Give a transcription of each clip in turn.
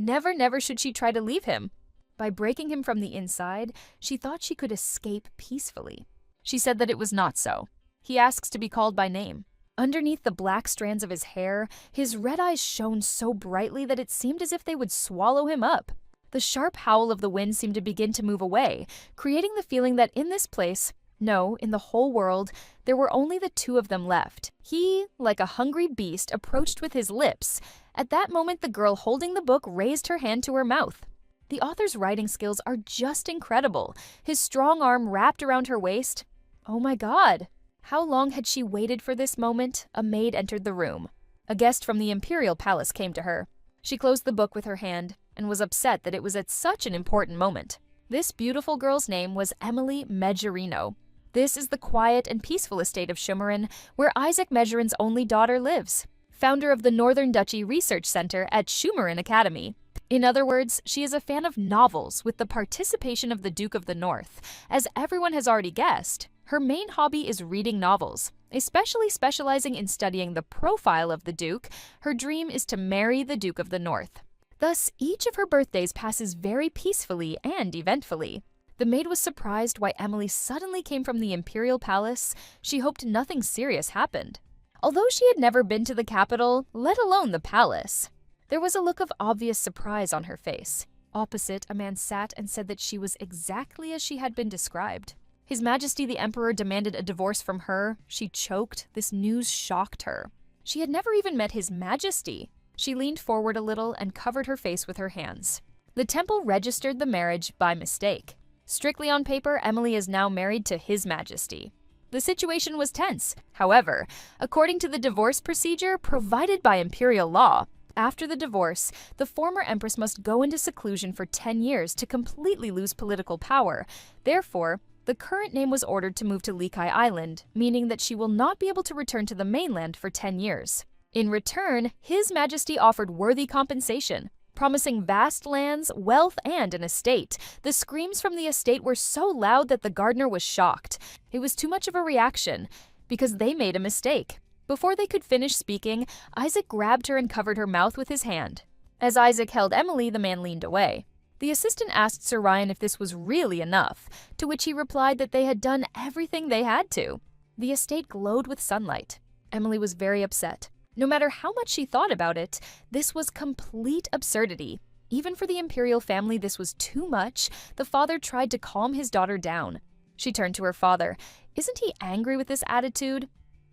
Never should she try to leave him. By breaking him from the inside, she thought she could escape peacefully. She said that it was not so. He asks to be called by name. Underneath the black strands of his hair, his red eyes shone so brightly that it seemed as if they would swallow him up. The sharp howl of the wind seemed to begin to move away, creating the feeling that in this place, no, in the whole world, there were only the two of them left. He, like a hungry beast, approached with his lips. At that moment, the girl holding the book raised her hand to her mouth. The author's writing skills are just incredible. His strong arm wrapped around her waist. Oh my God! How long had she waited for this moment? A maid entered the room. A guest from the imperial palace came to her. She closed the book with her hand and was upset that it was at such an important moment. This beautiful girl's name was Emily Megerino. This is the quiet and peaceful estate of Shumarin, where Isaac Measurin's only daughter lives, founder of the Northern Duchy Research Center at Shumarin Academy. In other words, she is a fan of novels with the participation of the Duke of the North. As everyone has already guessed, her main hobby is reading novels. Especially specializing in studying the profile of the Duke, her dream is to marry the Duke of the North. Thus, each of her birthdays passes very peacefully and eventfully. The maid was surprised why Emily suddenly came from the imperial palace. She hoped nothing serious happened. Although she had never been to the capital, let alone the palace, there was a look of obvious surprise on her face. Opposite, a man sat and said that she was exactly as she had been described. His Majesty the Emperor demanded a divorce from her. She choked. This news shocked her. She had never even met His Majesty. She leaned forward a little and covered her face with her hands. The temple registered the marriage by mistake. Strictly on paper, Emily is now married to His Majesty. The situation was tense. However, according to the divorce procedure provided by imperial law, after the divorce, the former empress must go into seclusion for 10 years to completely lose political power. Therefore, the current name was ordered to move to Likai Island, meaning that she will not be able to return to the mainland for 10 years. In return, His Majesty offered worthy compensation, promising vast lands, wealth, and an estate. The screams from the estate were so loud that the gardener was shocked. It was too much of a reaction, because they made a mistake. Before they could finish speaking, Isaac grabbed her and covered her mouth with his hand. As Isaac held Emily, the man leaned away. The assistant asked Sir Ryan if this was really enough, to which he replied that they had done everything they had to. The estate glowed with sunlight. Emily was very upset. No matter how much she thought about it, this was complete absurdity. Even for the imperial family, this was too much. The father tried to calm his daughter down. She turned to her father. Isn't he angry with this attitude?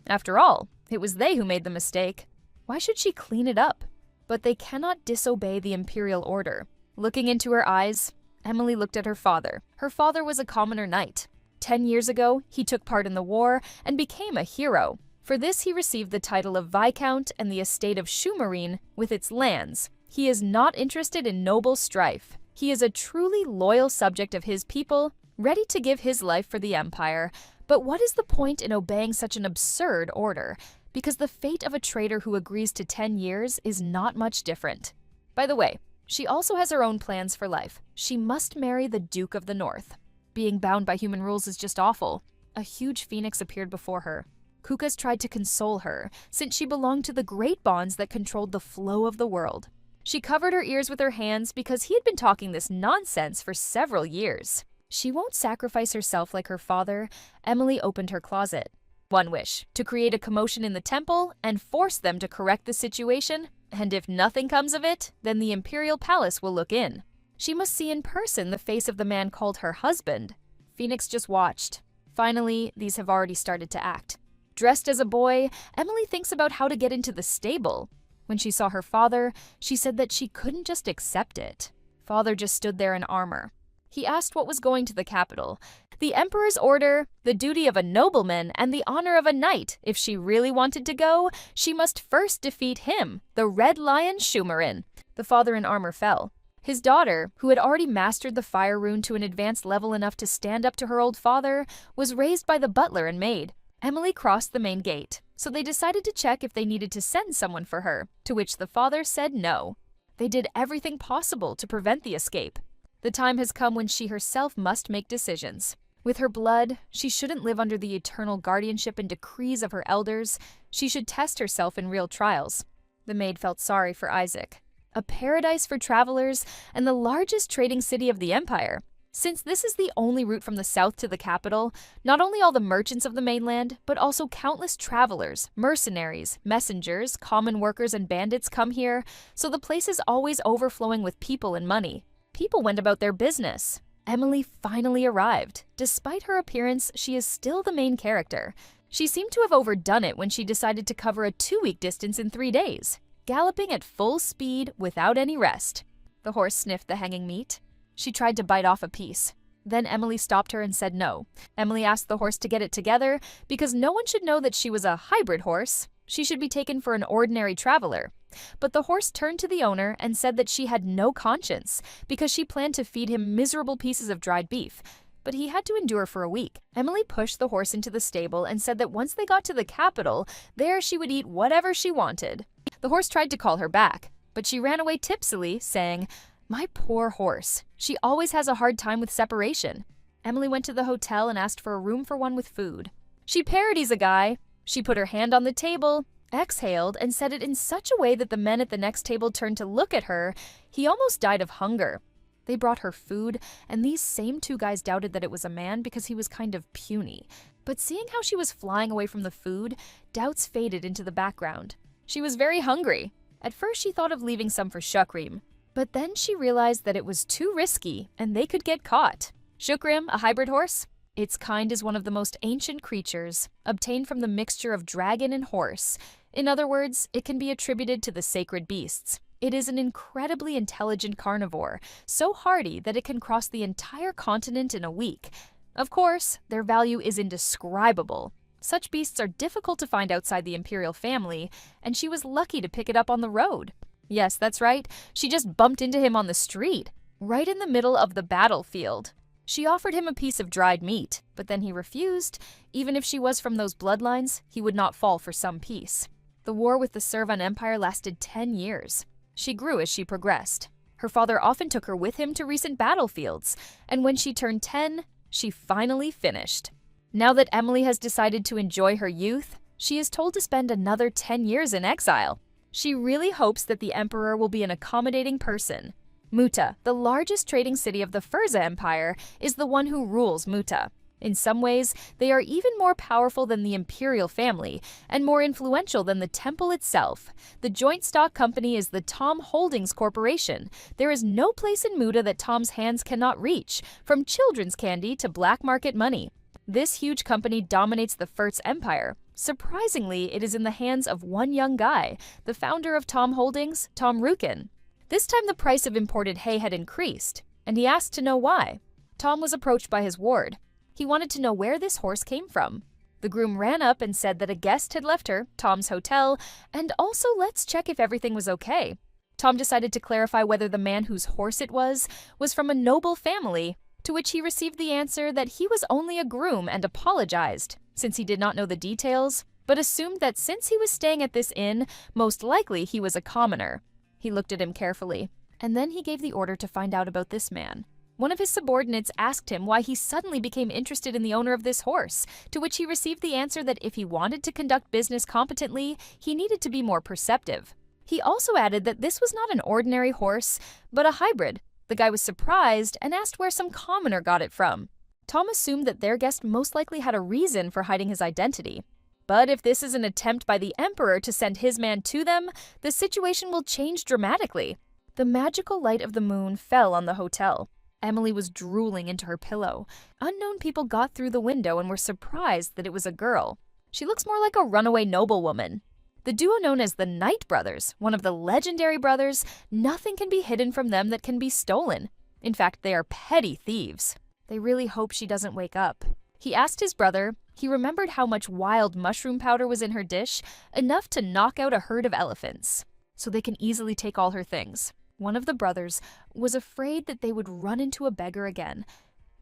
After all, it was they who made the mistake. Why should she clean it up? But they cannot disobey the imperial order. Looking into her eyes, Emily looked at her father. Her father was a commoner knight. 10 years ago, he took part in the war and became a hero. For this, he received the title of Viscount and the estate of Shumarin with its lands. He is not interested in noble strife. He is a truly loyal subject of his people, ready to give his life for the empire. But what is the point in obeying such an absurd order? Because the fate of a traitor who agrees to 10 years is not much different. By the way, she also has her own plans for life. She must marry the Duke of the North. Being bound by human rules is just awful. A huge phoenix appeared before her. Kukas tried to console her, since she belonged to the great bonds that controlled the flow of the world. She covered her ears with her hands because he had been talking this nonsense for several years. She won't sacrifice herself like her father. Emily opened her closet. One wish, to create a commotion in the temple and force them to correct the situation, and if nothing comes of it, then the imperial palace will look in. She must see in person the face of the man called her husband. Phoenix just watched. Finally, these have already started to act. Dressed as a boy, Emily thinks about how to get into the stable. When she saw her father, she said that she couldn't just accept it. Father just stood there in armor. He asked what was going to the capital. The emperor's order, the duty of a nobleman, and the honor of a knight. If she really wanted to go, she must first defeat him, the Red Lion Shumarin. The father in armor fell. His daughter, who had already mastered the fire rune to an advanced level enough to stand up to her old father, was raised by the butler and maid. Emily crossed the main gate, so they decided to check if they needed to send someone for her, to which the father said no. They did everything possible to prevent the escape. The time has come when she herself must make decisions. With her blood, she shouldn't live under the eternal guardianship and decrees of her elders. She should test herself in real trials. The maid felt sorry for Isaac. a paradise for travelers, and the largest trading city of the empire. Since this is the only route from the south to the capital, not only all the merchants of the mainland, but also countless travelers, mercenaries, messengers, common workers, and bandits come here, so the place is always overflowing with people and money. People went about their business. Emily finally arrived. Despite her appearance, she is still the main character. She seemed to have overdone it when she decided to cover a 2-week distance in 3 days, galloping at full speed without any rest. The horse sniffed the hanging meat. She tried to bite off a piece. Then Emily stopped her and said no. Emily asked the horse to get it together because no one should know that she was a hybrid horse. She should be taken for an ordinary traveler. But the horse turned to the owner and said that she had no conscience because she planned to feed him miserable pieces of dried beef. But he had to endure for a week. Emily pushed the horse into the stable and said that once they got to the capital, there she would eat whatever she wanted. The horse tried to call her back, but she ran away tipsily, saying, "My poor horse. She always has a hard time with separation." Emily went to the hotel and asked for a room for one with food. She parodies a guy. She put her hand on the table, exhaled, and said it in such a way that the men at the next table turned to look at her. He almost died of hunger. They brought her food, and these same 2 guys doubted that it was a man because he was kind of puny. But seeing how she was flying away from the food, doubts faded into the background. She was very hungry. At first she thought of leaving some for Shukrim, but then she realized that it was too risky and they could get caught. Shukrim, a hybrid horse? Its kind is one of the most ancient creatures, obtained from the mixture of dragon and horse. In other words, it can be attributed to the sacred beasts. It is an incredibly intelligent carnivore, so hardy that it can cross the entire continent in a week. Of course, their value is indescribable. Such beasts are difficult to find outside the imperial family, and she was lucky to pick it up on the road. Yes, that's right, she just bumped into him on the street, right in the middle of the battlefield. She offered him a piece of dried meat, but then he refused. Even if she was from those bloodlines, he would not fall for some peace. The war with the Servan Empire lasted 10 years. She grew as she progressed. Her father often took her with him to recent battlefields, and when she turned 10, she finally finished. Now that Emily has decided to enjoy her youth, she is told to spend another 10 years in exile. She really hopes that the emperor will be an accommodating person. Muta, the largest trading city of the Furza Empire, is the one who rules Muta. In some ways, they are even more powerful than the imperial family and more influential than the temple itself. The joint stock company is the Tom Holdings Corporation. There is no place in Muta that Tom's hands cannot reach, from children's candy to black market money. This huge company dominates the Furz Empire. Surprisingly, it is in the hands of one young guy, the founder of Tom Holdings, Tom Rukin. This time the price of imported hay had increased, and he asked to know why. Tom was approached by his ward. He wanted to know where this horse came from. The groom ran up and said that a guest had left her, Tom's hotel, and also let's check if everything was okay. Tom decided to clarify whether the man whose horse it was from a noble family, to which he received the answer that he was only a groom and apologized, since he did not know the details, but assumed that since he was staying at this inn, most likely he was a commoner. He looked at him carefully, and then he gave the order to find out about this man. One of his subordinates asked him why he suddenly became interested in the owner of this horse, to which he received the answer that if he wanted to conduct business competently, he needed to be more perceptive. He also added that this was not an ordinary horse, but a hybrid. The guy was surprised and asked where some commoner got it from. Tom assumed that their guest most likely had a reason for hiding his identity. But if this is an attempt by the emperor to send his man to them, the situation will change dramatically. The magical light of the moon fell on the hotel. Emily was drooling into her pillow. Unknown people got through the window and were surprised that it was a girl. She looks more like a runaway noblewoman. The duo known as the Knight Brothers, one of the legendary brothers, nothing can be hidden from them that can be stolen. In fact, they are petty thieves. They really hope she doesn't wake up. He asked his brother. He remembered how much wild mushroom powder was in her dish, enough to knock out a herd of elephants. So they can easily take all her things. One of the brothers was afraid that they would run into a beggar again,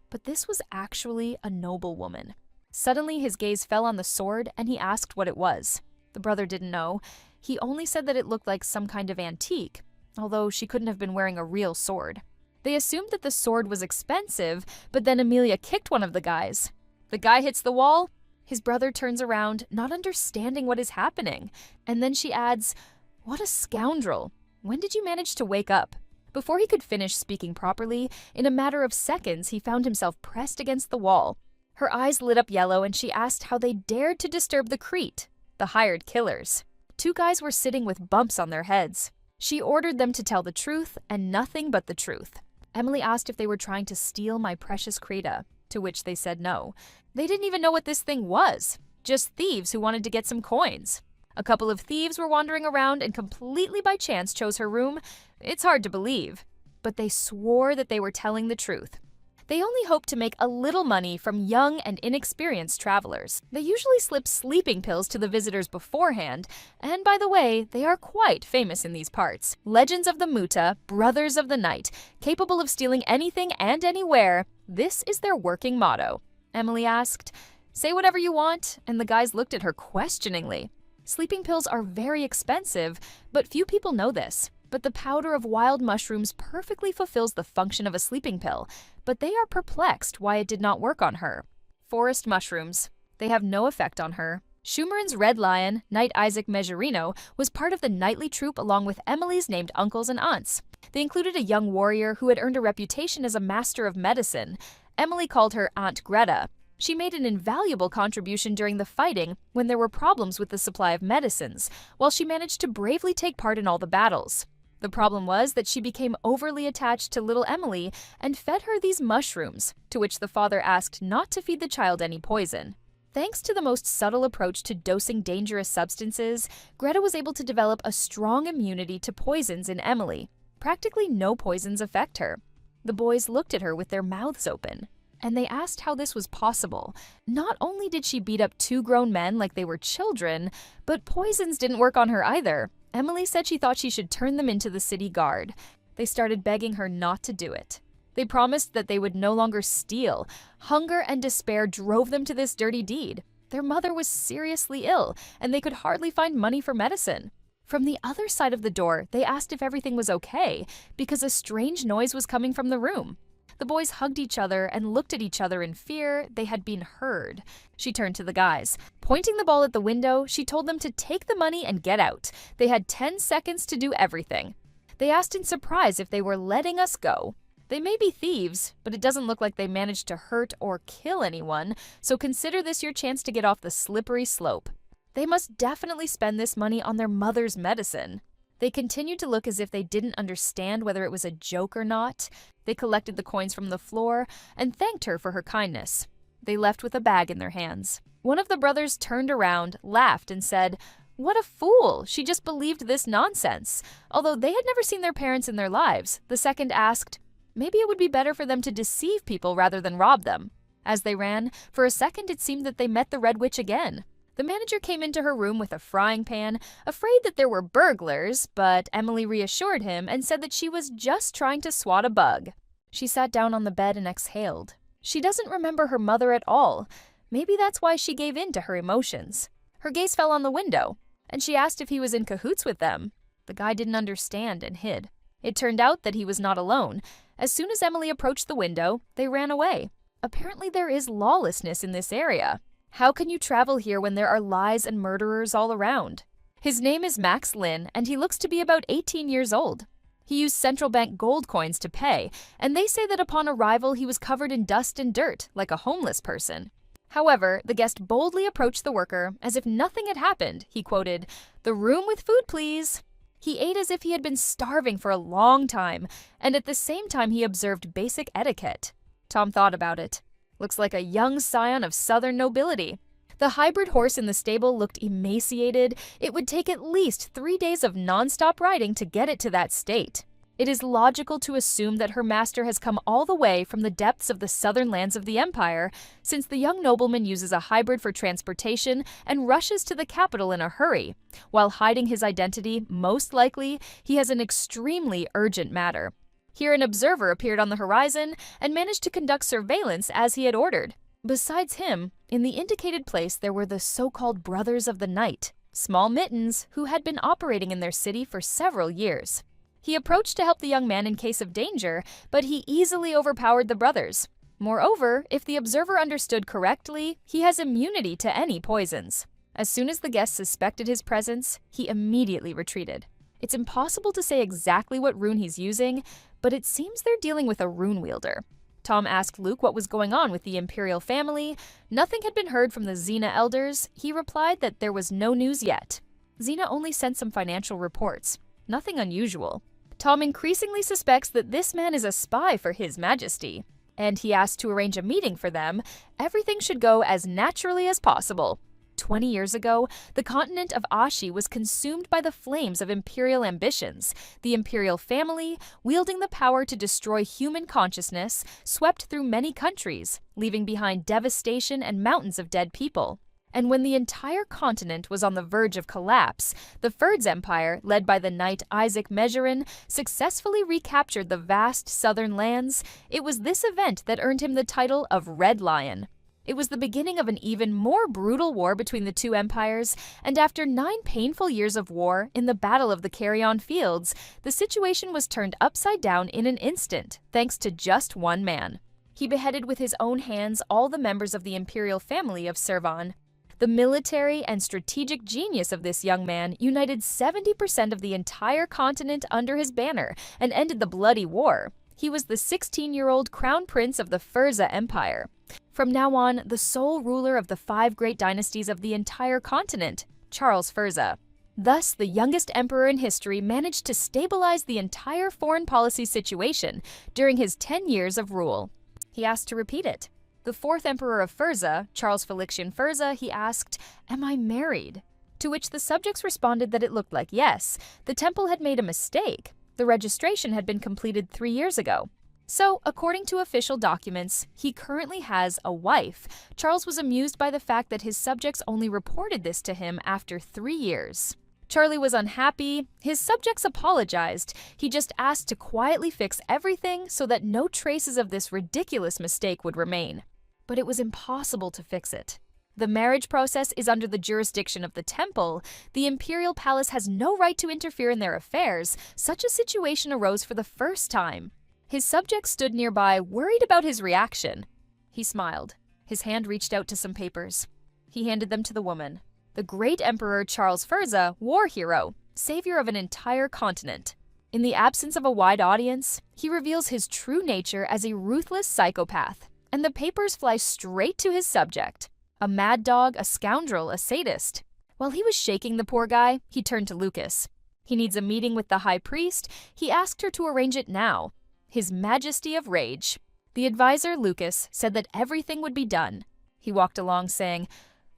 but this was actually a noblewoman. Suddenly his gaze fell on the sword and he asked what it was. The brother didn't know. He only said that it looked like some kind of antique, although she couldn't have been wearing a real sword. They assumed that the sword was expensive, but then Amelia kicked one of the guys. The guy hits the wall. His brother turns around, not understanding what is happening, and then she adds, "What a scoundrel." When did you manage to wake up?" Before he could finish speaking properly, in a matter of seconds he found himself pressed against the wall. Her eyes lit up yellow and she asked how they dared to disturb the Crete, the hired killers. Two guys were sitting with bumps on their heads. She ordered them to tell the truth and nothing but the truth. Emily asked if they were trying to steal my precious Creta, to which they said no. They didn't even know what this thing was, just thieves who wanted to get some coins. A couple of thieves were wandering around and completely by chance chose her room. It's hard to believe, but they swore that they were telling the truth. They only hoped to make a little money from young and inexperienced travelers. They usually slip sleeping pills to the visitors beforehand, and by the way, they are quite famous in these parts. Legends of the Muta, brothers of the night, capable of stealing anything and anywhere. This is their working motto. Emily asked, "Say whatever you want," and the guys looked at her questioningly. Sleeping pills are very expensive, but few people know this. But the powder of wild mushrooms perfectly fulfills the function of a sleeping pill, but they are perplexed why it did not work on her. Forest mushrooms. They have no effect on her. Schumarin's Red Lion, Knight Isaac Mejerino, was part of the nightly troupe along with Emily's named uncles and aunts. They included a young warrior who had earned a reputation as a master of medicine. Emily called her Aunt Greta. She made an invaluable contribution during the fighting when there were problems with the supply of medicines, while she managed to bravely take part in all the battles. The problem was that she became overly attached to little Emily and fed her these mushrooms, to which the father asked not to feed the child any poison. Thanks to the most subtle approach to dosing dangerous substances, Greta was able to develop a strong immunity to poisons in Emily. Practically no poisons affect her. The boys looked at her with their mouths open, and they asked how this was possible. Not only did she beat up two grown men like they were children, but poisons didn't work on her either. Emily said she thought she should turn them into the city guard. They started begging her not to do it. They promised that they would no longer steal. Hunger and despair drove them to this dirty deed. Their mother was seriously ill, and they could hardly find money for medicine. From the other side of the door, they asked if everything was okay, because a strange noise was coming from the room. The boys hugged each other and looked at each other in fear. They had been heard. She turned to the guys. Pointing the ball at the window, she told them to take the money and get out. They had 10 seconds to do everything. They asked in surprise if they were letting us go. They may be thieves, but it doesn't look like they managed to hurt or kill anyone, so consider this your chance to get off the slippery slope. They must definitely spend this money on their mother's medicine. They continued to look as if they didn't understand whether it was a joke or not. They collected the coins from the floor and thanked her for her kindness. They left with a bag in their hands. One of the brothers turned around, laughed, and said, "What a fool! She just believed this nonsense." Although they had never seen their parents in their lives, the second asked, maybe it would be better for them to deceive people rather than rob them. As they ran, for a second it seemed that they met the Red Witch again. The manager came into her room with a frying pan, afraid that there were burglars, but Emily reassured him and said that she was just trying to swat a bug. She sat down on the bed and exhaled. She doesn't remember her mother at all. Maybe that's why she gave in to her emotions. Her gaze fell on the window, and she asked if he was in cahoots with them. The guy didn't understand and hid. It turned out that he was not alone. As soon as Emily approached the window, they ran away. Apparently there is lawlessness in this area. How can you travel here when there are lies and murderers all around? His name is Max Lin, and he looks to be about 18 years old. He used central bank gold coins to pay, and they say that upon arrival he was covered in dust and dirt, like a homeless person. However, the guest boldly approached the worker as if nothing had happened. He quoted, "The room with food, please." He ate as if he had been starving for a long time, and at the same time he observed basic etiquette. Tom thought about it. Looks like a young scion of southern nobility. The hybrid horse in the stable looked emaciated. It would take at least 3 days of non-stop riding to get it to that state. It is logical to assume that her master has come all the way from the depths of the southern lands of the empire, since the young nobleman uses a hybrid for transportation and rushes to the capital in a hurry. While hiding his identity, most likely, he has an extremely urgent matter. Here an observer appeared on the horizon and managed to conduct surveillance as he had ordered. Besides him, in the indicated place there were the so-called Brothers of the Night, small mittens who had been operating in their city for several years. He approached to help the young man in case of danger, but he easily overpowered the brothers. Moreover, if the observer understood correctly, he has immunity to any poisons. As soon as the guest suspected his presence, he immediately retreated. It's impossible to say exactly what rune he's using, but it seems they're dealing with a rune wielder. Tom asked Luke what was going on with the imperial family. Nothing had been heard from the Xena elders. He replied that there was no news yet. Xena only sent some financial reports. Nothing unusual. Tom increasingly suspects that this man is a spy for His Majesty, and he asked to arrange a meeting for them. Everything should go as naturally as possible. 20 years ago, the continent of Ashi was consumed by the flames of imperial ambitions. The imperial family, wielding the power to destroy human consciousness, swept through many countries, leaving behind devastation and mountains of dead people. And when the entire continent was on the verge of collapse, the Ferd's Empire, led by the knight Isaac Measurin, successfully recaptured the vast southern lands. It was this event that earned him the title of Red Lion. It was the beginning of an even more brutal war between the two empires, and after 9 painful years of war in the Battle of the Carrion Fields, the situation was turned upside down in an instant, thanks to just one man. He beheaded with his own hands all the members of the imperial family of Servan. The military and strategic genius of this young man united 70% of the entire continent under his banner and ended the bloody war. He was the 16-year-old crown prince of the Furza Empire. From now on, the sole ruler of the 5 great dynasties of the entire continent, Charles Furza. Thus, the youngest emperor in history managed to stabilize the entire foreign policy situation during his 10 years of rule. He asked to repeat it. The 4th emperor of Furza, Charles Felician Furza, he asked, "Am I married?" To which the subjects responded that it looked like yes, the temple had made a mistake. The registration had been completed 3 years ago. So, according to official documents, he currently has a wife. Charles was amused by the fact that his subjects only reported this to him after 3 years. Charlie was unhappy. His subjects apologized. He just asked to quietly fix everything so that no traces of this ridiculous mistake would remain. But it was impossible to fix it. The marriage process is under the jurisdiction of the temple. The imperial palace has no right to interfere in their affairs. Such a situation arose for the first time. His subjects stood nearby, worried about his reaction. He smiled. His hand reached out to some papers. He handed them to the woman. The great Emperor Charles Furza, war hero, savior of an entire continent. In the absence of a wide audience, he reveals his true nature as a ruthless psychopath, and the papers fly straight to his subject. A mad dog, a scoundrel, a sadist. While he was shaking the poor guy, he turned to Lucas. He needs a meeting with the high priest. He asked her to arrange it now. His Majesty of Rage. The advisor, Lucas, said that everything would be done. He walked along saying,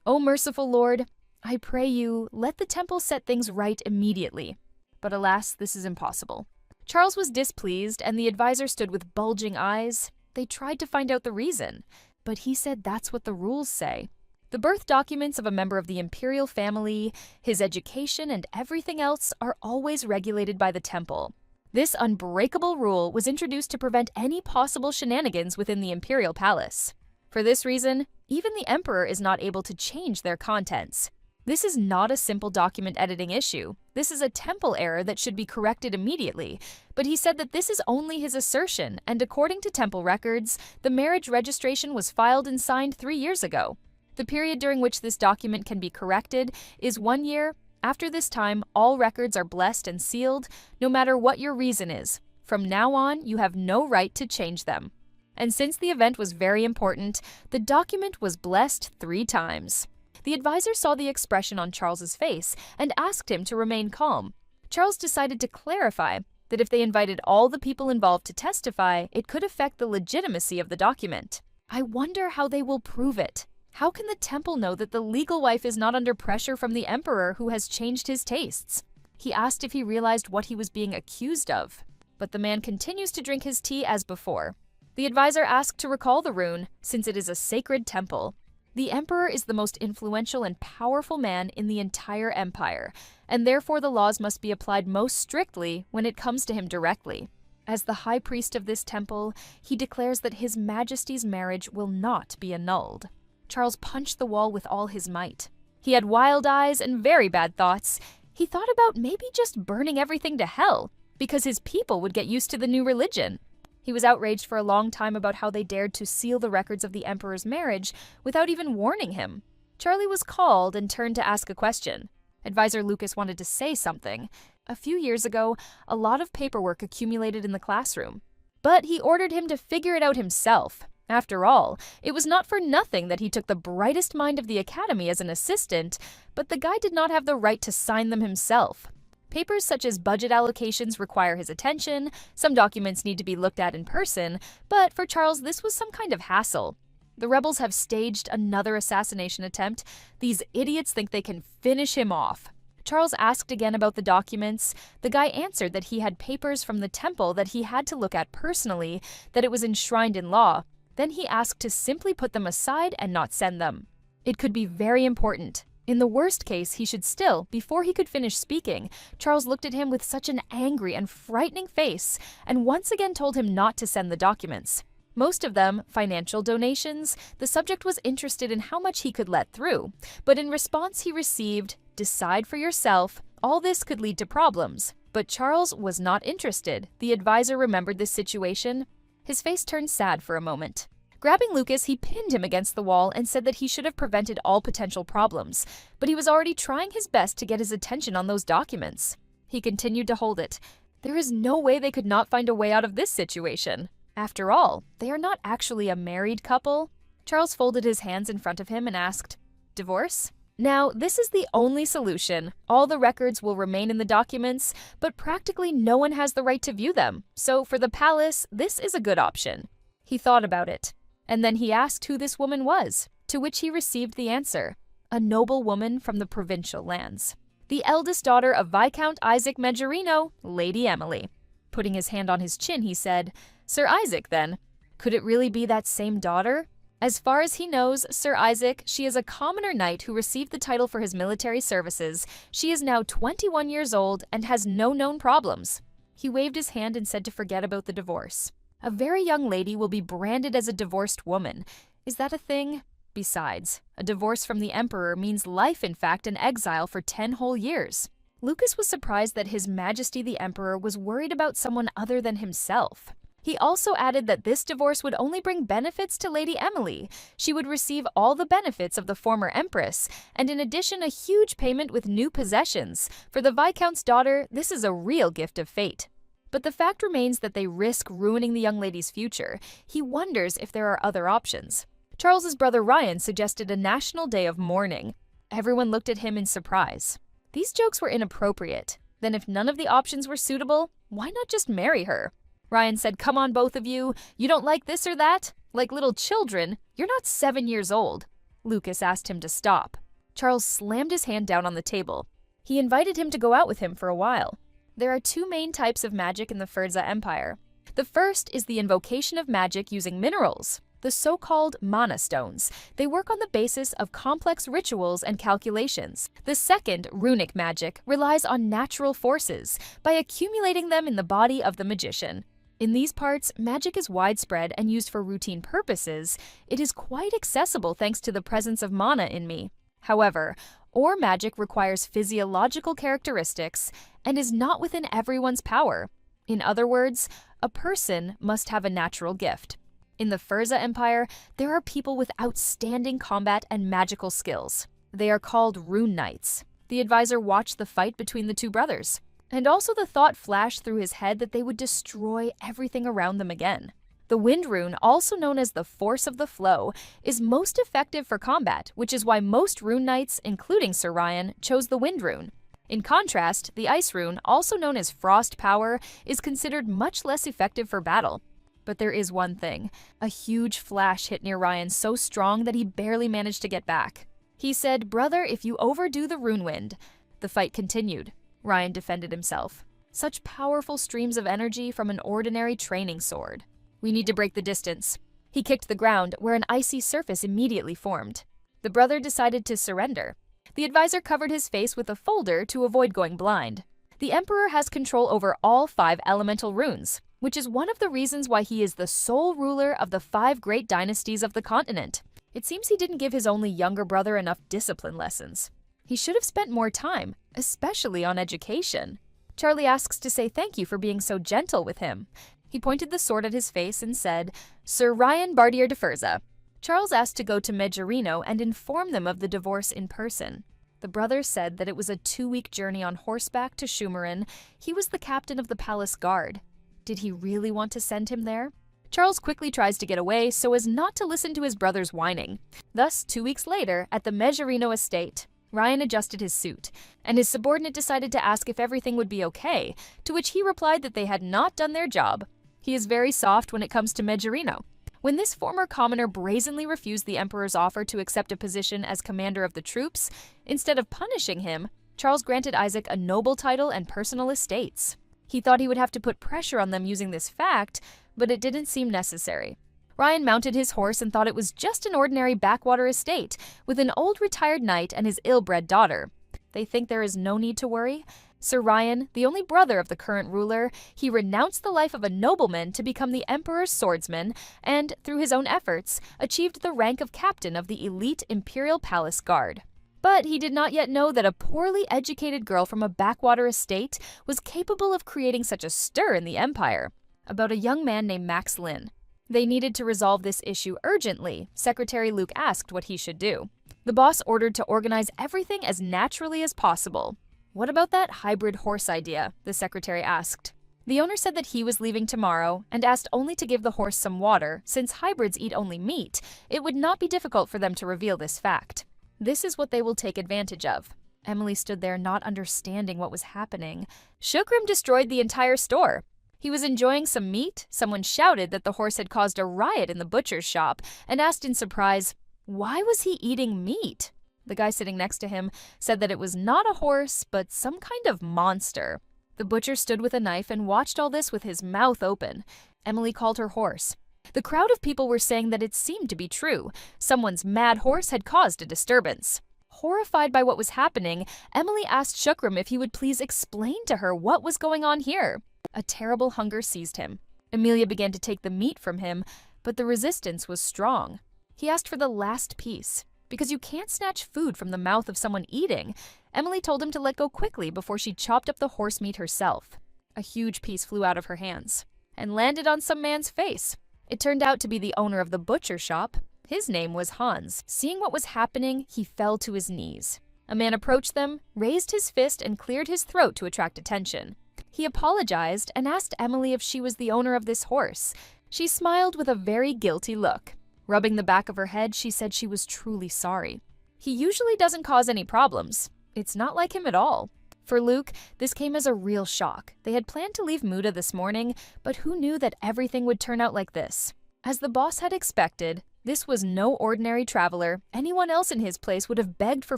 "O merciful Lord, I pray you, let the temple set things right immediately." But alas, this is impossible. Charles was displeased, and the advisor stood with bulging eyes. They tried to find out the reason, but he said that's what the rules say. The birth documents of a member of the imperial family, his education, and everything else are always regulated by the temple. This unbreakable rule was introduced to prevent any possible shenanigans within the imperial palace. For this reason, even the emperor is not able to change their contents. This is not a simple document editing issue. This is a temple error that should be corrected immediately. But he said that this is only his assertion, and according to temple records, the marriage registration was filed and signed 3 years ago. The period during which this document can be corrected is 1 year. After this time, all records are blessed and sealed, no matter what your reason is. From now on, you have no right to change them. And since the event was very important, the document was blessed 3 times. The advisor saw the expression on Charles's face and asked him to remain calm. Charles decided to clarify that if they invited all the people involved to testify, it could affect the legitimacy of the document. I wonder how they will prove it. How can the temple know that the legal wife is not under pressure from the emperor who has changed his tastes? He asked if he realized what he was being accused of. But the man continues to drink his tea as before. The advisor asked to recall the rune, since it is a sacred temple. The emperor is the most influential and powerful man in the entire empire, and therefore the laws must be applied most strictly when it comes to him directly. As the high priest of this temple, he declares that His Majesty's marriage will not be annulled. Charles punched the wall with all his might. He had wild eyes and very bad thoughts. He thought about maybe just burning everything to hell, because his people would get used to the new religion. He was outraged for a long time about how they dared to seal the records of the emperor's marriage without even warning him. Charlie was called and turned to ask a question. Advisor Lucas wanted to say something. A few years ago, a lot of paperwork accumulated in the classroom. But he ordered him to figure it out himself. After all, it was not for nothing that he took the brightest mind of the academy as an assistant, but the guy did not have the right to sign them himself. Papers such as budget allocations require his attention, some documents need to be looked at in person, but for Charles this was some kind of hassle. The rebels have staged another assassination attempt. These idiots think they can finish him off. Charles asked again about the documents. The guy answered that he had papers from the temple that he had to look at personally, that it was enshrined in law. Then he asked to simply put them aside and not send them. It could be very important. In the worst case, he should still, before he could finish speaking, Charles looked at him with such an angry and frightening face and once again told him not to send the documents. Most of them, financial donations, the subject was interested in how much he could let through, but in response he received, "Decide for yourself, all this could lead to problems." But Charles was not interested. The advisor remembered this situation. His face turned sad for a moment. Grabbing Lucas, he pinned him against the wall and said that he should have prevented all potential problems, but he was already trying his best to get his attention on those documents. He continued to hold it. There is no way they could not find a way out of this situation. After all, they are not actually a married couple. Charles folded his hands in front of him and asked, "Divorce?" Now, this is the only solution. All the records will remain in the documents, but practically no one has the right to view them. So for the palace, this is a good option. He thought about it, and then he asked who this woman was, to which he received the answer: a noble woman from the provincial lands. The eldest daughter of Viscount Isaac Megerino, Lady Emily. Putting his hand on his chin, he said, "Sir Isaac, then? Could it really be that same daughter?" As far as he knows, Sir Isaac, she is a commoner knight who received the title for his military services. She is now 21 years old and has no known problems. He waved his hand and said to forget about the divorce. A very young lady will be branded as a divorced woman. Is that a thing? Besides, a divorce from the emperor means life, in fact, and exile for 10 whole years. Lucas was surprised that His Majesty the Emperor was worried about someone other than himself. He also added that this divorce would only bring benefits to Lady Emily. She would receive all the benefits of the former empress, and in addition a huge payment with new possessions. For the Viscount's daughter, this is a real gift of fate. But the fact remains that they risk ruining the young lady's future. He wonders if there are other options. Charles's brother Ryan suggested a national day of mourning. Everyone looked at him in surprise. These jokes were inappropriate. Then if none of the options were suitable, why not just marry her? Ryan said, "Come on, both of you. You don't like this or that? Like little children? You're not 7 years old." Lucas asked him to stop. Charles slammed his hand down on the table. He invited him to go out with him for a while. There are 2 main types of magic in the Furza Empire. The first is the invocation of magic using minerals, the so-called mana stones. They work on the basis of complex rituals and calculations. The second, runic magic, relies on natural forces by accumulating them in the body of the magician. In these parts, magic is widespread and used for routine purposes. It is quite accessible thanks to the presence of mana in me. However, ore magic requires physiological characteristics and is not within everyone's power. In other words, a person must have a natural gift. In the Furza Empire, there are people with outstanding combat and magical skills. They are called rune knights. The advisor watched the fight between the 2 brothers. And also the thought flashed through his head that they would destroy everything around them again. The wind rune, also known as the force of the flow, is most effective for combat, which is why most rune knights, including Sir Ryan, chose the wind rune. In contrast, the ice rune, also known as frost power, is considered much less effective for battle. But there is one thing. A huge flash hit near Ryan so strong that he barely managed to get back. He said, "Brother, if you overdo the rune wind." The fight continued. Ryan defended himself. Such powerful streams of energy from an ordinary training sword. "We need to break the distance." He kicked the ground, where an icy surface immediately formed. The brother decided to surrender. The advisor covered his face with a folder to avoid going blind. The emperor has control over all 5 elemental runes, which is one of the reasons why he is the sole ruler of the 5 great dynasties of the continent. It seems he didn't give his only younger brother enough discipline lessons. He should have spent more time, especially on education. Charlie asks to say thank you for being so gentle with him. He pointed the sword at his face and said, "Sir Ryan Bardier de Furza." Charles asked to go to Megerino and inform them of the divorce in person. The The brothers said that it was a 2-week journey on horseback to Shumarin. He was the captain of the palace guard. Did he really want to send him there? Charles quickly tries to get away so as not to listen to his brother's whining. Thus, 2 weeks later, at the Mejerino estate, Ryan adjusted his suit, and his subordinate decided to ask if everything would be okay, to which he replied that they had not done their job. He is very soft when it comes to Mejerino. When this former commoner brazenly refused the emperor's offer to accept a position as commander of the troops, instead of punishing him, Charles granted Isaac a noble title and personal estates. He thought he would have to put pressure on them using this fact, but it didn't seem necessary. Ryan mounted his horse and thought it was just an ordinary backwater estate with an old retired knight and his ill-bred daughter. They think there is no need to worry. Sir Ryan, the only brother of the current ruler, he renounced the life of a nobleman to become the emperor's swordsman and, through his own efforts, achieved the rank of captain of the elite Imperial Palace Guard. But he did not yet know that a poorly educated girl from a backwater estate was capable of creating such a stir in the empire. About a young man named Max Lin. They needed to resolve this issue urgently. Secretary Luke asked what he should do. The boss ordered to organize everything as naturally as possible. "What about that hybrid horse idea?" the secretary asked. The owner said that he was leaving tomorrow and asked only to give the horse some water. Since hybrids eat only meat, it would not be difficult for them to reveal this fact. This is what they will take advantage of. Emily stood there not understanding what was happening. Shukrim destroyed the entire store. He was enjoying some meat. Someone shouted that the horse had caused a riot in the butcher's shop and asked in surprise, why was he eating meat? The guy sitting next to him said that it was not a horse, but some kind of monster. The butcher stood with a knife and watched all this with his mouth open. Emily called her hoarse. The crowd of people were saying that it seemed to be true. Someone's mad horse had caused a disturbance. Horrified by what was happening, Emily asked Shukrim if he would please explain to her what was going on here. A terrible hunger seized him. Amelia began to take the meat from him, but the resistance was strong. He asked for the last piece. Because you can't snatch food from the mouth of someone eating, Emily told him to let go quickly before she chopped up the horse meat herself. A huge piece flew out of her hands and landed on some man's face. It turned out to be the owner of the butcher shop. His name was Hans. Seeing what was happening, he fell to his knees. A man approached them, raised his fist, and cleared his throat to attract attention. He apologized and asked Emily if she was the owner of this horse. She smiled with a very guilty look. Rubbing the back of her head, she said she was truly sorry. He usually doesn't cause any problems. It's not like him at all. For Luke, this came as a real shock. They had planned to leave Muda this morning, but who knew that everything would turn out like this? As the boss had expected, this was no ordinary traveler. Anyone else in his place would have begged for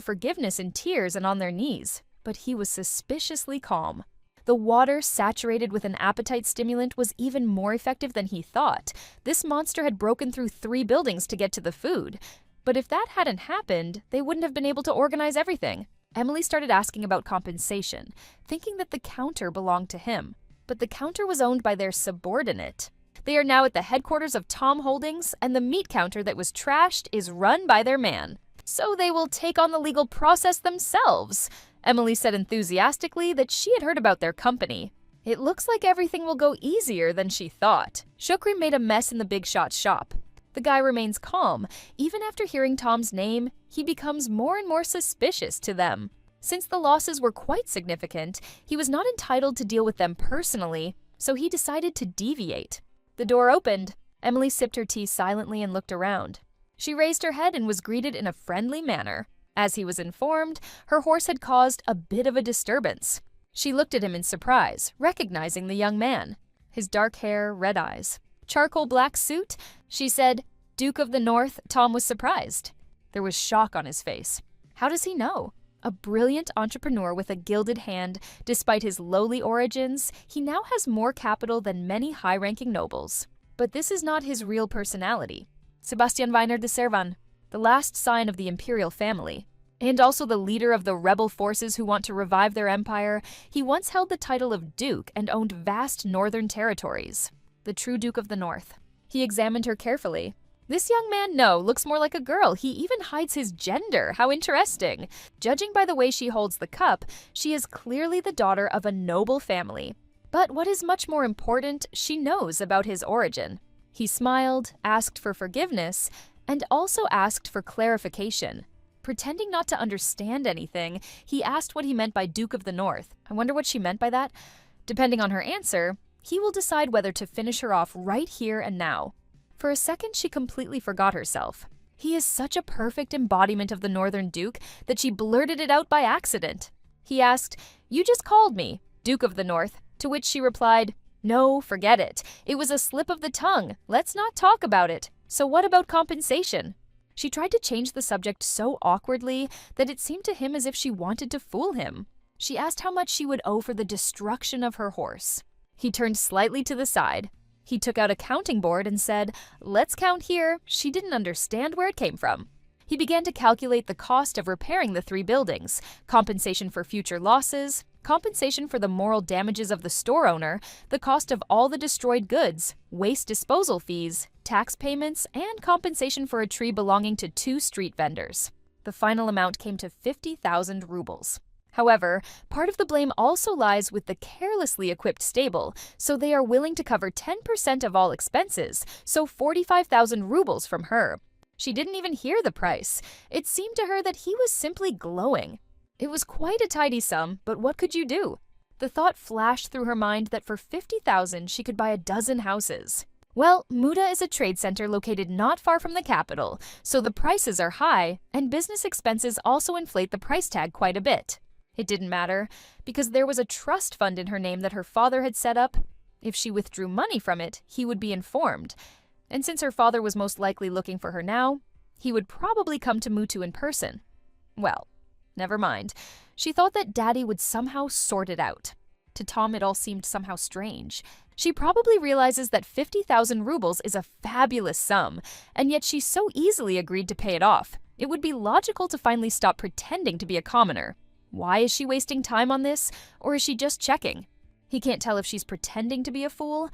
forgiveness in tears and on their knees. But he was suspiciously calm. The water, saturated with an appetite stimulant, was even more effective than he thought. This monster had broken through 3 buildings to get to the food. But if that hadn't happened, they wouldn't have been able to organize everything. Emily started asking about compensation, thinking that the counter belonged to him. But the counter was owned by their subordinate. They are now at the headquarters of Tom Holdings, and the meat counter that was trashed is run by their man. So they will take on the legal process themselves. Emily said enthusiastically that she had heard about their company. It looks like everything will go easier than she thought. Shukri made a mess in the big shot's shop. The guy remains calm. Even after hearing Tom's name, he becomes more and more suspicious to them. Since the losses were quite significant, he was not entitled to deal with them personally, so he decided to deviate. The door opened. Emily sipped her tea silently and looked around. She raised her head and was greeted in a friendly manner. As he was informed, her horse had caused a bit of a disturbance. She looked at him in surprise, recognizing the young man. His dark hair, red eyes, charcoal black suit. She said, "Duke of the North." Tom was surprised. There was shock on his face. How does he know? A brilliant entrepreneur with a gilded hand, despite his lowly origins, he now has more capital than many high-ranking nobles. But this is not his real personality. Sebastian Weiner de Servan, the last sign of the imperial family, and also the leader of the rebel forces who want to revive their empire, he once held the title of Duke and owned vast northern territories. The true Duke of the North. He examined her carefully. This young man, no, looks more like a girl. He even hides his gender. How interesting. Judging by the way she holds the cup, she is clearly the daughter of a noble family. But what is much more important, she knows about his origin. He smiled, asked for forgiveness, and also asked for clarification. Pretending not to understand anything, he asked what he meant by Duke of the North. I wonder what she meant by that? Depending on her answer, he will decide whether to finish her off right here and now. For a second, she completely forgot herself. He is such a perfect embodiment of the Northern Duke that she blurted it out by accident. He asked, "You just called me Duke of the North," to which she replied, "No, forget it. It was a slip of the tongue. Let's not talk about it. So what about compensation?" She tried to change the subject so awkwardly that it seemed to him as if she wanted to fool him. She asked how much she would owe for the destruction of her horse. He turned slightly to the side. He took out a counting board and said, "Let's count here." She didn't understand where it came from. He began to calculate the cost of repairing the 3 buildings, compensation for future losses, compensation for the moral damages of the store owner, the cost of all the destroyed goods, waste disposal fees, tax payments, and compensation for a tree belonging to 2 street vendors. The final amount came to 50,000 rubles. However, part of the blame also lies with the carelessly equipped stable, so they are willing to cover 10% of all expenses, so 45,000 rubles from her. She didn't even hear the price. It seemed to her that he was simply glowing. It was quite a tidy sum, but what could you do? The thought flashed through her mind that for 50,000 she could buy a dozen houses. Well, Muda is a trade center located not far from the capital, so the prices are high, and business expenses also inflate the price tag quite a bit. It didn't matter, because there was a trust fund in her name that her father had set up. If she withdrew money from it, he would be informed. And since her father was most likely looking for her now, he would probably come to Mutu in person. Well, never mind. She thought that Daddy would somehow sort it out. To Tom, it all seemed somehow strange. She probably realizes that 50,000 rubles is a fabulous sum, and yet she so easily agreed to pay it off. It would be logical to finally stop pretending to be a commoner. Why is she wasting time on this, or is she just checking? He can't tell if she's pretending to be a fool,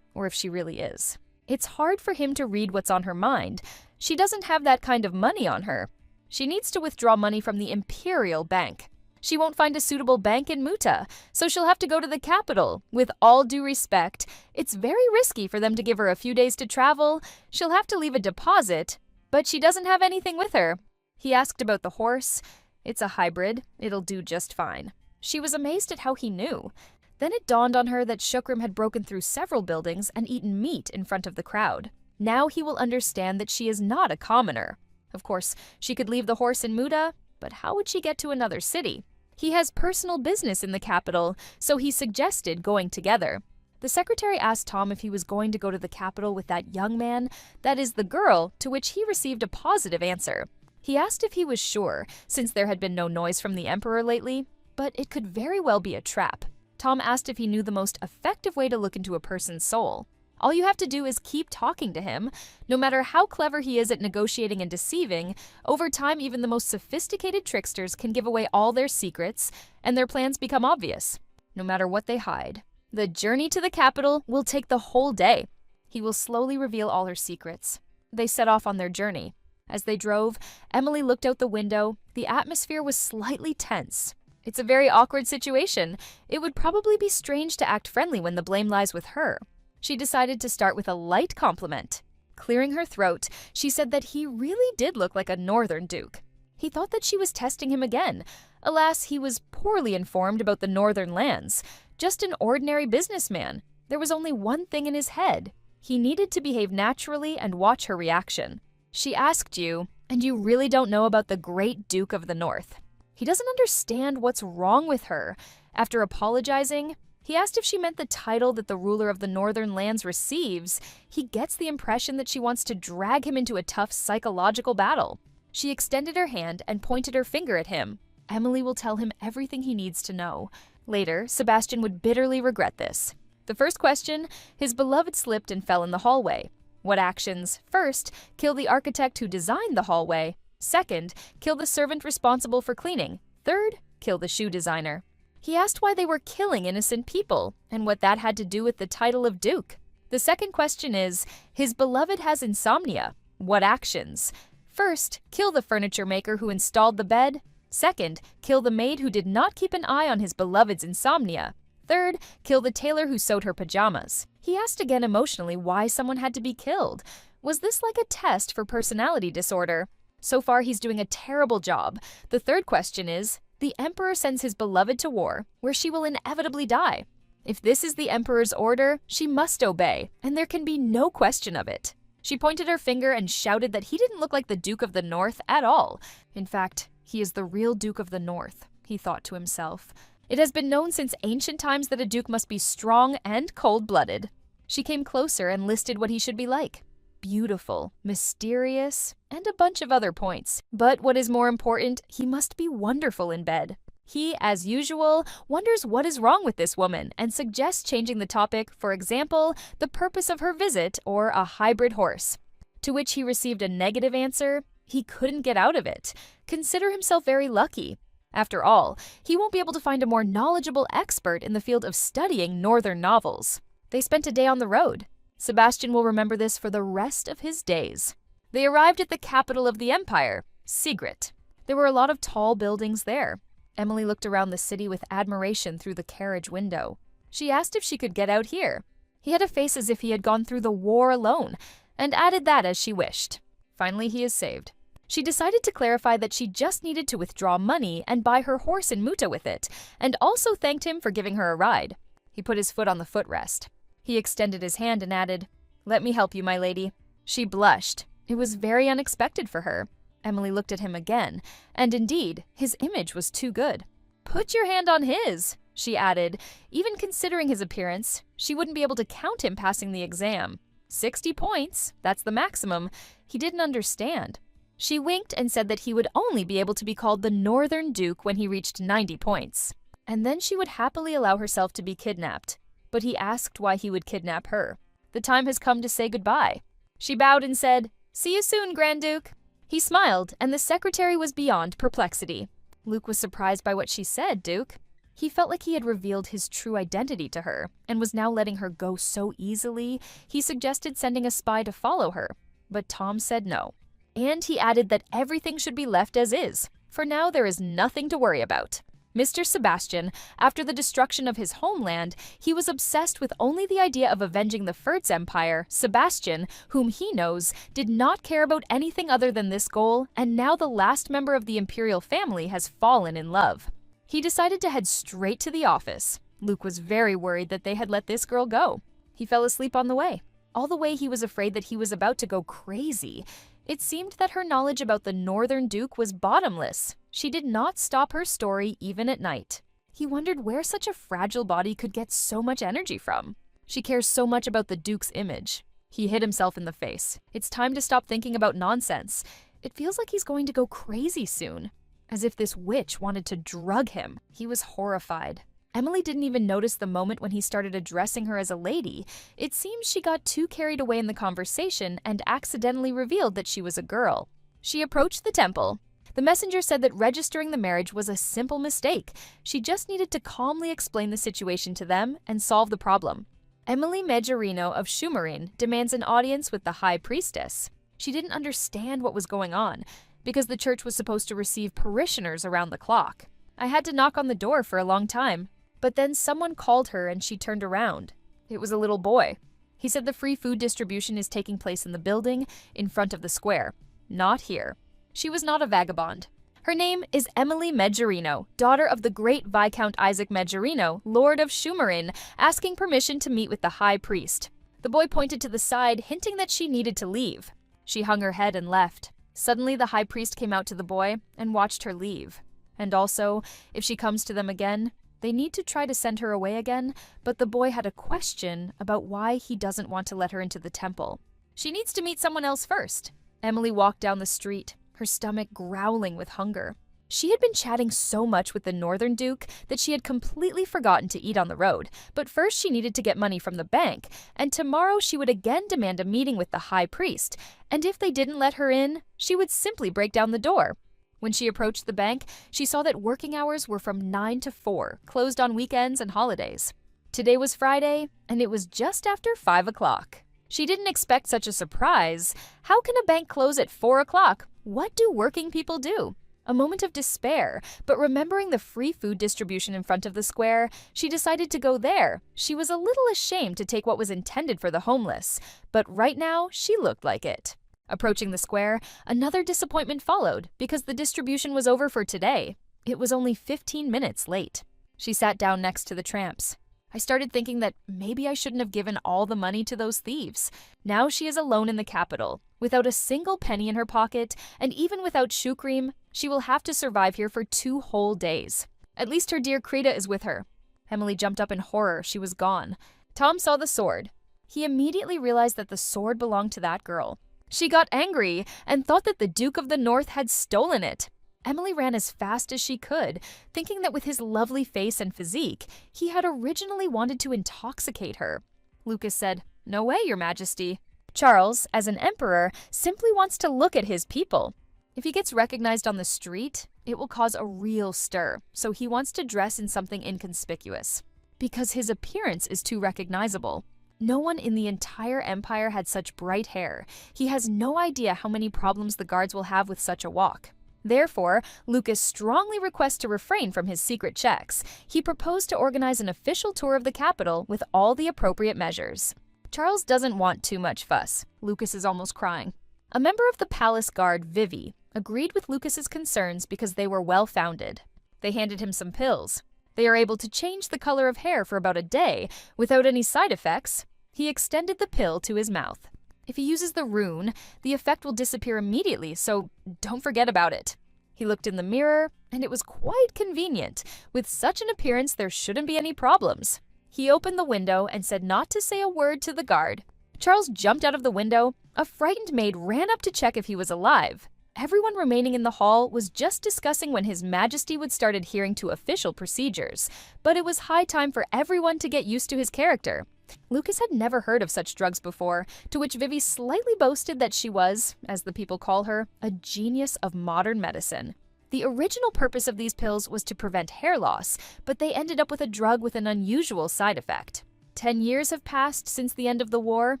or if she really is. It's hard for him to read what's on her mind. She doesn't have that kind of money on her. She needs to withdraw money from the Imperial Bank. She won't find a suitable bank in Muta, so she'll have to go to the capital. With all due respect, it's very risky for them to give her a few days to travel. She'll have to leave a deposit, but she doesn't have anything with her. He asked about the horse. It's a hybrid. It'll do just fine. She was amazed at how he knew. Then it dawned on her that Shukram had broken through several buildings and eaten meat in front of the crowd. Now he will understand that she is not a commoner. Of course, she could leave the horse in Muda, but how would she get to another city? He has personal business in the capital, so he suggested going together. The secretary asked Tom if he was going to go to the capital with that young man, that is the girl, to which he received a positive answer. He asked if he was sure, since there had been no noise from the emperor lately, but it could very well be a trap. Tom asked if he knew the most effective way to look into a person's soul. All you have to do is keep talking to him. No matter how clever he is at negotiating and deceiving, over time even the most sophisticated tricksters can give away all their secrets, and their plans become obvious, no matter what they hide. The journey to the capital will take the whole day. He will slowly reveal all her secrets. They set off on their journey. As they drove, Emily looked out the window. The atmosphere was slightly tense. It's a very awkward situation. It would probably be strange to act friendly when the blame lies with her. She decided to start with a light compliment. Clearing her throat, she said that he really did look like a northern duke. He thought that she was testing him again. Alas, he was poorly informed about the northern lands. Just an ordinary businessman. There was only one thing in his head. He needed to behave naturally and watch her reaction. She asked you, and you really don't know about the great Duke of the North. He doesn't understand what's wrong with her. After apologizing, he asked if she meant the title that the ruler of the northern lands receives. He gets the impression that she wants to drag him into a tough psychological battle. She extended her hand and pointed her finger at him. Emily will tell him everything he needs to know. Later, Sebastian would bitterly regret this. The first question, his beloved slipped and fell in the hallway. What actions? First, kill the architect who designed the hallway. Second, kill the servant responsible for cleaning. Third, kill the shoe designer. He asked why they were killing innocent people, and what that had to do with the title of Duke. The second question is, his beloved has insomnia. What actions? First, kill the furniture maker who installed the bed. Second, kill the maid who did not keep an eye on his beloved's insomnia. Third, kill the tailor who sewed her pajamas. He asked again emotionally why someone had to be killed. Was this like a test for personality disorder? So far, he's doing a terrible job. The third question is, the emperor sends his beloved to war, where she will inevitably die. If this is the emperor's order, she must obey, and there can be no question of it. She pointed her finger and shouted that he didn't look like the Duke of the North at all. In fact, he is the real Duke of the North, he thought to himself. It has been known since ancient times that a duke must be strong and cold-blooded. She came closer and listed what he should be like. Beautiful, mysterious, and a bunch of other points. But what is more important, he must be wonderful in bed. He, as usual, wonders what is wrong with this woman and suggests changing the topic, for example, the purpose of her visit or a hybrid horse. To which he received a negative answer. He couldn't get out of it. Consider himself very lucky. After all, he won't be able to find a more knowledgeable expert in the field of studying northern novels. They spent a day on the road. Sebastian will remember this for the rest of his days. They arrived at the capital of the empire, Sigrid. There were a lot of tall buildings there. Emily looked around the city with admiration through the carriage window. She asked if she could get out here. He had a face as if he had gone through the war alone, and added that as she wished. Finally, he is saved. She decided to clarify that she just needed to withdraw money and buy her horse in Muta with it, and also thanked him for giving her a ride. He put his foot on the footrest. He extended his hand and added, "Let me help you, my lady." She blushed. It was very unexpected for her. Emily looked at him again, and indeed, his image was too good. "Put your hand on his," she added. Even considering his appearance, she wouldn't be able to count him passing the exam. 60 points, that's the maximum. He didn't understand. She winked and said that he would only be able to be called the Northern Duke when he reached 90 points. And then she would happily allow herself to be kidnapped. But he asked why he would kidnap her. The time has come to say goodbye. She bowed and said, "See you soon, Grand Duke." He smiled, and the secretary was beyond perplexity. Luke was surprised by what she said, Duke. He felt like he had revealed his true identity to her, and was now letting her go so easily. He suggested sending a spy to follow her, but Tom said no. And he added that everything should be left as is. For now, there is nothing to worry about. Mr. Sebastian, after the destruction of his homeland, he was obsessed with only the idea of avenging the Furtz Empire. Sebastian, whom he knows, did not care about anything other than this goal, and now the last member of the imperial family has fallen in love. He decided to head straight to the office. Luke was very worried that they had let this girl go. He fell asleep on the way. All the way he was afraid that he was about to go crazy. It seemed that her knowledge about the Northern Duke was bottomless. She did not stop her story even at night. He wondered where such a fragile body could get so much energy from. She cares so much about the Duke's image. He hit himself in the face. It's time to stop thinking about nonsense. It feels like he's going to go crazy soon. As if this witch wanted to drug him. He was horrified. Emily didn't even notice the moment when he started addressing her as a lady. It seems she got too carried away in the conversation and accidentally revealed that she was a girl. She approached the temple. The messenger said that registering the marriage was a simple mistake. She just needed to calmly explain the situation to them and solve the problem. Emily Majorino of Shumarin demands an audience with the High Priestess. She didn't understand what was going on, because the church was supposed to receive parishioners around the clock. I had to knock on the door for a long time. But then someone called her and she turned around. It was a little boy. He said the free food distribution is taking place in the building in front of the square, not here. She was not a vagabond. Her name is Emily Majorino, daughter of the great Viscount Isaac Majorino, Lord of Shumarin, asking permission to meet with the high priest. The boy pointed to the side, hinting that she needed to leave. She hung her head and left. Suddenly the high priest came out to the boy and watched her leave. And also, if she comes to them again, they need to try to send her away again, but the boy had a question about why he doesn't want to let her into the temple. She needs to meet someone else first. Emily walked down the street, her stomach growling with hunger. She had been chatting so much with the Northern Duke that she had completely forgotten to eat on the road, but first she needed to get money from the bank, and tomorrow she would again demand a meeting with the high priest, and if they didn't let her in, she would simply break down the door. When she approached the bank, she saw that working hours were from 9 to 4, closed on weekends and holidays. Today was Friday, and it was just after 5 o'clock. She didn't expect such a surprise. How can a bank close at 4 o'clock? What do working people do? A moment of despair, but remembering the free food distribution in front of the square, she decided to go there. She was a little ashamed to take what was intended for the homeless, but right now she looked like it. Approaching the square, another disappointment followed because the distribution was over for today. It was only 15 minutes late. She sat down next to the tramps. I started thinking that maybe I shouldn't have given all the money to those thieves. Now she is alone in the capital, without a single penny in her pocket, and even without shoe cream, she will have to survive here for 2 whole days. At least her dear Krita is with her. Emily jumped up in horror. She was gone. Tom saw the sword. He immediately realized that the sword belonged to that girl. She got angry and thought that the Duke of the North had stolen it. Emily ran as fast as she could, thinking that with his lovely face and physique, he had originally wanted to intoxicate her. Lucas said, "No way, Your Majesty." Charles, as an emperor, simply wants to look at his people. If he gets recognized on the street, it will cause a real stir, so he wants to dress in something inconspicuous. Because his appearance is too recognizable. No one in the entire empire had such bright hair. He has no idea how many problems the guards will have with such a walk. Therefore, Lucas strongly requests to refrain from his secret checks. He proposed to organize an official tour of the capital with all the appropriate measures. Charles doesn't want too much fuss. Lucas is almost crying. A member of the palace guard, Vivi, agreed with Lucas's concerns because they were well-founded. They handed him some pills. They are able to change the color of hair for about a day without any side effects. He extended the pill to his mouth. If he uses the rune, the effect will disappear immediately, so don't forget about it. He looked in the mirror, and it was quite convenient. With such an appearance, there shouldn't be any problems. He opened the window and said not to say a word to the guard. Charles jumped out of the window. A frightened maid ran up to check if he was alive. Everyone remaining in the hall was just discussing when His Majesty would start adhering to official procedures, but it was high time for everyone to get used to his character. Lucas had never heard of such drugs before, to which Vivi slightly boasted that she was, as the people call her, a genius of modern medicine. The original purpose of these pills was to prevent hair loss, but they ended up with a drug with an unusual side effect. 10 years have passed since the end of the war.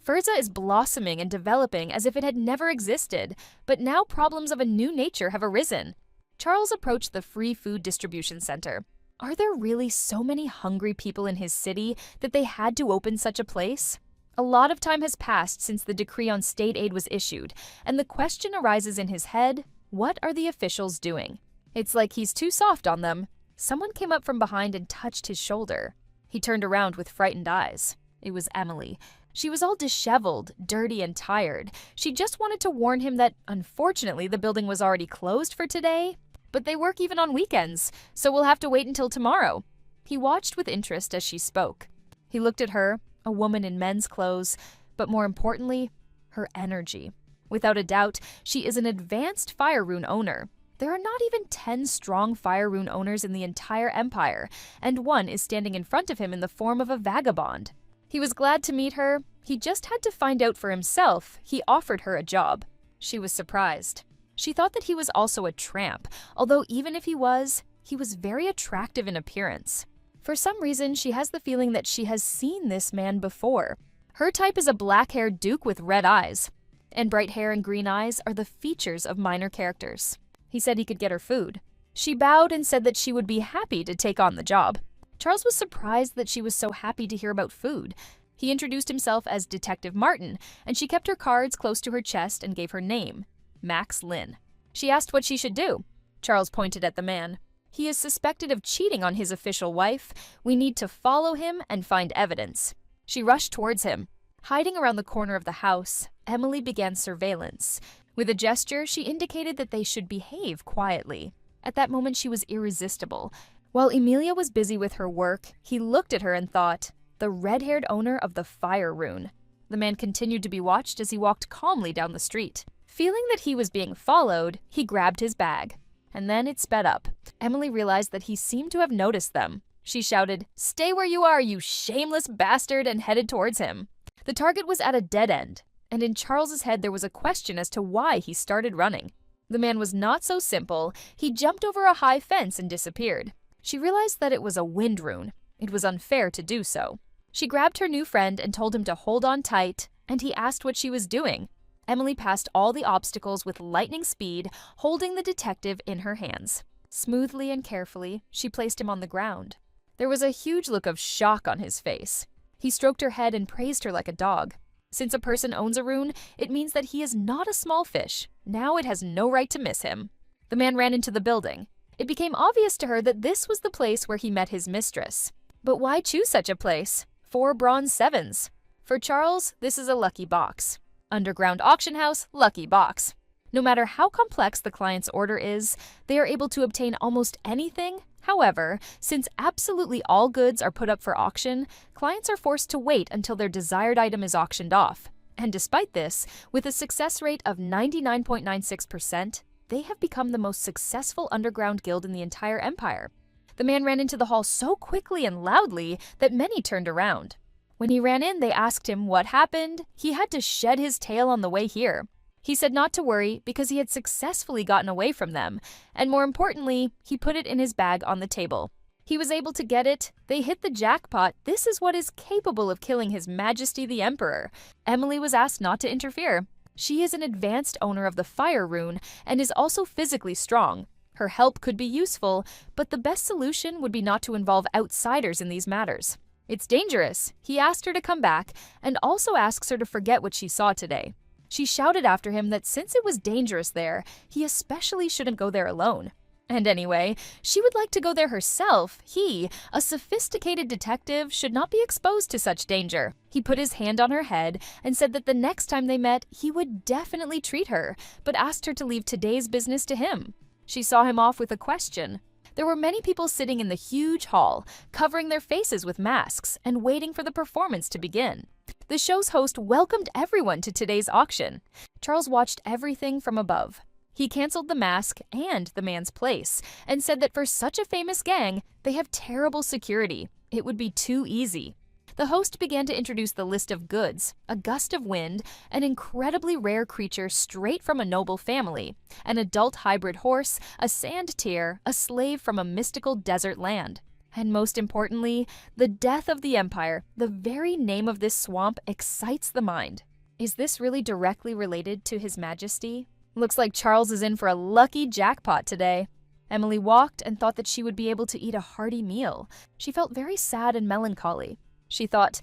Furza is blossoming and developing as if it had never existed, but now problems of a new nature have arisen. Charles approached the free food distribution center. Are there really so many hungry people in his city that they had to open such a place? A lot of time has passed since the decree on state aid was issued, and the question arises in his head, what are the officials doing? It's like he's too soft on them. Someone came up from behind and touched his shoulder. He turned around with frightened eyes. It was Emily. She was all disheveled, dirty, and tired. She just wanted to warn him that, unfortunately, the building was already closed for today. But they work even on weekends, so we'll have to wait until tomorrow. He watched with interest as she spoke. He looked at her, a woman in men's clothes, but more importantly, her energy. Without a doubt, she is an advanced fire rune owner. There are not even 10 strong fire rune owners in the entire empire, and one is standing in front of him in the form of a vagabond. He was glad to meet her. He just had to find out for himself. He offered her a job. She was surprised. She thought that he was also a tramp, although even if he was very attractive in appearance. For some reason, she has the feeling that she has seen this man before. Her type is a black-haired duke with red eyes, and bright hair and green eyes are the features of minor characters. He said he could get her food. She bowed and said that she would be happy to take on the job. Charles was surprised that she was so happy to hear about food. He introduced himself as Detective Martin, and she kept her cards close to her chest and gave her name. Max Lynn. She asked what she should do. Charles pointed at the man. He is suspected of cheating on his official wife. We need to follow him and find evidence. She rushed towards him. Hiding around the corner of the house, Emily began surveillance. With a gesture, she indicated that they should behave quietly. At that moment, she was irresistible. While Emilia was busy with her work, he looked at her and thought, the red-haired owner of the fire rune. The man continued to be watched as he walked calmly down the street. Feeling that he was being followed, he grabbed his bag. And then it sped up. Emily realized that he seemed to have noticed them. She shouted, "Stay where you are, you shameless bastard," and headed towards him. The target was at a dead end, and in Charles's head there was a question as to why he started running. The man was not so simple. He jumped over a high fence and disappeared. She realized that it was a wind rune. It was unfair to do so. She grabbed her new friend and told him to hold on tight, and he asked what she was doing. Emily passed all the obstacles with lightning speed, holding the detective in her hands. Smoothly and carefully, she placed him on the ground. There was a huge look of shock on his face. He stroked her head and praised her like a dog. Since a person owns a rune, it means that he is not a small fish. Now it has no right to miss him. The man ran into the building. It became obvious to her that this was the place where he met his mistress. But why choose such a place? 4 bronze 7s. For Charles, this is a lucky box. Underground auction house, lucky box. No matter how complex the client's order is, they are able to obtain almost anything. However, since absolutely all goods are put up for auction, clients are forced to wait until their desired item is auctioned off. And despite this, with a success rate of 99.96%, they have become the most successful underground guild in the entire empire. The man ran into the hall so quickly and loudly that many turned around. When he ran in, they asked him what happened. He had to shed his tail on the way here. He said not to worry because he had successfully gotten away from them, and more importantly, he put it in his bag on the table. He was able to get it. They hit the jackpot. This is what is capable of killing His Majesty the Emperor. Emily was asked not to interfere. She is an advanced owner of the fire rune and is also physically strong. Her help could be useful, but the best solution would be not to involve outsiders in these matters. It's dangerous. He asked her to come back and also asks her to forget what she saw today. She shouted after him that since it was dangerous there, he especially shouldn't go there alone. And anyway, she would like to go there herself. He, a sophisticated detective, should not be exposed to such danger. He put his hand on her head and said that the next time they met, he would definitely treat her, but asked her to leave today's business to him. She saw him off with a question. There were many people sitting in the huge hall, covering their faces with masks and waiting for the performance to begin. The show's host welcomed everyone to today's auction. Charles watched everything from above. He canceled the mask and the man's place and said that for such a famous gang, they have terrible security. It would be too easy. The host began to introduce the list of goods: a gust of wind, an incredibly rare creature straight from a noble family, an adult hybrid horse, a sand tear, a slave from a mystical desert land. And most importantly, the death of the empire. The very name of this swamp excites the mind. Is this really directly related to His Majesty? Looks like Charles is in for a lucky jackpot today. Emily walked and thought that she would be able to eat a hearty meal. She felt very sad and melancholy. She thought,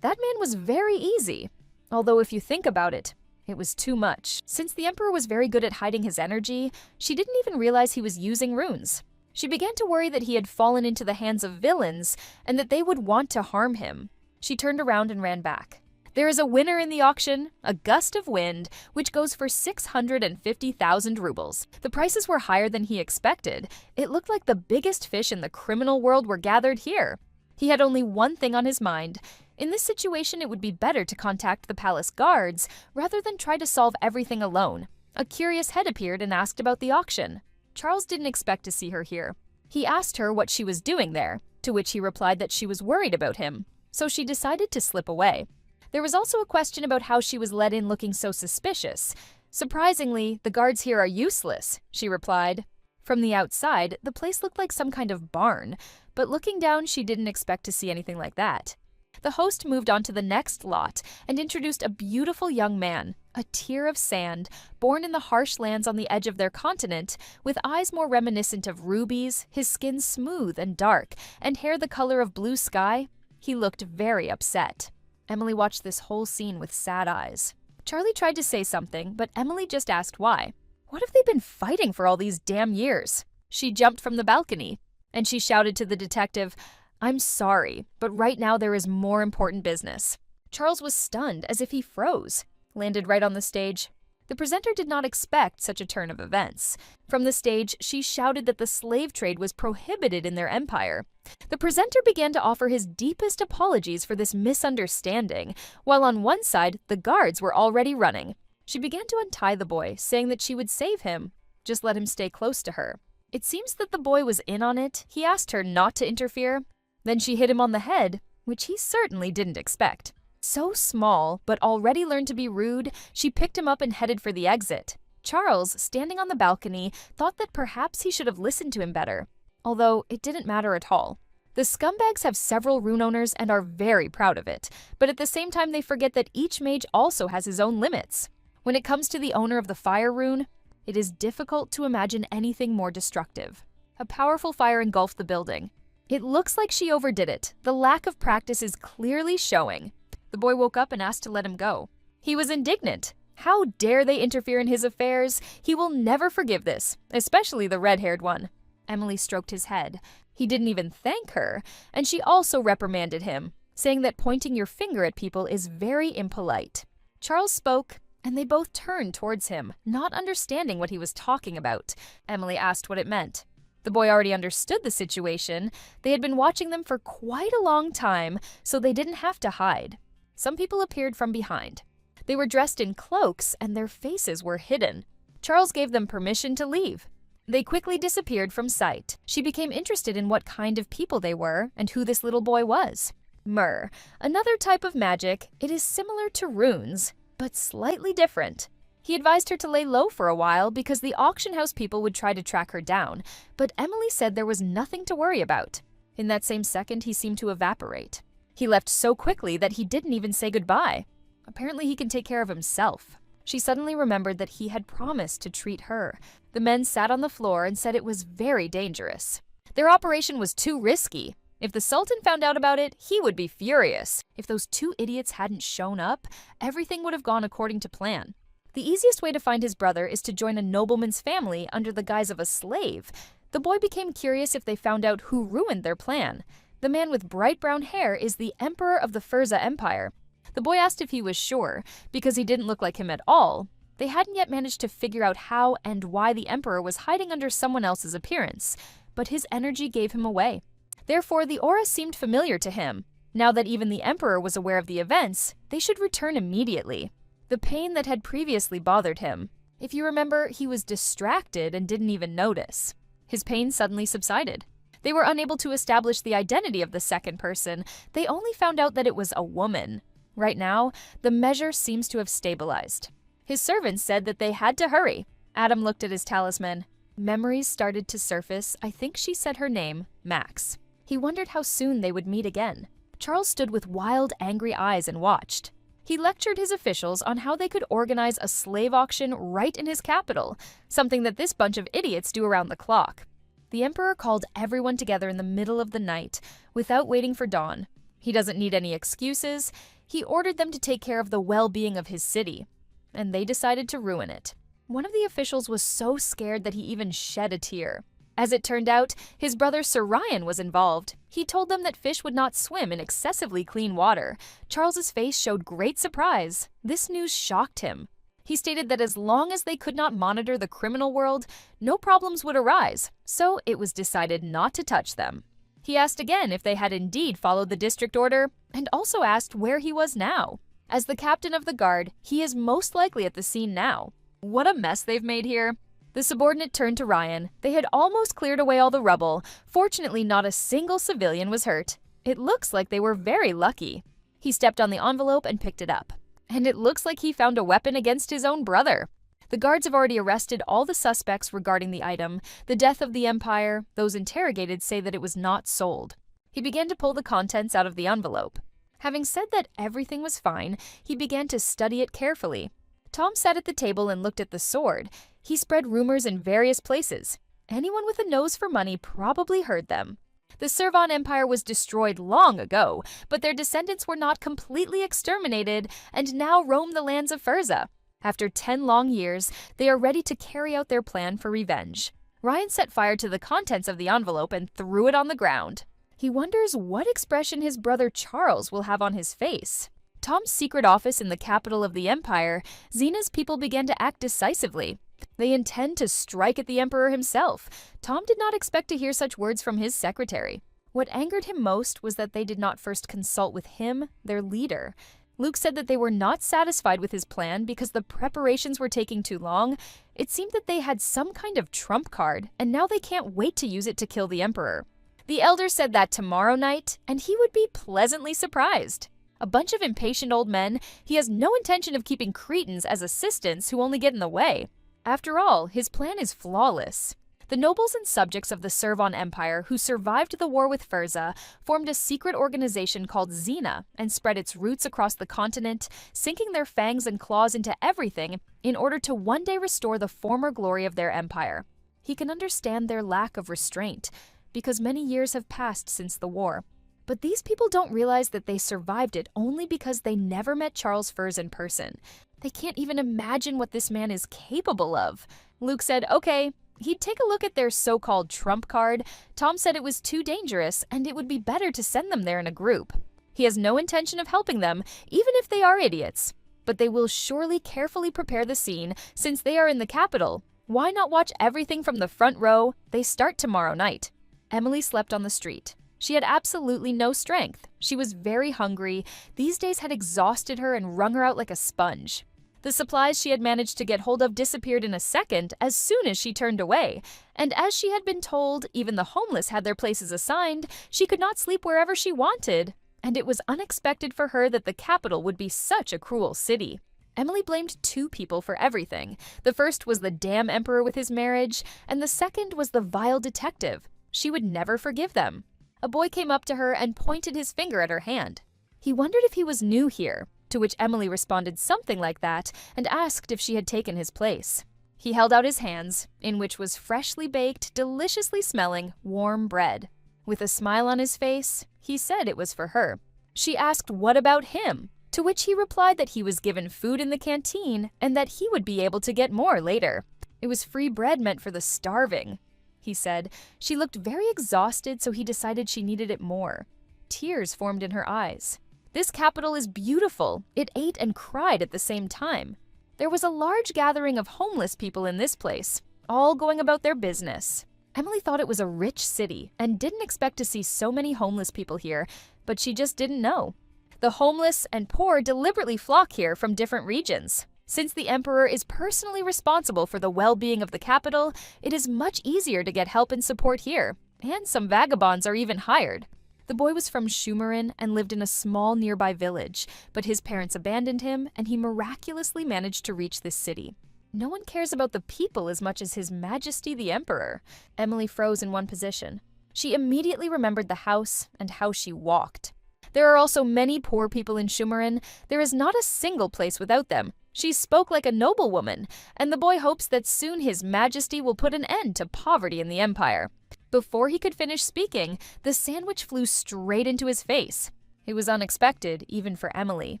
that man was very easy. Although if you think about it, it was too much. Since the emperor was very good at hiding his energy, she didn't even realize he was using runes. She began to worry that he had fallen into the hands of villains and that they would want to harm him. She turned around and ran back. There is a winner in the auction, a gust of wind, which goes for 650,000 rubles. The prices were higher than he expected. It looked like the biggest fish in the criminal world were gathered here. He had only one thing on his mind. In this situation, it would be better to contact the palace guards rather than try to solve everything alone. A curious head appeared and asked about the auction. Charles didn't expect to see her here. He asked her what she was doing there, to which he replied that she was worried about him, so she decided to slip away. There was also a question about how she was let in looking so suspicious. Surprisingly, the guards here are useless, she replied. From the outside, the place looked like some kind of barn, but looking down, she didn't expect to see anything like that. The host moved on to the next lot and introduced a beautiful young man, a tear of sand, born in the harsh lands on the edge of their continent, with eyes more reminiscent of rubies, his skin smooth and dark, and hair the color of blue sky. He looked very upset. Emily watched this whole scene with sad eyes. Charlie tried to say something, but Emily just asked why. What have they been fighting for all these damn years? She jumped from the balcony, and she shouted to the detective, "I'm sorry, but right now there is more important business." Charles was stunned, as if he froze, landed right on the stage. The presenter did not expect such a turn of events. From the stage, she shouted that the slave trade was prohibited in their empire. The presenter began to offer his deepest apologies for this misunderstanding, while on one side, the guards were already running. She began to untie the boy, saying that she would save him. Just let him stay close to her. It seems that the boy was in on it. He asked her not to interfere. Then she hit him on the head, which he certainly didn't expect. So small, but already learned to be rude, she picked him up and headed for the exit. Charles, standing on the balcony, thought that perhaps he should have listened to him better, although it didn't matter at all. The scumbags have several rune owners and are very proud of it, but at the same time they forget that each mage also has his own limits. When it comes to the owner of the fire rune, it is difficult to imagine anything more destructive. A powerful fire engulfed the building. It looks like she overdid it. The lack of practice is clearly showing. The boy woke up and asked to let him go. He was indignant. How dare they interfere in his affairs? He will never forgive this, especially the red-haired one. Emily stroked his head. He didn't even thank her, and she also reprimanded him, saying that pointing your finger at people is very impolite. Charles spoke, and they both turned towards him, not understanding what he was talking about. Emily asked what it meant. The boy already understood the situation. They had been watching them for quite a long time, so they didn't have to hide. Some people appeared from behind. They were dressed in cloaks, and their faces were hidden. Charles gave them permission to leave. They quickly disappeared from sight. She became interested in what kind of people they were and who this little boy was. Myrrh, another type of magic. It is similar to runes, but slightly different. He advised her to lay low for a while because the auction house people would try to track her down, but Emily said there was nothing to worry about. In that same second, he seemed to evaporate. He left so quickly that he didn't even say goodbye. Apparently, he can take care of himself. She suddenly remembered that he had promised to treat her. The men sat on the floor and said it was very dangerous. Their operation was too risky. If the Sultan found out about it, he would be furious. If those two idiots hadn't shown up, everything would have gone according to plan. The easiest way to find his brother is to join a nobleman's family under the guise of a slave. The boy became curious if they found out who ruined their plan. The man with bright brown hair is the Emperor of the Furza Empire. The boy asked if he was sure, because he didn't look like him at all. They hadn't yet managed to figure out how and why the Emperor was hiding under someone else's appearance, but his energy gave him away. Therefore, the aura seemed familiar to him. Now that even the Emperor was aware of the events, they should return immediately. The pain that had previously bothered him. If you remember, he was distracted and didn't even notice. His pain suddenly subsided. They were unable to establish the identity of the second person. They only found out that it was a woman. Right now, the measure seems to have stabilized. His servants said that they had to hurry. Adam looked at his talisman. Memories started to surface. I think she said her name, Max. He wondered how soon they would meet again. Charles stood with wild, angry eyes and watched. He lectured his officials on how they could organize a slave auction right in his capital, something that this bunch of idiots do around the clock. The Emperor called everyone together in the middle of the night, without waiting for dawn. He doesn't need any excuses. He ordered them to take care of the well-being of his city, and they decided to ruin it. One of the officials was so scared that he even shed a tear. As it turned out, his brother Sir Ryan was involved. He told them that fish would not swim in excessively clean water. Charles's face showed great surprise. This news shocked him. He stated that as long as they could not monitor the criminal world, no problems would arise, so it was decided not to touch them. He asked again if they had indeed followed the district order, and also asked where he was now. As the captain of the guard, he is most likely at the scene now. What a mess they've made here. The subordinate turned to Ryan. They had almost cleared away all the rubble. Fortunately, not a single civilian was hurt. It looks like they were very lucky. He stepped on the envelope and picked it up. And it looks like he found a weapon against his own brother. The guards have already arrested all the suspects regarding the item. The death of the Empire, those interrogated say that it was not sold. He began to pull the contents out of the envelope. Having said that everything was fine, he began to study it carefully. Tom sat at the table and looked at the sword. He spread rumors in various places. Anyone with a nose for money probably heard them. The Servan Empire was destroyed long ago, but their descendants were not completely exterminated and now roam the lands of Furza. After 10 long years, they are ready to carry out their plan for revenge. Ryan set fire to the contents of the envelope and threw it on the ground. He wonders what expression his brother Charles will have on his face. Tom's secret office in the capital of the Empire, Xena's people began to act decisively. They intend to strike at the Emperor himself. Tom did not expect to hear such words from his secretary. What angered him most was that they did not first consult with him, their leader. Luke said that they were not satisfied with his plan because the preparations were taking too long. It seemed that they had some kind of trump card, and now they can't wait to use it to kill the Emperor. The elder said that tomorrow night, and he would be pleasantly surprised. A bunch of impatient old men, he has no intention of keeping cretins as assistants who only get in the way. After all, his plan is flawless. The nobles and subjects of the Servan Empire who survived the war with Furza formed a secret organization called Xena and spread its roots across the continent, sinking their fangs and claws into everything in order to one day restore the former glory of their empire. He can understand their lack of restraint, because many years have passed since the war. But these people don't realize that they survived it only because they never met Charles Furs in person. They can't even imagine what this man is capable of. Luke said, okay, he'd take a look at their so-called trump card. Tom said it was too dangerous and it would be better to send them there in a group. He has no intention of helping them, even if they are idiots. But they will surely carefully prepare the scene since they are in the capital. Why not watch everything from the front row? They start tomorrow night. Emily slept on the street. She had absolutely no strength. She was very hungry. These days had exhausted her and wrung her out like a sponge. The supplies she had managed to get hold of disappeared in a second as soon as she turned away. And as she had been told, even the homeless had their places assigned, she could not sleep wherever she wanted. And it was unexpected for her that the capital would be such a cruel city. Emily blamed two people for everything. The first was the damn emperor with his marriage, and the second was the vile detective. She would never forgive them. A boy came up to her and pointed his finger at her hand. He wondered if he was new here, to which Emily responded something like that and asked if she had taken his place. He held out his hands, in which was freshly baked, deliciously smelling, warm bread. With a smile on his face, he said it was for her. She asked what about him, to which he replied that he was given food in the canteen and that he would be able to get more later. It was free bread meant for the starving, he said. She looked very exhausted, so he decided she needed it more. Tears formed in her eyes. This capital is beautiful. It ate and cried at the same time. There was a large gathering of homeless people in this place, all going about their business. Emily thought it was a rich city and didn't expect to see so many homeless people here, but she just didn't know. The homeless and poor deliberately flock here from different regions. Since the emperor is personally responsible for the well-being of the capital, it is much easier to get help and support here, and some vagabonds are even hired. The boy was from Shumarin and lived in a small nearby village, but his parents abandoned him and he miraculously managed to reach this city. No one cares about the people as much as His Majesty the Emperor. Emily froze in one position. She immediately remembered the house and how she walked. There are also many poor people in Shumarin. There is not a single place without them. She spoke like a noblewoman, and the boy hopes that soon His Majesty will put an end to poverty in the empire. Before he could finish speaking, the sandwich flew straight into his face. It was unexpected, even for Emily.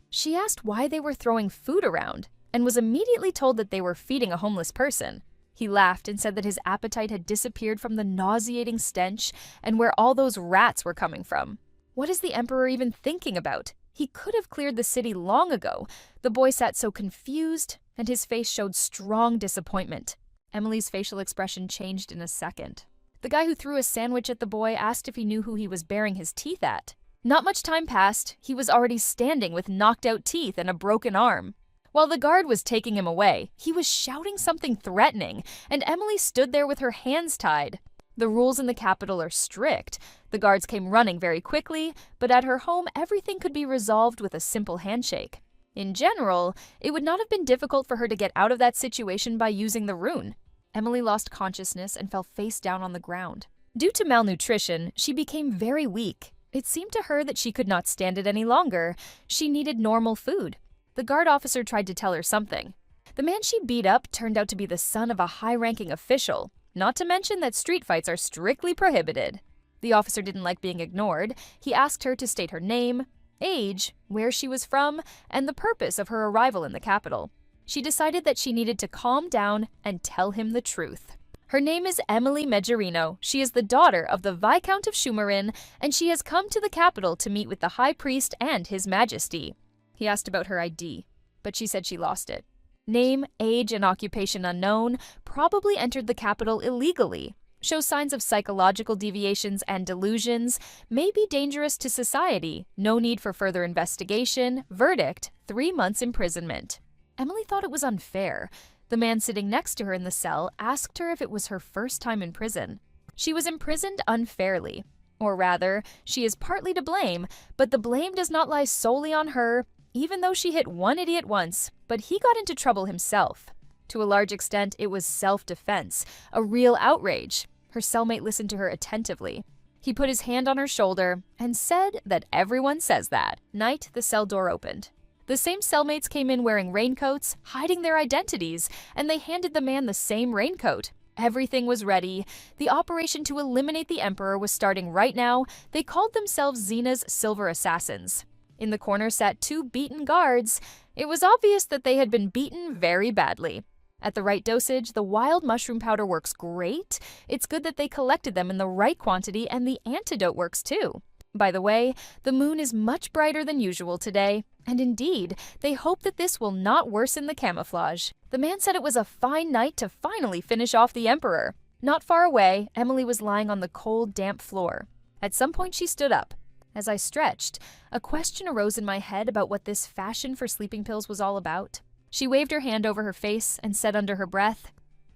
She asked why they were throwing food around, and was immediately told that they were feeding a homeless person. He laughed and said that his appetite had disappeared from the nauseating stench and where all those rats were coming from. What is the emperor even thinking about? He could have cleared the city long ago. The boy sat so confused, and his face showed strong disappointment. Emily's facial expression changed in a second. The guy who threw a sandwich at the boy asked if he knew who he was baring his teeth at. Not much time passed. He was already standing with knocked-out teeth and a broken arm. While the guard was taking him away, he was shouting something threatening, and Emily stood there with her hands tied. The rules in the capital are strict. The guards came running very quickly, but at her home everything could be resolved with a simple handshake. In general, it would not have been difficult for her to get out of that situation by using the rune. Emily lost consciousness and fell face down on the ground. Due to malnutrition, she became very weak. It seemed to her that she could not stand it any longer. She needed normal food. The guard officer tried to tell her something. The man she beat up turned out to be the son of a high-ranking official, not to mention that street fights are strictly prohibited. The officer didn't like being ignored. He asked her to state her name, age, where she was from, and the purpose of her arrival in the capital. She decided that she needed to calm down and tell him the truth. Her name is Emily Meggerino. She is the daughter of the Viscount of Shumarin, and she has come to the capital to meet with the High Priest and His Majesty. He asked about her ID, but she said she lost it. Name, age, and occupation unknown, probably entered the capital illegally. Show signs of psychological deviations and delusions, may be dangerous to society, no need for further investigation, verdict, 3 months imprisonment. Emily thought it was unfair. The man sitting next to her in the cell asked her if it was her first time in prison. She was imprisoned unfairly. Or rather, she is partly to blame, but the blame does not lie solely on her, even though she hit one idiot once, but he got into trouble himself. To a large extent, it was self-defense, a real outrage. Her cellmate listened to her attentively. He put his hand on her shoulder and said that everyone says that. Night, the cell door opened. The same cellmates came in wearing raincoats, hiding their identities, and they handed the man the same raincoat. Everything was ready. The operation to eliminate the Emperor was starting right now. They called themselves Xena's Silver Assassins. In the corner sat 2 beaten guards. It was obvious that they had been beaten very badly. At the right dosage, the wild mushroom powder works great. It's good that they collected them in the right quantity, and the antidote works too. By the way, the moon is much brighter than usual today, and indeed, they hope that this will not worsen the camouflage. The man said it was a fine night to finally finish off the Emperor. Not far away, Emily was lying on the cold, damp floor. At some point, she stood up. As I stretched, a question arose in my head about what this fashion for sleeping pills was all about. She waved her hand over her face and said under her breath,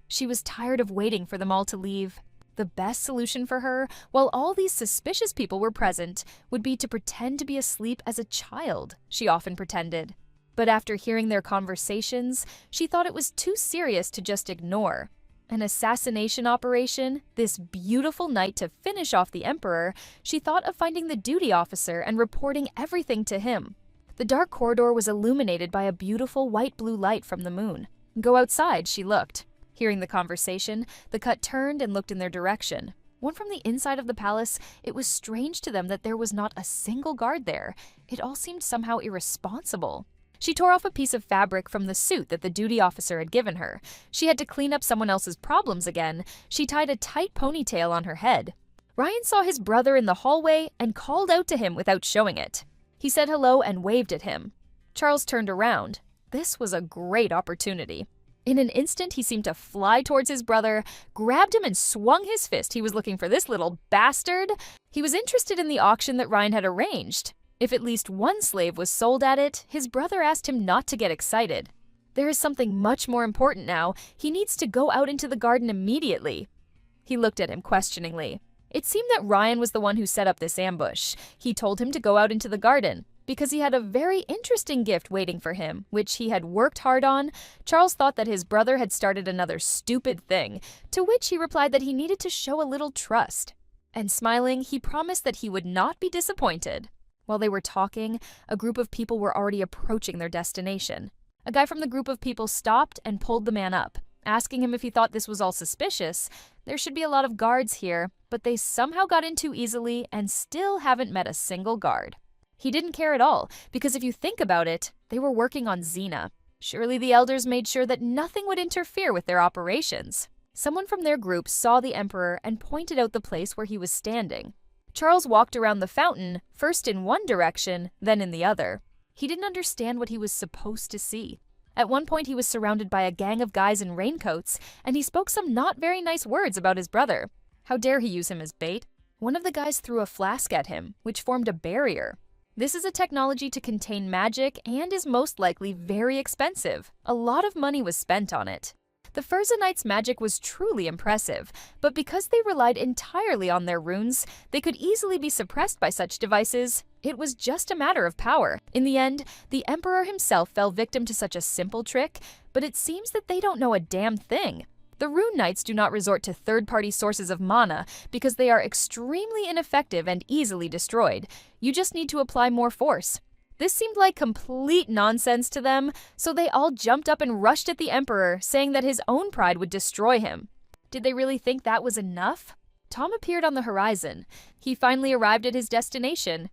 she was tired of waiting for them all to leave. The best solution for her, while all these suspicious people were present, would be to pretend to be asleep as a child, she often pretended. But after hearing their conversations, she thought it was too serious to just ignore. An assassination operation, this beautiful night to finish off the Emperor, she thought of finding the duty officer and reporting everything to him. The dark corridor was illuminated by a beautiful white-blue light from the moon. Go outside, she looked. Hearing the conversation, the cut turned and looked in their direction. One from the inside of the palace, it was strange to them that there was not a single guard there. It all seemed somehow irresponsible. She tore off a piece of fabric from the suit that the duty officer had given her. She had to clean up someone else's problems again. She tied a tight ponytail on her head. Ryan saw his brother in the hallway and called out to him without showing it. He said hello and waved at him. Charles turned around. This was a great opportunity. In an instant, he seemed to fly towards his brother, grabbed him and swung his fist. He was looking for this little bastard. He was interested in the auction that Ryan had arranged. If at least one slave was sold at it, his brother asked him not to get excited. There is something much more important now. He needs to go out into the garden immediately. He looked at him questioningly. It seemed that Ryan was the one who set up this ambush. He told him to go out into the garden. Because he had a very interesting gift waiting for him, which he had worked hard on, Charles thought that his brother had started another stupid thing, to which he replied that he needed to show a little trust. And smiling, he promised that he would not be disappointed. While they were talking, a group of people were already approaching their destination. A guy from the group of people stopped and pulled the man up, asking him if he thought this was all suspicious. There should be a lot of guards here, but they somehow got in too easily and still haven't met a single guard. He didn't care at all, because if you think about it, they were working on Xena. Surely the elders made sure that nothing would interfere with their operations. Someone from their group saw the Emperor and pointed out the place where he was standing. Charles walked around the fountain, first in one direction, then in the other. He didn't understand what he was supposed to see. At one point he was surrounded by a gang of guys in raincoats, and he spoke some not very nice words about his brother. How dare he use him as bait? One of the guys threw a flask at him, which formed a barrier. This is a technology to contain magic and is most likely very expensive. A lot of money was spent on it. The Furza Knights' magic was truly impressive, but because they relied entirely on their runes, they could easily be suppressed by such devices. It was just a matter of power. In the end, the Emperor himself fell victim to such a simple trick, but it seems that they don't know a damn thing. The Rune Knights do not resort to third-party sources of mana because they are extremely ineffective and easily destroyed. You just need to apply more force. This seemed like complete nonsense to them, so they all jumped up and rushed at the Emperor, saying that his own pride would destroy him. Did they really think that was enough? Tom appeared on the horizon. He finally arrived at his destination,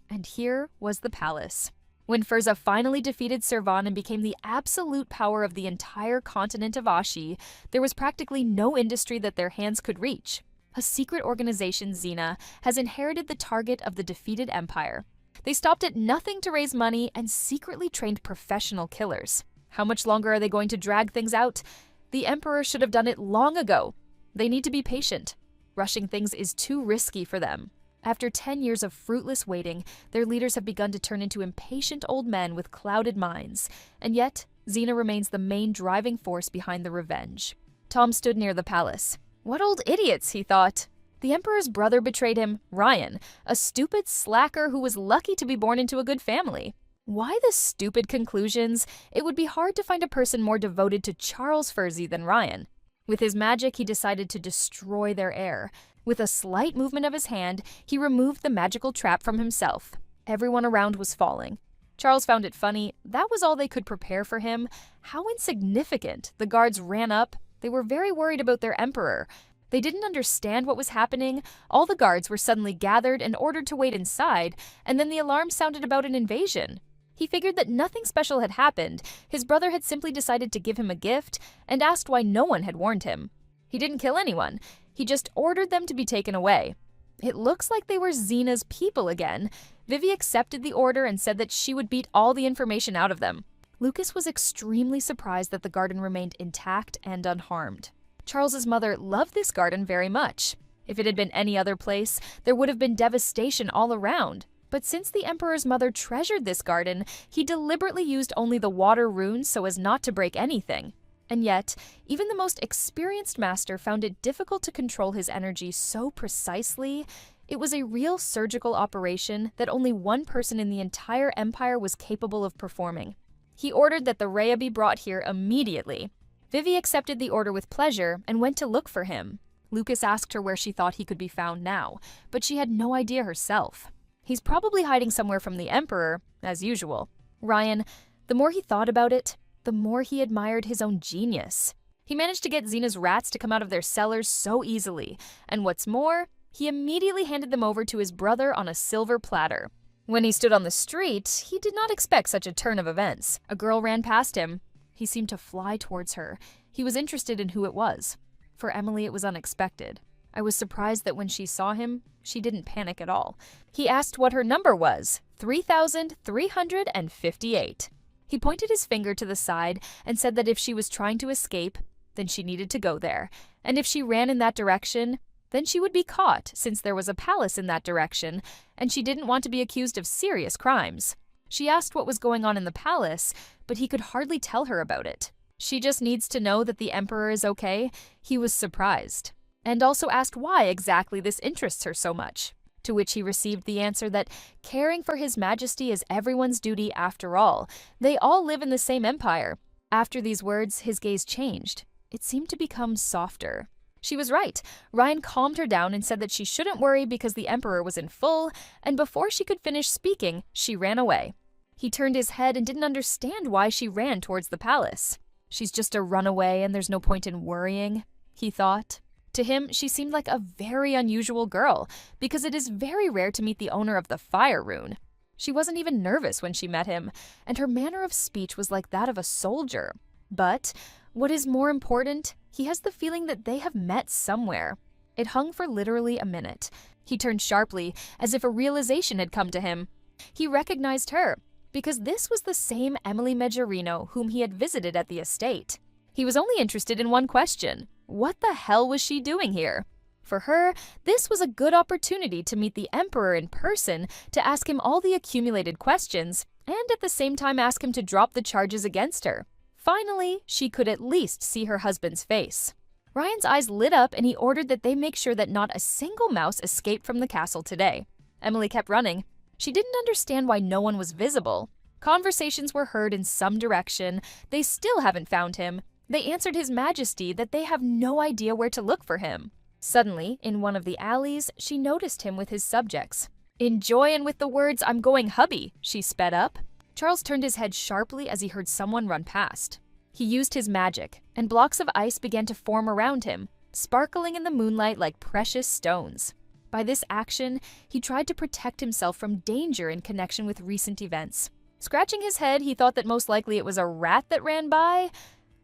and here was the palace. When Furza finally defeated Servan and became the absolute power of the entire continent of Ashi, there was practically no industry that their hands could reach. A secret organization, Xena, has inherited the target of the defeated empire. They stopped at nothing to raise money and secretly trained professional killers. How much longer are they going to drag things out? The Emperor should have done it long ago. They need to be patient. Rushing things is too risky for them. After 10 years of fruitless waiting, their leaders have begun to turn into impatient old men with clouded minds, and yet Xena remains the main driving force behind the revenge. Tom stood near the palace. What old idiots, he thought. The Emperor's brother betrayed him, Ryan, a stupid slacker who was lucky to be born into a good family. Why the stupid conclusions? It would be hard to find a person more devoted to Charles Furzy than Ryan. With his magic, he decided to destroy their heir. With a slight movement of his hand, he removed the magical trap from himself. Everyone around was falling. Charles found it funny. That was all they could prepare for him. How insignificant. The guards ran up. They were very worried about their emperor. They didn't understand what was happening. All the guards were suddenly gathered and ordered to wait inside, and then the alarm sounded about an invasion. He figured that nothing special had happened. His brother had simply decided to give him a gift and asked why no one had warned him. He didn't kill anyone. He just ordered them to be taken away. It looks like they were Xena's people again. Vivi accepted the order and said that she would beat all the information out of them. Lucas was extremely surprised that the garden remained intact and unharmed. Charles's mother loved this garden very much. If it had been any other place, there would have been devastation all around. But since the emperor's mother treasured this garden, he deliberately used only the water runes so as not to break anything. And yet, even the most experienced master found it difficult to control his energy so precisely. It was a real surgical operation that only one person in the entire empire was capable of performing. He ordered that the Rhea be brought here immediately. Vivi accepted the order with pleasure and went to look for him. Lucas asked her where she thought he could be found now, but she had no idea herself. He's probably hiding somewhere from the emperor, as usual. Ryan, the more he thought about it, the more he admired his own genius. He managed to get Xena's rats to come out of their cellars so easily, and what's more, he immediately handed them over to his brother on a silver platter. When he stood on the street, he did not expect such a turn of events. A girl ran past him. He seemed to fly towards her. He was interested in who it was. For Emily, it was unexpected. I was surprised that when she saw him, she didn't panic at all. He asked what her number was, 3,358. He pointed his finger to the side and said that if she was trying to escape, then she needed to go there. And if she ran in that direction, then she would be caught since there was a palace in that direction, and she didn't want to be accused of serious crimes. She asked what was going on in the palace, but he could hardly tell her about it. She just needs to know that the emperor is okay. He was surprised, and also asked why exactly this interests her so much. To which he received the answer that caring for His Majesty is everyone's duty after all. They all live in the same empire. After these words, his gaze changed. It seemed to become softer. She was right. Ryan calmed her down and said that she shouldn't worry because the emperor was in full, and before she could finish speaking, she ran away. He turned his head and didn't understand why she ran towards the palace. She's just a runaway and there's no point in worrying, he thought. To him, she seemed like a very unusual girl, because it is very rare to meet the owner of the fire rune. She wasn't even nervous when she met him, and her manner of speech was like that of a soldier. But, what is more important, he has the feeling that they have met somewhere. It hung for literally a minute. He turned sharply, as if a realization had come to him. He recognized her, because this was the same Emily Majorino whom he had visited at the estate. He was only interested in one question. What the hell was she doing here? For her, this was a good opportunity to meet the emperor in person, to ask him all the accumulated questions, and at the same time ask him to drop the charges against her. Finally, she could at least see her husband's face. Ryan's eyes lit up and he ordered that they make sure that not a single mouse escaped from the castle today. Emily kept running. She didn't understand why no one was visible. Conversations were heard in some direction. They still haven't found him. They answered His Majesty that they have no idea where to look for him. Suddenly, in one of the alleys, she noticed him with his subjects. In joy and with the words, "I'm going, hubby," she sped up. Charles turned his head sharply as he heard someone run past. He used his magic, and blocks of ice began to form around him, sparkling in the moonlight like precious stones. By this action, he tried to protect himself from danger in connection with recent events. Scratching his head, he thought that most likely it was a rat that ran by.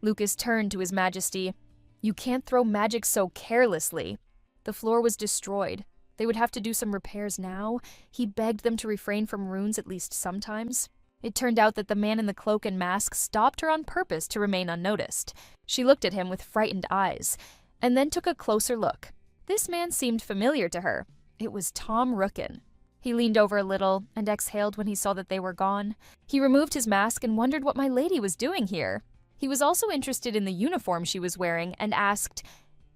Lucas turned to His Majesty. "You can't throw magic so carelessly." The floor was destroyed. They would have to do some repairs now. He begged them to refrain from runes at least sometimes. It turned out that the man in the cloak and mask stopped her on purpose to remain unnoticed. She looked at him with frightened eyes, and then took a closer look. This man seemed familiar to her. It was Tom Rookin. He leaned over a little and exhaled when he saw that they were gone. He removed his mask and wondered what my lady was doing here. He was also interested in the uniform she was wearing and asked,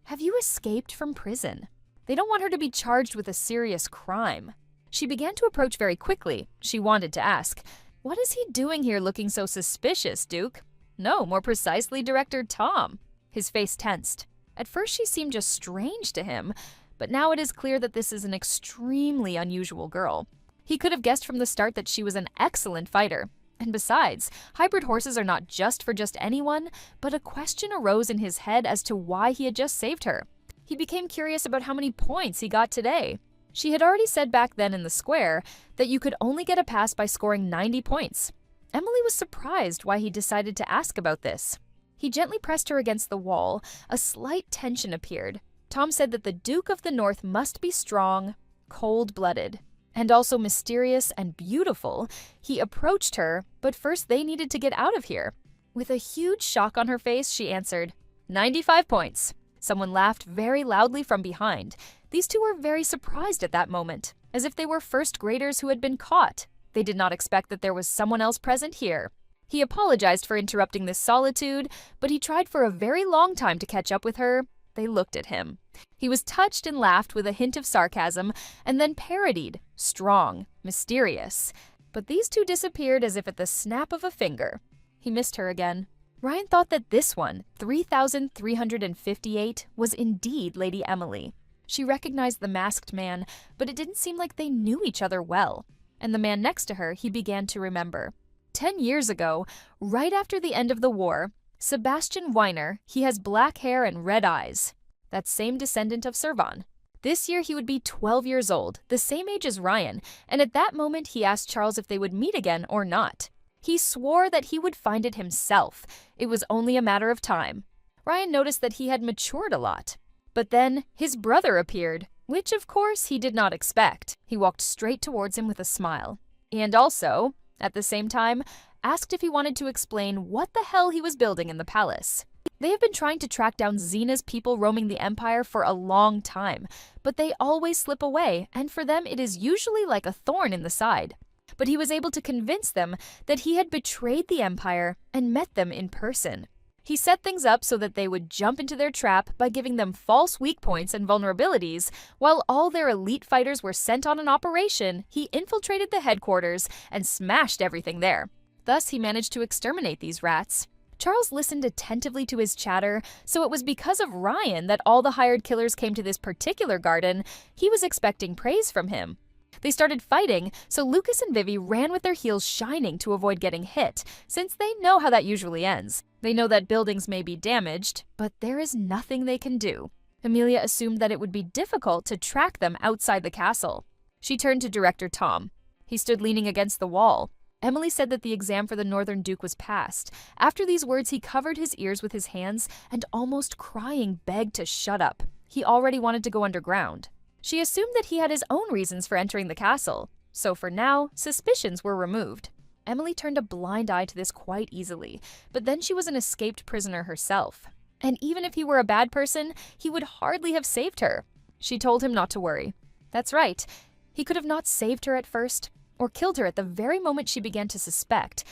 "Have you escaped from prison? They don't want her to be charged with a serious crime." She began to approach very quickly. She wanted to ask, "What is he doing here looking so suspicious, Duke?" No, more precisely, Director Tom. His face tensed. At first she seemed just strange to him, but now it is clear that this is an extremely unusual girl. He could have guessed from the start that she was an excellent fighter. And besides, hybrid horses are not for just anyone, but a question arose in his head as to why he had just saved her. He became curious about how many points he got today. She had already said back then in the square that you could only get a pass by scoring 90 points. Emily was surprised why he decided to ask about this. He gently pressed her against the wall. A slight tension appeared. Tom said that the Duke of the North must be strong, cold-blooded, and also mysterious and beautiful. He approached her, but first they needed to get out of here. With a huge shock on her face, she answered, 95 points. Someone laughed very loudly from behind. These two were very surprised at that moment, as if they were first graders who had been caught. They did not expect that there was someone else present here. He apologized for interrupting this solitude, but he tried for a very long time to catch up with her. They looked at him. He was touched and laughed with a hint of sarcasm, and then parodied, strong, mysterious. But these two disappeared as if at the snap of a finger. He missed her again. Ryan thought that this one, 3,358, was indeed Lady Emily. She recognized the masked man, but it didn't seem like they knew each other well. And the man next to her he began to remember. 10 years ago, right after the end of the war, Sebastian Weiner, he has black hair and red eyes. That same descendant of Servan. This year he would be 12 years old, the same age as Ryan, and at that moment he asked Charles if they would meet again or not. He swore that he would find it himself. It was only a matter of time. Ryan noticed that he had matured a lot. But then his brother appeared, which of course he did not expect. He walked straight towards him with a smile. And also, at the same time, asked if he wanted to explain what the hell he was building in the palace. They have been trying to track down Xena's people roaming the Empire for a long time, but they always slip away, and for them it is usually like a thorn in the side. But he was able to convince them that he had betrayed the Empire and met them in person. He set things up so that they would jump into their trap by giving them false weak points and vulnerabilities. While all their elite fighters were sent on an operation, he infiltrated the headquarters and smashed everything there. Thus, he managed to exterminate these rats. Charles listened attentively to his chatter, so it was because of Ryan that all the hired killers came to this particular garden. He was expecting praise from him. They started fighting, so Lucas and Vivi ran with their heels shining to avoid getting hit, since they know how that usually ends. They know that buildings may be damaged, but there is nothing they can do. Amelia assumed that it would be difficult to track them outside the castle. She turned to Director Tom. He stood leaning against the wall. Emily said that the exam for the Northern Duke was passed. After these words, he covered his ears with his hands and, almost crying, begged to shut up. He already wanted to go underground. She assumed that he had his own reasons for entering the castle, so for now, suspicions were removed. Emily turned a blind eye to this quite easily, but then she was an escaped prisoner herself. And even if he were a bad person, he would hardly have saved her. She told him not to worry. That's right. He could have not saved her at first, or killed her at the very moment she began to suspect.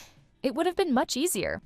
It would have been much easier.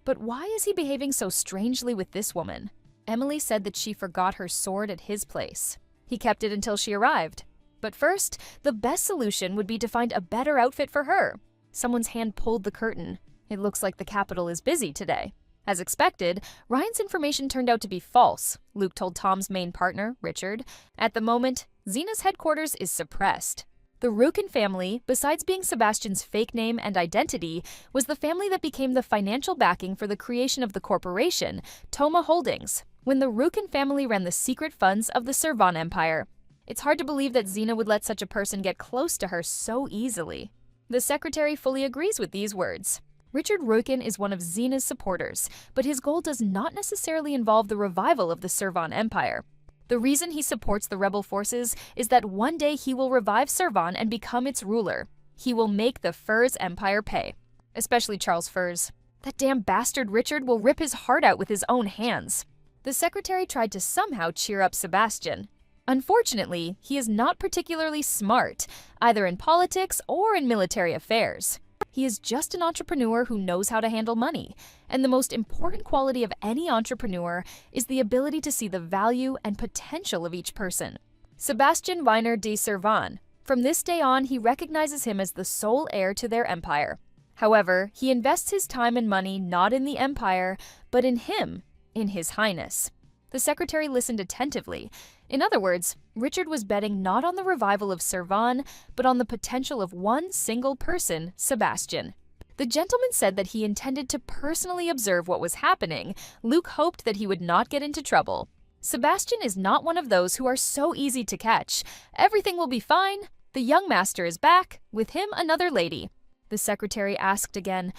But why is he behaving so strangely with this woman? Emily said that she forgot her sword at his place. He kept it until she arrived. But first, the best solution would be to find a better outfit for her. Someone's hand pulled the curtain. It looks like the capital is busy today. As expected, Ryan's information turned out to be false, Luke told Tom's main partner, Richard. At the moment, Xena's headquarters is suppressed. The Rukin family, besides being Sebastian's fake name and identity, was the family that became the financial backing for the creation of the corporation, Toma Holdings, when the Rukin family ran the secret funds of the Servan Empire. It's hard to believe that Xena would let such a person get close to her so easily. The secretary fully agrees with these words. Richard Rukin is one of Xena's supporters, but his goal does not necessarily involve the revival of the Servan Empire. The reason he supports the rebel forces is that one day he will revive Servan and become its ruler. He will make the Furs Empire pay. Especially Charles Furs. That damn bastard Richard will rip his heart out with his own hands. The secretary tried to somehow cheer up Sebastian. Unfortunately, he is not particularly smart, either in politics or in military affairs. He is just an entrepreneur who knows how to handle money, and the most important quality of any entrepreneur is the ability to see the value and potential of each person. Sebastian Weiner de Servan. From this day on, he recognizes him as the sole heir to their empire. However, he invests his time and money not in the empire, but in him, in His Highness. The secretary listened attentively. In other words, Richard was betting not on the revival of Servan, but on the potential of one single person, Sebastian. The gentleman said that he intended to personally observe what was happening. Luke hoped that he would not get into trouble. Sebastian is not one of those who are so easy to catch. Everything will be fine. The young master is back. With him, another lady. The secretary asked again,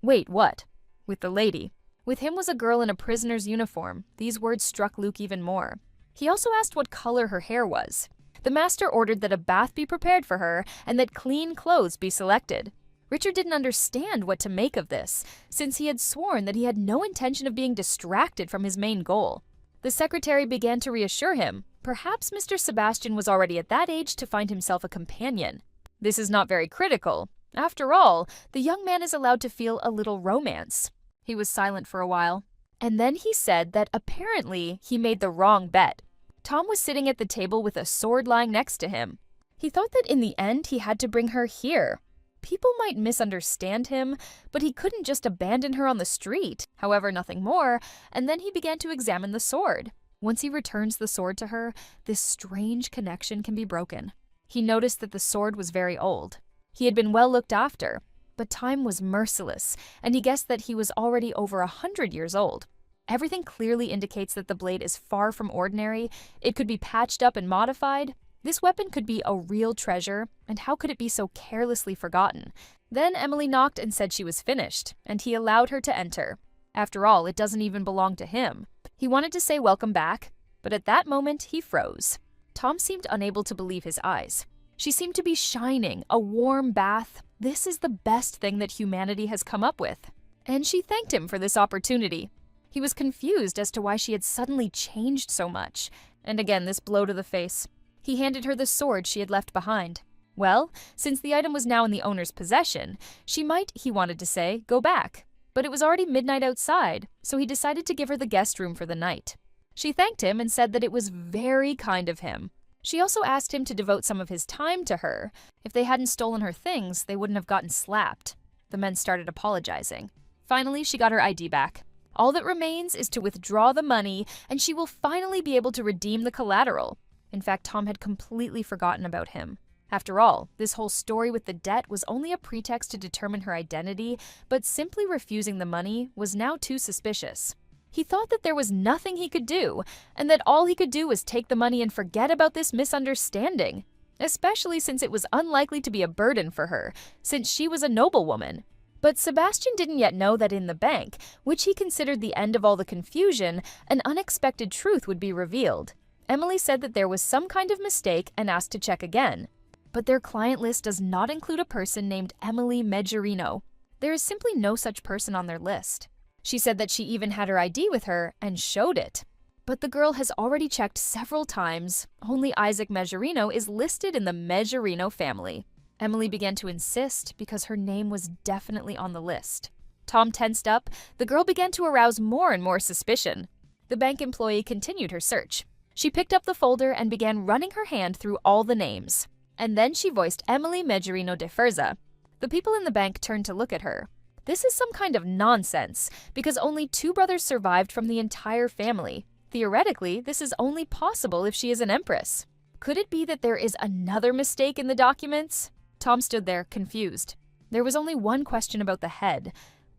"Wait, what?" "With the lady." With him was a girl in a prisoner's uniform. These words struck Luke even more. He also asked what color her hair was. The master ordered that a bath be prepared for her and that clean clothes be selected. Richard didn't understand what to make of this, since he had sworn that he had no intention of being distracted from his main goal. The secretary began to reassure him. Perhaps Mr. Sebastian was already at that age to find himself a companion. This is not very critical. After all, the young man is allowed to feel a little romance. He was silent for a while, and then he said that apparently he made the wrong bet. Tom was sitting at the table with a sword lying next to him. He thought that in the end he had to bring her here. People might misunderstand him, but he couldn't just abandon her on the street. However, nothing more, and then he began to examine the sword. Once he returns the sword to her, this strange connection can be broken. He noticed that the sword was very old. He had been well looked after, but time was merciless, and he guessed that he was already over 100 years old. Everything clearly indicates that the blade is far from ordinary. It could be patched up and modified. This weapon could be a real treasure, and how could it be so carelessly forgotten? Then Emily knocked and said she was finished, and he allowed her to enter. After all, it doesn't even belong to him. He wanted to say welcome back, but at that moment he froze. Tom seemed unable to believe his eyes. She seemed to be shining, a warm bath. This is the best thing that humanity has come up with. And she thanked him for this opportunity. He was confused as to why she had suddenly changed so much. And again, this blow to the face. He handed her the sword she had left behind. Well, since the item was now in the owner's possession, she might, he wanted to say, go back. But it was already midnight outside, so he decided to give her the guest room for the night. She thanked him and said that it was very kind of him. She also asked him to devote some of his time to her. If they hadn't stolen her things, they wouldn't have gotten slapped. The men started apologizing. Finally, she got her ID back. All that remains is to withdraw the money, and she will finally be able to redeem the collateral. In fact, Tom had completely forgotten about him. After all, this whole story with the debt was only a pretext to determine her identity, but simply refusing the money was now too suspicious. He thought that there was nothing he could do, and that all he could do was take the money and forget about this misunderstanding, especially since it was unlikely to be a burden for her, since she was a noblewoman. But Sebastian didn't yet know that in the bank, which he considered the end of all the confusion, an unexpected truth would be revealed. Emily said that there was some kind of mistake and asked to check again. But their client list does not include a person named Emily Majorino. There is simply no such person on their list. She said that she even had her ID with her and showed it. But the girl has already checked several times. Only Isaac Majorino is listed in the Majorino family. Emily began to insist because her name was definitely on the list. Tom tensed up. The girl began to arouse more and more suspicion. The bank employee continued her search. She picked up the folder and began running her hand through all the names. And then she voiced Emily Majorino de Ferza. The people in the bank turned to look at her. This is some kind of nonsense, because only 2 brothers survived from the entire family. Theoretically, this is only possible if she is an empress. Could it be that there is another mistake in the documents? Tom stood there, confused. There was only one question about the head.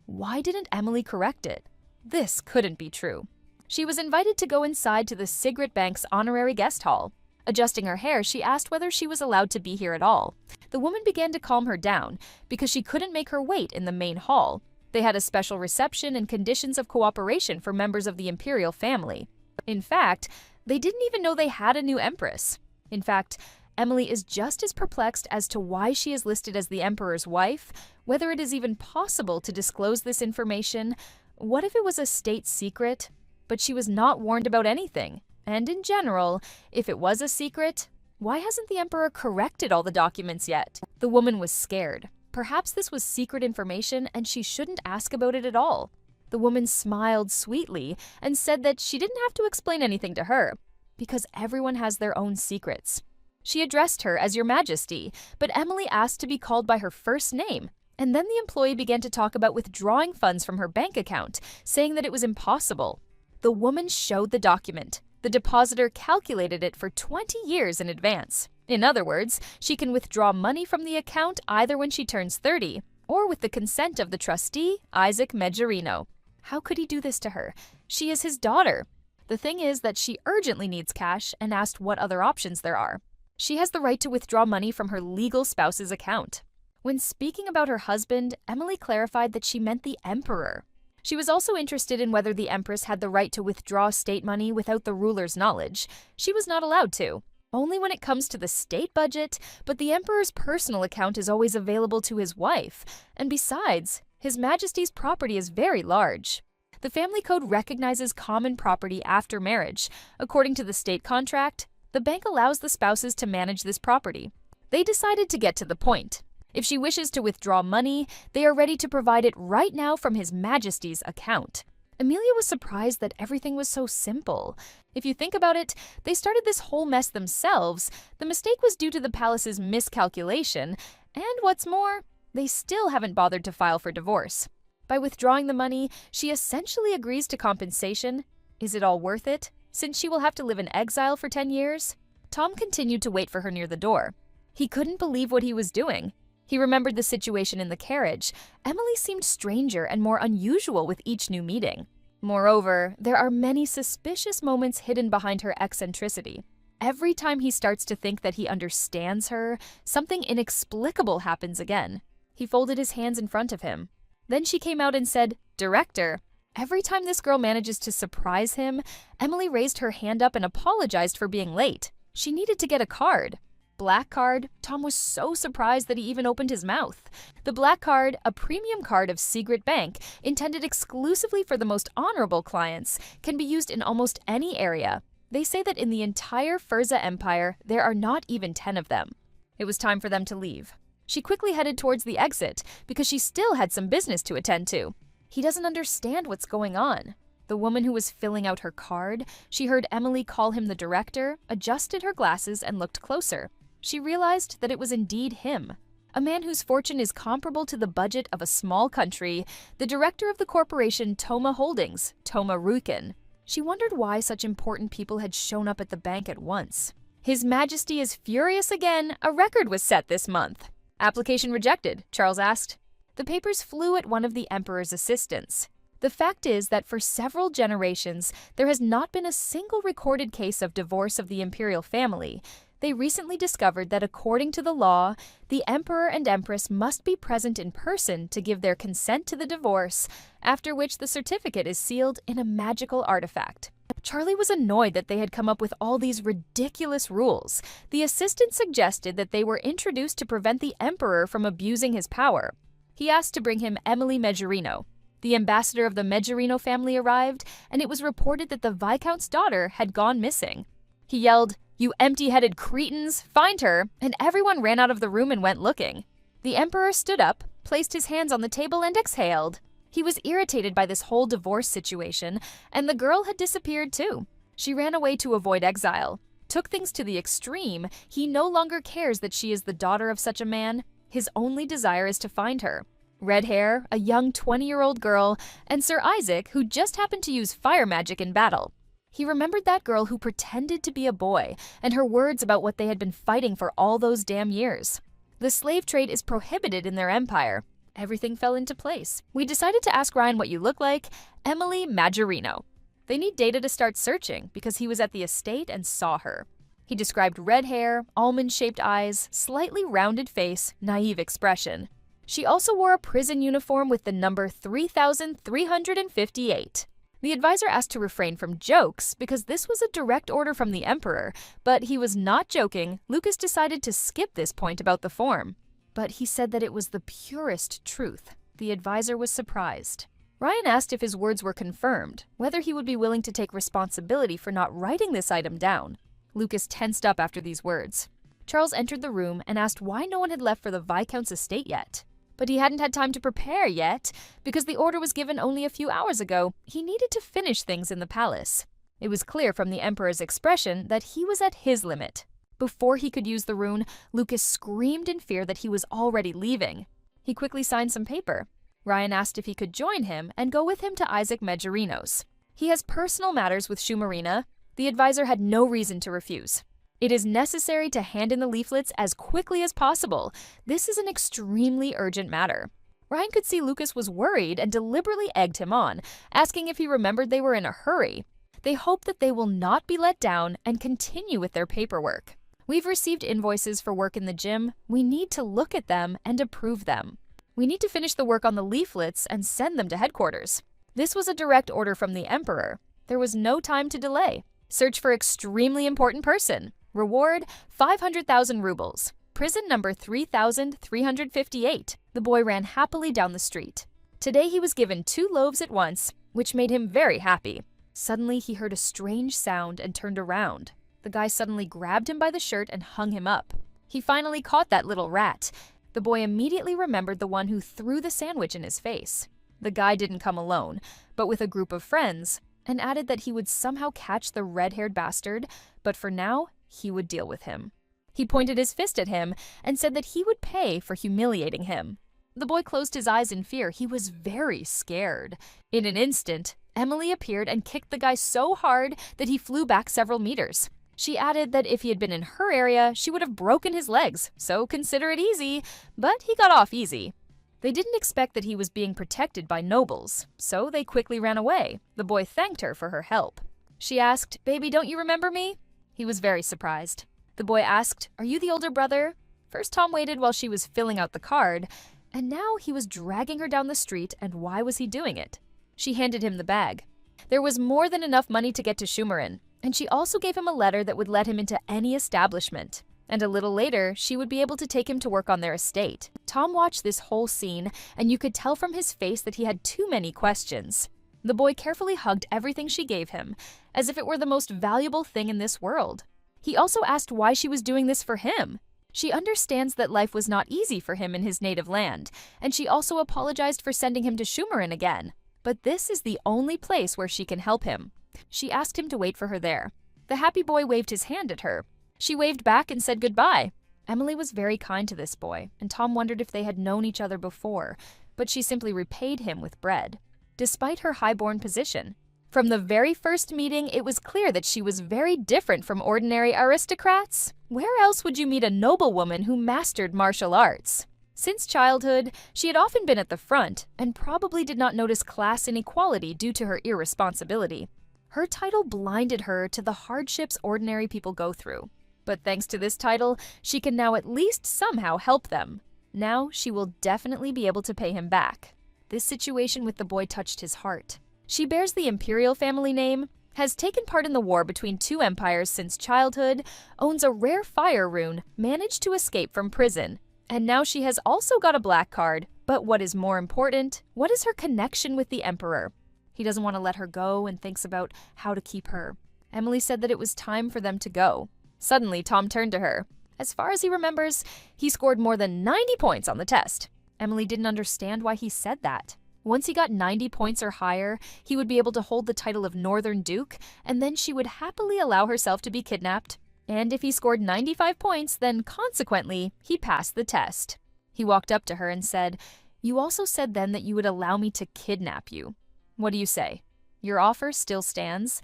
Why didn't Emily correct it? This couldn't be true. She was invited to go inside to the Sigrid Bank's honorary guest hall. Adjusting her hair, she asked whether she was allowed to be here at all. The woman began to calm her down, because she couldn't make her wait in the main hall. They had a special reception and conditions of cooperation for members of the imperial family. In fact, they didn't even know they had a new empress. In fact, Emily is just as perplexed as to why she is listed as the emperor's wife, whether it is even possible to disclose this information. What if it was a state secret? But she was not warned about anything. And in general, if it was a secret, why hasn't the emperor corrected all the documents yet? The woman was scared. Perhaps this was secret information and she shouldn't ask about it at all. The woman smiled sweetly and said that she didn't have to explain anything to her, because everyone has their own secrets. She addressed her as Your Majesty, but Emily asked to be called by her first name. And then the employee began to talk about withdrawing funds from her bank account, saying that it was impossible. The woman showed the document. The depositor calculated it for 20 years in advance. In other words, she can withdraw money from the account either when she turns 30 or with the consent of the trustee, Isaac Majorino. How could he do this to her? She is his daughter. The thing is that she urgently needs cash and asked what other options there are. She has the right to withdraw money from her legal spouse's account. When speaking about her husband, Emily clarified that she meant the emperor. She was also interested in whether the empress had the right to withdraw state money without the ruler's knowledge. She was not allowed to. Only when it comes to the state budget, but the emperor's personal account is always available to his wife. And besides, His Majesty's property is very large. The family code recognizes common property after marriage. According to the state contract, the bank allows the spouses to manage this property. They decided to get to the point. If she wishes to withdraw money, they are ready to provide it right now from His Majesty's account. Amelia was surprised that everything was so simple. If you think about it, they started this whole mess themselves. The mistake was due to the palace's miscalculation, and what's more, they still haven't bothered to file for divorce. By withdrawing the money, she essentially agrees to compensation. Is it all worth it, since she will have to live in exile for 10 years? Tom continued to wait for her near the door. He couldn't believe what he was doing. He remembered the situation in the carriage. Emily seemed stranger and more unusual with each new meeting. Moreover, there are many suspicious moments hidden behind her eccentricity. Every time he starts to think that he understands her, something inexplicable happens again. He folded his hands in front of him. Then she came out and said, "Director." Every time this girl manages to surprise him, Emily raised her hand up and apologized for being late. She needed to get a card. Black card. Tom was so surprised that he even opened his mouth. The black card, a premium card of Secret Bank, intended exclusively for the most honorable clients, can be used in almost any area. They say that in the entire Furza Empire, there are not even 10 of them. It was time for them to leave. She quickly headed towards the exit because she still had some business to attend to. He doesn't understand what's going on. The woman who was filling out her card, she heard Emily call him the director, adjusted her glasses and looked closer. She realized that it was indeed him. A man whose fortune is comparable to the budget of a small country, the director of the corporation Toma Holdings, Toma Ruiken. She wondered why such important people had shown up at the bank at once. His Majesty is furious again. A record was set this month. Application rejected, Charles asked. The papers flew at one of the emperor's assistants. The fact is that for several generations, there has not been a single recorded case of divorce of the imperial family. They recently discovered that according to the law, the emperor and empress must be present in person to give their consent to the divorce, after which the certificate is sealed in a magical artifact. Charlie was annoyed that they had come up with all these ridiculous rules. The assistant suggested that they were introduced to prevent the emperor from abusing his power. He asked to bring him Emily Majorino. The ambassador of the Majorino family arrived, and it was reported that the Viscount's daughter had gone missing. He yelled, "You empty-headed cretins, find her," and everyone ran out of the room and went looking. The emperor stood up, placed his hands on the table, and exhaled. He was irritated by this whole divorce situation, and the girl had disappeared too. She ran away to avoid exile. Took things to the extreme. He no longer cares that she is the daughter of such a man. His only desire is to find her. Red hair, a young 20-year-old girl, and Sir Isaac, who just happened to use fire magic in battle. He remembered that girl who pretended to be a boy, and her words about what they had been fighting for all those damn years. The slave trade is prohibited in their empire. Everything fell into place. We decided to ask Ryan what you look like, Emily Majorino. They need data to start searching because he was at the estate and saw her. He described red hair, almond-shaped eyes, slightly rounded face, naive expression. She also wore a prison uniform with the number 3358. The advisor asked to refrain from jokes because this was a direct order from the emperor, but he was not joking. Lucas decided to skip this point about the form. But he said that it was the purest truth. The advisor was surprised. Ryan asked if his words were confirmed, whether he would be willing to take responsibility for not writing this item down. Lucas tensed up after these words. Charles entered the room and asked why no one had left for the Viscount's estate yet. But he hadn't had time to prepare yet, because the order was given only a few hours ago. He needed to finish things in the palace. It was clear from the emperor's expression that he was at his limit. Before he could use the rune, Lucas screamed in fear that he was already leaving. He quickly signed some paper. Ryan asked if he could join him and go with him to Isaac Majorino's. He has personal matters with Shumarina. The advisor had no reason to refuse. It is necessary to hand in the leaflets as quickly as possible. This is an extremely urgent matter. Ryan could see Lucas was worried and deliberately egged him on, asking if he remembered they were in a hurry. They hope that they will not be let down and continue with their paperwork. We've received invoices for work in the gym. We need to look at them and approve them. We need to finish the work on the leaflets and send them to headquarters. This was a direct order from the Emperor. There was no time to delay. Search for extremely important person. Reward 500,000 rubles. Prison number 3358. The boy ran happily down the street. Today he was given 2 loaves at once, which made him very happy. Suddenly he heard a strange sound and turned around. The guy suddenly grabbed him by the shirt and hung him up. He finally caught that little rat. The boy immediately remembered the one who threw the sandwich in his face. The guy didn't come alone, but with a group of friends, and added that he would somehow catch the red-haired bastard, but for now, he would deal with him. He pointed his fist at him and said that he would pay for humiliating him. The boy closed his eyes in fear. He was very scared. In an instant, Emily appeared and kicked the guy so hard that he flew back several meters. She added that if he had been in her area, she would have broken his legs, so consider it easy, but he got off easy. They didn't expect that he was being protected by nobles, so they quickly ran away. The boy thanked her for her help. She asked, "Baby, don't you remember me?" He was very surprised. The boy asked, "Are you the older brother?" First Tom waited while she was filling out the card, and now he was dragging her down the street, and why was he doing it? She handed him the bag. There was more than enough money to get to Shumarin, and she also gave him a letter that would let him into any establishment. And a little later, she would be able to take him to work on their estate. Tom watched this whole scene, and you could tell from his face that he had too many questions. The boy carefully hugged everything she gave him, as if it were the most valuable thing in this world. He also asked why she was doing this for him. She understands that life was not easy for him in his native land, and she also apologized for sending him to Shumarin again. But this is the only place where she can help him. She asked him to wait for her there. The happy boy waved his hand at her. She waved back and said goodbye. Emily was very kind to this boy, and Tom wondered if they had known each other before, but she simply repaid him with bread. Despite her high-born position, from the very first meeting, it was clear that she was very different from ordinary aristocrats. Where else would you meet a noblewoman who mastered martial arts? Since childhood, she had often been at the front and probably did not notice class inequality due to her irresponsibility. Her title blinded her to the hardships ordinary people go through. But thanks to this title, she can now at least somehow help them. Now she will definitely be able to pay him back. This situation with the boy touched his heart. She bears the imperial family name, has taken part in the war between 2 empires since childhood, owns a rare fire rune, managed to escape from prison, and now she has also got a black card. But what is more important, what is her connection with the Emperor? He doesn't want to let her go and thinks about how to keep her. Emily said that it was time for them to go. Suddenly, Tom turned to her. As far as he remembers, he scored more than 90 points on the test. Emily didn't understand why he said that. Once he got 90 points or higher, he would be able to hold the title of Northern Duke, and then she would happily allow herself to be kidnapped. And if he scored 95 points, then consequently, he passed the test. He walked up to her and said, "You also said then that you would allow me to kidnap you. What do you say? Your offer still stands?"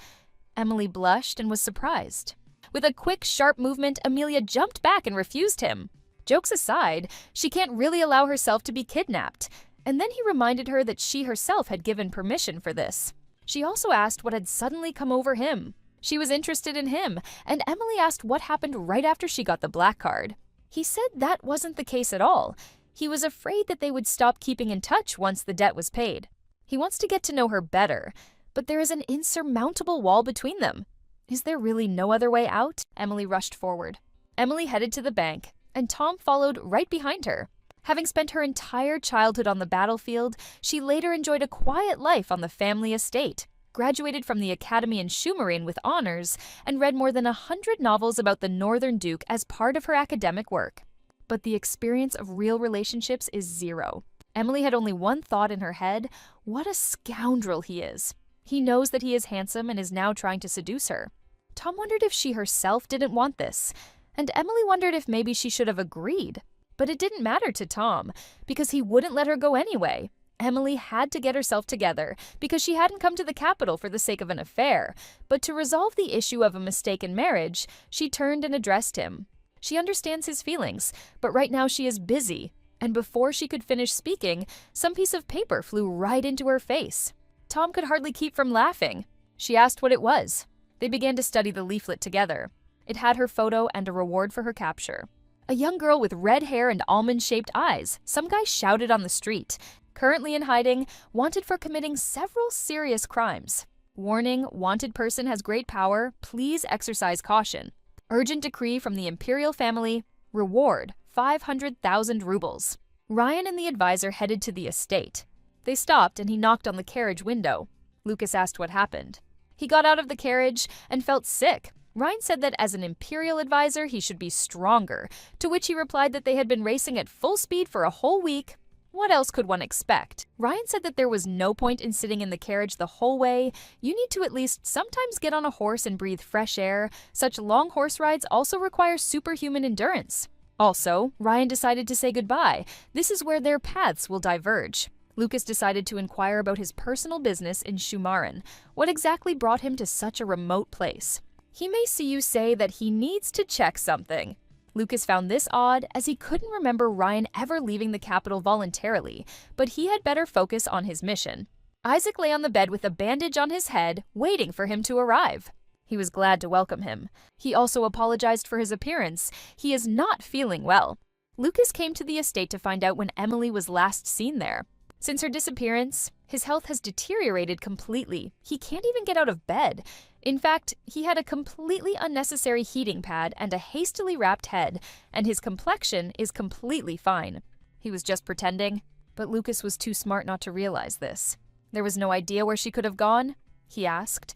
Emily blushed and was surprised. With a quick, sharp movement, Amelia jumped back and refused him. Jokes aside, she can't really allow herself to be kidnapped. And then he reminded her that she herself had given permission for this. She also asked what had suddenly come over him. She was interested in him, and Emily asked what happened right after she got the black card. He said that wasn't the case at all. He was afraid that they would stop keeping in touch once the debt was paid. He wants to get to know her better, but there is an insurmountable wall between them. Is there really no other way out? Emily rushed forward. Emily headed to the bank, and Tom followed right behind her. Having spent her entire childhood on the battlefield, she later enjoyed a quiet life on the family estate, graduated from the academy in Shumarin with honors, and read more than 100 novels about the Northern Duke as part of her academic work. But the experience of real relationships is zero. Emily had only one thought in her head: what a scoundrel he is. He knows that he is handsome and is now trying to seduce her. Tom wondered if she herself didn't want this, and Emily wondered if maybe she should have agreed. But it didn't matter to Tom, because he wouldn't let her go anyway. Emily had to get herself together, because she hadn't come to the capital for the sake of an affair, but to resolve the issue of a mistaken marriage. She turned and addressed him. She understands his feelings, but right now she is busy. and before she could finish speaking, some piece of paper flew right into her face. Tom could hardly keep from laughing. She asked what it was. They began to study the leaflet together. It had her photo and a reward for her capture. A young girl with red hair and almond-shaped eyes, some guy shouted on the street. Currently in hiding, wanted for committing several serious crimes. Warning, wanted person has great power, please exercise caution. Urgent decree from the imperial family, reward, 500,000 rubles. Ryan and the advisor headed to the estate. They stopped and he knocked on the carriage window. Lucas asked what happened. He got out of the carriage and felt sick. Ryan said that as an imperial advisor, he should be stronger, to which he replied that they had been racing at full speed for a whole week. What else could one expect? Ryan said that there was no point in sitting in the carriage the whole way. You need to at least sometimes get on a horse and breathe fresh air. Such long horse rides also require superhuman endurance. Also, Ryan decided to say goodbye. This is where their paths will diverge. Lucas decided to inquire about his personal business in Shumaran. What exactly brought him to such a remote place? He may see you say that he needs to check something. Lucas found this odd, as he couldn't remember Ryan ever leaving the capital voluntarily, but he had better focus on his mission. Isaac lay on the bed with a bandage on his head, waiting for him to arrive. He was glad to welcome him. He also apologized for his appearance. He is not feeling well. Lucas came to the estate to find out when Emily was last seen there. Since her disappearance, his health has deteriorated completely. He can't even get out of bed. In fact, he had a completely unnecessary heating pad and a hastily wrapped head, and his complexion is completely fine. He was just pretending, but Lucas was too smart not to realize this. There was no idea where she could have gone? He asked.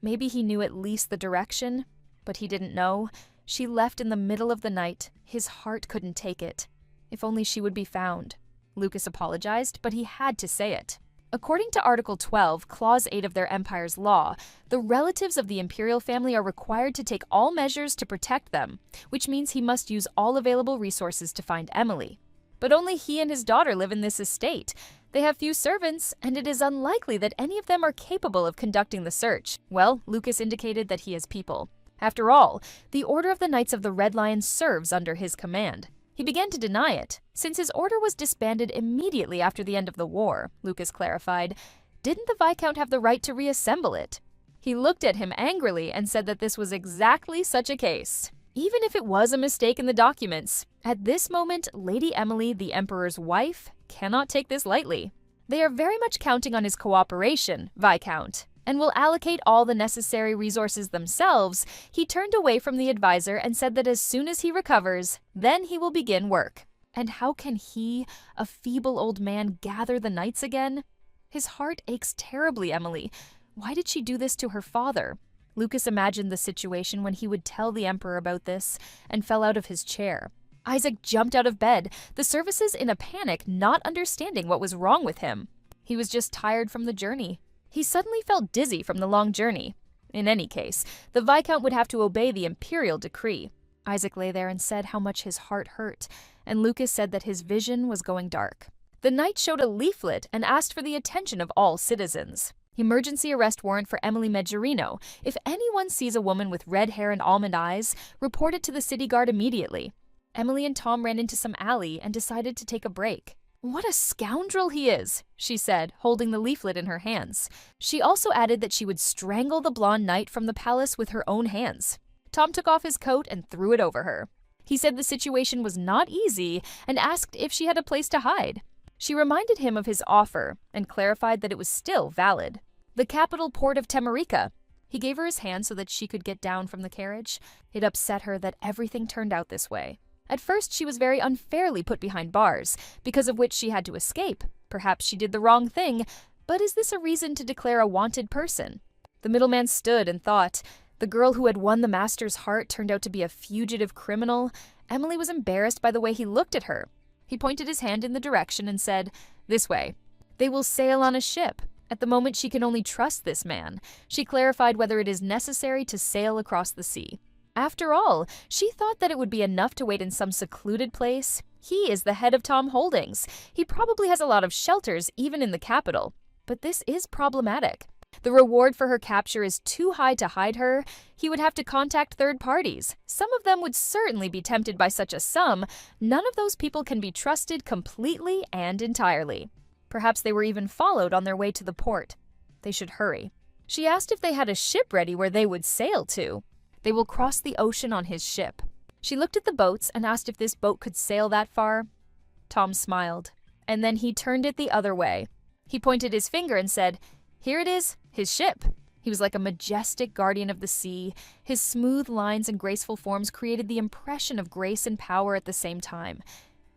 Maybe he knew at least the direction, but he didn't know. She left in the middle of the night. His heart couldn't take it. If only she would be found. Lucas apologized, but he had to say it. According to Article 12, Clause 8 of their empire's law, the relatives of the imperial family are required to take all measures to protect them, which means he must use all available resources to find Emily. But only he and his daughter live in this estate. They have few servants, and it is unlikely that any of them are capable of conducting the search. Well, Lucas indicated that he has people. After all, the Order of the Knights of the Red Lion serves under his command. He began to deny it. Since his order was disbanded immediately after the end of the war, Lucas clarified, didn't the Viscount have the right to reassemble it? He looked at him angrily and said that this was exactly such a case. Even if it was a mistake in the documents, at this moment, Lady Emily, the Emperor's wife, cannot take this lightly. They are very much counting on his cooperation, Viscount, and will allocate all the necessary resources themselves. He turned away from the advisor and said that as soon as he recovers, then he will begin work. And how can he, a feeble old man, gather the knights again? His heart aches terribly, Emily. Why did she do this to her father? Lucas imagined the situation when he would tell the Emperor about this and fell out of his chair. Isaac jumped out of bed, the services in a panic, not understanding what was wrong with him. He was just tired from the journey. He suddenly felt dizzy from the long journey. In any case, the Viscount would have to obey the imperial decree. Isaac lay there and said how much his heart hurt, and Lucas said that his vision was going dark. The knight showed a leaflet and asked for the attention of all citizens. Emergency arrest warrant for Emily Majorino. If anyone sees a woman with red hair and almond eyes, report it to the city guard immediately. Emily and Tom ran into some alley and decided to take a break. What a scoundrel he is, she said, holding the leaflet in her hands. She also added that she would strangle the blonde knight from the palace with her own hands. Tom took off his coat and threw it over her. He said the situation was not easy and asked if she had a place to hide. She reminded him of his offer and clarified that it was still valid. The capital port of Temerica. He gave her his hand so that she could get down from the carriage. It upset her that everything turned out this way. At first, she was very unfairly put behind bars, because of which she had to escape. Perhaps she did the wrong thing, but is this a reason to declare a wanted person? The middleman stood and thought. The girl who had won the master's heart turned out to be a fugitive criminal. Emily was embarrassed by the way he looked at her. He pointed his hand in the direction and said, "This way. They will sail on a ship. At the moment, she can only trust this man." She clarified whether it is necessary to sail across the sea. After all, she thought that it would be enough to wait in some secluded place. He is the head of Tom Holdings. He probably has a lot of shelters even in the capital. But this is problematic. The reward for her capture is too high to hide her. He would have to contact third parties. Some of them would certainly be tempted by such a sum. None of those people can be trusted completely and entirely. Perhaps they were even followed on their way to the port. They should hurry. She asked if they had a ship ready where they would sail to. They will cross the ocean on his ship. She looked at the boats and asked if this boat could sail that far. Tom smiled, and then he turned it the other way. He pointed his finger and said, "Here it is, his ship." He was like a majestic guardian of the sea. His smooth lines and graceful forms created the impression of grace and power at the same time,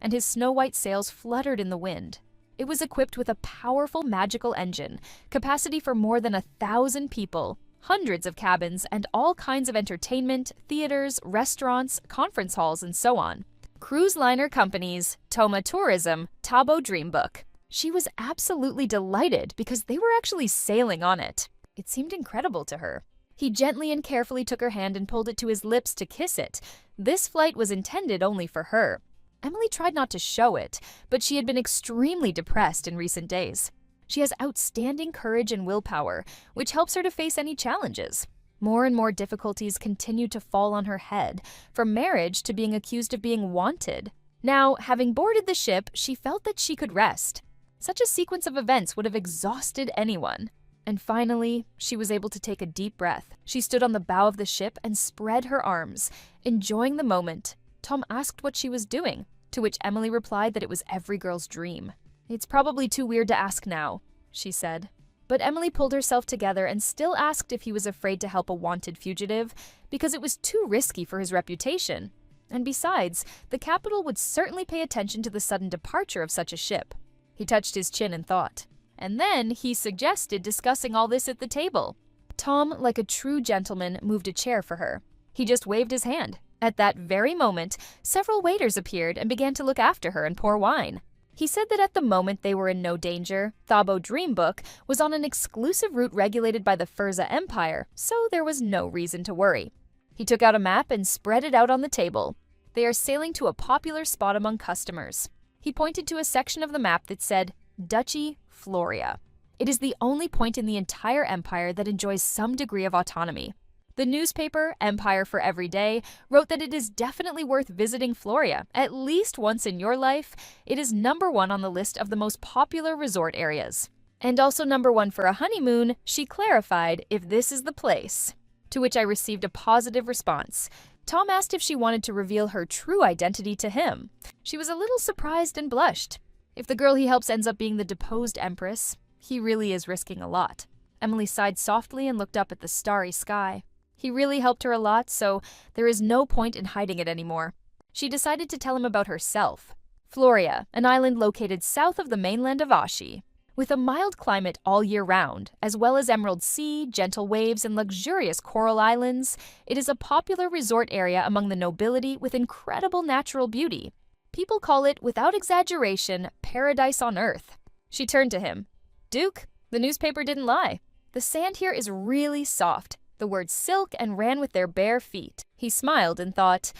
and his snow-white sails fluttered in the wind. It was equipped with a powerful magical engine, capacity for more than 1,000 people, hundreds of cabins, and all kinds of entertainment, theaters, restaurants, conference halls, and so on. Cruise liner companies, Toma Tourism, Tabo Dreambook. She was absolutely delighted because they were actually sailing on it. It seemed incredible to her. He gently and carefully took her hand and pulled it to his lips to kiss it. This flight was intended only for her. Emily tried not to show it, but she had been extremely depressed in recent days. She has outstanding courage and willpower, which helps her to face any challenges. More and more difficulties continued to fall on her head, from marriage to being accused of being wanted. Now, having boarded the ship, she felt that she could rest. Such a sequence of events would have exhausted anyone. And finally, she was able to take a deep breath. She stood on the bow of the ship and spread her arms, enjoying the moment. Tom asked what she was doing, to which Emily replied that it was every girl's dream. "It's probably too weird to ask now," she said. But Emily pulled herself together and still asked if he was afraid to help a wanted fugitive, because it was too risky for his reputation. And besides, the capital would certainly pay attention to the sudden departure of such a ship. He touched his chin and thought. And then he suggested discussing all this at the table. Tom, like a true gentleman, moved a chair for her. He just waved his hand. At that very moment, several waiters appeared and began to look after her and pour wine. He said that at the moment they were in no danger. Thabo Dreambook was on an exclusive route regulated by the Furza Empire, so there was no reason to worry. He took out a map and spread it out on the table. They are sailing to a popular spot among customers. He pointed to a section of the map that said, Duchy Floria. It is the only point in the entire empire that enjoys some degree of autonomy. The newspaper, Empire for Every Day, wrote that it is definitely worth visiting Floria, at least once in your life. It is #1 on the list of the most popular resort areas. And also #1 for a honeymoon, she clarified, if this is the place. To which I received a positive response. Tom asked if she wanted to reveal her true identity to him. She was a little surprised and blushed. If the girl he helps ends up being the deposed empress, he really is risking a lot. Emily sighed softly and looked up at the starry sky. He really helped her a lot, so there is no point in hiding it anymore. She decided to tell him about herself. Floria, an island located south of the mainland of Ashi. With a mild climate all year round, as well as emerald sea, gentle waves, and luxurious coral islands, it is a popular resort area among the nobility with incredible natural beauty. People call it, without exaggeration, paradise on earth. She turned to him. Duke, the newspaper didn't lie. The sand here is really soft. The word silk, and ran with their bare feet. He smiled and thought,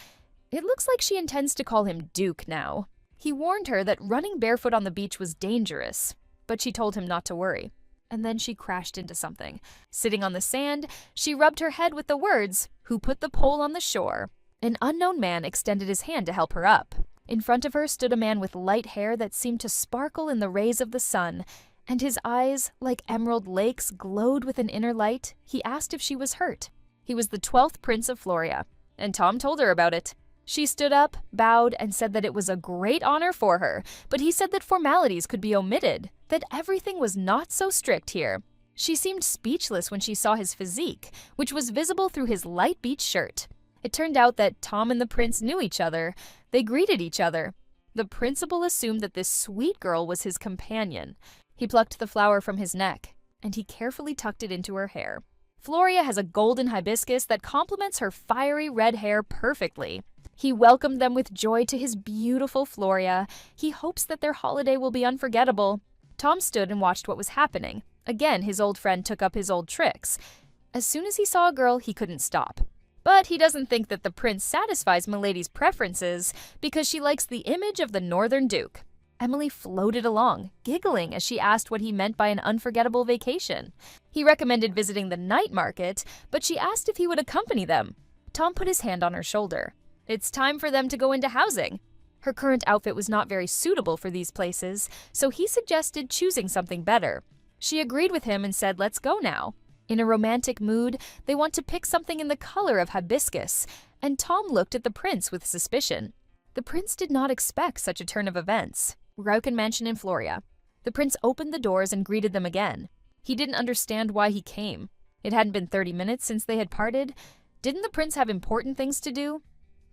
it looks like she intends to call him Duke now. He warned her that running barefoot on the beach was dangerous, but she told him not to worry. And then she crashed into something. Sitting on the sand, she rubbed her head with the words, "Who put the pole on the shore?" An unknown man extended his hand to help her up. In front of her stood a man with light hair that seemed to sparkle in the rays of the sun, and his eyes, like emerald lakes, glowed with an inner light. He asked if she was hurt. He was the 12th Prince of Floria, and Tom told her about it. She stood up, bowed, and said that it was a great honor for her, but he said that formalities could be omitted, that everything was not so strict here. She seemed speechless when she saw his physique, which was visible through his light beach shirt. It turned out that Tom and the prince knew each other. They greeted each other. The principal assumed that this sweet girl was his companion. He plucked the flower from his neck, and he carefully tucked it into her hair. Floria has a golden hibiscus that complements her fiery red hair perfectly. He welcomed them with joy to his beautiful Floria. He hopes that their holiday will be unforgettable. Tom stood and watched what was happening. Again, his old friend took up his old tricks. As soon as he saw a girl, he couldn't stop. But he doesn't think that the prince satisfies Milady's preferences because she likes the image of the Northern Duke. Emily floated along, giggling as she asked what he meant by an unforgettable vacation. He recommended visiting the night market, but she asked if he would accompany them. Tom put his hand on her shoulder. It's time for them to go into housing. Her current outfit was not very suitable for these places, so he suggested choosing something better. She agreed with him and said, "Let's go now." In a romantic mood, they want to pick something in the color of hibiscus, and Tom looked at the prince with suspicion. The prince did not expect such a turn of events. Rauken Mansion in Floria. The prince opened the doors and greeted them again. He didn't understand why he came. It hadn't been 30 minutes since they had parted. Didn't the prince have important things to do?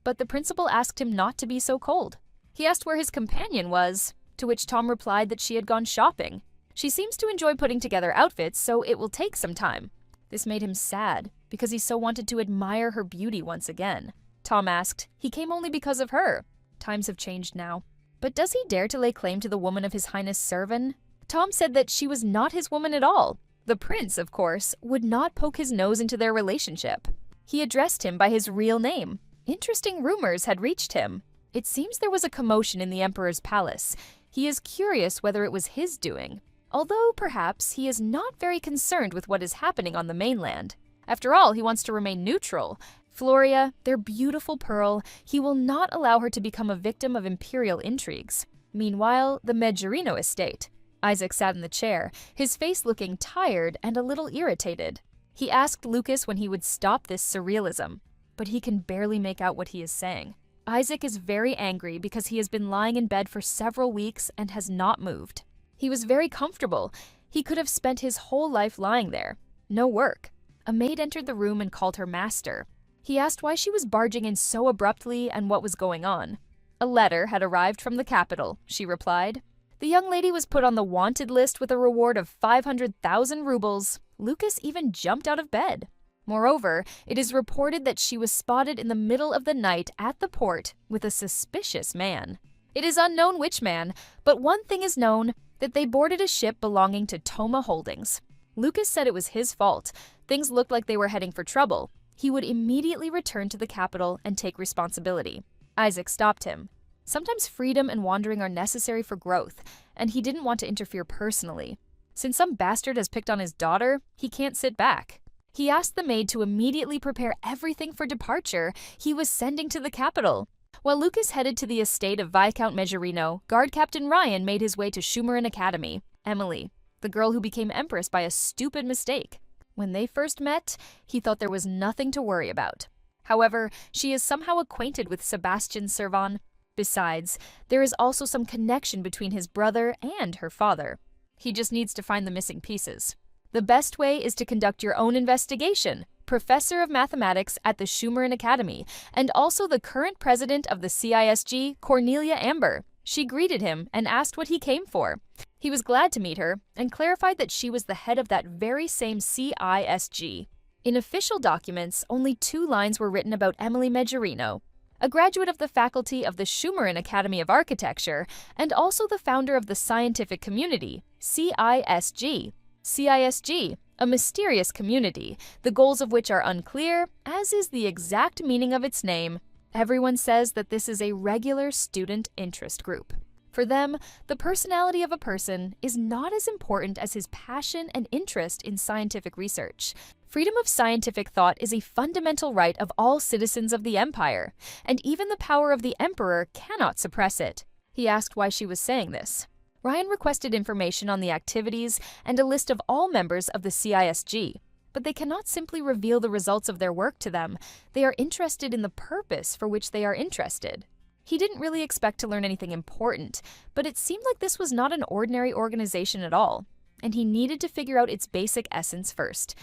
But the principal asked him not to be so cold. He asked where his companion was, to which Tom replied that she had gone shopping. She seems to enjoy putting together outfits, so it will take some time. This made him sad, because he so wanted to admire her beauty once again. Tom asked, he came only because of her. Times have changed now. But does he dare to lay claim to the woman of His Highness Servan? Tom said that she was not his woman at all. The prince, of course, would not poke his nose into their relationship. He addressed him by his real name. Interesting rumors had reached him. It seems there was a commotion in the emperor's palace. He is curious whether it was his doing. Although, perhaps, he is not very concerned with what is happening on the mainland. After all, he wants to remain neutral. Floria, their beautiful pearl, he will not allow her to become a victim of imperial intrigues. Meanwhile, the Megerino estate. Isaac sat in the chair, his face looking tired and a little irritated. He asked Lucas when he would stop this surrealism, but he can barely make out what he is saying. Isaac is very angry because he has been lying in bed for several weeks and has not moved. He was very comfortable. He could have spent his whole life lying there. No work. A maid entered the room and called her master. He asked why she was barging in so abruptly and what was going on. A letter had arrived from the capital, she replied. The young lady was put on the wanted list with a reward of 500,000 rubles. Lucas even jumped out of bed. Moreover, it is reported that she was spotted in the middle of the night at the port with a suspicious man. It is unknown which man, but one thing is known, that they boarded a ship belonging to Toma Holdings. Lucas said it was his fault. Things looked like they were heading for trouble. He would immediately return to the capital and take responsibility. Isaac stopped him. Sometimes freedom and wandering are necessary for growth, and he didn't want to interfere personally. Since some bastard has picked on his daughter, he can't sit back. He asked the maid to immediately prepare everything for departure he was sending to the capital. While Lucas headed to the estate of Viscount Megerino, Guard Captain Ryan made his way to Shumaran Academy. Emily, the girl who became empress by a stupid mistake. When they first met, he thought there was nothing to worry about. However, she is somehow acquainted with Sebastian Servan. Besides, there is also some connection between his brother and her father. He just needs to find the missing pieces. The best way is to conduct your own investigation. Professor of Mathematics at the Shumaran Academy, and also the current president of the CISG, Cornelia Amber. She greeted him and asked what he came for. He was glad to meet her and clarified that she was the head of that very same CISG. In official documents, only 2 lines were written about Emily Megerino, a graduate of the faculty of the Shumaran Academy of Architecture and also the founder of the scientific community, CISG. CISG, a mysterious community, the goals of which are unclear, as is the exact meaning of its name. Everyone says that this is a regular student interest group. For them, the personality of a person is not as important as his passion and interest in scientific research. Freedom of scientific thought is a fundamental right of all citizens of the empire, and even the power of the emperor cannot suppress it. He asked why she was saying this. Ryan requested information on the activities and a list of all members of the CISG, but they cannot simply reveal the results of their work to them. They are interested in the purpose for which they are interested. He didn't really expect to learn anything important, but it seemed like this was not an ordinary organization at all, and he needed to figure out its basic essence first.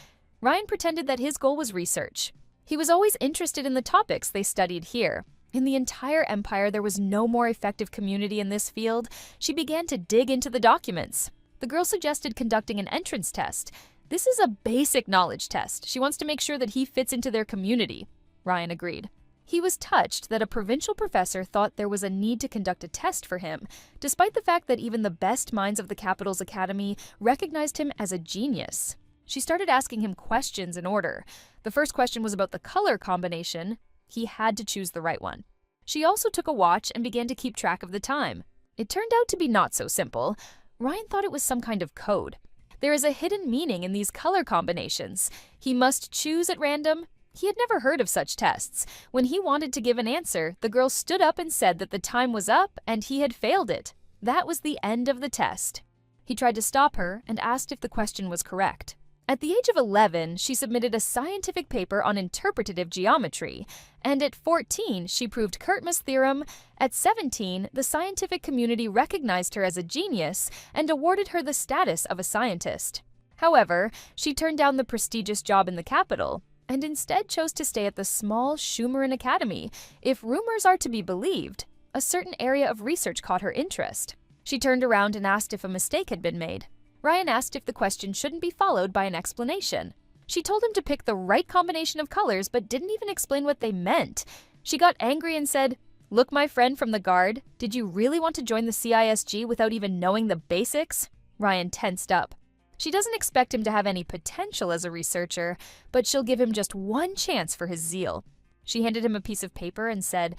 Ryan pretended that his goal was research. He was always interested in the topics they studied here. In the entire empire, there was no more effective community in this field. She began to dig into the documents. The girl suggested conducting an entrance test. This is a basic knowledge test. She wants to make sure that he fits into their community. Ryan agreed. He was touched that a provincial professor thought there was a need to conduct a test for him, despite the fact that even the best minds of the capital's academy recognized him as a genius. She started asking him questions in order. The first question was about the color combination. He had to choose the right one. She also took a watch and began to keep track of the time. It turned out to be not so simple. Ryan thought it was some kind of code. There is a hidden meaning in these color combinations. He must choose at random. He had never heard of such tests. When he wanted to give an answer, the girl stood up and said that the time was up and he had failed it. That was the end of the test. He tried to stop her and asked if the question was correct. At the age of 11, she submitted a scientific paper on interpretative geometry, and at 14, she proved Kertm's theorem. At 17, the scientific community recognized her as a genius and awarded her the status of a scientist. However, she turned down the prestigious job in the capital and instead chose to stay at the small Schumann Academy. If rumors are to be believed, a certain area of research caught her interest. She turned around and asked if a mistake had been made. Ryan asked if the question shouldn't be followed by an explanation. She told him to pick the right combination of colors but didn't even explain what they meant. She got angry and said, "Look, my friend from the guard, did you really want to join the CISG without even knowing the basics?" Ryan tensed up. She doesn't expect him to have any potential as a researcher, but she'll give him just one chance for his zeal. She handed him a piece of paper and said,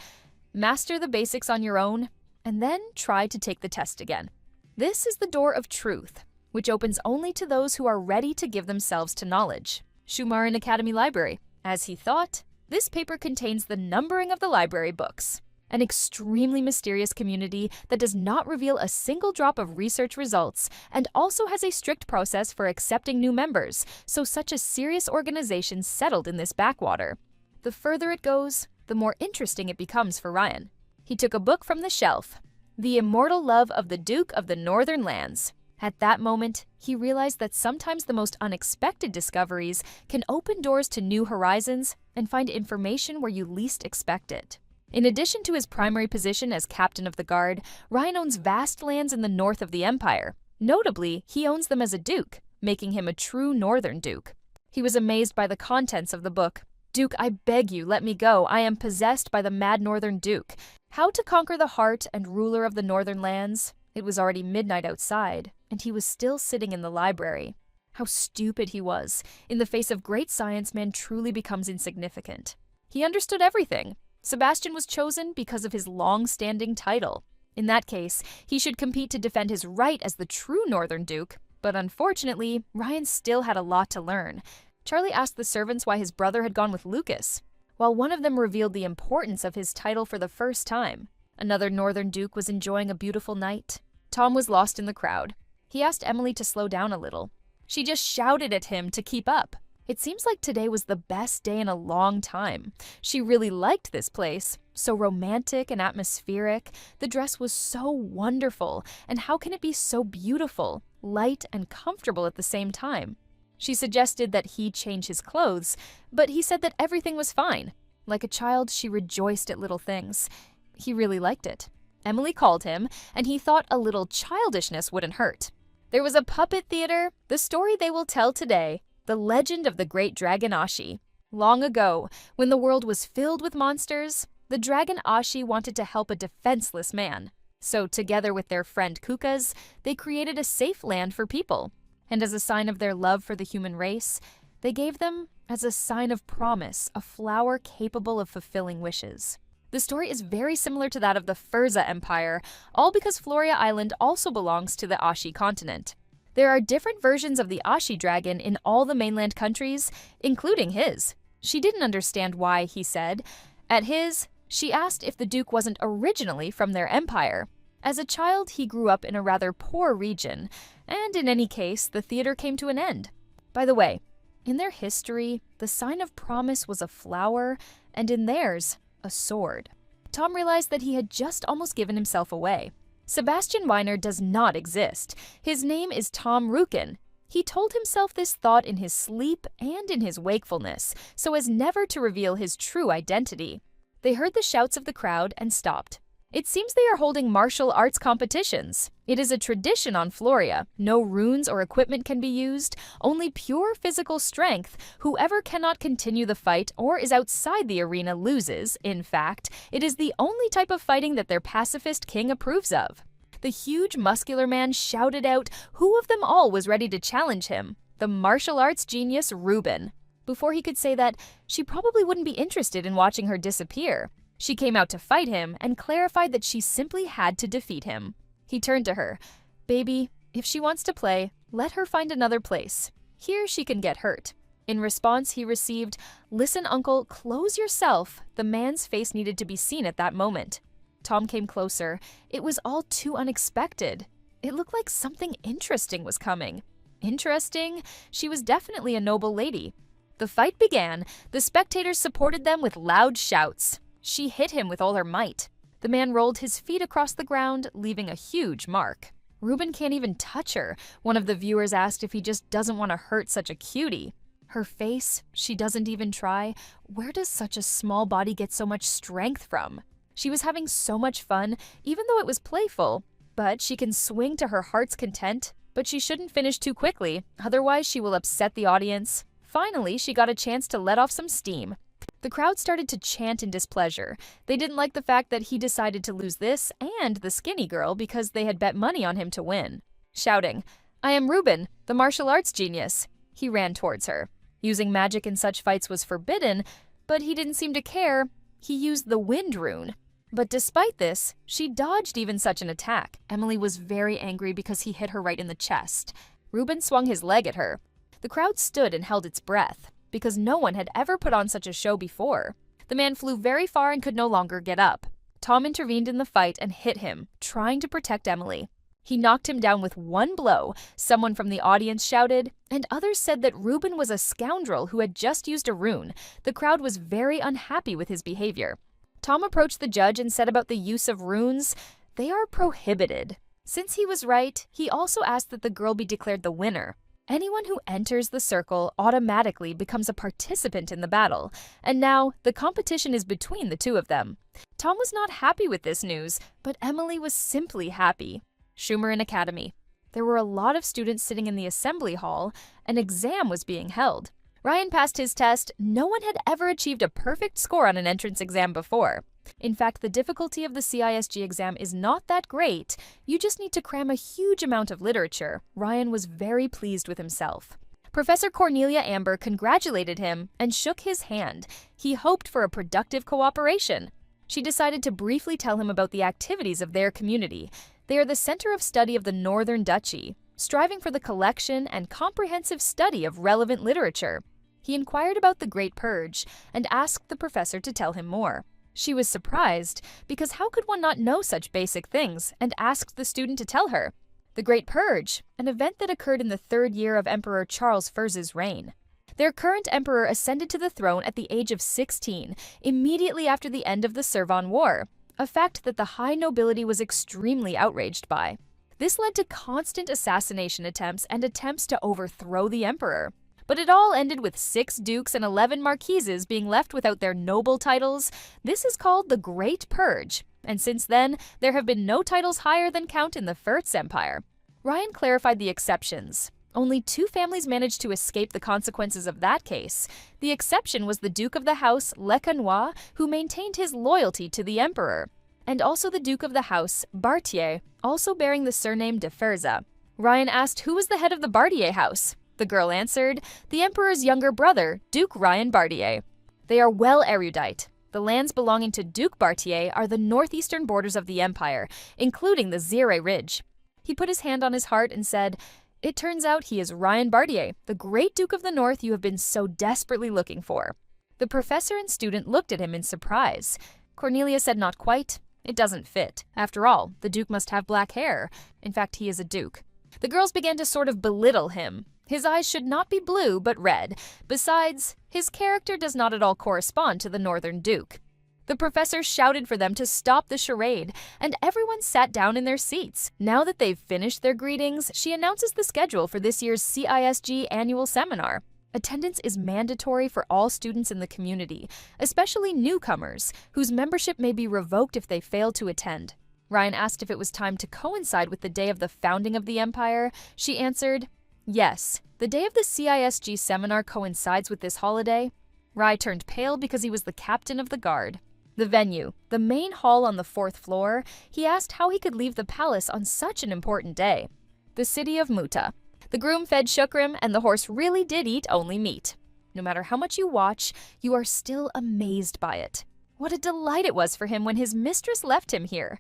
"Master the basics on your own, and then try to take the test again. This is the door of truth, which opens only to those who are ready to give themselves to knowledge." Schumann Academy Library. As he thought, this paper contains the numbering of the library books. An extremely mysterious community that does not reveal a single drop of research results and also has a strict process for accepting new members, so such a serious organization settled in this backwater. The further it goes, the more interesting it becomes for Ryan. He took a book from the shelf, The Immortal Love of the Duke of the Northern Lands. At that moment, he realized that sometimes the most unexpected discoveries can open doors to new horizons and find information where you least expect it. In addition to his primary position as captain of the guard, Ryan owns vast lands in the north of the empire. Notably, he owns them as a duke, making him a true northern duke. He was amazed by the contents of the book. "Duke, I beg you, let me go. I am possessed by the mad northern duke. How to conquer the heart and ruler of the northern lands." It was already midnight outside, and he was still sitting in the library. How stupid he was. In the face of great science, man truly becomes insignificant. He understood everything. Sebastian was chosen because of his long-standing title. In that case, he should compete to defend his right as the true Northern Duke. But unfortunately, Ryan still had a lot to learn. Charlie asked the servants why his brother had gone with Lucas, while one of them revealed the importance of his title for the first time. Another Northern Duke was enjoying a beautiful night. Tom was lost in the crowd. He asked Emily to slow down a little. She just shouted at him to keep up. It seems like today was the best day in a long time. She really liked this place. So romantic and atmospheric. The dress was so wonderful. And how can it be so beautiful, light, and comfortable at the same time? She suggested that he change his clothes, but he said that everything was fine. Like a child, she rejoiced at little things. He really liked it. Emily called him, and he thought a little childishness wouldn't hurt. There was a puppet theater, the story they will tell today, the legend of the great dragon Ashi. Long ago, when the world was filled with monsters, the dragon Ashi wanted to help a defenseless man. So together with their friend Kukas, they created a safe land for people. And as a sign of their love for the human race, they gave them, as a sign of promise, a flower capable of fulfilling wishes. The story is very similar to that of the Furza Empire, all because Floria Island also belongs to the Ashi continent. There are different versions of the Ashi dragon in all the mainland countries, including his. She didn't understand why, he said. At his, she asked if the Duke wasn't originally from their empire. As a child, he grew up in a rather poor region, and in any case, the theater came to an end. By the way, in their history, the sign of promise was a flower, and in theirs, a sword. Tom realized that he had just almost given himself away. Sebastian Weiner does not exist. His name is Tom Rukin. He told himself this thought in his sleep and in his wakefulness, so as never to reveal his true identity. They heard the shouts of the crowd and stopped. It seems they are holding martial arts competitions. It is a tradition on Floria. No runes or equipment can be used, only pure physical strength. Whoever cannot continue the fight or is outside the arena loses. In fact, it is the only type of fighting that their pacifist king approves of. The huge muscular man shouted out who of them all was ready to challenge him. The martial arts genius Ruben. Before he could say that, she probably wouldn't be interested in watching her disappear. She came out to fight him and clarified that she simply had to defeat him. He turned to her. "Baby, if she wants to play, let her find another place. Here she can get hurt." In response, he received, "Listen, uncle, close yourself." The man's face needed to be seen at that moment. Tom came closer. It was all too unexpected. It looked like something interesting was coming. Interesting? She was definitely a noble lady. The fight began. The spectators supported them with loud shouts. She hit him with all her might. The man rolled his feet across the ground, leaving a huge mark. "Ruben can't even touch her," one of the viewers asked if he just doesn't want to hurt such a cutie. Her face, she doesn't even try. Where does such a small body get so much strength from? She was having so much fun, even though it was playful. But she can swing to her heart's content, but she shouldn't finish too quickly, otherwise she will upset the audience. Finally, she got a chance to let off some steam. The crowd started to chant in displeasure. They didn't like the fact that he decided to lose this and the skinny girl because they had bet money on him to win. Shouting, "I am Ruben, the martial arts genius." He ran towards her. Using magic in such fights was forbidden, but he didn't seem to care. He used the wind rune. But despite this, she dodged even such an attack. Emily was very angry because he hit her right in the chest. Ruben swung his leg at her. The crowd stood and held its breath, because no one had ever put on such a show before. The man flew very far and could no longer get up. Tom intervened in the fight and hit him, trying to protect Emily. He knocked him down with one blow. Someone from the audience shouted, and others said that Ruben was a scoundrel who had just used a rune. The crowd was very unhappy with his behavior. Tom approached the judge and said about the use of runes, "They are prohibited." Since he was right, he also asked that the girl be declared the winner. Anyone who enters the circle automatically becomes a participant in the battle, and now the competition is between the two of them. Tom was not happy with this news, but Emily was simply happy. Schumer Academy. There were a lot of students sitting in the assembly hall. An exam was being held. Ryan passed his test. No one had ever achieved a perfect score on an entrance exam before. In fact, the difficulty of the CISG exam is not that great. You just need to cram a huge amount of literature. Ryan was very pleased with himself. Professor Cornelia Amber congratulated him and shook his hand. He hoped for a productive cooperation. She decided to briefly tell him about the activities of their community. They are the center of study of the Northern Duchy, striving for the collection and comprehensive study of relevant literature. He inquired about the Great Purge and asked the professor to tell him more. She was surprised, because how could one not know such basic things, and asked the student to tell her. The Great Purge, an event that occurred in the 3rd year of Emperor Charles I's reign. Their current emperor ascended to the throne at the age of 16, immediately after the end of the Servian War, a fact that the high nobility was extremely outraged by. This led to constant assassination attempts and attempts to overthrow the emperor. But it all ended with 6 dukes and 11 marquises being left without their noble titles. This is called the Great Purge, and since then, there have been no titles higher than Count in the First Empire. Ryan clarified the exceptions. Only 2 families managed to escape the consequences of that case. The exception was the Duke of the House, Lecanois, who maintained his loyalty to the emperor, and also the Duke of the House, Bartier, also bearing the surname de Ferza. Ryan asked who was the head of the Bartier house. The girl answered, the emperor's younger brother, Duke Ryan Bartier. They are well erudite. The lands belonging to Duke Bartier are the northeastern borders of the empire, including the Zire Ridge. He put his hand on his heart and said, "It turns out he is Ryan Bartier, the great Duke of the North you have been so desperately looking for." The professor and student looked at him in surprise. Cornelia said not quite. It doesn't fit. After all, the Duke must have black hair. In fact, he is a Duke. The girls began to sort of belittle him. His eyes should not be blue, but red. Besides, his character does not at all correspond to the Northern Duke. The professor shouted for them to stop the charade, and everyone sat down in their seats. Now that they've finished their greetings, she announces the schedule for this year's CISG annual seminar. Attendance is mandatory for all students in the community, especially newcomers, whose membership may be revoked if they fail to attend. Ryan asked if it was time to coincide with the day of the founding of the empire. She answered, yes, the day of the CISG seminar coincides with this holiday. Rai turned pale because he was the captain of the guard. The venue, the main hall on the 4th floor, he asked how he could leave the palace on such an important day. The city of Muta. The groom fed shukrim, and the horse really did eat only meat. No matter how much you watch, you are still amazed by it. What a delight it was for him when his mistress left him here.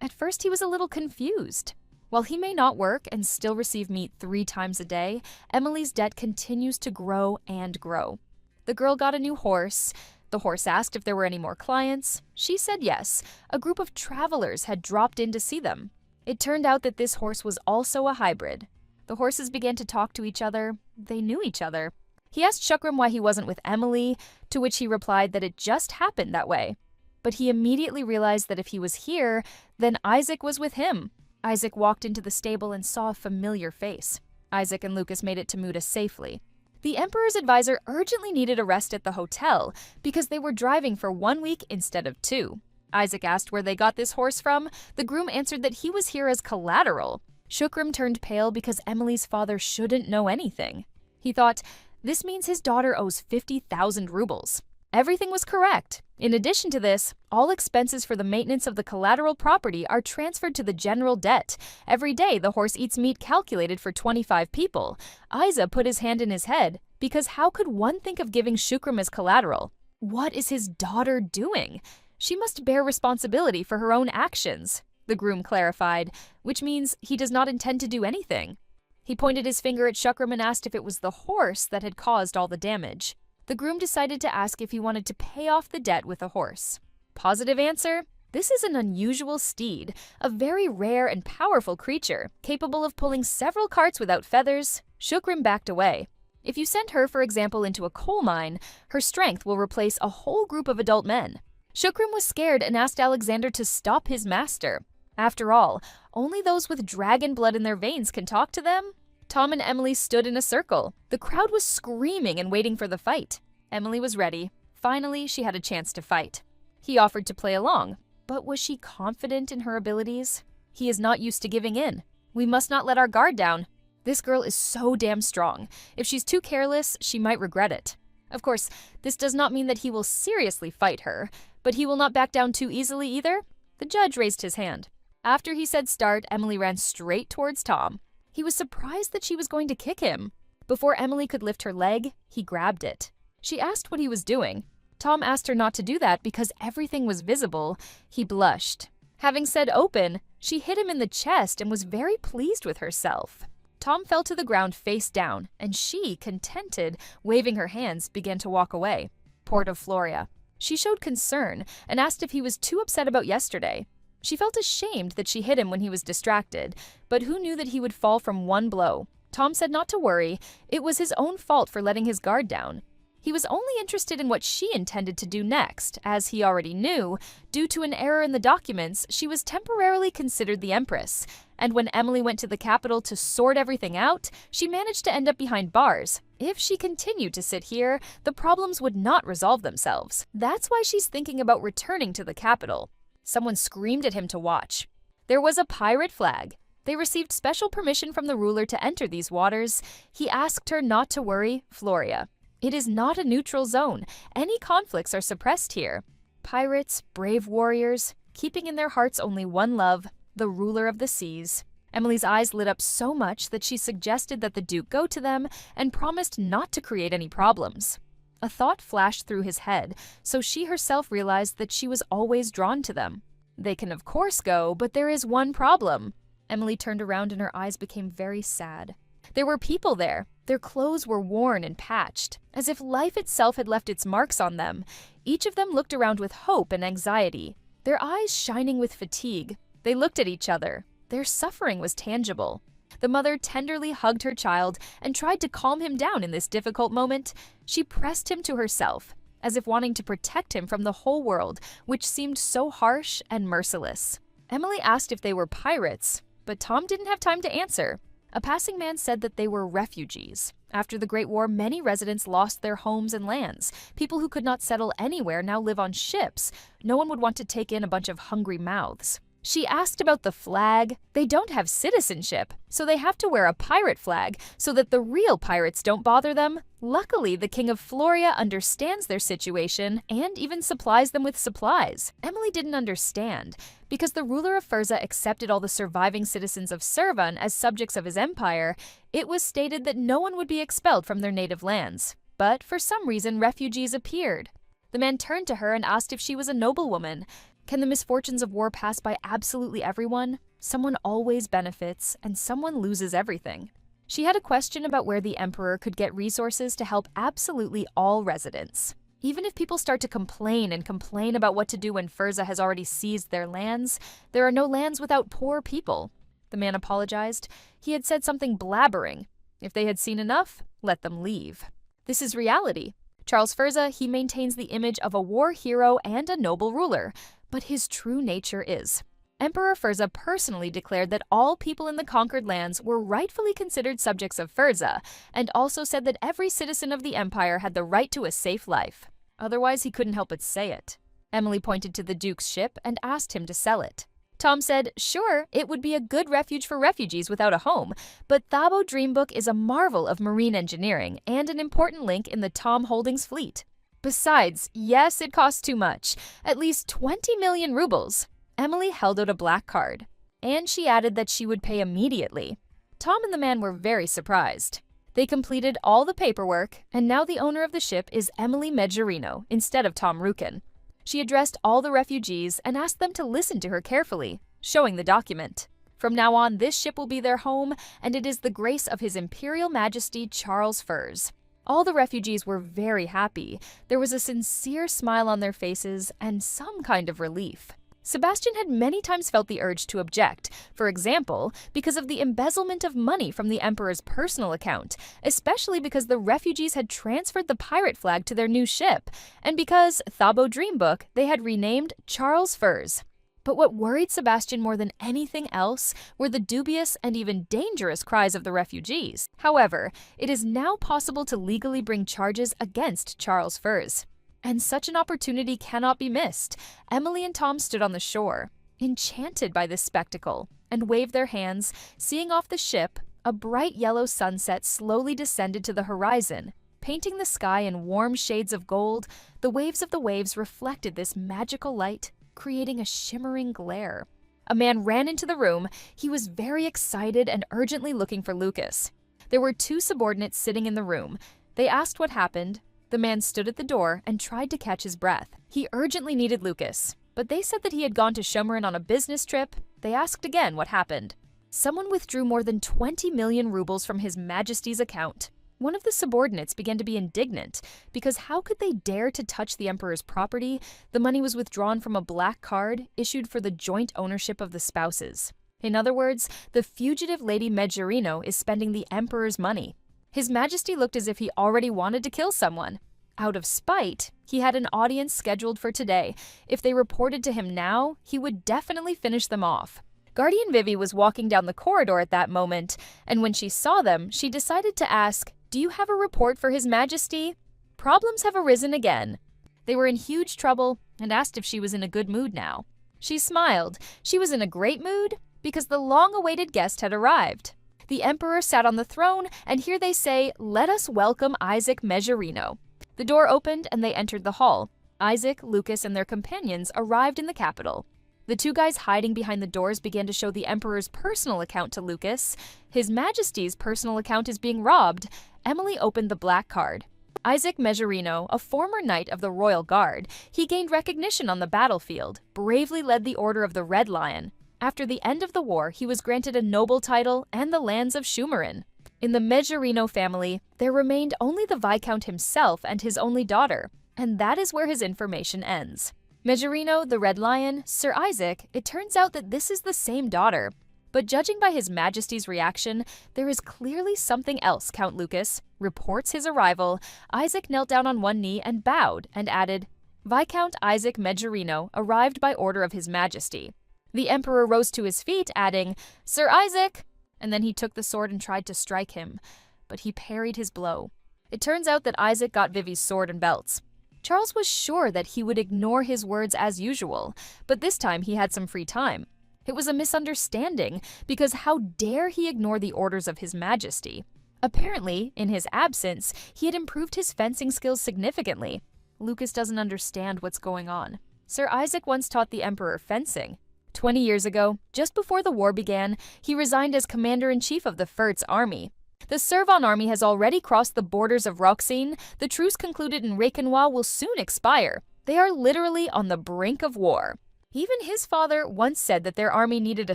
At first, he was a little confused. While he may not work and still receive meat 3 times a day, Emily's debt continues to grow and grow. The girl got a new horse. The horse asked if there were any more clients. She said yes. A group of travelers had dropped in to see them. It turned out that this horse was also a hybrid. The horses began to talk to each other. They knew each other. He asked Shukram why he wasn't with Emily, to which he replied that it just happened that way. But he immediately realized that if he was here, then Isaac was with him. Isaac walked into the stable and saw a familiar face. Isaac and Lucas made it to Muda safely. The Emperor's advisor urgently needed a rest at the hotel because they were driving for 1 week instead of 2. Isaac asked where they got this horse from. The groom answered that he was here as collateral. Shukram turned pale because Emily's father shouldn't know anything. He thought, this means his daughter owes 50,000 rubles. Everything was correct. In addition to this, all expenses for the maintenance of the collateral property are transferred to the general debt. Every day, the horse eats meat calculated for 25 people. Isa put his hand in his head, because how could one think of giving Shukram as collateral? What is his daughter doing? She must bear responsibility for her own actions, the groom clarified, which means he does not intend to do anything. He pointed his finger at Shukram and asked if it was the horse that had caused all the damage. The groom decided to ask if he wanted to pay off the debt with a horse. Positive answer? This is an unusual steed, a very rare and powerful creature, capable of pulling several carts without feathers. Shukram backed away. If you send her, for example, into a coal mine, her strength will replace a whole group of adult men. Shukram was scared and asked Alexander to stop his master. After all, only those with dragon blood in their veins can talk to them. Tom and Emily stood in a circle. The crowd was screaming and waiting for the fight. Emily was ready. Finally, she had a chance to fight. He offered to play along, but was she confident in her abilities? He is not used to giving in. We must not let our guard down. This girl is so damn strong. If she's too careless, she might regret it. Of course, this does not mean that he will seriously fight her, but he will not back down too easily either. The judge raised his hand. After he said start, Emily ran straight towards Tom. He was surprised that she was going to kick him. Before Emily could lift her leg, he grabbed it. She asked what he was doing. Tom asked her not to do that because everything was visible. He blushed. Having said open, she hit him in the chest and was very pleased with herself. Tom fell to the ground face down, and she, contented, waving her hands, began to walk away. Port of Floria. She showed concern and asked if he was too upset about yesterday. She felt ashamed that she hit him when he was distracted, but who knew that he would fall from one blow? Tom said not to worry. It was his own fault for letting his guard down. He was only interested in what she intended to do next, as he already knew, due to an error in the documents, she was temporarily considered the Empress, and when Emily went to the capital to sort everything out, she managed to end up behind bars. If she continued to sit here, the problems would not resolve themselves. That's why she's thinking about returning to the capital. Someone screamed at him to watch. There was a pirate flag. They received special permission from the ruler to enter these waters. He asked her not to worry, Floria. It is not a neutral zone. Any conflicts are suppressed here. Pirates, brave warriors, keeping in their hearts only one love, the ruler of the seas. Emily's eyes lit up so much that she suggested that the Duke go to them and promised not to create any problems. A thought flashed through his head, so she herself realized that she was always drawn to them. They can of course go, but there is one problem. Emily turned around and her eyes became very sad. There were people there. Their clothes were worn and patched, as if life itself had left its marks on them. Each of them looked around with hope and anxiety, their eyes shining with fatigue. They looked at each other. Their suffering was tangible. The mother tenderly hugged her child and tried to calm him down in this difficult moment. She pressed him to herself, as if wanting to protect him from the whole world, which seemed so harsh and merciless. Emily asked if they were pirates, but Tom didn't have time to answer. A passing man said that they were refugees. After the Great War, many residents lost their homes and lands. People who could not settle anywhere now live on ships. No one would want to take in a bunch of hungry mouths. She asked about the flag. They don't have citizenship, so they have to wear a pirate flag so that the real pirates don't bother them. Luckily, the King of Floria understands their situation and even supplies them with supplies. Emily didn't understand. Because the ruler of Furza accepted all the surviving citizens of Servan as subjects of his empire, it was stated that no one would be expelled from their native lands. But for some reason, refugees appeared. The man turned to her and asked if she was a noblewoman. Can the misfortunes of war pass by absolutely everyone? Someone always benefits, and someone loses everything. She had a question about where the emperor could get resources to help absolutely all residents. Even if people start to complain about what to do when Furza has already seized their lands, there are no lands without poor people. The man apologized. He had said something blabbering. If they had seen enough, let them leave. This is reality. Charles Furza, he maintains the image of a war hero and a noble ruler, but his true nature is. Emperor Furza personally declared that all people in the conquered lands were rightfully considered subjects of Furza, and also said that every citizen of the empire had the right to a safe life. Otherwise, he couldn't help but say it. Emily pointed to the Duke's ship and asked him to sell it. Tom said, sure, it would be a good refuge for refugees without a home, but Thabo Dreambook is a marvel of marine engineering and an important link in the Tom Holdings fleet. Besides, yes, it costs too much, at least 20 million rubles. Emily held out a black card, and she added that she would pay immediately. Tom and the man were very surprised. They completed all the paperwork, and now the owner of the ship is Emily Megerino instead of Tom Rukin. She addressed all the refugees and asked them to listen to her carefully, showing the document. From now on, this ship will be their home, and it is the grace of His Imperial Majesty Charles Furze. All the refugees were very happy. There was a sincere smile on their faces and some kind of relief. Sebastian had many times felt the urge to object, for example, because of the embezzlement of money from the Emperor's personal account, especially because the refugees had transferred the pirate flag to their new ship, and because, Thabo Dreambook, they had renamed Charles Furze. But what worried Sebastian more than anything else were the dubious and even dangerous cries of the refugees. However, it is now possible to legally bring charges against Charles Furze. And such an opportunity cannot be missed. Emily and Tom stood on the shore, enchanted by this spectacle, and waved their hands, seeing off the ship, a bright yellow sunset slowly descended to the horizon. Painting the sky in warm shades of gold, the waves of the waves reflected this magical light, creating a shimmering glare. A man ran into the room. He was very excited and urgently looking for Lucas. There were two subordinates sitting in the room. They asked what happened. The man stood at the door and tried to catch his breath. He urgently needed Lucas, but they said that he had gone to Shumaran on a business trip. They asked again what happened. Someone withdrew more than 20 million rubles from His Majesty's account. One of the subordinates began to be indignant, because how could they dare to touch the Emperor's property? The money was withdrawn from a black card issued for the joint ownership of the spouses. In other words, the fugitive Lady Megerino is spending the Emperor's money. His Majesty looked as if he already wanted to kill someone. Out of spite, he had an audience scheduled for today. If they reported to him now, he would definitely finish them off. Guardian Vivi was walking down the corridor at that moment, and when she saw them, she decided to ask, "Do you have a report for His Majesty?" Problems have arisen again. They were in huge trouble and asked if she was in a good mood now. She smiled. She was in a great mood because the long-awaited guest had arrived. The Emperor sat on the throne, and here they say, "Let us welcome Isaac Megerino." The door opened and they entered the hall. Isaac, Lucas, and their companions arrived in the capital. The two guys hiding behind the doors began to show the Emperor's personal account to Lucas. His Majesty's personal account is being robbed. Emily opened the black card. Isaac Megerino, a former knight of the Royal Guard, he gained recognition on the battlefield, bravely led the Order of the Red Lion. After the end of the war, he was granted a noble title and the lands of Shumaran. In the Megerino family, there remained only the Viscount himself and his only daughter, and that is where his information ends. Megerino, the Red Lion, Sir Isaac, it turns out that this is the same daughter. But judging by His Majesty's reaction, there is clearly something else. Count Lucas reports his arrival. Isaac knelt down on one knee and bowed and added, "Viscount Isaac Megerino arrived by order of His Majesty." The Emperor rose to his feet, adding, "Sir Isaac!" And then he took the sword and tried to strike him, but he parried his blow. It turns out that Isaac got Vivi's sword and belts. Charles was sure that he would ignore his words as usual, but this time he had some free time. It was a misunderstanding, because how dare he ignore the orders of His Majesty? Apparently, in his absence, he had improved his fencing skills significantly. Lucas doesn't understand what's going on. Sir Isaac once taught the Emperor fencing. 20 years ago, just before the war began, he resigned as commander-in-chief of the Furt's army. The Servan army has already crossed the borders of Roxine. The truce concluded in Requenois will soon expire. They are literally on the brink of war. Even his father once said that their army needed a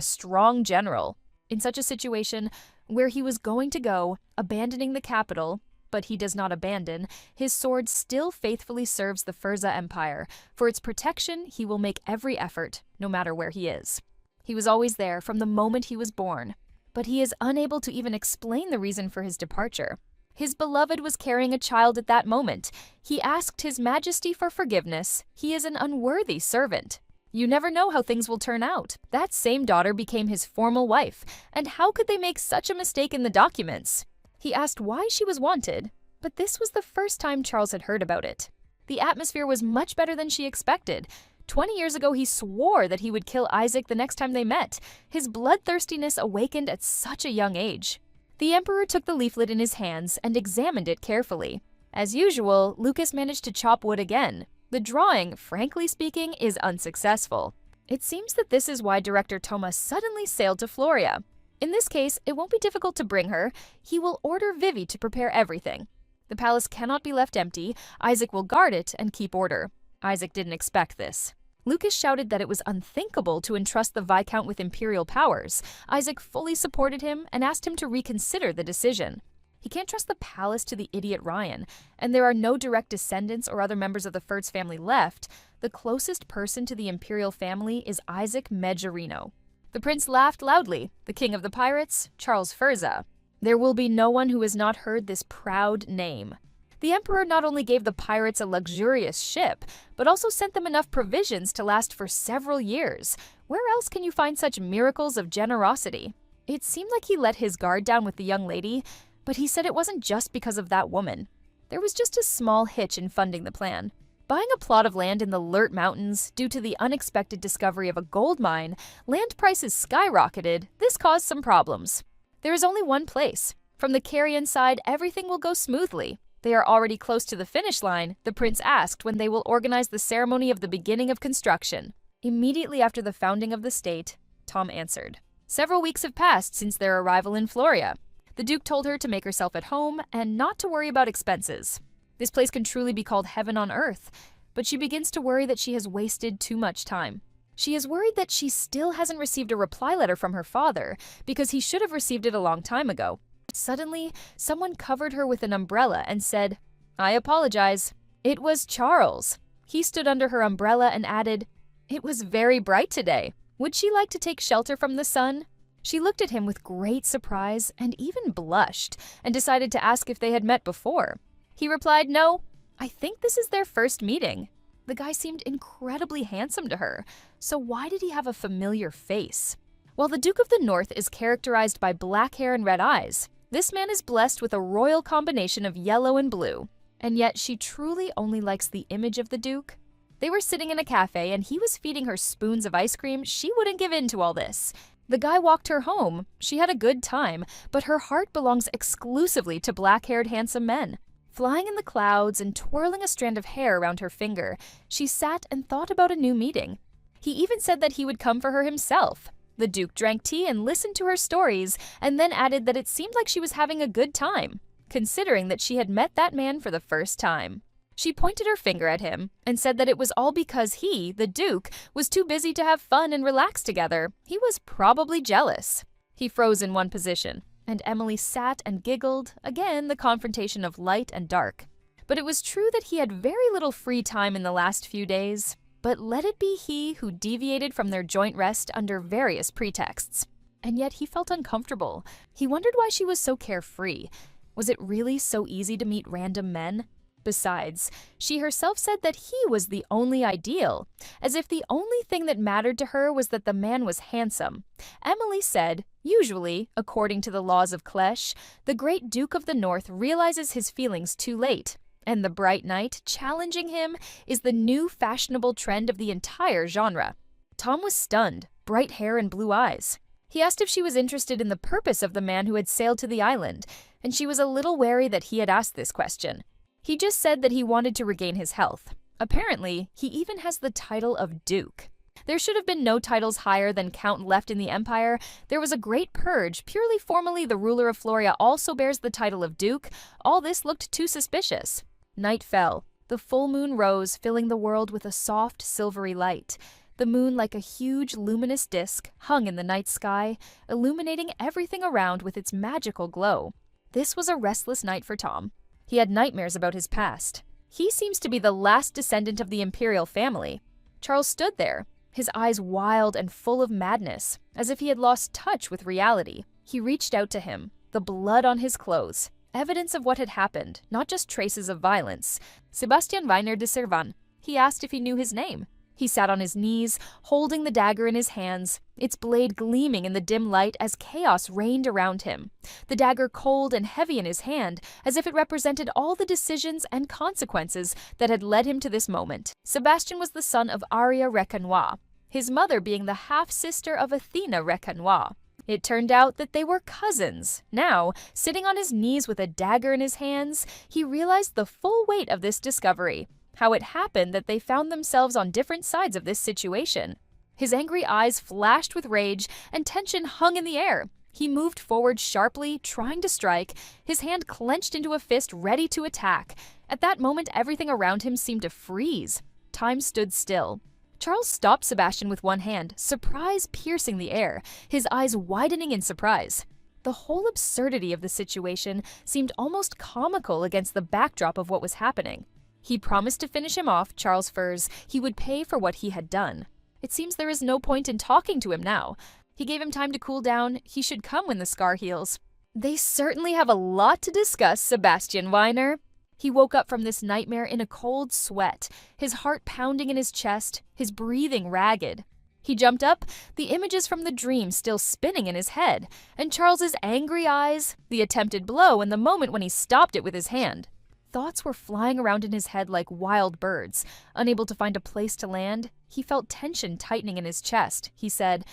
strong general. In such a situation, where he was going to go, abandoning the capital, but he does not abandon, his sword still faithfully serves the Furza Empire. For its protection, he will make every effort, no matter where he is. He was always there from the moment he was born, but he is unable to even explain the reason for his departure. His beloved was carrying a child at that moment. He asked His Majesty for forgiveness. He is an unworthy servant. You never know how things will turn out. That same daughter became his formal wife, and how could they make such a mistake in the documents? He asked why she was wanted, but this was the first time Charles had heard about it. The atmosphere was much better than she expected. 20 years ago, he swore that he would kill Isaac the next time they met. His bloodthirstiness awakened at such a young age. The Emperor took the leaflet in his hands and examined it carefully. As usual, Lucas managed to chop wood again. The drawing, frankly speaking, is unsuccessful. It seems that this is why director Thomas suddenly sailed to Floria. In this case, it won't be difficult to bring her. He will order Vivi to prepare everything. The palace cannot be left empty. Isaac will guard it and keep order. Isaac didn't expect this. Lucas shouted that it was unthinkable to entrust the Viscount with imperial powers. Isaac fully supported him and asked him to reconsider the decision. He can't trust the palace to the idiot Ryan, and there are no direct descendants or other members of the Furz family left. The closest person to the imperial family is Isaac Megerino. The prince laughed loudly. The king of the pirates, Charles Furza. There will be no one who has not heard this proud name. The emperor not only gave the pirates a luxurious ship, but also sent them enough provisions to last for several years. Where else can you find such miracles of generosity? It seemed like he let his guard down with the young lady, but he said it wasn't just because of that woman. There was just a small hitch in funding the plan. Buying a plot of land in the Lurt Mountains due to the unexpected discovery of a gold mine, land prices skyrocketed. This caused some problems. There is only one place. From the Carrion side, everything will go smoothly. They are already close to the finish line. The prince asked when they will organize the ceremony of the beginning of construction. Immediately after the founding of the state, Tom answered. Several weeks have passed since their arrival in Floria. The Duke told her to make herself at home and not to worry about expenses. This place can truly be called heaven on earth, but she begins to worry that she has wasted too much time. She is worried that she still hasn't received a reply letter from her father because he should have received it a long time ago. Suddenly, someone covered her with an umbrella and said, "I apologize." It was Charles. He stood under her umbrella and added, "It was very bright today. Would she like to take shelter from the sun?" She looked at him with great surprise and even blushed and decided to ask if they had met before. He replied, "No, I think this is their first meeting." The guy seemed incredibly handsome to her, so why did he have a familiar face? While the Duke of the North is characterized by black hair and red eyes, this man is blessed with a royal combination of yellow and blue. And yet she truly only likes the image of the Duke. They were sitting in a cafe and he was feeding her spoons of ice cream. She wouldn't give in to all this. The guy walked her home. She had a good time, but her heart belongs exclusively to black-haired handsome men. Flying in the clouds and twirling a strand of hair around her finger, she sat and thought about a new meeting. He even said that he would come for her himself. The Duke drank tea and listened to her stories, and then added that it seemed like she was having a good time, considering that she had met that man for the first time. She pointed her finger at him and said that it was all because he, the Duke, was too busy to have fun and relax together. He was probably jealous. He froze in one position, and Emily sat and giggled, again the confrontation of light and dark. But it was true that he had very little free time in the last few days. But let it be he who deviated from their joint rest under various pretexts. And yet he felt uncomfortable. He wondered why she was so carefree. Was it really so easy to meet random men? Besides, she herself said that he was the only ideal, as if the only thing that mattered to her was that the man was handsome. Emily said, usually, according to the laws of Klesh, the great Duke of the North realizes his feelings too late. And the bright knight challenging him is the new fashionable trend of the entire genre. Tom was stunned, bright hair and blue eyes. He asked if she was interested in the purpose of the man who had sailed to the island, and she was a little wary that he had asked this question. He just said that he wanted to regain his health. Apparently, he even has the title of Duke. There should have been no titles higher than Count left in the Empire. There was a great purge. Purely formally, the ruler of Floria also bears the title of Duke. All this looked too suspicious. Night fell. The full moon rose, filling the world with a soft, silvery light. The moon, like a huge luminous disk, hung in the night sky, illuminating everything around with its magical glow. This was a restless night for Tom. He had nightmares about his past. He seems to be the last descendant of the imperial family. Charles stood there, his eyes wild and full of madness, as if he had lost touch with reality. He reached out to him, the blood on his clothes, evidence of what had happened, not just traces of violence. Sebastian Weiner de Servan. He asked if he knew his name. He sat on his knees, holding the dagger in his hands, its blade gleaming in the dim light as chaos reigned around him. The dagger cold and heavy in his hand, as if it represented all the decisions and consequences that had led him to this moment. Sebastian was the son of Arya Recanois, his mother being the half-sister of Athena Recanois. It turned out that they were cousins. Now, sitting on his knees with a dagger in his hands, he realized the full weight of this discovery. How it happened that they found themselves on different sides of this situation. His angry eyes flashed with rage, and tension hung in the air. He moved forward sharply, trying to strike, his hand clenched into a fist ready to attack. At that moment, everything around him seemed to freeze. Time stood still. Charles stopped Sebastian with one hand, surprise piercing the air, his eyes widening in surprise. The whole absurdity of the situation seemed almost comical against the backdrop of what was happening. He promised to finish him off, Charles Furs. He would pay for what he had done. It seems there is no point in talking to him now. He gave him time to cool down. He should come when the scar heals. They certainly have a lot to discuss, Sebastian Weiner. He woke up from this nightmare in a cold sweat, his heart pounding in his chest, his breathing ragged. He jumped up, the images from the dream still spinning in his head, and Charles's angry eyes, the attempted blow, and the moment when he stopped it with his hand. Thoughts were flying around in his head like wild birds. Unable to find a place to land, he felt tension tightening in his chest. He said,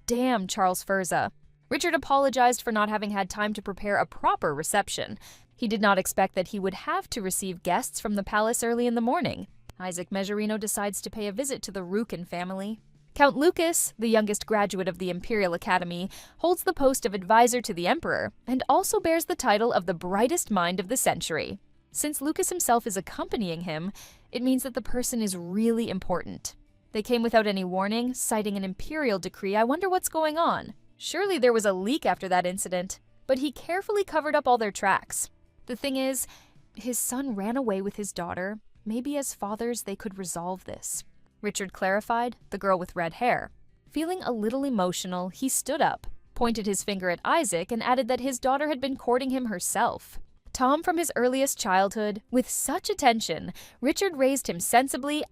"Damn Charles Furza." Richard apologized for not having had time to prepare a proper reception. He did not expect that he would have to receive guests from the palace early in the morning. Isaac Mejerino decides to pay a visit to the Rukin family. Count Lucas, the youngest graduate of the Imperial Academy, holds the post of advisor to the Emperor and also bears the title of the brightest mind of the century. Since Lucas himself is accompanying him, it means that the person is really important. They came without any warning, citing an imperial decree. I wonder what's going on. Surely there was a leak after that incident, but he carefully covered up all their tracks. The thing is, his son ran away with his daughter. Maybe as fathers they could resolve this. Richard clarified, the girl with red hair. Feeling a little emotional, he stood up, pointed his finger at Isaac, and added that his daughter had been courting him herself. Tom from his earliest childhood, with such attention, Richard raised him sensibly,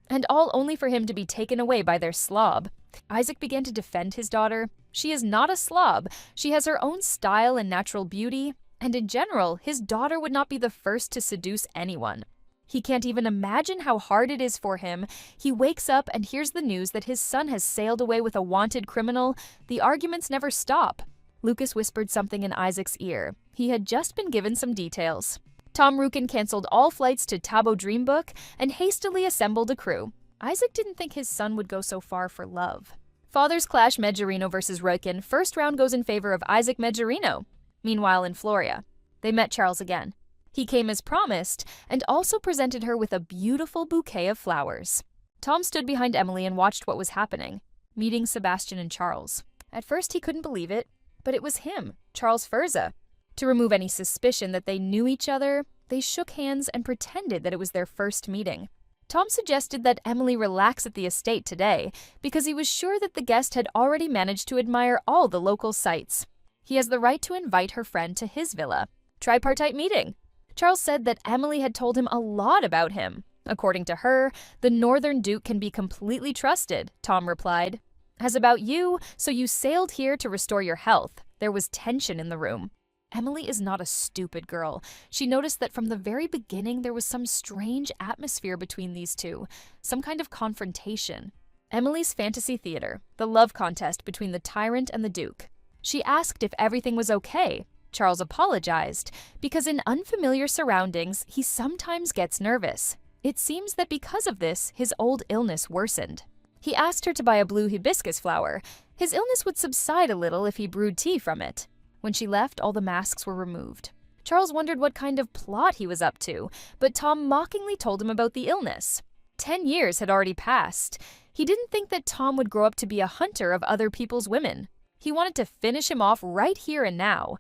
and all only for him to be taken away by their slob. Isaac began to defend his daughter. She is not a slob. She has her own style and natural beauty, and in general, his daughter would not be the first to seduce anyone. He can't even imagine how hard it is for him. He wakes up and hears the news that his son has sailed away with a wanted criminal. The arguments never stop. Lucas whispered something in Isaac's ear. He had just been given some details. Tom Rukin canceled all flights to Tabo Dreambook and hastily assembled a crew. Isaac didn't think his son would go so far for love. Fathers clash Mejerino versus Rukin. First round goes in favor of Isaac Mejerino. Meanwhile, in Floria, they met Charles again. He came as promised and also presented her with a beautiful bouquet of flowers. Tom stood behind Emily and watched what was happening, meeting Sebastian and Charles. At first, he couldn't believe it. But it was him, Charles Furza. To remove any suspicion that they knew each other, they shook hands and pretended that it was their first meeting. Tom suggested that Emily relax at the estate today because he was sure that the guest had already managed to admire all the local sights. He has the right to invite her friend to his villa. Tripartite meeting. Charles said that Emily had told him a lot about him. According to her, the Northern Duke can be completely trusted, Tom replied. As about you, so you sailed here to restore your health. There was tension in the room. Emily is not a stupid girl. She noticed that from the very beginning there was some strange atmosphere between these two, some kind of confrontation. Emily's fantasy theater, the love contest between the tyrant and the Duke. She asked if everything was okay. Charles apologized, because in unfamiliar surroundings, he sometimes gets nervous. It seems that because of this, his old illness worsened. He asked her to buy a blue hibiscus flower. His illness would subside a little if he brewed tea from it. When she left, all the masks were removed. Charles wondered what kind of plot he was up to, but Tom mockingly told him about the illness. 10 years had already passed. He didn't think that Tom would grow up to be a hunter of other people's women. He wanted to finish him off right here and now,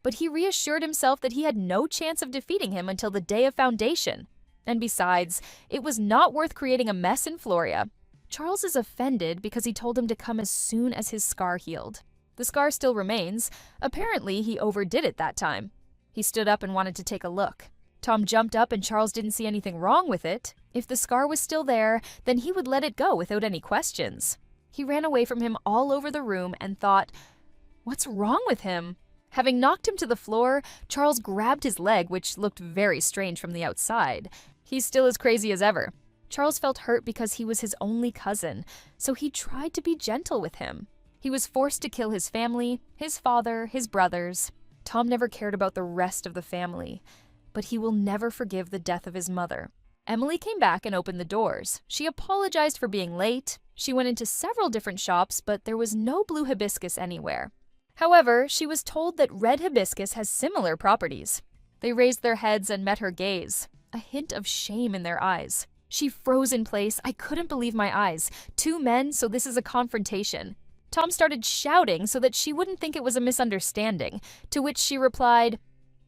but he reassured himself that he had no chance of defeating him until the day of foundation. And besides, it was not worth creating a mess in Floria. Charles is offended because he told him to come as soon as his scar healed. The scar still remains. Apparently, he overdid it that time. He stood up and wanted to take a look. Tom jumped up and Charles didn't see anything wrong with it. If the scar was still there, then he would let it go without any questions. He ran away from him all over the room and thought, "What's wrong with him?" Having knocked him to the floor, Charles grabbed his leg, which looked very strange from the outside. He's still as crazy as ever. Charles felt hurt because he was his only cousin, so he tried to be gentle with him. He was forced to kill his family, his father, his brothers. Tom never cared about the rest of the family, but he will never forgive the death of his mother. Emily came back and opened the doors. She apologized for being late. She went into several different shops, but there was no blue hibiscus anywhere. However, she was told that red hibiscus has similar properties. They raised their heads and met her gaze, a hint of shame in their eyes. She froze in place. I couldn't believe my eyes. 2 men, so this is a confrontation. Tom started shouting so that she wouldn't think it was a misunderstanding, to which she replied,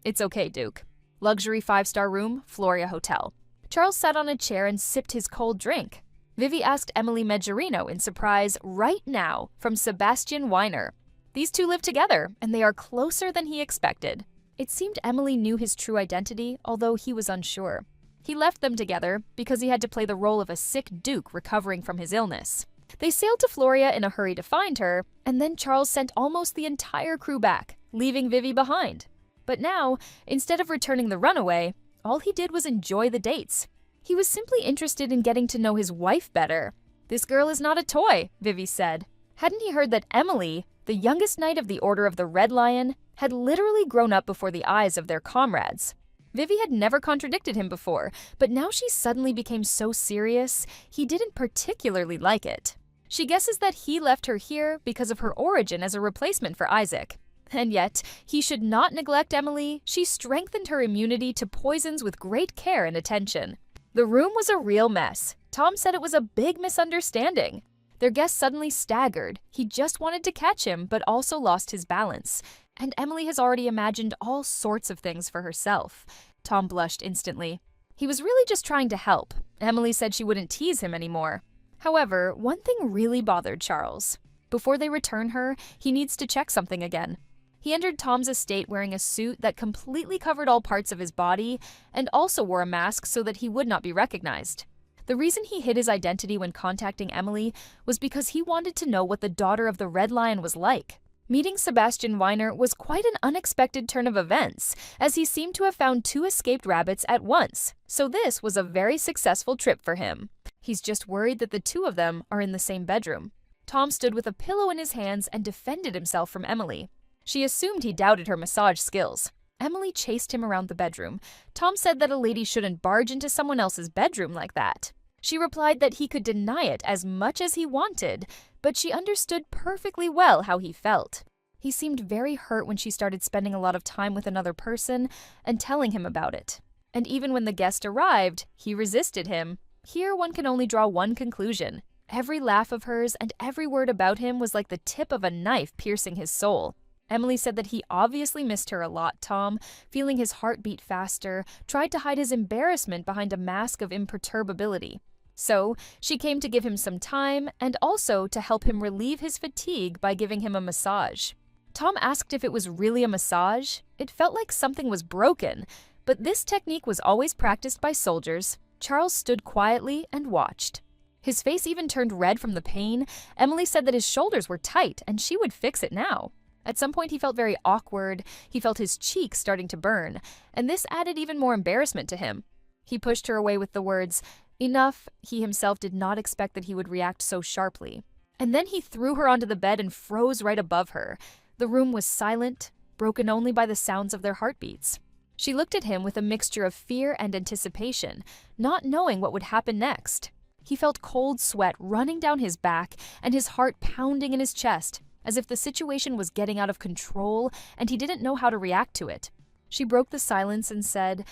"It's okay, Duke." Luxury 5-star room, Floria Hotel. Charles sat on a chair and sipped his cold drink. Vivi asked Emily Meggerino in surprise right now from Sebastian Weiner. These two live together, and they are closer than he expected. It seemed Emily knew his true identity, although he was unsure. He left them together because he had to play the role of a sick duke recovering from his illness. They sailed to Floria in a hurry to find her, and then Charles sent almost the entire crew back, leaving Vivi behind. But now, instead of returning the runaway, all he did was enjoy the dates. He was simply interested in getting to know his wife better. "This girl is not a toy," Vivi said. Hadn't he heard that Emily, the youngest knight of the Order of the Red Lion, had literally grown up before the eyes of their comrades? Vivi had never contradicted him before, but now she suddenly became so serious, he didn't particularly like it. She guesses that he left her here because of her origin as a replacement for Isaac. And yet, he should not neglect Emily. She strengthened her immunity to poisons with great care and attention. The room was a real mess. Tom said it was a big misunderstanding. Their guest suddenly staggered. He just wanted to catch him, but also lost his balance. And Emily has already imagined all sorts of things for herself. Tom blushed instantly. He was really just trying to help. Emily said she wouldn't tease him anymore. However, one thing really bothered Charles. Before they return her, he needs to check something again. He entered Tom's estate wearing a suit that completely covered all parts of his body and also wore a mask so that he would not be recognized. The reason he hid his identity when contacting Emily was because he wanted to know what the daughter of the Red Lion was like. Meeting Sebastian Weiner was quite an unexpected turn of events, as he seemed to have found 2 escaped rabbits at once, so this was a very successful trip for him. He's just worried that the 2 of them are in the same bedroom. Tom stood with a pillow in his hands and defended himself from Emily. She assumed he doubted her massage skills. Emily chased him around the bedroom. Tom said that a lady shouldn't barge into someone else's bedroom like that. She replied that he could deny it as much as he wanted, but she understood perfectly well how he felt. He seemed very hurt when she started spending a lot of time with another person and telling him about it. And even when the guest arrived, he resisted him. Here one can only draw one conclusion. Every laugh of hers and every word about him was like the tip of a knife piercing his soul. Emily said that he obviously missed her a lot. Tom, feeling his heart beat faster, tried to hide his embarrassment behind a mask of imperturbability. So, she came to give him some time and also to help him relieve his fatigue by giving him a massage. Tom asked if it was really a massage. It felt like something was broken, but this technique was always practiced by soldiers. Charles stood quietly and watched. His face even turned red from the pain. Emily said that his shoulders were tight and she would fix it now. At some point he felt very awkward. He felt his cheeks starting to burn, and this added even more embarrassment to him. He pushed her away with the words, "Enough." He himself did not expect that he would react so sharply. And then he threw her onto the bed and froze right above her. The room was silent, broken only by the sounds of their heartbeats. She looked at him with a mixture of fear and anticipation, not knowing what would happen next. He felt cold sweat running down his back and his heart pounding in his chest, as if the situation was getting out of control and he didn't know how to react to it. She broke the silence and said,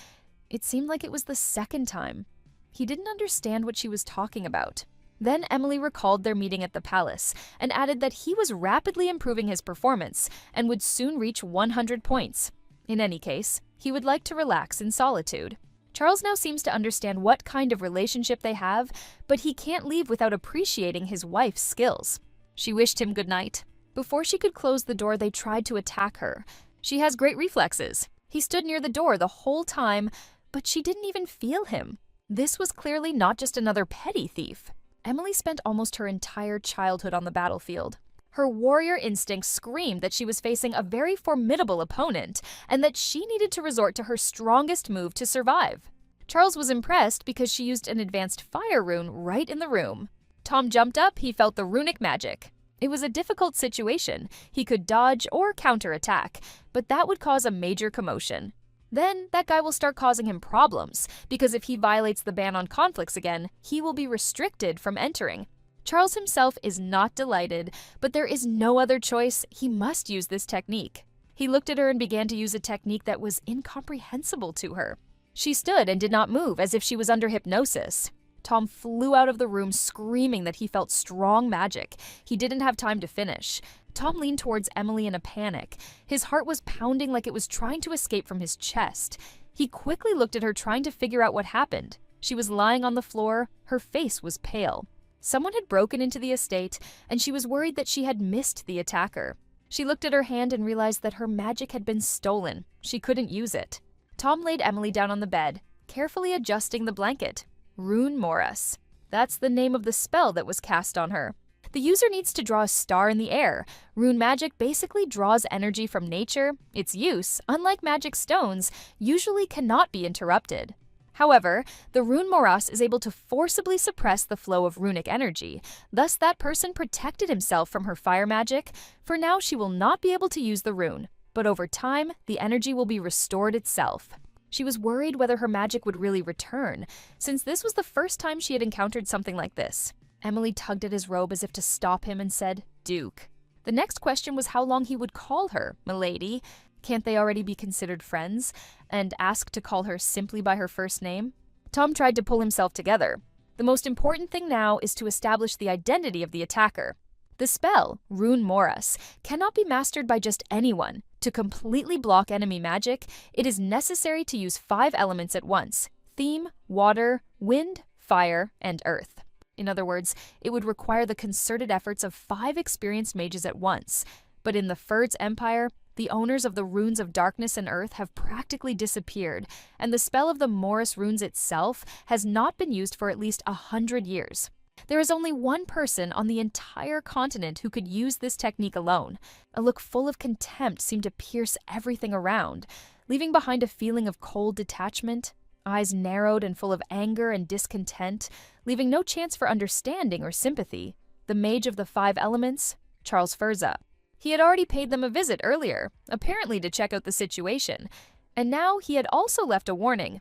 "It seemed like it was the second time." He didn't understand what she was talking about. Then Emily recalled their meeting at the palace and added that he was rapidly improving his performance and would soon reach 100 points. In any case, he would like to relax in solitude. Charles now seems to understand what kind of relationship they have, but he can't leave without appreciating his wife's skills. She wished him good night. Before she could close the door, they tried to attack her. She has great reflexes. He stood near the door the whole time, but she didn't even feel him. This was clearly not just another petty thief. Emily spent almost her entire childhood on the battlefield. Her warrior instinct screamed that she was facing a very formidable opponent and that she needed to resort to her strongest move to survive. Charles was impressed because she used an advanced fire rune right in the room. Tom jumped up, he felt the runic magic. It was a difficult situation. He could dodge or counterattack, but that would cause a major commotion. Then that guy will start causing him problems, because if he violates the ban on conflicts again, he will be restricted from entering. Charles himself is not delighted, but there is no other choice. He must use this technique. He looked at her and began to use a technique that was incomprehensible to her. She stood and did not move, as if she was under hypnosis. Tom flew out of the room screaming that he felt strong magic. He didn't have time to finish. Tom leaned towards Emily in a panic. His heart was pounding like it was trying to escape from his chest. He quickly looked at her, trying to figure out what happened. She was lying on the floor. Her face was pale. Someone had broken into the estate, and she was worried that she had missed the attacker. She looked at her hand and realized that her magic had been stolen. She couldn't use it. Tom laid Emily down on the bed, carefully adjusting the blanket. Rune Moras. That's the name of the spell that was cast on her. The user needs to draw a star in the air. Rune magic basically draws energy from nature. Its use, unlike magic stones, usually cannot be interrupted. However, the Rune Moras is able to forcibly suppress the flow of runic energy. Thus, that person protected himself from her fire magic. For now, she will not be able to use the rune, but over time, the energy will be restored itself. She was worried whether her magic would really return, since this was the first time she had encountered something like this. Emily tugged at his robe as if to stop him and said, "Duke." The next question was how long he would call her, "Milady." Can't they already be considered friends? And ask to call her simply by her first name? Tom tried to pull himself together. The most important thing now is to establish the identity of the attacker. The spell, Rune Moras, cannot be mastered by just anyone. To completely block enemy magic, it is necessary to use 5 elements at once: theme, water, wind, fire, and earth. In other words, it would require the concerted efforts of 5 experienced mages at once. But in the Ferd's Empire, the owners of the runes of darkness and earth have practically disappeared, and the spell of the Moras runes itself has not been used for at least 100 years. There is only one person on the entire continent who could use this technique alone. A look full of contempt seemed to pierce everything around, leaving behind a feeling of cold detachment, eyes narrowed and full of anger and discontent, leaving no chance for understanding or sympathy. The mage of the 5 elements, Charles Furza. He had already paid them a visit earlier, apparently to check out the situation, and now he had also left a warning.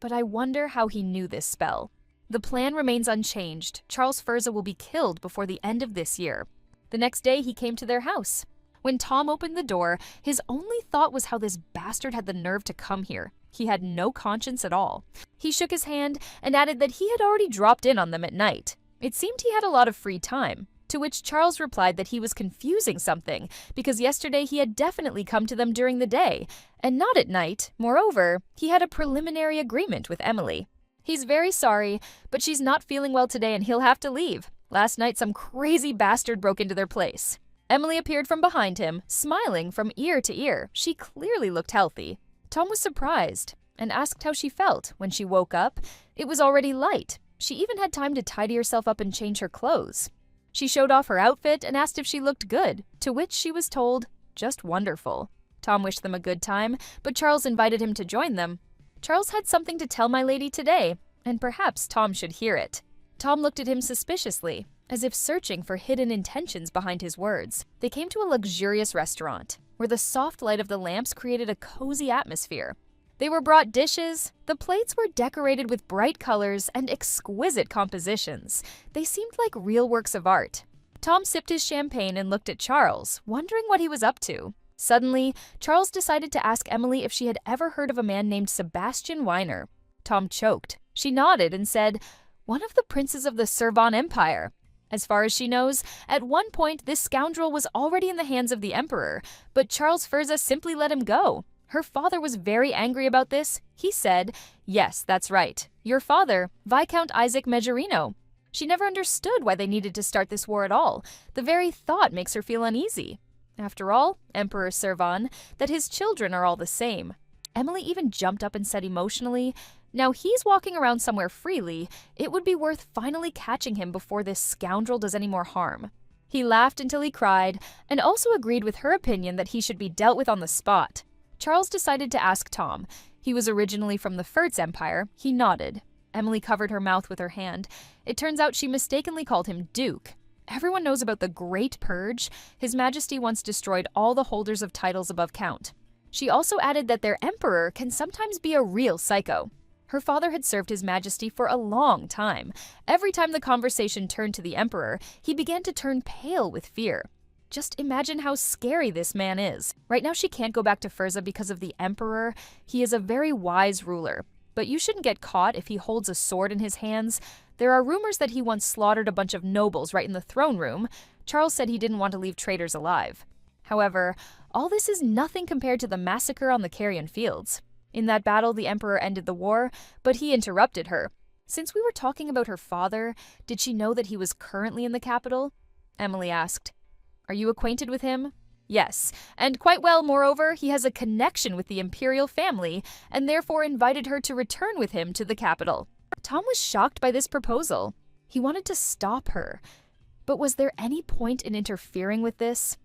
But I wonder how he knew this spell. The plan remains unchanged. Charles Furza will be killed before the end of this year. The next day, he came to their house. When Tom opened the door, his only thought was how this bastard had the nerve to come here. He had no conscience at all. He shook his hand and added that he had already dropped in on them at night. It seemed he had a lot of free time. To which Charles replied that he was confusing something, because yesterday he had definitely come to them during the day, and not at night. Moreover, he had a preliminary agreement with Emily. He's very sorry, but she's not feeling well today and he'll have to leave. Last night some crazy bastard broke into their place. Emily appeared from behind him, smiling from ear to ear. She clearly looked healthy. Tom was surprised and asked how she felt. When she woke up, it was already light. She even had time to tidy herself up and change her clothes. She showed off her outfit and asked if she looked good, to which she was told, "Just wonderful." Tom wished them a good time, but Charles invited him to join them. Charles had something to tell my lady today, and perhaps Tom should hear it. Tom looked at him suspiciously, as if searching for hidden intentions behind his words. They came to a luxurious restaurant, where the soft light of the lamps created a cozy atmosphere. They were brought dishes. The plates were decorated with bright colors and exquisite compositions. They seemed like real works of art. Tom sipped his champagne and looked at Charles, wondering what he was up to. Suddenly, Charles decided to ask Emily if she had ever heard of a man named Sebastian Weiner. Tom choked. She nodded and said, "One of the princes of the Servan Empire." As far as she knows, at one point this scoundrel was already in the hands of the emperor, but Charles Furza simply let him go. Her father was very angry about this. He said, "Yes, that's right. Your father, Viscount Isaac Megerino." She never understood why they needed to start this war at all. The very thought makes her feel uneasy. After all, Emperor Servan, that his children are all the same. Emily even jumped up and said emotionally, "Now he's walking around somewhere freely. It would be worth finally catching him before this scoundrel does any more harm." He laughed until he cried, and also agreed with her opinion that he should be dealt with on the spot. Charles decided to ask Tom. He was originally from the Furz Empire. He nodded. Emily covered her mouth with her hand. It turns out she mistakenly called him Duke. Everyone knows about the Great Purge. His Majesty once destroyed all the holders of titles above count. She also added that their emperor can sometimes be a real psycho. Her father had served His Majesty for a long time. Every time the conversation turned to the emperor, he began to turn pale with fear. Just imagine how scary this man is. Right now she can't go back to Furza because of the emperor. He is a very wise ruler. But you shouldn't get caught if he holds a sword in his hands. There are rumors that he once slaughtered a bunch of nobles right in the throne room. Charles said he didn't want to leave traitors alive. However, all this is nothing compared to the massacre on the Carrion Fields. In that battle, the emperor ended the war, but he interrupted her. Since we were talking about her father, did she know that he was currently in the capital? Emily asked. "Are you acquainted with him?" "Yes, and quite well, moreover, he has a connection with the imperial family, and therefore invited her to return with him to the capital." Tom was shocked by this proposal. He wanted to stop her. But was there any point in interfering with this?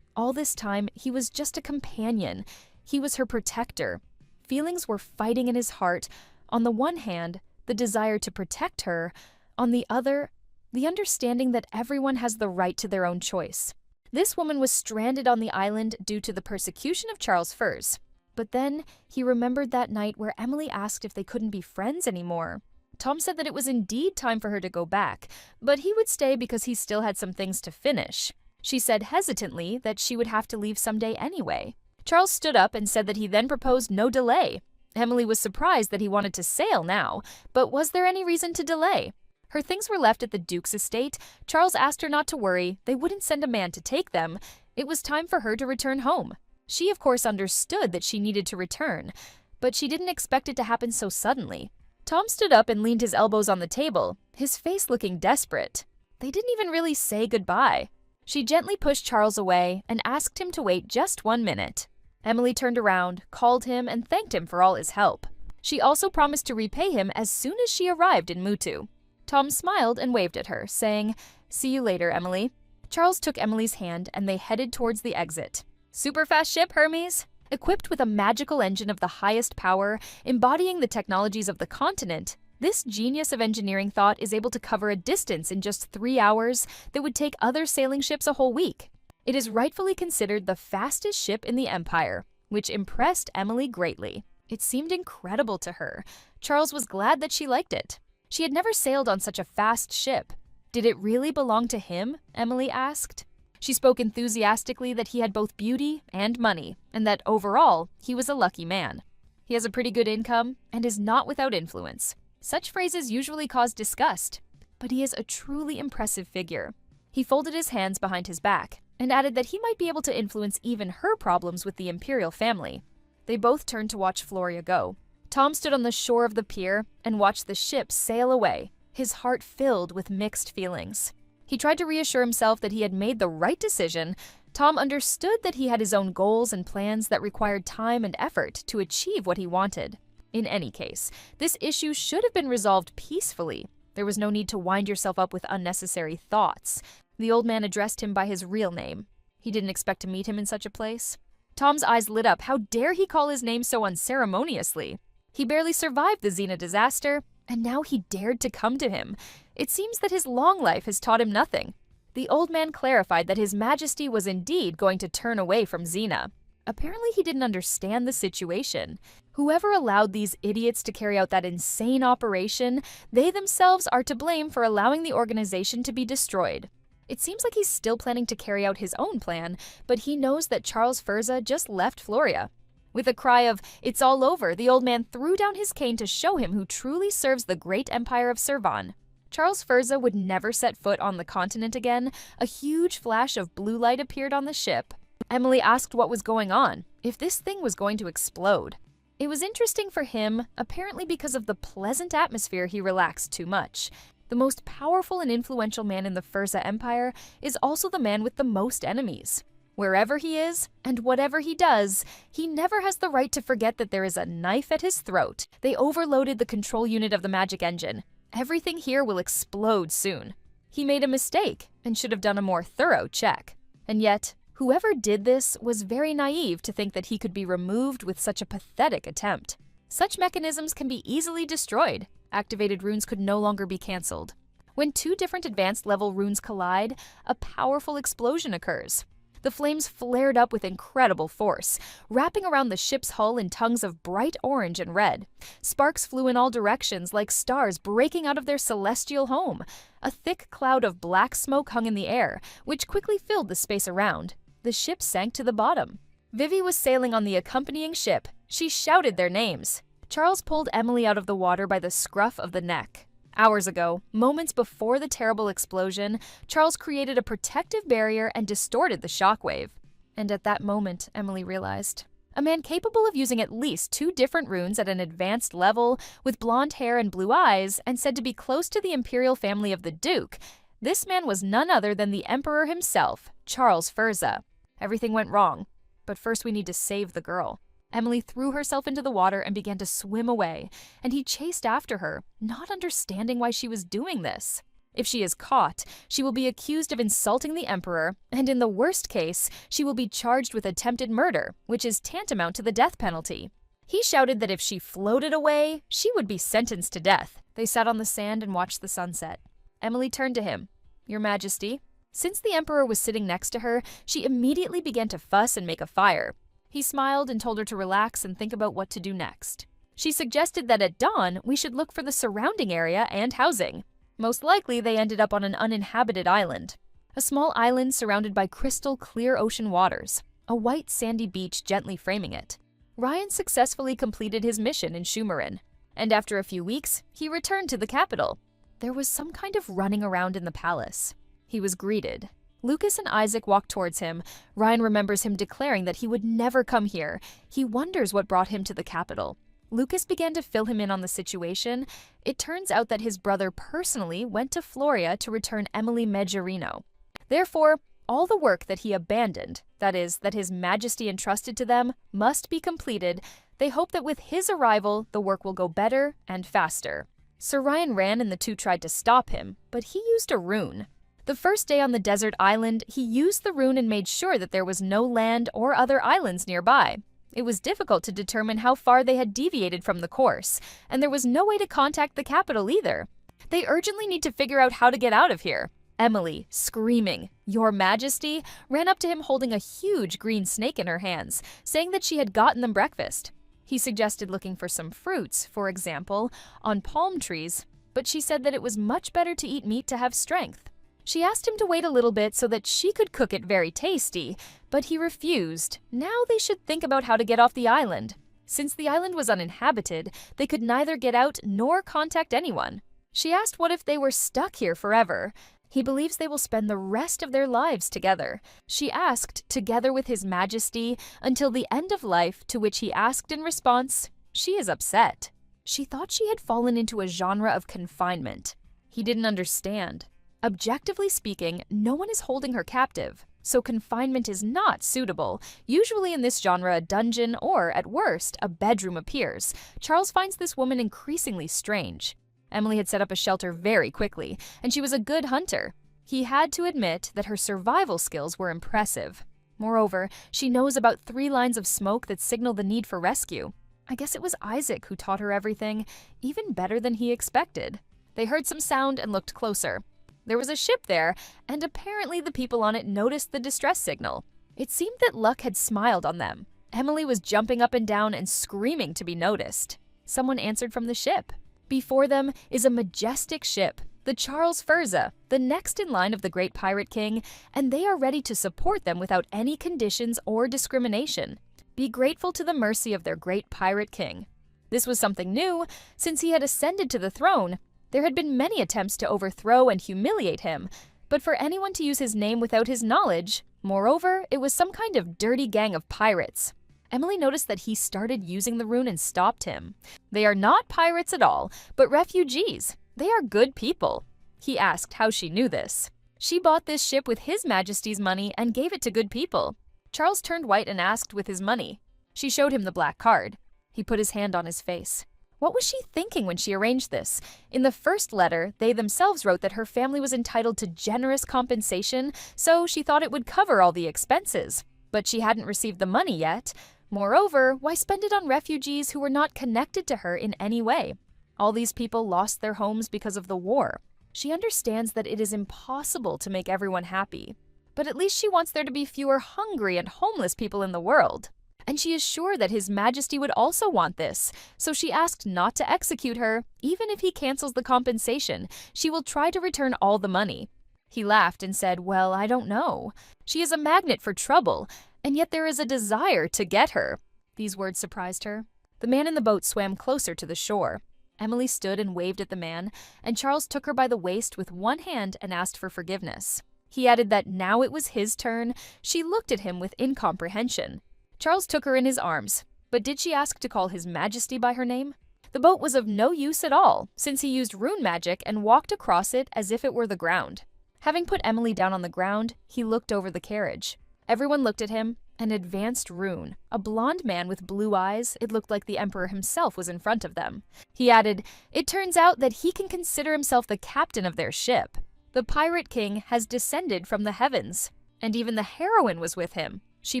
All this time, he was just a companion. He was her protector. Feelings were fighting in his heart. On the one hand, the desire to protect her. On the other, the understanding that everyone has the right to their own choice. This woman was stranded on the island due to the persecution of Charles Furz. But then he remembered that night where Emily asked if they couldn't be friends anymore. Tom said that it was indeed time for her to go back, but he would stay because he still had some things to finish. She said hesitantly that she would have to leave someday anyway. Charles stood up and said that he then proposed no delay. Emily was surprised that he wanted to sail now, but was there any reason to delay? Her things were left at the Duke's estate. Charles asked her not to worry. They wouldn't send a man to take them. It was time for her to return home. She, of course, understood that she needed to return, but she didn't expect it to happen so suddenly. Tom stood up and leaned his elbows on the table, his face looking desperate. They didn't even really say goodbye. She gently pushed Charles away and asked him to wait just 1 minute. Emily turned around, called him, and thanked him for all his help. She also promised to repay him as soon as she arrived in Mutu. Tom smiled and waved at her, saying, "See you later, Emily." Charles took Emily's hand and they headed towards the exit. Super-fast ship, Hermes? Equipped with a magical engine of the highest power, embodying the technologies of the continent, this genius of engineering thought is able to cover a distance in just 3 hours that would take other sailing ships a whole week. It is rightfully considered the fastest ship in the Empire, which impressed Emily greatly. It seemed incredible to her. Charles was glad that she liked it. She had never sailed on such a fast ship. Did it really belong to him? Emily asked. She spoke enthusiastically that he had both beauty and money, and that overall, he was a lucky man. He has a pretty good income and is not without influence. Such phrases usually cause disgust, but he is a truly impressive figure. He folded his hands behind his back and added that he might be able to influence even her problems with the imperial family. They both turned to watch Floria go. Tom stood on the shore of the pier and watched the ship sail away, his heart filled with mixed feelings. He tried to reassure himself that he had made the right decision. Tom understood that he had his own goals and plans that required time and effort to achieve what he wanted. In any case, this issue should have been resolved peacefully. There was no need to wind yourself up with unnecessary thoughts. The old man addressed him by his real name. He didn't expect to meet him in such a place. Tom's eyes lit up. How dare he call his name so unceremoniously? He barely survived the Xena disaster, and now he dared to come to him. It seems that his long life has taught him nothing. The old man clarified that His Majesty was indeed going to turn away from Xena. Apparently he didn't understand the situation. Whoever allowed these idiots to carry out that insane operation, they themselves are to blame for allowing the organization to be destroyed. It seems like he's still planning to carry out his own plan, but he knows that Charles Furza just left Floria. With a cry of, "It's all over," the old man threw down his cane to show him who truly serves the great empire of Servan. Charles Furza would never set foot on the continent again. A huge flash of blue light appeared on the ship. Emily asked what was going on, if this thing was going to explode. It was interesting for him, apparently because of the pleasant atmosphere he relaxed too much. The most powerful and influential man in the Furza Empire is also the man with the most enemies. Wherever he is, and whatever he does, he never has the right to forget that there is a knife at his throat. They overloaded the control unit of the magic engine. Everything here will explode soon. He made a mistake and should have done a more thorough check. And yet, whoever did this was very naive to think that he could be removed with such a pathetic attempt. Such mechanisms can be easily destroyed. Activated runes could no longer be cancelled. When two different advanced level runes collide, a powerful explosion occurs. The flames flared up with incredible force, wrapping around the ship's hull in tongues of bright orange and red. Sparks flew in all directions like stars breaking out of their celestial home. A thick cloud of black smoke hung in the air, which quickly filled the space around. The ship sank to the bottom. Vivi was sailing on the accompanying ship. She shouted their names. Charles pulled Emily out of the water by the scruff of the neck. Hours ago, moments before the terrible explosion, Charles created a protective barrier and distorted the shockwave. And at that moment, Emily realized, a man capable of using at least 2 different runes at an advanced level, with blonde hair and blue eyes, and said to be close to the imperial family of the Duke, this man was none other than the Emperor himself, Charles Furza. Everything went wrong, but first we need to save the girl. Emily threw herself into the water and began to swim away, and he chased after her, not understanding why she was doing this. If she is caught, she will be accused of insulting the Emperor, and in the worst case, she will be charged with attempted murder, which is tantamount to the death penalty. He shouted that if she floated away, she would be sentenced to death. They sat on the sand and watched the sunset. Emily turned to him. "Your Majesty?" Since the Emperor was sitting next to her, she immediately began to fuss and make a fire. He smiled and told her to relax and think about what to do next. She suggested that at dawn, we should look for the surrounding area and housing. Most likely, they ended up on an uninhabited island. A small island surrounded by crystal clear ocean waters, a white sandy beach gently framing it. Ryan successfully completed his mission in Shumarin, and after a few weeks, he returned to the capital. There was some kind of running around in the palace. He was greeted. Lucas and Isaac walked towards him. Ryan remembers him declaring that he would never come here. He wonders what brought him to the capital. Lucas began to fill him in on the situation. It turns out that his brother personally went to Floria to return Emily Meggerino. Therefore, all the work that he abandoned, that is, that His Majesty entrusted to them, must be completed. They hope that with his arrival, the work will go better and faster. Sir Ryan ran and the two tried to stop him, but he used a rune. The first day on the desert island, he used the rune and made sure that there was no land or other islands nearby. It was difficult to determine how far they had deviated from the course, and there was no way to contact the capital either. They urgently need to figure out how to get out of here. Emily, screaming, "Your Majesty," ran up to him holding a huge green snake in her hands, saying that she had gotten them breakfast. He suggested looking for some fruits, for example, on palm trees, but she said that it was much better to eat meat to have strength. She asked him to wait a little bit so that she could cook it very tasty, but he refused. Now they should think about how to get off the island. Since the island was uninhabited, they could neither get out nor contact anyone. She asked what if they were stuck here forever. He believes they will spend the rest of their lives together. She asked, together with His Majesty, until the end of life, to which he asked in response, "She is upset." She thought she had fallen into a genre of confinement. He didn't understand. Objectively speaking, no one is holding her captive, so confinement is not suitable. Usually in this genre, a dungeon or, at worst, a bedroom appears. Charles finds this woman increasingly strange. Emily had set up a shelter very quickly, and she was a good hunter. He had to admit that her survival skills were impressive. Moreover, she knows about 3 lines of smoke that signal the need for rescue. I guess it was Isaac who taught her everything, even better than he expected. They heard some sound and looked closer. There was a ship there, and apparently the people on it noticed the distress signal. It seemed that luck had smiled on them. Emily was jumping up and down and screaming to be noticed. Someone answered from the ship. Before them is a majestic ship, the Charles Furza, the next in line of the great pirate king, and they are ready to support them without any conditions or discrimination. be grateful to the mercy of their great pirate king. This was something new. Since he had ascended to the throne, there had been many attempts to overthrow and humiliate him, but for anyone to use his name without his knowledge, moreover, it was some kind of dirty gang of pirates. Emily noticed that he started using the rune and stopped him. They are not pirates at all, but refugees. They are good people. He asked how she knew this. She bought this ship with His Majesty's money and gave it to good people. Charles turned white and asked with his money. She showed him the black card. He put his hand on his face. What was she thinking when she arranged this? In the first letter, they themselves wrote that her family was entitled to generous compensation, so she thought it would cover all the expenses. But she hadn't received the money yet. Moreover, why spend it on refugees who were not connected to her in any way? All these people lost their homes because of the war. She understands that it is impossible to make everyone happy. But at least she wants there to be fewer hungry and homeless people in the world. And she is sure that His Majesty would also want this, so she asked not to execute her. Even if he cancels the compensation, she will try to return all the money. He laughed and said, "Well, I don't know. She is a magnet for trouble, and yet there is a desire to get her." These words surprised her. The man in the boat swam closer to the shore. Emily stood and waved at the man, and Charles took her by the waist with one hand and asked for forgiveness. He added that now it was his turn. She looked at him with incomprehension. Charles took her in his arms, but did she ask to call His Majesty by her name? The boat was of no use at all, since he used rune magic and walked across it as if it were the ground. Having put Emily down on the ground, he looked over the carriage. Everyone looked at him. An advanced rune, a blonde man with blue eyes, it looked like the Emperor himself was in front of them. He added, "It turns out that he can consider himself the captain of their ship. The Pirate King has descended from the heavens, and even the heroine was with him." She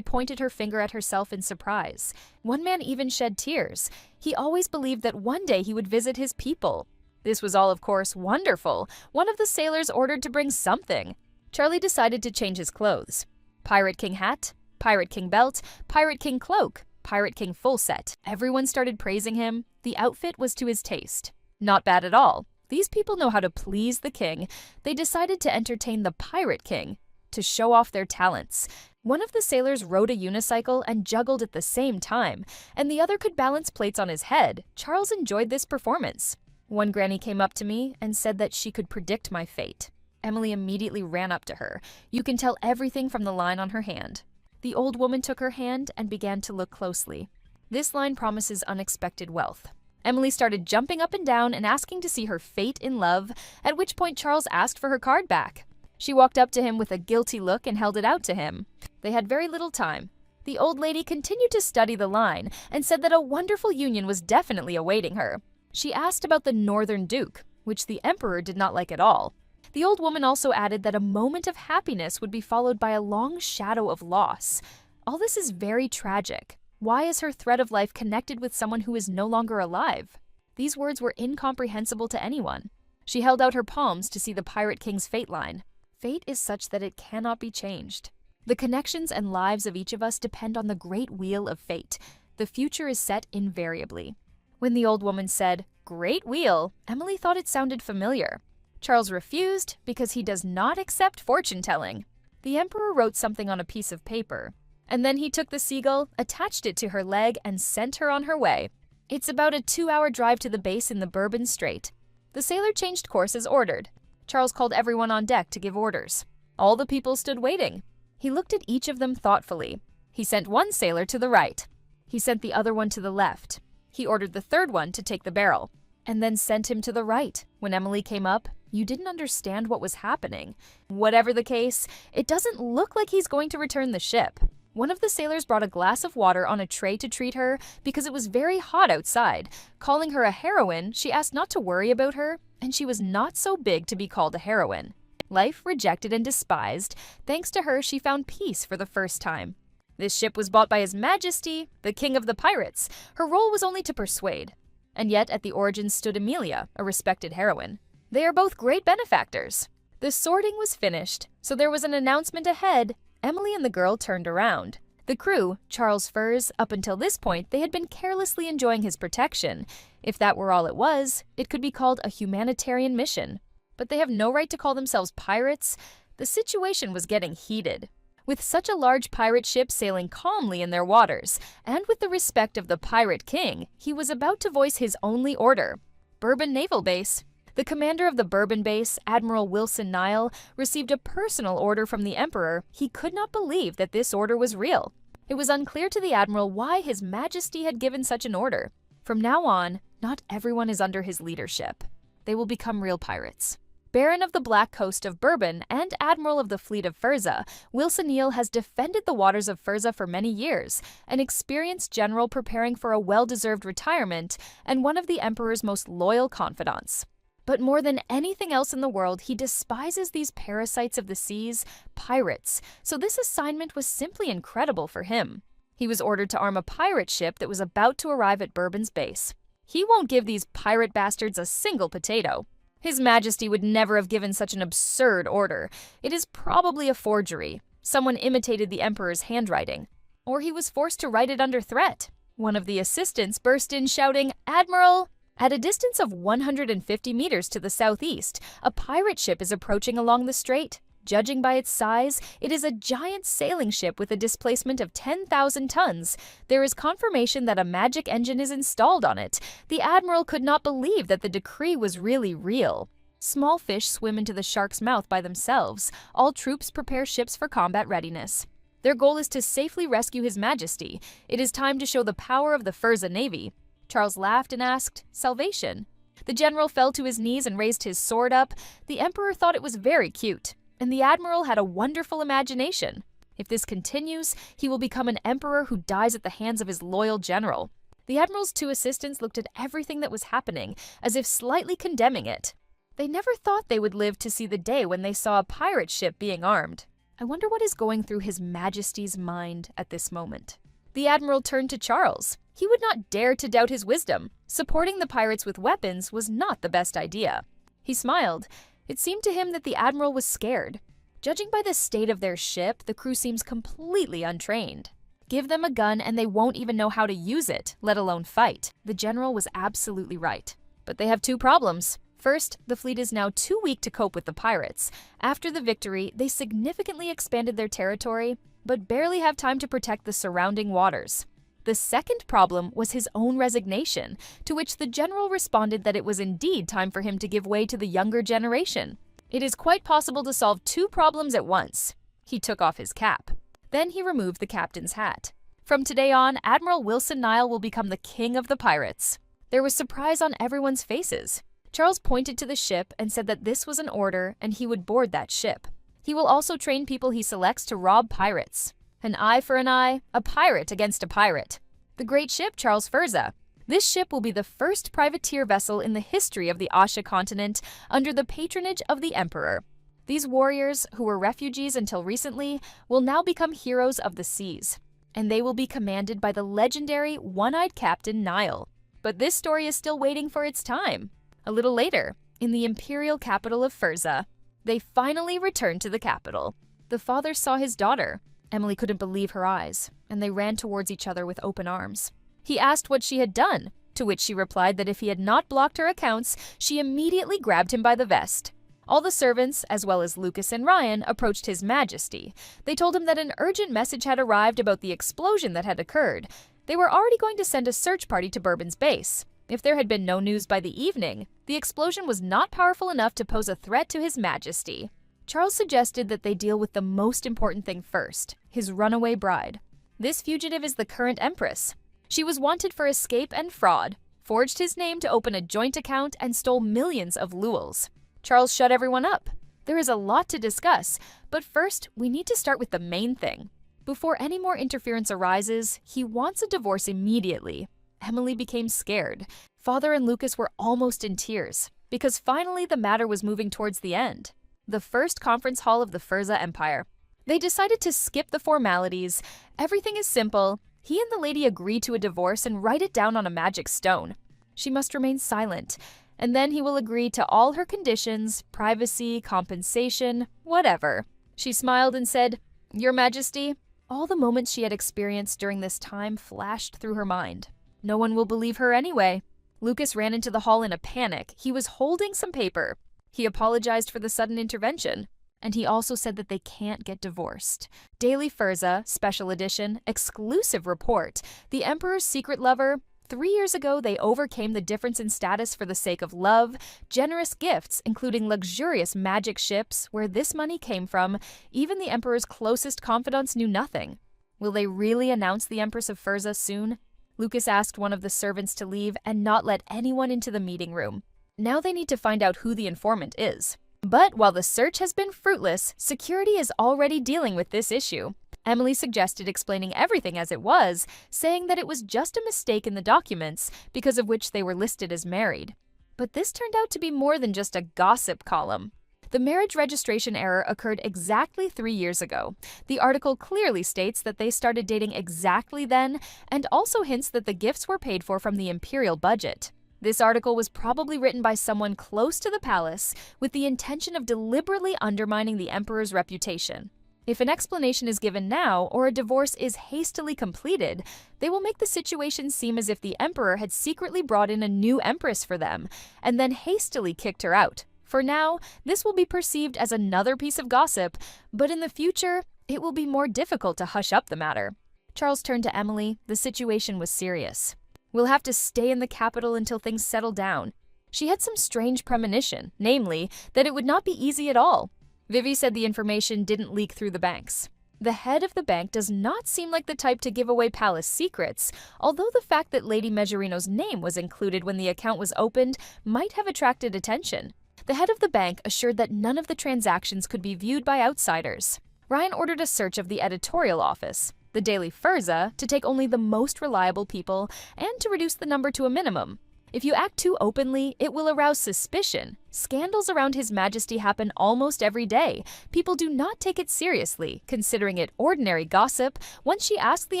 pointed her finger at herself in surprise. One man even shed tears. He always believed that one day he would visit his people. This was all, of course, wonderful. One of the sailors ordered to bring something. Charlie decided to change his clothes. Pirate King hat, Pirate King belt, Pirate King cloak, Pirate King full set. Everyone started praising him. The outfit was to his taste. Not bad at all. These people know how to please the king. They decided to entertain the Pirate King, to show off their talents. One of the sailors rode a unicycle and juggled at the same time, and the other could balance plates on his head. Charles enjoyed this performance. One granny came up to me and said that she could predict my fate. Emily immediately ran up to her. You can tell everything from the line on her hand. The old woman took her hand and began to look closely. This line promises unexpected wealth. Emily started jumping up and down and asking to see her fate in love, at which point Charles asked for her card back. She walked up to him with a guilty look and held it out to him. They had very little time. The old lady continued to study the line and said that a wonderful union was definitely awaiting her. She asked about the Northern Duke, which the Emperor did not like at all. The old woman also added that a moment of happiness would be followed by a long shadow of loss. All this is very tragic. Why is her thread of life connected with someone who is no longer alive? These words were incomprehensible to anyone. She held out her palms to see the Pirate King's fate line. Fate is such that it cannot be changed. The connections and lives of each of us depend on the great wheel of fate. The future is set invariably. When the old woman said, "Great wheel," Emily thought it sounded familiar. Charles refused because he does not accept fortune-telling. The Emperor wrote something on a piece of paper, and then he took the seagull, attached it to her leg, and sent her on her way. It's about a 2-hour drive to the base in the Bourbon Strait. The sailor changed course as ordered. Charles called everyone on deck to give orders. All the people stood waiting. He looked at each of them thoughtfully. He sent one sailor to the right. He sent the other one to the left. He ordered the third one to take the barrel, and then sent him to the right. When Emily came up, you didn't understand what was happening. Whatever the case, it doesn't look like he's going to return the ship. One of the sailors brought a glass of water on a tray to treat her because it was very hot outside. Calling her a heroine, she asked not to worry about her, and she was not so big to be called a heroine. Life rejected and despised. Thanks to her, she found peace for the first time. This ship was bought by His Majesty, the King of the Pirates. Her role was only to persuade. And yet at the origins stood Amelia, a respected heroine. They are both great benefactors. The sorting was finished, so there was an announcement ahead. Emily and the girl turned around. The crew, Charles Furs, up until this point, they had been carelessly enjoying his protection. If that were all it was, it could be called a humanitarian mission. But they have no right to call themselves pirates. The situation was getting heated. With such a large pirate ship sailing calmly in their waters, and with the respect of the Pirate King, he was about to voice his only order: Bourbon Naval Base. The commander of the Bourbon Base, Admiral Wilson Nile, received a personal order from the Emperor. He could not believe that this order was real. It was unclear to the Admiral why His Majesty had given such an order. From now on, not everyone is under his leadership. They will become real pirates. Baron of the Black Coast of Bourbon and Admiral of the Fleet of Furza, Wilson Nile has defended the waters of Furza for many years, an experienced general preparing for a well-deserved retirement and one of the Emperor's most loyal confidants. But more than anything else in the world, he despises these parasites of the seas, pirates, so this assignment was simply incredible for him. He was ordered to arm a pirate ship that was about to arrive at Bourbon's base. He won't give these pirate bastards a single potato. His Majesty would never have given such an absurd order. It is probably a forgery. Someone imitated the Emperor's handwriting. Or he was forced to write it under threat. One of the assistants burst in shouting, "Admiral!" At a distance of 150 meters to the southeast, a pirate ship is approaching along the strait. Judging by its size, it is a giant sailing ship with a displacement of 10,000 tons. There is confirmation that a magic engine is installed on it. The Admiral could not believe that the decree was really real. Small fish swim into the shark's mouth by themselves. All troops prepare ships for combat readiness. Their goal is to safely rescue His Majesty. It is time to show the power of the Furza Navy. Charles laughed and asked, "Salvation?" The general fell to his knees and raised his sword up. The Emperor thought it was very cute. And the Admiral had a wonderful imagination. If this continues, he will become an emperor who dies at the hands of his loyal general. The Admiral's two assistants looked at everything that was happening, as if slightly condemning it. They never thought they would live to see the day when they saw a pirate ship being armed. I wonder what is going through His Majesty's mind at this moment. The Admiral turned to Charles. He would not dare to doubt his wisdom. Supporting the pirates with weapons was not the best idea. He smiled. It seemed to him that the Admiral was scared. Judging by the state of their ship, the crew seems completely untrained. Give them a gun and they won't even know how to use it, let alone fight. The general was absolutely right. But they have two problems. First, the fleet is now too weak to cope with the pirates. After the victory, they significantly expanded their territory, but barely have time to protect the surrounding waters. The second problem was his own resignation, to which the general responded that it was indeed time for him to give way to the younger generation. It is quite possible to solve two problems at once. He took off his cap. Then he removed the captain's hat. From today on, Admiral Wilson Nile will become the king of the pirates. There was surprise on everyone's faces. Charles pointed to the ship and said that this was an order and he would board that ship. He will also train people he selects to rob pirates. An eye for an eye, a pirate against a pirate. The great ship Charles Furza. This ship will be the first privateer vessel in the history of the Asha continent under the patronage of the Emperor. These warriors, who were refugees until recently, will now become heroes of the seas. And they will be commanded by the legendary one-eyed Captain Nile. But this story is still waiting for its time. A little later, in the imperial capital of Furza, they finally returned to the capital. The father saw his daughter. Emily couldn't believe her eyes, and they ran towards each other with open arms. He asked what she had done, to which she replied that if he had not blocked her accounts, she immediately grabbed him by the vest. All the servants, as well as Lucas and Ryan, approached His Majesty. They told him that an urgent message had arrived about the explosion that had occurred. They were already going to send a search party to Bourbon's base. If there had been no news by the evening, the explosion was not powerful enough to pose a threat to His Majesty. Charles suggested that they deal with the most important thing first, his runaway bride. This fugitive is the current empress. She was wanted for escape and fraud, forged his name to open a joint account, and stole millions of luels. Charles shut everyone up. There is a lot to discuss, but first we need to start with the main thing. Before any more interference arises, he wants a divorce immediately. Emily became scared. Father and Lucas were almost in tears, because finally the matter was moving towards the end. The first conference hall of the Furza Empire. They decided to skip the formalities. Everything is simple. He and the lady agree to a divorce and write it down on a magic stone. She must remain silent, and then he will agree to all her conditions, privacy, compensation, whatever. She smiled and said, "Your Majesty." All the moments she had experienced during this time flashed through her mind. No one will believe her anyway. Lucas ran into the hall in a panic. He was holding some paper. He apologized for the sudden intervention. And he also said that they can't get divorced. Daily Furza, special edition, exclusive report. The Emperor's secret lover. 3 years ago, they overcame the difference in status for the sake of love, generous gifts, including luxurious magic ships. Where this money came from, even the Emperor's closest confidants knew nothing. Will they really announce the Empress of Furza soon? Lucas asked one of the servants to leave and not let anyone into the meeting room. Now they need to find out who the informant is. But while the search has been fruitless, security is already dealing with this issue. Emily suggested explaining everything as it was, saying that it was just a mistake in the documents, because of which they were listed as married. But this turned out to be more than just a gossip column. The marriage registration error occurred exactly 3 years ago. The article clearly states that they started dating exactly then, and also hints that the gifts were paid for from the imperial budget. This article was probably written by someone close to the palace with the intention of deliberately undermining the emperor's reputation. If an explanation is given now or a divorce is hastily completed, they will make the situation seem as if the emperor had secretly brought in a new empress for them and then hastily kicked her out. For now, this will be perceived as another piece of gossip, but in the future, it will be more difficult to hush up the matter. Charles turned to Emily. The situation was serious. We'll have to stay in the capital until things settle down. She had some strange premonition, namely, that it would not be easy at all. Vivi said the information didn't leak through the banks. The head of the bank does not seem like the type to give away palace secrets, although the fact that Lady Mejerino's name was included when the account was opened might have attracted attention. The head of the bank assured that none of the transactions could be viewed by outsiders. Ryan ordered a search of the editorial office, the Daily Furza, to take only the most reliable people and to reduce the number to a minimum. If you act too openly, it will arouse suspicion. Scandals around His Majesty happen almost every day. People do not take it seriously, considering it ordinary gossip, once she asked the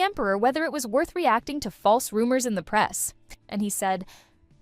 Emperor whether it was worth reacting to false rumors in the press. And he said,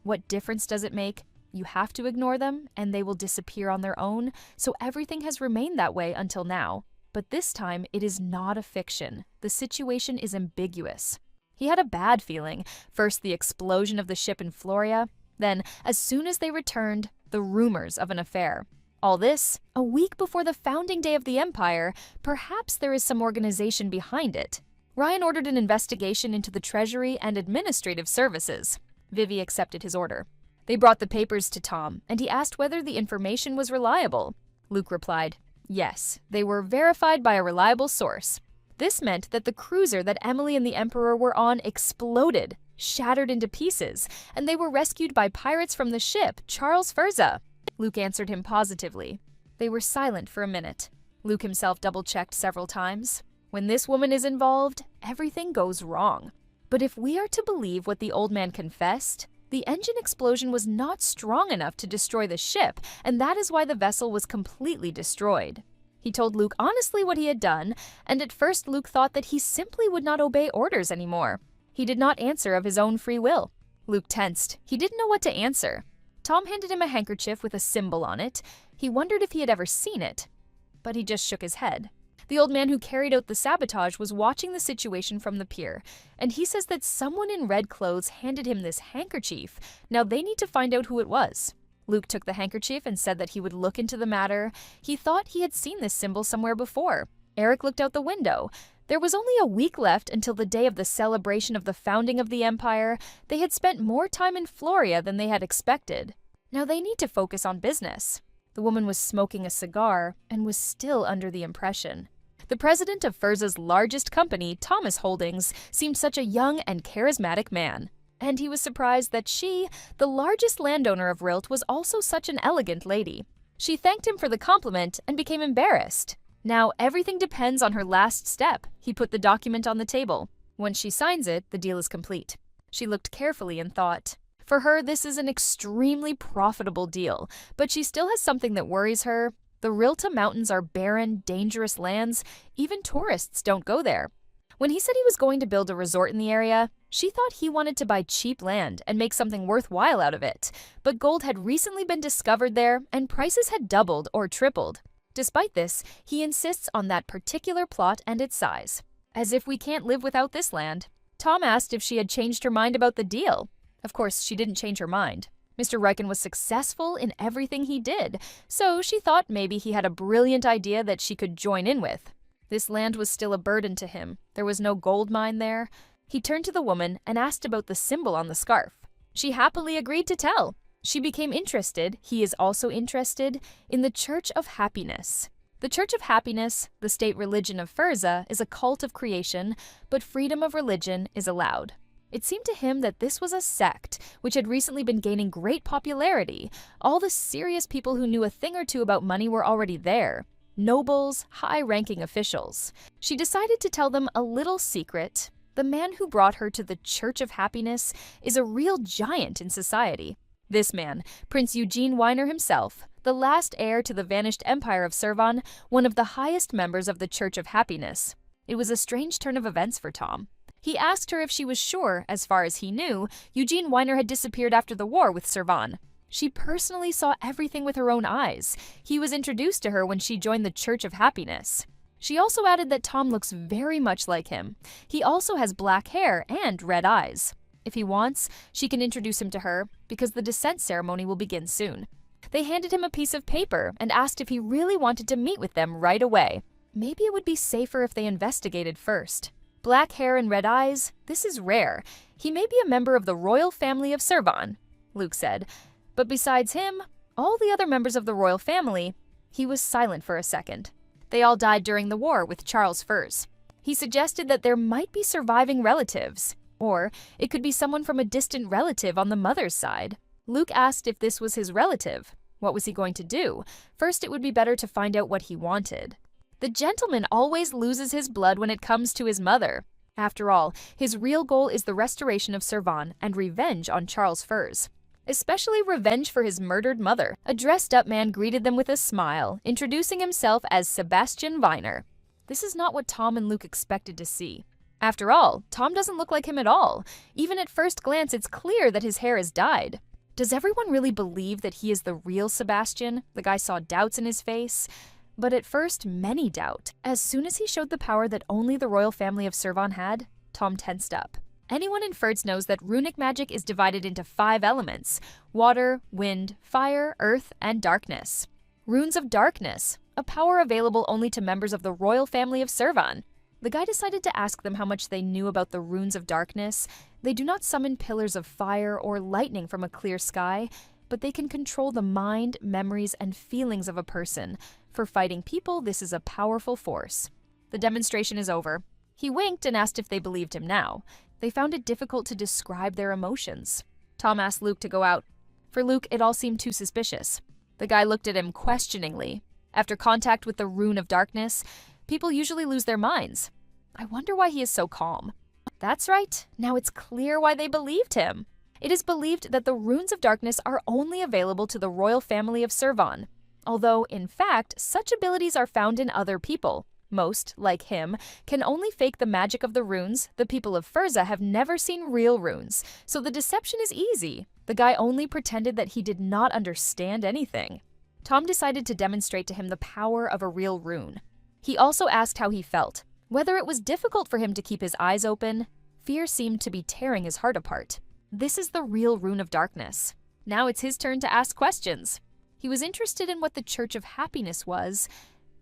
"What difference does it make? You have to ignore them, and they will disappear on their own, so everything has remained that way until now. But this time, it is not a fiction. The situation is ambiguous." He had a bad feeling. First, the explosion of the ship in Floria. Then, as soon as they returned, the rumors of an affair. All this, a week before the founding day of the Empire. Perhaps there is some organization behind it. Ryan ordered an investigation into the Treasury and Administrative Services. Vivi accepted his order. They brought the papers to Tom, and he asked whether the information was reliable. Luke replied, yes, they were verified by a reliable source. This meant that the cruiser that Emily and the Emperor were on exploded, shattered into pieces, and they were rescued by pirates from the ship, Charles Furza. Luke answered him positively. They were silent for a minute. Luke himself double-checked several times. When this woman is involved, everything goes wrong. But if we are to believe what the old man confessed, the engine explosion was not strong enough to destroy the ship, and that is why the vessel was completely destroyed. He told Luke honestly what he had done, and at first Luke thought that he simply would not obey orders anymore. He did not answer of his own free will. Luke tensed. He didn't know what to answer. Tom handed him a handkerchief with a symbol on it. He wondered if he had ever seen it, but he just shook his head. The old man who carried out the sabotage was watching the situation from the pier, and he says that someone in red clothes handed him this handkerchief. Now they need to find out who it was. Luke took the handkerchief and said that he would look into the matter. He thought he had seen this symbol somewhere before. Eric looked out the window. There was only a week left until the day of the celebration of the founding of the Empire. They had spent more time in Floria than they had expected. Now they need to focus on business. The woman was smoking a cigar and was still under the impression. The president of Furza's largest company, Thomas Holdings, seemed such a young and charismatic man. And he was surprised that she, the largest landowner of Rilt, was also such an elegant lady. She thanked him for the compliment and became embarrassed. Now everything depends on her last step. He put the document on the table. Once she signs it, the deal is complete. She looked carefully and thought. For her, this is an extremely profitable deal, but she still has something that worries her. The Rilta Mountains are barren, dangerous lands. Even tourists don't go there. When he said he was going to build a resort in the area, she thought he wanted to buy cheap land and make something worthwhile out of it. But gold had recently been discovered there, and prices had doubled or tripled. Despite this, he insists on that particular plot and its size. As if we can't live without this land. Tom asked if she had changed her mind about the deal. Of course, she didn't change her mind. Mr. Riken was successful in everything he did, so she thought maybe he had a brilliant idea that she could join in with. This land was still a burden to him. There was no gold mine there. He turned to the woman and asked about the symbol on the scarf. She happily agreed to tell. She became interested, he is also interested, in the Church of Happiness. The Church of Happiness, the state religion of Furza, is a cult of creation, but freedom of religion is allowed. It seemed to him that this was a sect, which had recently been gaining great popularity. All the serious people who knew a thing or two about money were already there. Nobles, high-ranking officials. She decided to tell them a little secret. The man who brought her to the Church of Happiness is a real giant in society. This man, Prince Eugene Weiner himself, the last heir to the vanished empire of Servan, one of the highest members of the Church of Happiness. It was a strange turn of events for Tom. He asked her if she was sure, as far as he knew, Eugene Weiner had disappeared after the war with Servan. She personally saw everything with her own eyes. He was introduced to her when she joined the Church of Happiness. She also added that Tom looks very much like him. He also has black hair and red eyes. If he wants, she can introduce him to her, because the descent ceremony will begin soon. They handed him a piece of paper and asked if he really wanted to meet with them right away. Maybe it would be safer if they investigated first. Black hair and red eyes, this is rare. He may be a member of the royal family of Servan, Luke said. But besides him, all the other members of the royal family, he was silent for a second. They all died during the war with Charles Furs. He suggested that there might be surviving relatives, or it could be someone from a distant relative on the mother's side. Luke asked if this was his relative. What was he going to do? First, it would be better to find out what he wanted. The gentleman always loses his blood when it comes to his mother. After all, his real goal is the restoration of Servan and revenge on Charles Furs. Especially revenge for his murdered mother. A dressed-up man greeted them with a smile, introducing himself as Sebastian Weiner. This is not what Tom and Luke expected to see. After all, Tom doesn't look like him at all. Even at first glance, it's clear that his hair is dyed. Does everyone really believe that he is the real Sebastian? The guy saw doubts in his face. But at first, many doubt. As soon as he showed the power that only the royal family of Servan had, Tom tensed up. Anyone in Furz knows that runic magic is divided into 5 elements: water, wind, fire, earth, and darkness. Runes of darkness, a power available only to members of the royal family of Servan. The guy decided to ask them how much they knew about the runes of darkness. They do not summon pillars of fire or lightning from a clear sky, but they can control the mind, memories, and feelings of a person. For fighting people, this is a powerful force. The demonstration is over. He winked and asked if they believed him now. They found it difficult to describe their emotions. Tom asked Luke to go out. For Luke, it all seemed too suspicious. The guy looked at him questioningly. After contact with the rune of darkness, people usually lose their minds. I wonder why he is so calm. That's right. Now it's clear why they believed him. It is believed that the runes of darkness are only available to the royal family of Servan. Although, in fact, such abilities are found in other people. Most, like him, can only fake the magic of the runes. The people of Furza have never seen real runes, so the deception is easy. The guy only pretended that he did not understand anything. Tom decided to demonstrate to him the power of a real rune. He also asked how he felt, whether it was difficult for him to keep his eyes open. Fear seemed to be tearing his heart apart. This is the real rune of darkness. Now it's his turn to ask questions. He was interested in what the Church of Happiness was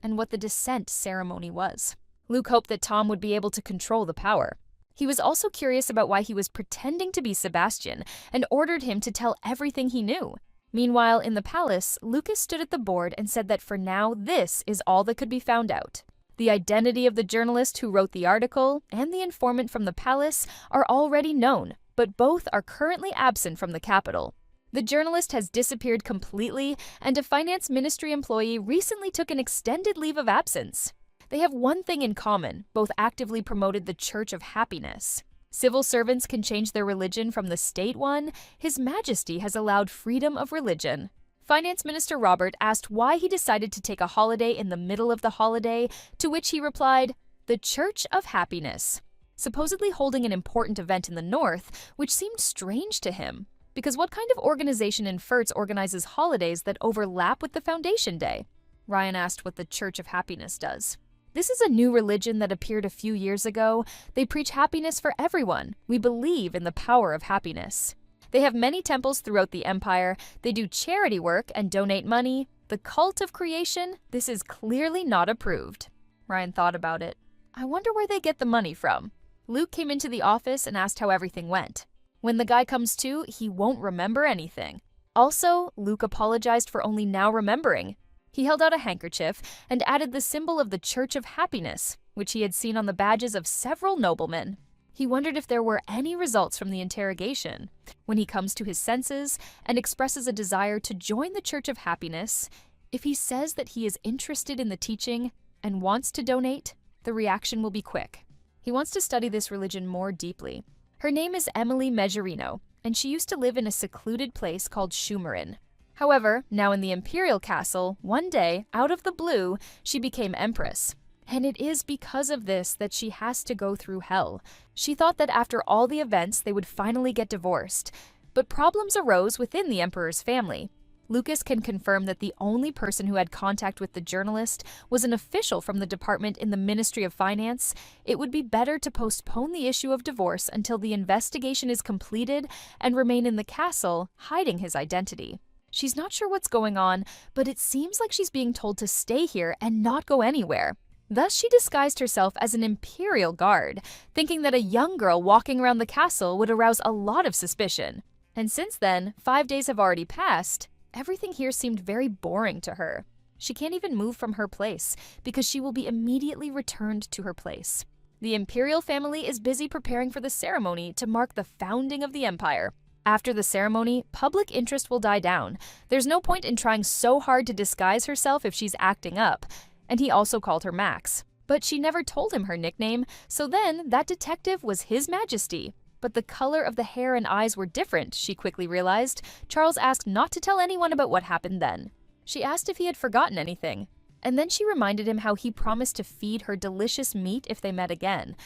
and what the descent ceremony was. Luke hoped that Tom would be able to control the power. He was also curious about why he was pretending to be Sebastian and ordered him to tell everything he knew. Meanwhile, in the palace, Lucas stood at the board and said that for now, this is all that could be found out. The identity of the journalist who wrote the article and the informant from the palace are already known, but both are currently absent from the capital. The journalist has disappeared completely, and a finance ministry employee recently took an extended leave of absence. They have one thing in common: both actively promoted the Church of Happiness. Civil servants can change their religion from the state one. His Majesty has allowed freedom of religion. Finance Minister Robert asked why he decided to take a holiday in the middle of the holiday, to which he replied, "The Church of Happiness," supposedly holding an important event in the north, which seemed strange to him. Because what kind of organization in Furz organizes holidays that overlap with the Foundation Day? Ryan asked what the Church of Happiness does. This is a new religion that appeared a few years ago. They preach happiness for everyone. We believe in the power of happiness. They have many temples throughout the empire, they do charity work and donate money. The cult of creation, this is clearly not approved. Ryan thought about it. I wonder where they get the money from. Luke came into the office and asked how everything went. When the guy comes to, he won't remember anything. Also, Luke apologized for only now remembering. He held out a handkerchief and added the symbol of the Church of Happiness, which he had seen on the badges of several noblemen. He wondered if there were any results from the interrogation. When he comes to his senses and expresses a desire to join the Church of Happiness, if he says that he is interested in the teaching and wants to donate, the reaction will be quick. He wants to study this religion more deeply. Her name is Emily Megerino, and she used to live in a secluded place called Shumerin. However, now in the imperial castle, one day, out of the blue, she became empress. And it is because of this that she has to go through hell. She thought that after all the events, they would finally get divorced. But problems arose within the emperor's family. Lucas can confirm that the only person who had contact with the journalist was an official from the department in the Ministry of Finance. It would be better to postpone the issue of divorce until the investigation is completed and remain in the castle, hiding his identity. She's not sure what's going on, but it seems like she's being told to stay here and not go anywhere. Thus, she disguised herself as an imperial guard, thinking that a young girl walking around the castle would arouse a lot of suspicion. And since then, 5 days have already passed. Everything here seemed very boring to her. She can't even move from her place because she will be immediately returned to her place. The imperial family is busy preparing for the ceremony to mark the founding of the empire. After the ceremony, public interest will die down. There's no point in trying so hard to disguise herself if she's acting up. And he also called her Max. But she never told him her nickname, so then that detective was His Majesty. But the color of the hair and eyes were different, she quickly realized. Charles asked not to tell anyone about what happened then. She asked if he had forgotten anything. And then she reminded him how he promised to feed her delicious meat if they met again.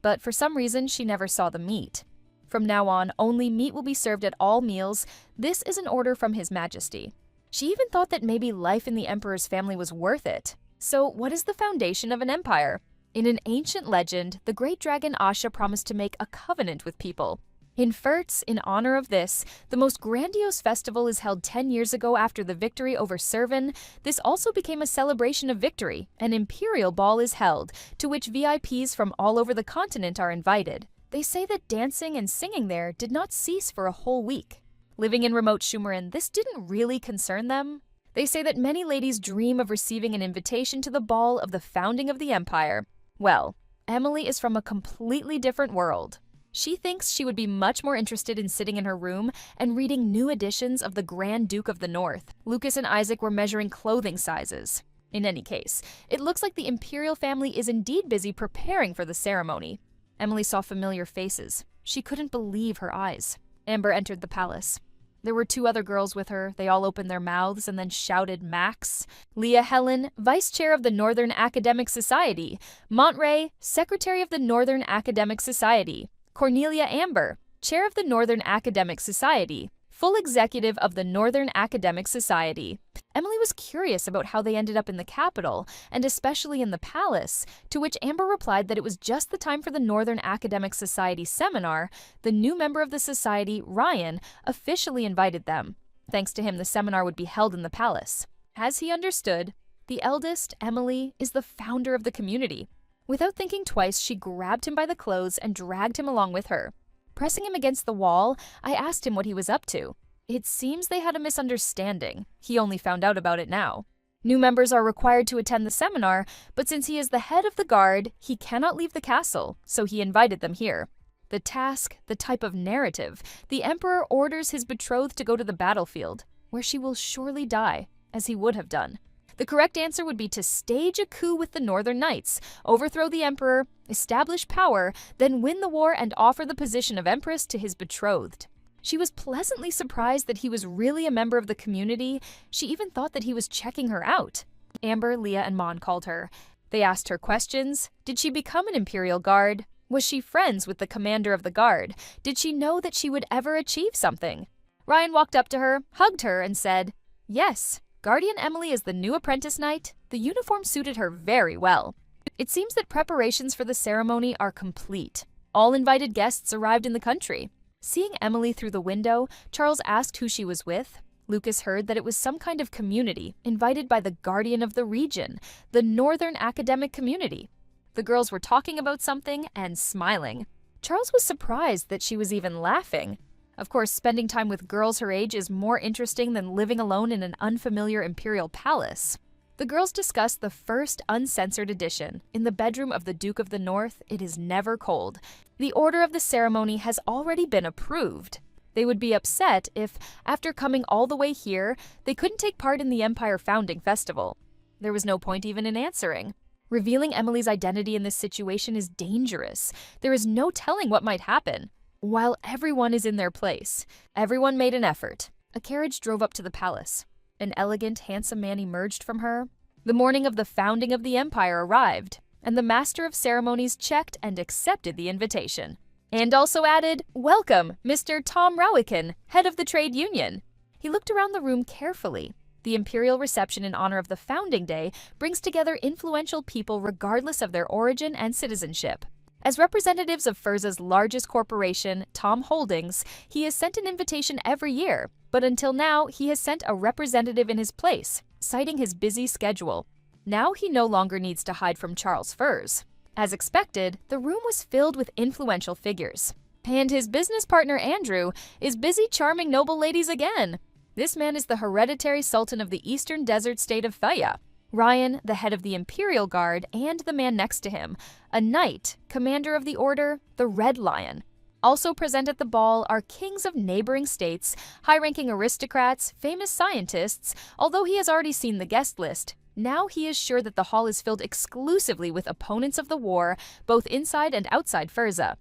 But for some reason, she never saw the meat. From now on, only meat will be served at all meals. This is an order from His Majesty. She even thought that maybe life in the emperor's family was worth it. So what is the foundation of an empire? In an ancient legend, the great dragon Asha promised to make a covenant with people. In Furtz, in honor of this, the most grandiose festival is held 10 years ago after the victory over Servin. This also became a celebration of victory. An imperial ball is held, to which VIPs from all over the continent are invited. They say that dancing and singing there did not cease for a whole week. Living in remote Shumerin, this didn't really concern them. They say that many ladies dream of receiving an invitation to the ball of the founding of the empire. Well, Emily is from a completely different world. She thinks she would be much more interested in sitting in her room and reading new editions of the Grand Duke of the North. Lucas and Isaac were measuring clothing sizes. In any case, it looks like the imperial family is indeed busy preparing for the ceremony. Emily saw familiar faces. She couldn't believe her eyes. Amber entered the palace. There were 2 other girls with her. They all opened their mouths and then shouted Max. Leah Helen, Vice Chair of the Northern Academic Society. Montre, Secretary of the Northern Academic Society. Cornelia Amber, Chair of the Northern Academic Society. Full Executive of the Northern Academic Society. Emily was curious about how they ended up in the capital, and especially in the palace, to which Amber replied that it was just the time for the Northern Academic Society seminar. The new member of the society, Ryan, officially invited them. Thanks to him, the seminar would be held in the palace. As he understood, the eldest, Emily, is the founder of the community. Without thinking twice, she grabbed him by the clothes and dragged him along with her. Pressing him against the wall, I asked him what he was up to. It seems they had a misunderstanding. He only found out about it now. New members are required to attend the seminar, but since he is the head of the guard, he cannot leave the castle, so he invited them here. The task, the type of narrative, the emperor orders his betrothed to go to the battlefield, where she will surely die, as he would have done. The correct answer would be to stage a coup with the Northern Knights, overthrow the emperor, establish power, then win the war and offer the position of empress to his betrothed. She was pleasantly surprised that he was really a member of the community. She even thought that he was checking her out. Amber, Leah, and Mon called her. They asked her questions. Did she become an imperial guard? Was she friends with the commander of the guard? Did she know that she would ever achieve something? Ryan walked up to her, hugged her, and said, "Yes. Guardian Emily is the new apprentice knight. The uniform suited her very well." It seems that preparations for the ceremony are complete. All invited guests arrived in the country. Seeing Emily through the window, Charles asked who she was with. Lucas heard that it was some kind of community, invited by the guardian of the region, the Northern Academic Community. The girls were talking about something and smiling. Charles was surprised that she was even laughing. Of course, spending time with girls her age is more interesting than living alone in an unfamiliar imperial palace. The girls discussed the first uncensored edition. In the bedroom of the Duke of the North, it is never cold. The order of the ceremony has already been approved. They would be upset if, after coming all the way here, they couldn't take part in the Empire Founding Festival. There was no point even in answering. Revealing Emily's identity in this situation is dangerous. There is no telling what might happen. While everyone is in their place, everyone made an effort. A carriage drove up to the palace. An elegant, handsome man emerged from her. The morning of the founding of the empire arrived, and the master of ceremonies checked and accepted the invitation. And also added, "Welcome, Mr. Tom Rowican, head of the trade union." He looked around the room carefully. The imperial reception in honor of the founding day brings together influential people regardless of their origin and citizenship. As representatives of Furza's largest corporation, Tom Holdings, he has sent an invitation every year, but until now, he has sent a representative in his place, citing his busy schedule. Now he no longer needs to hide from Charles Furs. As expected, the room was filled with influential figures. And his business partner, Andrew, is busy charming noble ladies again. This man is the hereditary sultan of the eastern desert state of Faya. Ryan, the head of the Imperial Guard, and the man next to him, a knight, commander of the order, the Red Lion. Also present at the ball are kings of neighboring states, high-ranking aristocrats, famous scientists. Although he has already seen the guest list, now he is sure that the hall is filled exclusively with opponents of the war, both inside and outside Furza.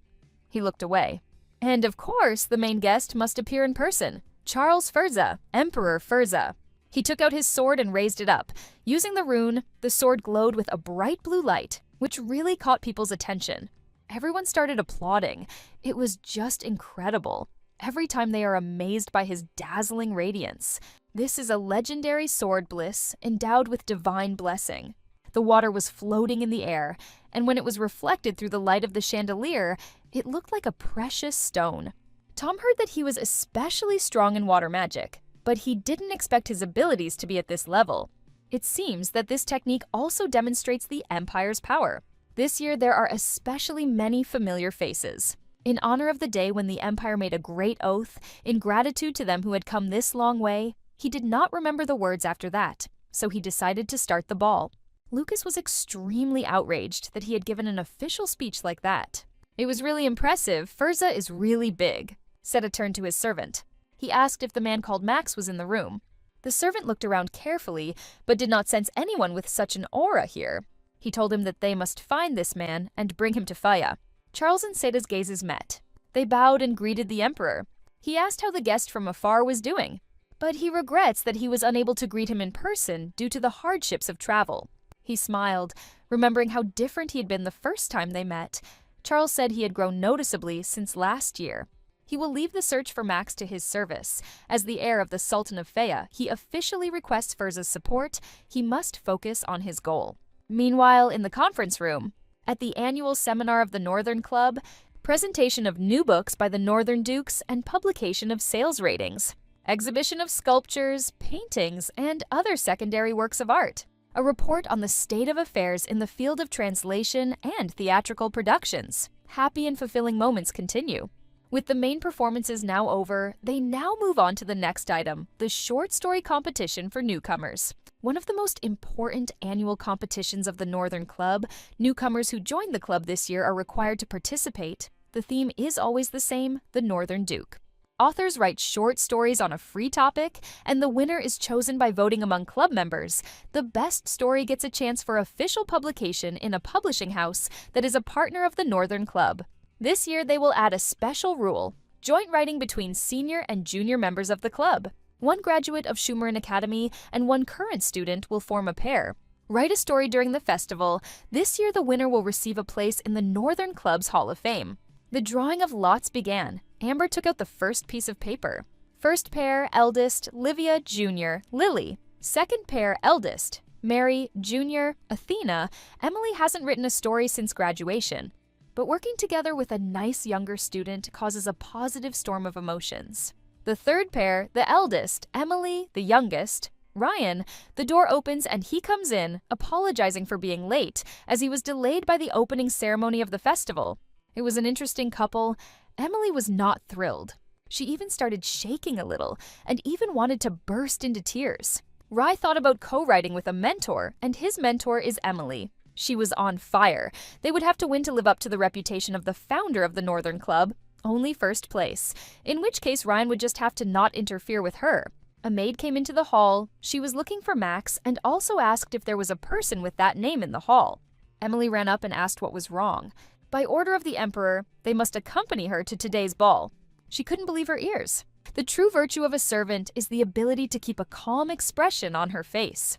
He looked away. And of course, the main guest must appear in person. Charles Furza, Emperor Furza. He took out his sword and raised it up. Using the rune, the sword glowed with a bright blue light, which really caught people's attention. Everyone started applauding. It was just incredible. Every time they are amazed by his dazzling radiance. This is a legendary sword bliss, endowed with divine blessing. The water was floating in the air, and when it was reflected through the light of the chandelier, it looked like a precious stone. Tom heard that he was especially strong in water magic, but he didn't expect his abilities to be at this level. It seems that this technique also demonstrates the Empire's power. This year, there are especially many familiar faces. In honor of the day when the Empire made a great oath, in gratitude to them who had come this long way, he did not remember the words after that, so he decided to start the ball. Lucas was extremely outraged that he had given an official speech like that. "It was really impressive. Furza is really big," said a turn to his servant. He asked if the man called Max was in the room. The servant looked around carefully, but did not sense anyone with such an aura here. He told him that they must find this man and bring him to Faya. Charles and Seda's gazes met. They bowed and greeted the emperor. He asked how the guest from afar was doing, but he regrets that he was unable to greet him in person due to the hardships of travel. He smiled, remembering how different he had been the first time they met. Charles said he had grown noticeably since last year. He will leave the search for Max to his service. As the heir of the Sultan of Faya, he officially requests Furza's support. He must focus on his goal. Meanwhile, in the conference room, at the annual seminar of the Northern Club, presentation of new books by the Northern Dukes and publication of sales ratings, exhibition of sculptures, paintings, and other secondary works of art, a report on the state of affairs in the field of translation and theatrical productions. Happy and fulfilling moments continue. With the main performances now over, they now move on to the next item, the short story competition for newcomers. One of the most important annual competitions of the Northern Club, newcomers who joined the club this year are required to participate. The theme is always the same, the Northern Duke. Authors write short stories on a free topic, and the winner is chosen by voting among club members. The best story gets a chance for official publication in a publishing house that is a partner of the Northern Club. This year, they will add a special rule, joint writing between senior and junior members of the club. One graduate of Schumann Academy and one current student will form a pair. Write a story during the festival. This year, the winner will receive a place in the Northern Club's Hall of Fame. The drawing of lots began. Amber took out the first piece of paper. First pair, eldest, Livia, junior, Lily. Second pair, eldest, Mary, junior, Athena. Emily hasn't written a story since graduation. but working together with a nice younger student causes a positive storm of emotions. The third pair, the eldest, Emily, the youngest, Ryan, the door opens and he comes in, apologizing for being late, as he was delayed by the opening ceremony of the festival. It was an interesting couple. Emily was not thrilled. She even started shaking a little, and even wanted to burst into tears. Rye thought about co-writing with a mentor, and his mentor is Emily. She was on fire. They would have to win to live up to the reputation of the founder of the Northern Club, only first place, in which case Ryan would just have to not interfere with her. A maid came into the hall. She was looking for Max and also asked if there was a person with that name in the hall. Emily ran up and asked what was wrong. By order of the Emperor, they must accompany her to today's ball. She couldn't believe her ears. The true virtue of a servant is the ability to keep a calm expression on her face.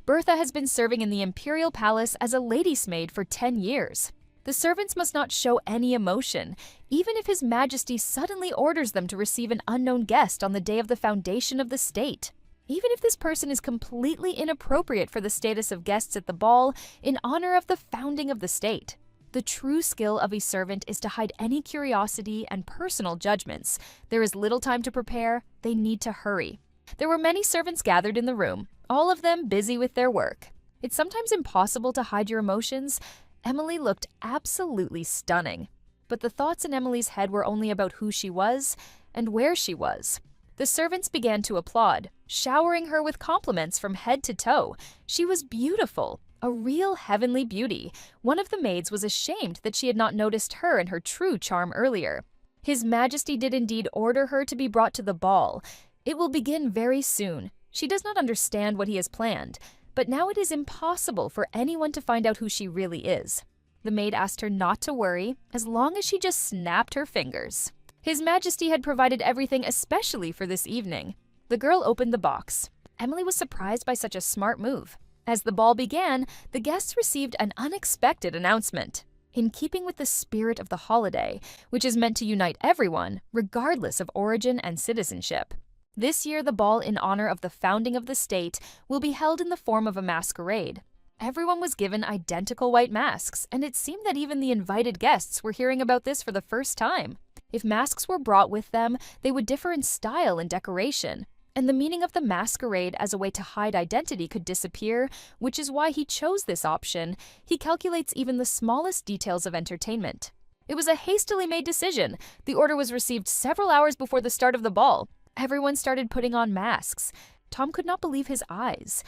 Bertha has been serving in the Imperial Palace as a lady's maid for 10 years. The servants must not show any emotion, even if His Majesty suddenly orders them to receive an unknown guest on the day of the foundation of the state. Even if this person is completely inappropriate for the status of guests at the ball in honor of the founding of the state. The true skill of a servant is to hide any curiosity and personal judgments. There is little time to prepare. They need to hurry. There were many servants gathered in the room, all of them busy with their work. It's sometimes impossible to hide your emotions. Emily looked absolutely stunning. But the thoughts in Emily's head were only about who she was and where she was. The servants began to applaud, showering her with compliments from head to toe. She was beautiful. A real heavenly beauty. One of the maids was ashamed that she had not noticed her and her true charm earlier. His Majesty did indeed order her to be brought to the ball. It will begin very soon. She does not understand what he has planned, but now it is impossible for anyone to find out who she really is. The maid asked her not to worry, as long as she just snapped her fingers. His Majesty had provided everything especially for this evening. The girl opened the box. Emily was surprised by such a smart move. As the ball began, the guests received an unexpected announcement. In keeping with the spirit of the holiday, which is meant to unite everyone, regardless of origin and citizenship. This year, the ball in honor of the founding of the state will be held in the form of a masquerade. Everyone was given identical white masks, and it seemed that even the invited guests were hearing about this for the first time. If masks were brought with them, they would differ in style and decoration. And the meaning of the masquerade as a way to hide identity could disappear, which is why he chose this option. He calculates even the smallest details of entertainment. It was a hastily made decision. The order was received several hours before the start of the ball. Everyone started putting on masks. Tom could not believe his eyes.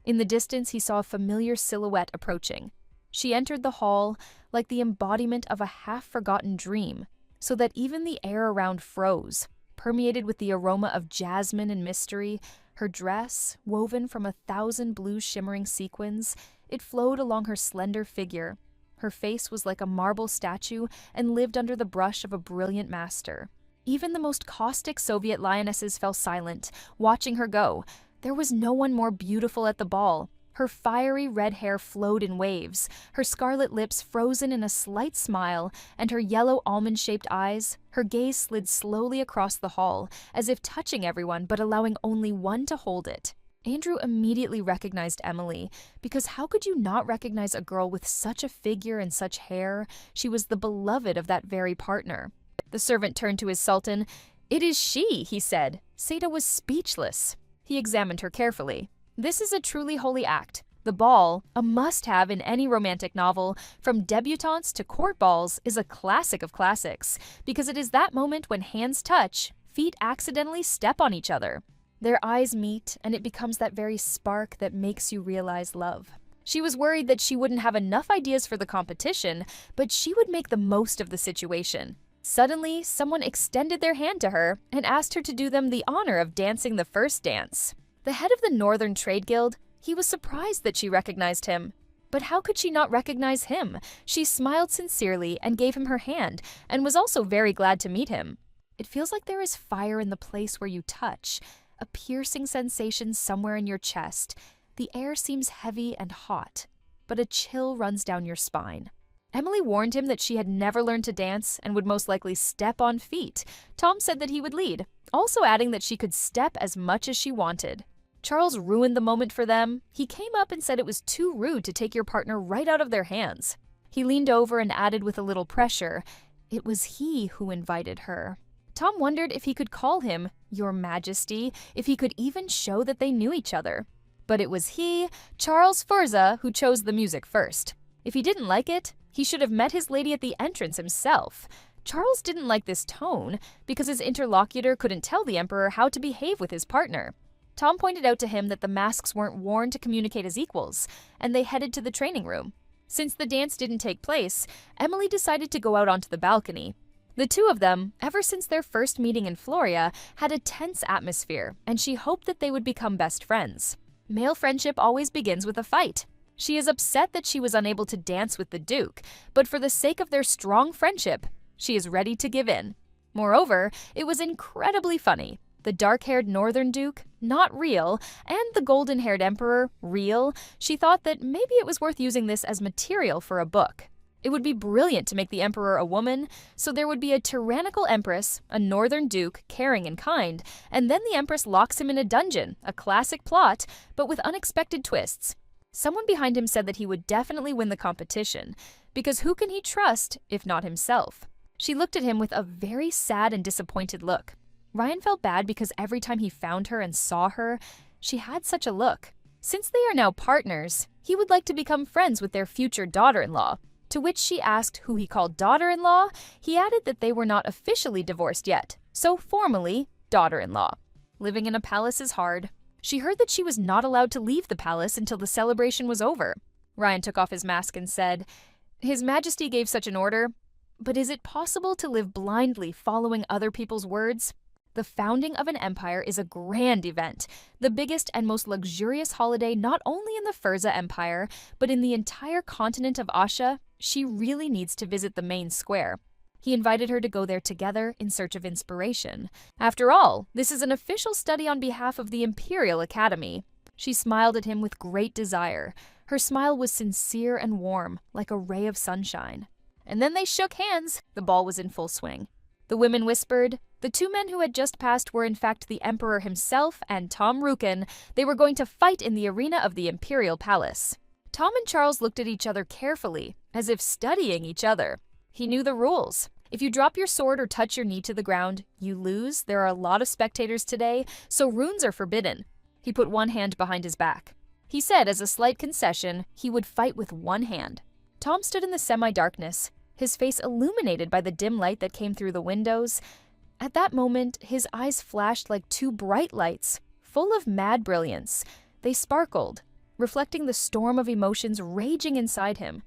In the distance, he saw a familiar silhouette approaching. She entered the hall like the embodiment of a half-forgotten dream, so that even the air around froze. Permeated with the aroma of jasmine and mystery, her dress, woven from 1,000 blue shimmering sequins, it flowed along her slender figure. Her face was like a marble statue and lived under the brush of a brilliant master. Even the most caustic Soviet lionesses fell silent, watching her go. There was no one more beautiful at the ball. Her fiery red hair flowed in waves, her scarlet lips frozen in a slight smile, and her yellow almond-shaped eyes. Her gaze slid slowly across the hall, as if touching everyone but allowing only one to hold it. Andrew immediately recognized Emily, because how could you not recognize a girl with such a figure and such hair? She was the beloved of that very partner. The servant turned to his sultan. "It is she," he said. Seda was speechless. He examined her carefully. This is a truly holy act. The ball, a must-have in any romantic novel, from debutantes to court balls, is a classic of classics, because it is that moment when hands touch, feet accidentally step on each other. Their eyes meet, and it becomes that very spark that makes you realize love. She was worried that she wouldn't have enough ideas for the competition, but she would make the most of the situation. Suddenly, someone extended their hand to her and asked her to do them the honor of dancing the first dance. The head of the Northern Trade Guild, he was surprised that she recognized him. But how could she not recognize him? She smiled sincerely and gave him her hand, and was also very glad to meet him. It feels like there is fire in the place where you touch, a piercing sensation somewhere in your chest. The air seems heavy and hot, but a chill runs down your spine. Emily warned him that she had never learned to dance and would most likely step on feet. Tom said that he would lead, also adding that she could step as much as she wanted. Charles ruined the moment for them. He came up and said it was too rude to take your partner right out of their hands. He leaned over and added with a little pressure, "It was he who invited her." Tom wondered if he could call him Your Majesty, if he could even show that they knew each other. But it was he, Charles Furza, who chose the music first. If he didn't like it, he should have met his lady at the entrance himself. Charles didn't like this tone because his interlocutor couldn't tell the Emperor how to behave with his partner. Tom pointed out to him that the masks weren't worn to communicate as equals, and they headed to the training room. Since the dance didn't take place, Emily decided to go out onto the balcony. The two of them, ever since their first meeting in Floria, had a tense atmosphere, and she hoped that they would become best friends. Male friendship always begins with a fight. She is upset that she was unable to dance with the Duke, but for the sake of their strong friendship, she is ready to give in. Moreover, it was incredibly funny. The dark-haired Northern Duke, not real, and the golden-haired Emperor, real. She thought that maybe it was worth using this as material for a book. It would be brilliant to make the Emperor a woman, so there would be a tyrannical Empress, a Northern Duke, caring and kind, and then the Empress locks him in a dungeon, a classic plot, but with unexpected twists. Someone behind him said that he would definitely win the competition, because who can he trust if not himself? She looked at him with a very sad and disappointed look. Ryan felt bad because every time he found her and saw her, she had such a look. Since they are now partners, he would like to become friends with their future daughter-in-law. To which she asked who he called daughter-in-law. He added that they were not officially divorced yet, so formally, daughter-in-law. Living in a palace is hard. She heard that she was not allowed to leave the palace until the celebration was over. Ryan took off his mask and said, "His Majesty gave such an order, but is it possible to live blindly following other people's words?" The founding of an empire is a grand event, the biggest and most luxurious holiday not only in the Furza Empire, but in the entire continent of Asha. She really needs to visit the main square. He invited her to go there together in search of inspiration. After all, this is an official study on behalf of the Imperial Academy. She smiled at him with great desire. Her smile was sincere and warm, like a ray of sunshine. And then they shook hands. The ball was in full swing. The women whispered. The two men who had just passed were in fact the Emperor himself and Tom Rukin. They were going to fight in the arena of the Imperial Palace. Tom and Charles looked at each other carefully, as if studying each other. He knew the rules. If you drop your sword or touch your knee to the ground, you lose. There are a lot of spectators today, so runes are forbidden. He put one hand behind his back. He said as a slight concession, he would fight with one hand. Tom stood in the semi-darkness, his face illuminated by the dim light that came through the windows. At that moment, his eyes flashed like two bright lights, full of mad brilliance. They sparkled, reflecting the storm of emotions raging inside him.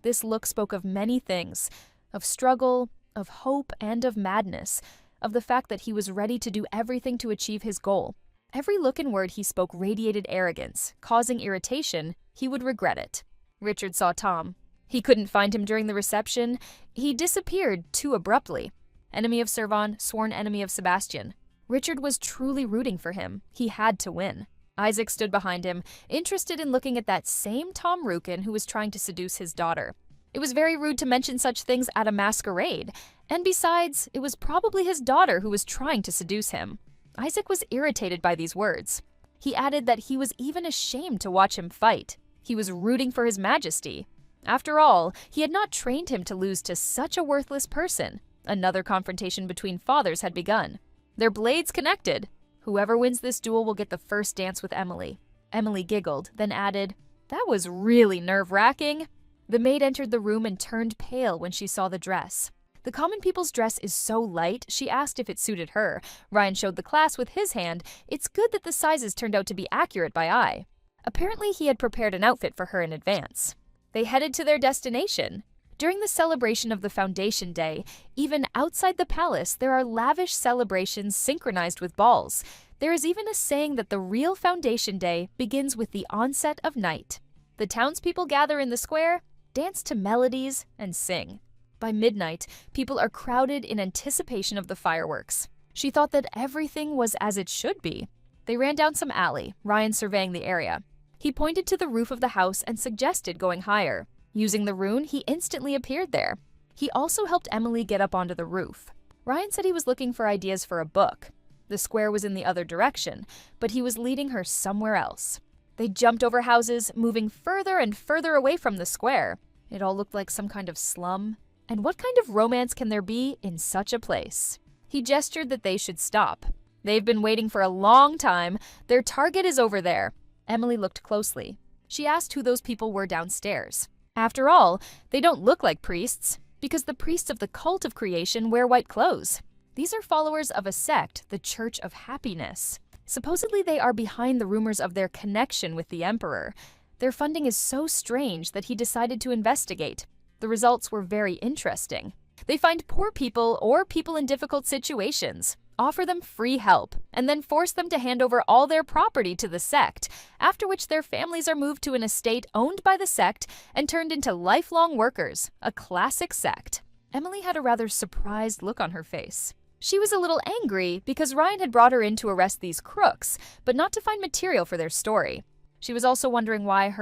This look spoke of many things, of struggle, of hope, and of madness, of the fact that he was ready to do everything to achieve his goal. Every look and word he spoke radiated arrogance, causing irritation. He would regret it. Richard saw Tom. He couldn't find him during the reception. He disappeared too abruptly. Enemy of Servan, sworn enemy of Sebastian. Richard was truly rooting for him. He had to win. Isaac stood behind him, interested in looking at that same Tom Rukin who was trying to seduce his daughter. It was very rude to mention such things at a masquerade, and besides, it was probably his daughter who was trying to seduce him. Isaac was irritated by these words. He added that he was even ashamed to watch him fight. He was rooting for his Majesty. After all, he had not trained him to lose to such a worthless person. Another confrontation between fathers had begun. Their blades connected. Whoever wins this duel will get the first dance with Emily. Emily giggled, then added, "That was really nerve-wracking." The maid entered the room and turned pale when she saw the dress. The common people's dress is so light, she asked if it suited her. Ryan showed the class with his hand. It's good that the sizes turned out to be accurate by eye. Apparently, he had prepared an outfit for her in advance. They headed to their destination. During the celebration of the Foundation Day, even outside the palace, there are lavish celebrations synchronized with balls. There is even a saying that the real Foundation Day begins with the onset of night. The townspeople gather in the square, dance to melodies, and sing. By midnight, people are crowded in anticipation of the fireworks. She thought that everything was as it should be. They ran down some alley, Ryan surveying the area. He pointed to the roof of the house and suggested going higher. Using the rune, he instantly appeared there. He also helped Emily get up onto the roof. Ryan said he was looking for ideas for a book. The square was in the other direction, but he was leading her somewhere else. They jumped over houses, moving further and further away from the square. It all looked like some kind of slum. And what kind of romance can there be in such a place? He gestured that they should stop. They've been waiting for a long time. Their target is over there. Emily looked closely. She asked who those people were downstairs. After all, they don't look like priests, because the priests of the cult of creation wear white clothes. These are followers of a sect, the Church of Happiness. Supposedly they are behind the rumors of their connection with the emperor. Their funding is so strange that he decided to investigate. The results were very interesting. They find poor people or people in difficult situations, offer them free help, and then force them to hand over all their property to the sect, after which their families are moved to an estate owned by the sect and turned into lifelong workers, a classic sect. Emily had a rather surprised look on her face. She was a little angry because Ryan had brought her in to arrest these crooks, but not to find material for their story. She was also wondering why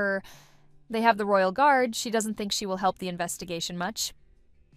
they have the royal guard. She doesn't think she will help the investigation much.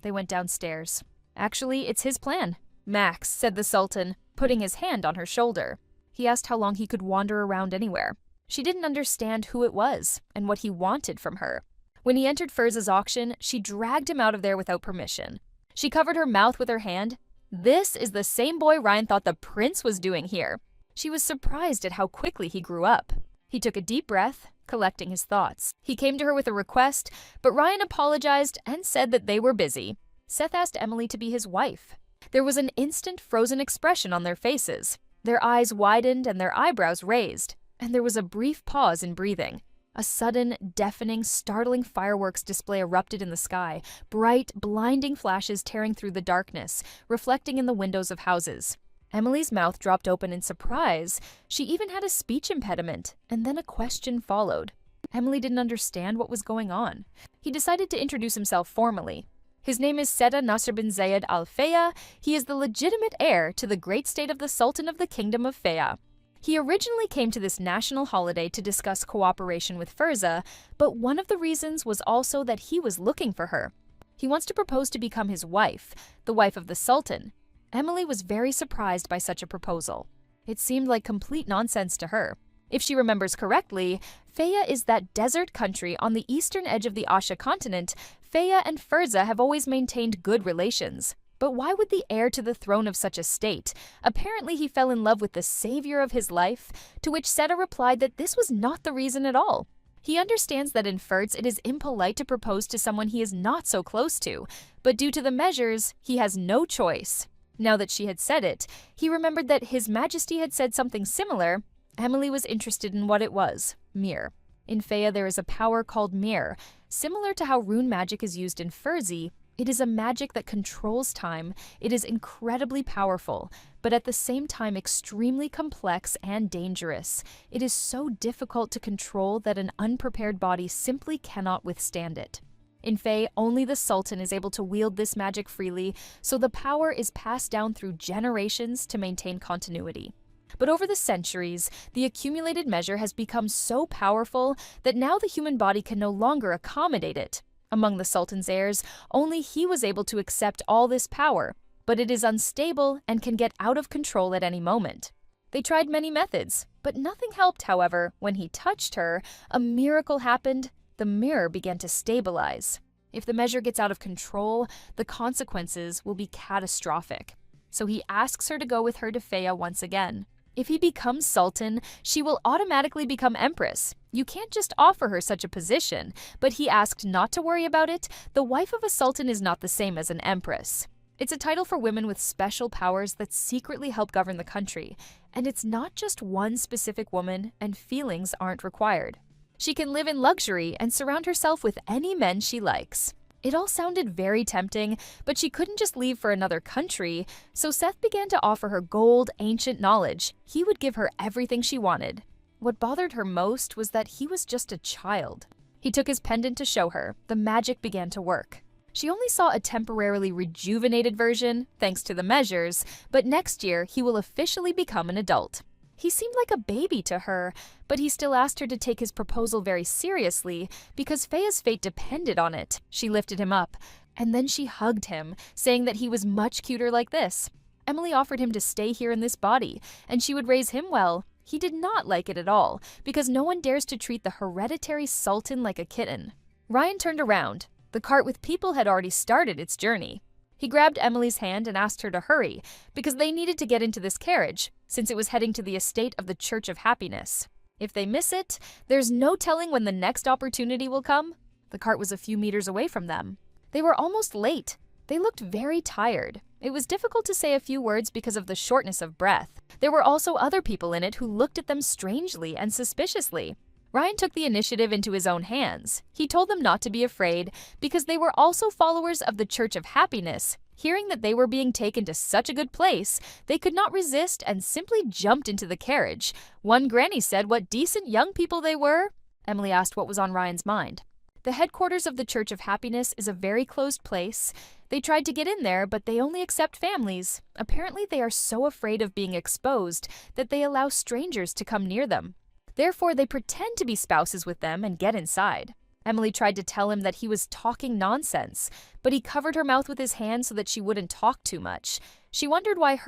They went downstairs. Actually, it's his plan. Max, said the Sultan, putting his hand on her shoulder. He asked how long he could wander around anywhere. She didn't understand who it was and what he wanted from her. When he entered Furza's auction, she dragged him out of there without permission. She covered her mouth with her hand. This is the same boy Ryan thought the prince was doing here. She was surprised at how quickly he grew up. He took a deep breath, collecting his thoughts. He came to her with a request, but Ryan apologized and said that they were busy. Seth asked Emily to be his wife. There was an instant frozen expression on their faces. Their eyes widened and their eyebrows raised, and there was a brief pause in breathing. A sudden, deafening, startling fireworks display erupted in the sky, bright, blinding flashes tearing through the darkness, reflecting in the windows of houses. Emily's mouth dropped open in surprise. She even had a speech impediment, and then a question followed. Emily didn't understand what was going on. He decided to introduce himself formally. His name is Seda Nasr bin Zayed al-Faya. He is the legitimate heir to the great state of the Sultan of the Kingdom of Faya. He originally came to this national holiday to discuss cooperation with Furza, but one of the reasons was also that he was looking for her. He wants to propose to become his wife, the wife of the Sultan. Emily was very surprised by such a proposal. It seemed like complete nonsense to her. If she remembers correctly, Faya is that desert country on the eastern edge of the Asha continent. Faya and Furza have always maintained good relations. But why would the heir to the throne of such a state? Apparently he fell in love with the savior of his life, to which Seda replied that this was not the reason at all. He understands that in Furz it is impolite to propose to someone he is not so close to, but due to the measures, he has no choice. Now that she had said it, he remembered that His Majesty had said something similar. Emily was interested in what it was, Mir. In Faya there is a power called Mir. Similar to how rune magic is used in Furzi, it is a magic that controls time. It is incredibly powerful, but at the same time extremely complex and dangerous. It is so difficult to control that an unprepared body simply cannot withstand it. In Fae, only the Sultan is able to wield this magic freely, so the power is passed down through generations to maintain continuity. But over the centuries, the accumulated measure has become so powerful that now the human body can no longer accommodate it. Among the Sultan's heirs, only he was able to accept all this power, but it is unstable and can get out of control at any moment. They tried many methods, but nothing helped. However, when he touched her, a miracle happened. The mirror began to stabilize. If the measure gets out of control, the consequences will be catastrophic. So he asks her to go with her to Faya once again. If he becomes Sultan, she will automatically become Empress. You can't just offer her such a position, but he asked not to worry about it. The wife of a Sultan is not the same as an Empress. It's a title for women with special powers that secretly help govern the country, and it's not just one specific woman, and feelings aren't required. She can live in luxury and surround herself with any men she likes. It all sounded very tempting, but she couldn't just leave for another country, so Seth began to offer her gold, ancient knowledge. He would give her everything she wanted. What bothered her most was that he was just a child. He took his pendant to show her. The magic began to work. She only saw a temporarily rejuvenated version, thanks to the measures, but next year he will officially become an adult. He seemed like a baby to her, but he still asked her to take his proposal very seriously because Faya's fate depended on it. She lifted him up, and then she hugged him, saying that he was much cuter like this. Emily offered him to stay here in this body, and she would raise him well. He did not like it at all, because no one dares to treat the hereditary sultan like a kitten. Ryan turned around. The cart with people had already started its journey. He grabbed Emily's hand and asked her to hurry, because they needed to get into this carriage, since it was heading to the estate of the Church of Happiness. If they miss it, there's no telling when the next opportunity will come. The cart was a few meters away from them. They were almost late. They looked very tired. It was difficult to say a few words because of the shortness of breath. There were also other people in it who looked at them strangely and suspiciously. Ryan took the initiative into his own hands. He told them not to be afraid because they were also followers of the Church of Happiness. Hearing that they were being taken to such a good place, they could not resist and simply jumped into the carriage. One granny said what decent young people they were. Emily asked what was on Ryan's mind. The headquarters of the Church of Happiness is a very closed place. They tried to get in there, but they only accept families. Apparently, they are so afraid of being exposed that they allow strangers to come near them. Therefore, they pretend to be spouses with them and get inside. Emily tried to tell him that he was talking nonsense, but he covered her mouth with his hand so that she wouldn't talk too much. She wondered why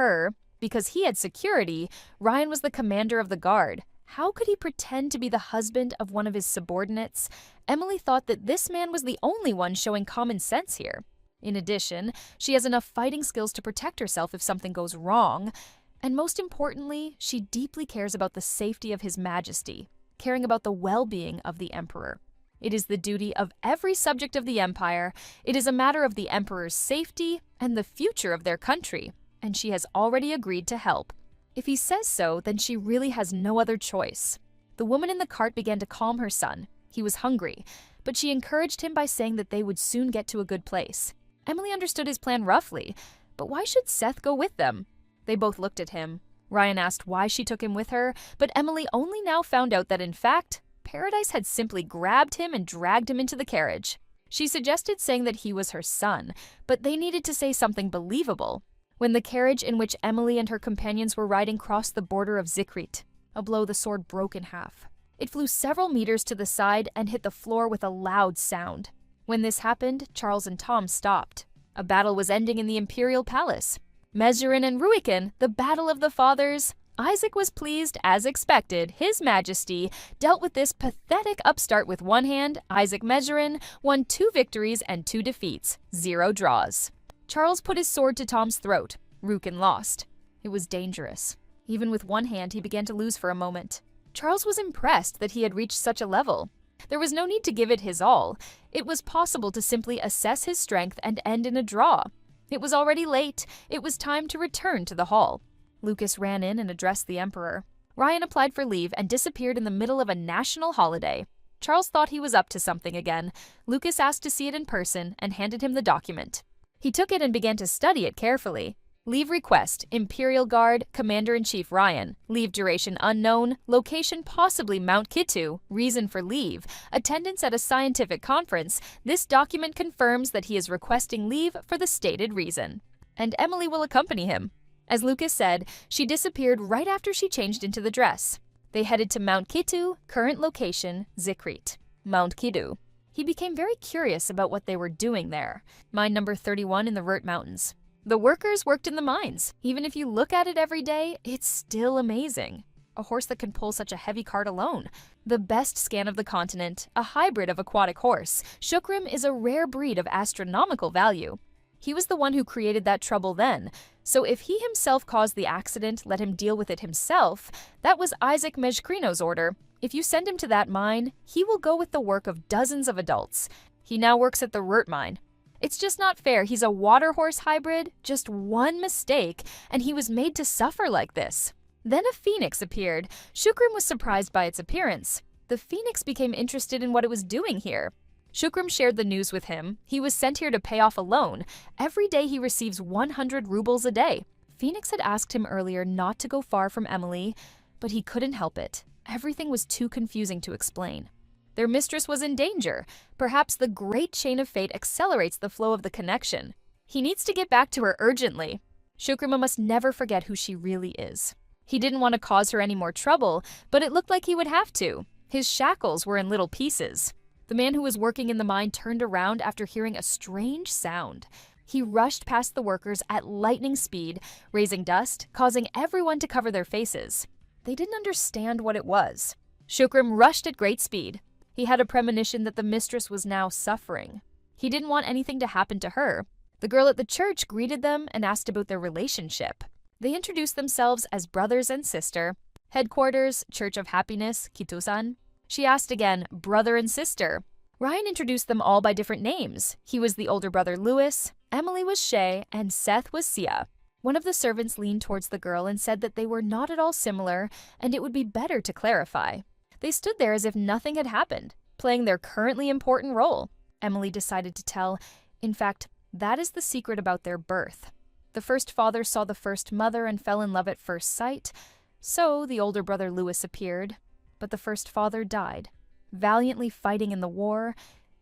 because he had security, Ryan was the commander of the guard. How could he pretend to be the husband of one of his subordinates? Emily thought that this man was the only one showing common sense here. In addition, she has enough fighting skills to protect herself if something goes wrong. And most importantly, she deeply cares about the safety of His Majesty, caring about the well-being of the Emperor. It is the duty of every subject of the Empire. It is a matter of the Emperor's safety and the future of their country, and she has already agreed to help. If he says so, then she really has no other choice. The woman in the cart began to calm her son. He was hungry, but she encouraged him by saying that they would soon get to a good place. Emily understood his plan roughly, but why should Seth go with them? They both looked at him. Ryan asked why she took him with her, but Emily only now found out that in fact, Paradise had simply grabbed him and dragged him into the carriage. She suggested saying that he was her son, but they needed to say something believable. When the carriage in which Emily and her companions were riding crossed the border of Zikrit, a blow the sword broke in half. It flew several meters to the side and hit the floor with a loud sound. When this happened, Charles and Tom stopped. A battle was ending in the Imperial Palace. Meshurin and Ruikin, the battle of the fathers. Isaac was pleased, as expected. His Majesty dealt with this pathetic upstart with one hand. Isaac Meshurin won 2 victories and 2 defeats, 0 draws. Charles put his sword to Tom's throat. Ruikin lost. It was dangerous. Even with one hand, he began to lose for a moment. Charles was impressed that he had reached such a level. There was no need to give it his all. It was possible to simply assess his strength and end in a draw. It was already late. It was time to return to the hall. Lucas ran in and addressed the Emperor. Ryan applied for leave and disappeared in the middle of a national holiday. Charles thought he was up to something again. Lucas asked to see it in person and handed him the document. He took it and began to study it carefully. Leave request, Imperial Guard, Commander-in-Chief Ryan. Leave duration unknown. Location possibly Mount Kitu. Reason for leave, attendance at a scientific conference. This document confirms that he is requesting leave for the stated reason. And Emily will accompany him. As Lucas said, she disappeared right after she changed into the dress. They headed to Mount Kitu, current location, Zikrit. Mount Kitu. He became very curious about what they were doing there. Mine number 31 in the Rurt Mountains. The workers worked in the mines. Even if you look at it every day, it's still amazing. A horse that can pull such a heavy cart alone. The best scan of the continent, a hybrid of aquatic horse. Shukrim is a rare breed of astronomical value. He was the one who created that trouble then, so if he himself caused the accident, let him deal with it himself. That was Isaac Mejkrino's order. If you send him to that mine, he will go with the work of dozens of adults. He now works at the Rurt mine. It's just not fair. He's a water horse hybrid, just one mistake, and he was made to suffer like this. Then a phoenix appeared. Shukrim was surprised by its appearance. The phoenix became interested in what it was doing here. Shukrim shared the news with him. He was sent here to pay off a loan. Every day he receives 100 rubles a day. Phoenix had asked him earlier not to go far from Emily, but he couldn't help it. Everything was too confusing to explain. Their mistress was in danger. Perhaps the great chain of fate accelerates the flow of the connection. He needs to get back to her urgently. Shukrima must never forget who she really is. He didn't want to cause her any more trouble, but it looked like he would have to. His shackles were in little pieces. The man who was working in the mine turned around after hearing a strange sound. He rushed past the workers at lightning speed, raising dust, causing everyone to cover their faces. They didn't understand what it was. Shukrim rushed at great speed. He had a premonition that the mistress was now suffering. He didn't want anything to happen to her. The girl at the church greeted them and asked about their relationship. They introduced themselves as brothers and sister. Headquarters, Church of Happiness, Kitusan. She asked again, brother and sister. Ryan introduced them all by different names. He was the older brother Louis, Emily was Shay, and Seth was Sia. One of the servants leaned towards the girl and said that they were not at all similar and it would be better to clarify. They stood there as if nothing had happened, playing their currently important role. Emily decided to tell, in fact, that is the secret about their birth. The first father saw the first mother and fell in love at first sight, so the older brother Louis appeared, but the first father died. Valiantly fighting in the war,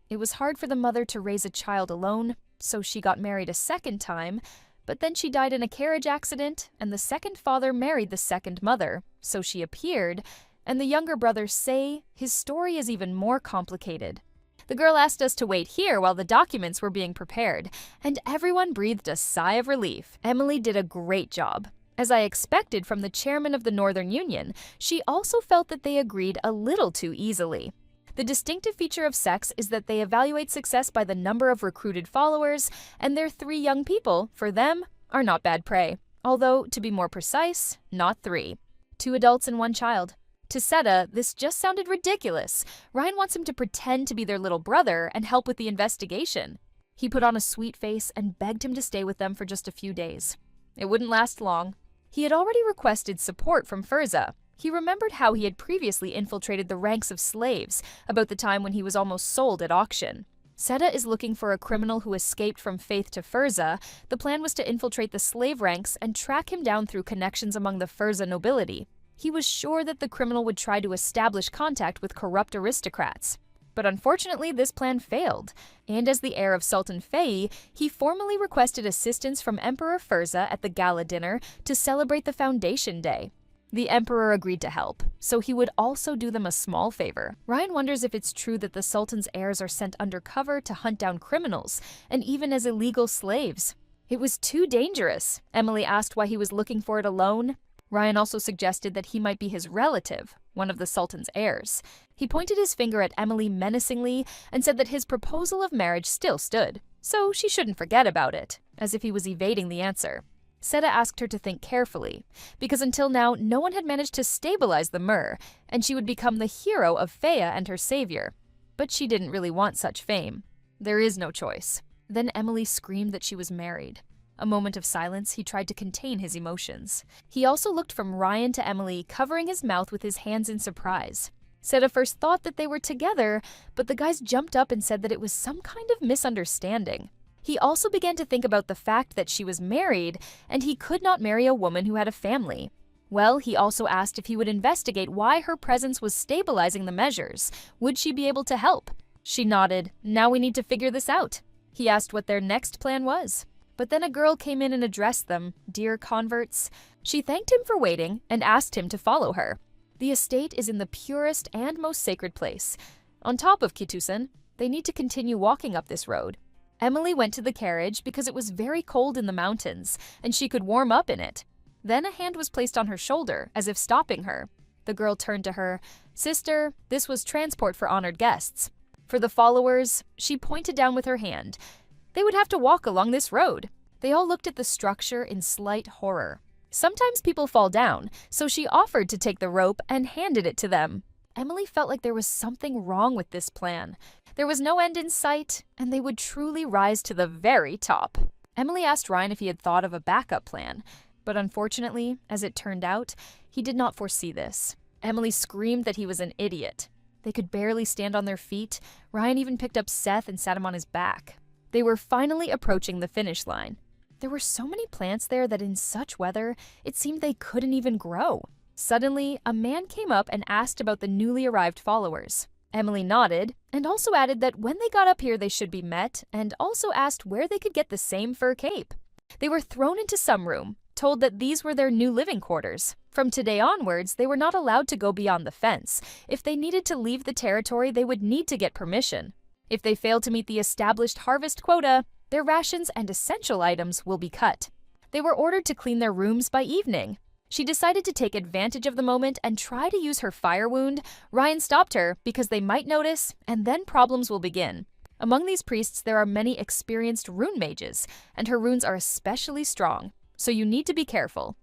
it was hard for the mother to raise a child alone, so she got married a second time, but then she died in a carriage accident, and the second father married the second mother, so she appeared, and the younger brother Say, his story is even more complicated. The girl asked us to wait here while the documents were being prepared, and everyone breathed a sigh of relief. Emily did a great job. As I expected from the chairman of the Northern Union, she also felt that they agreed a little too easily. The distinctive feature of sex is that they evaluate success by the number of recruited followers, and their 3 young people, for them, are not bad prey. Although, to be more precise, not 3. 2 adults and 1 child. To Seta, this just sounded ridiculous. Ryan wants him to pretend to be their little brother and help with the investigation. He put on a sweet face and begged him to stay with them for just a few days. It wouldn't last long. He had already requested support from Furza. He remembered how he had previously infiltrated the ranks of slaves, about the time when he was almost sold at auction. Seta is looking for a criminal who escaped from Faith to Furza. The plan was to infiltrate the slave ranks and track him down through connections among the Furza nobility. He was sure that the criminal would try to establish contact with corrupt aristocrats. But unfortunately, this plan failed, and as the heir of Sultan Fei, he formally requested assistance from Emperor Furza at the gala dinner to celebrate the Foundation Day. The Emperor agreed to help, so he would also do them a small favor. Ryan wonders if it's true that the Sultan's heirs are sent undercover to hunt down criminals, and even as illegal slaves. It was too dangerous. Emily asked why he was looking for it alone. Ryan also suggested that he might be his relative, one of the Sultan's heirs. He pointed his finger at Emily menacingly and said that his proposal of marriage still stood, so she shouldn't forget about it, as if he was evading the answer. Seta asked her to think carefully, because until now, no one had managed to stabilize the Mer, and she would become the hero of Fea and her savior. But she didn't really want such fame. There is no choice. Then Emily screamed that she was married. A moment of silence, he tried to contain his emotions. He also looked from Ryan to Emily, covering his mouth with his hands in surprise. Seta first thought that they were together, but the guys jumped up and said that it was some kind of misunderstanding. He also began to think about the fact that she was married, and he could not marry a woman who had a family. Well, he also asked if he would investigate why her presence was stabilizing the measures. Would she be able to help? She nodded. Now we need to figure this out. He asked what their next plan was. But then a girl came in and addressed them, dear converts. She thanked him for waiting and asked him to follow her. The estate is in the purest and most sacred place. On top of Kitusan, they need to continue walking up this road. Emily went to the carriage because it was very cold in the mountains, and she could warm up in it. Then a hand was placed on her shoulder, as if stopping her. The girl turned to her. Sister, this was transport for honored guests. For the followers, she pointed down with her hand. They would have to walk along this road. They all looked at the structure in slight horror. Sometimes people fall down, so she offered to take the rope and handed it to them. Emily felt like there was something wrong with this plan. There was no end in sight, and they would truly rise to the very top. Emily asked Ryan if he had thought of a backup plan, but unfortunately, as it turned out, he did not foresee this. Emily screamed that he was an idiot. They could barely stand on their feet. Ryan even picked up Seth and sat him on his back. They were finally approaching the finish line. There were so many plants there that in such weather, it seemed they couldn't even grow. Suddenly, a man came up and asked about the newly arrived followers. Emily nodded, and also added that when they got up here they should be met, and also asked where they could get the same fur cape. They were thrown into some room, told that these were their new living quarters. From today onwards, they were not allowed to go beyond the fence. If they needed to leave the territory, they would need to get permission. If they failed to meet the established harvest quota, their rations and essential items will be cut. They were ordered to clean their rooms by evening. She decided to take advantage of the moment and try to use her fire wound. Ryan stopped her because they might notice, and then problems will begin. Among these priests, there are many experienced rune mages, and her runes are especially strong, so you need to be careful.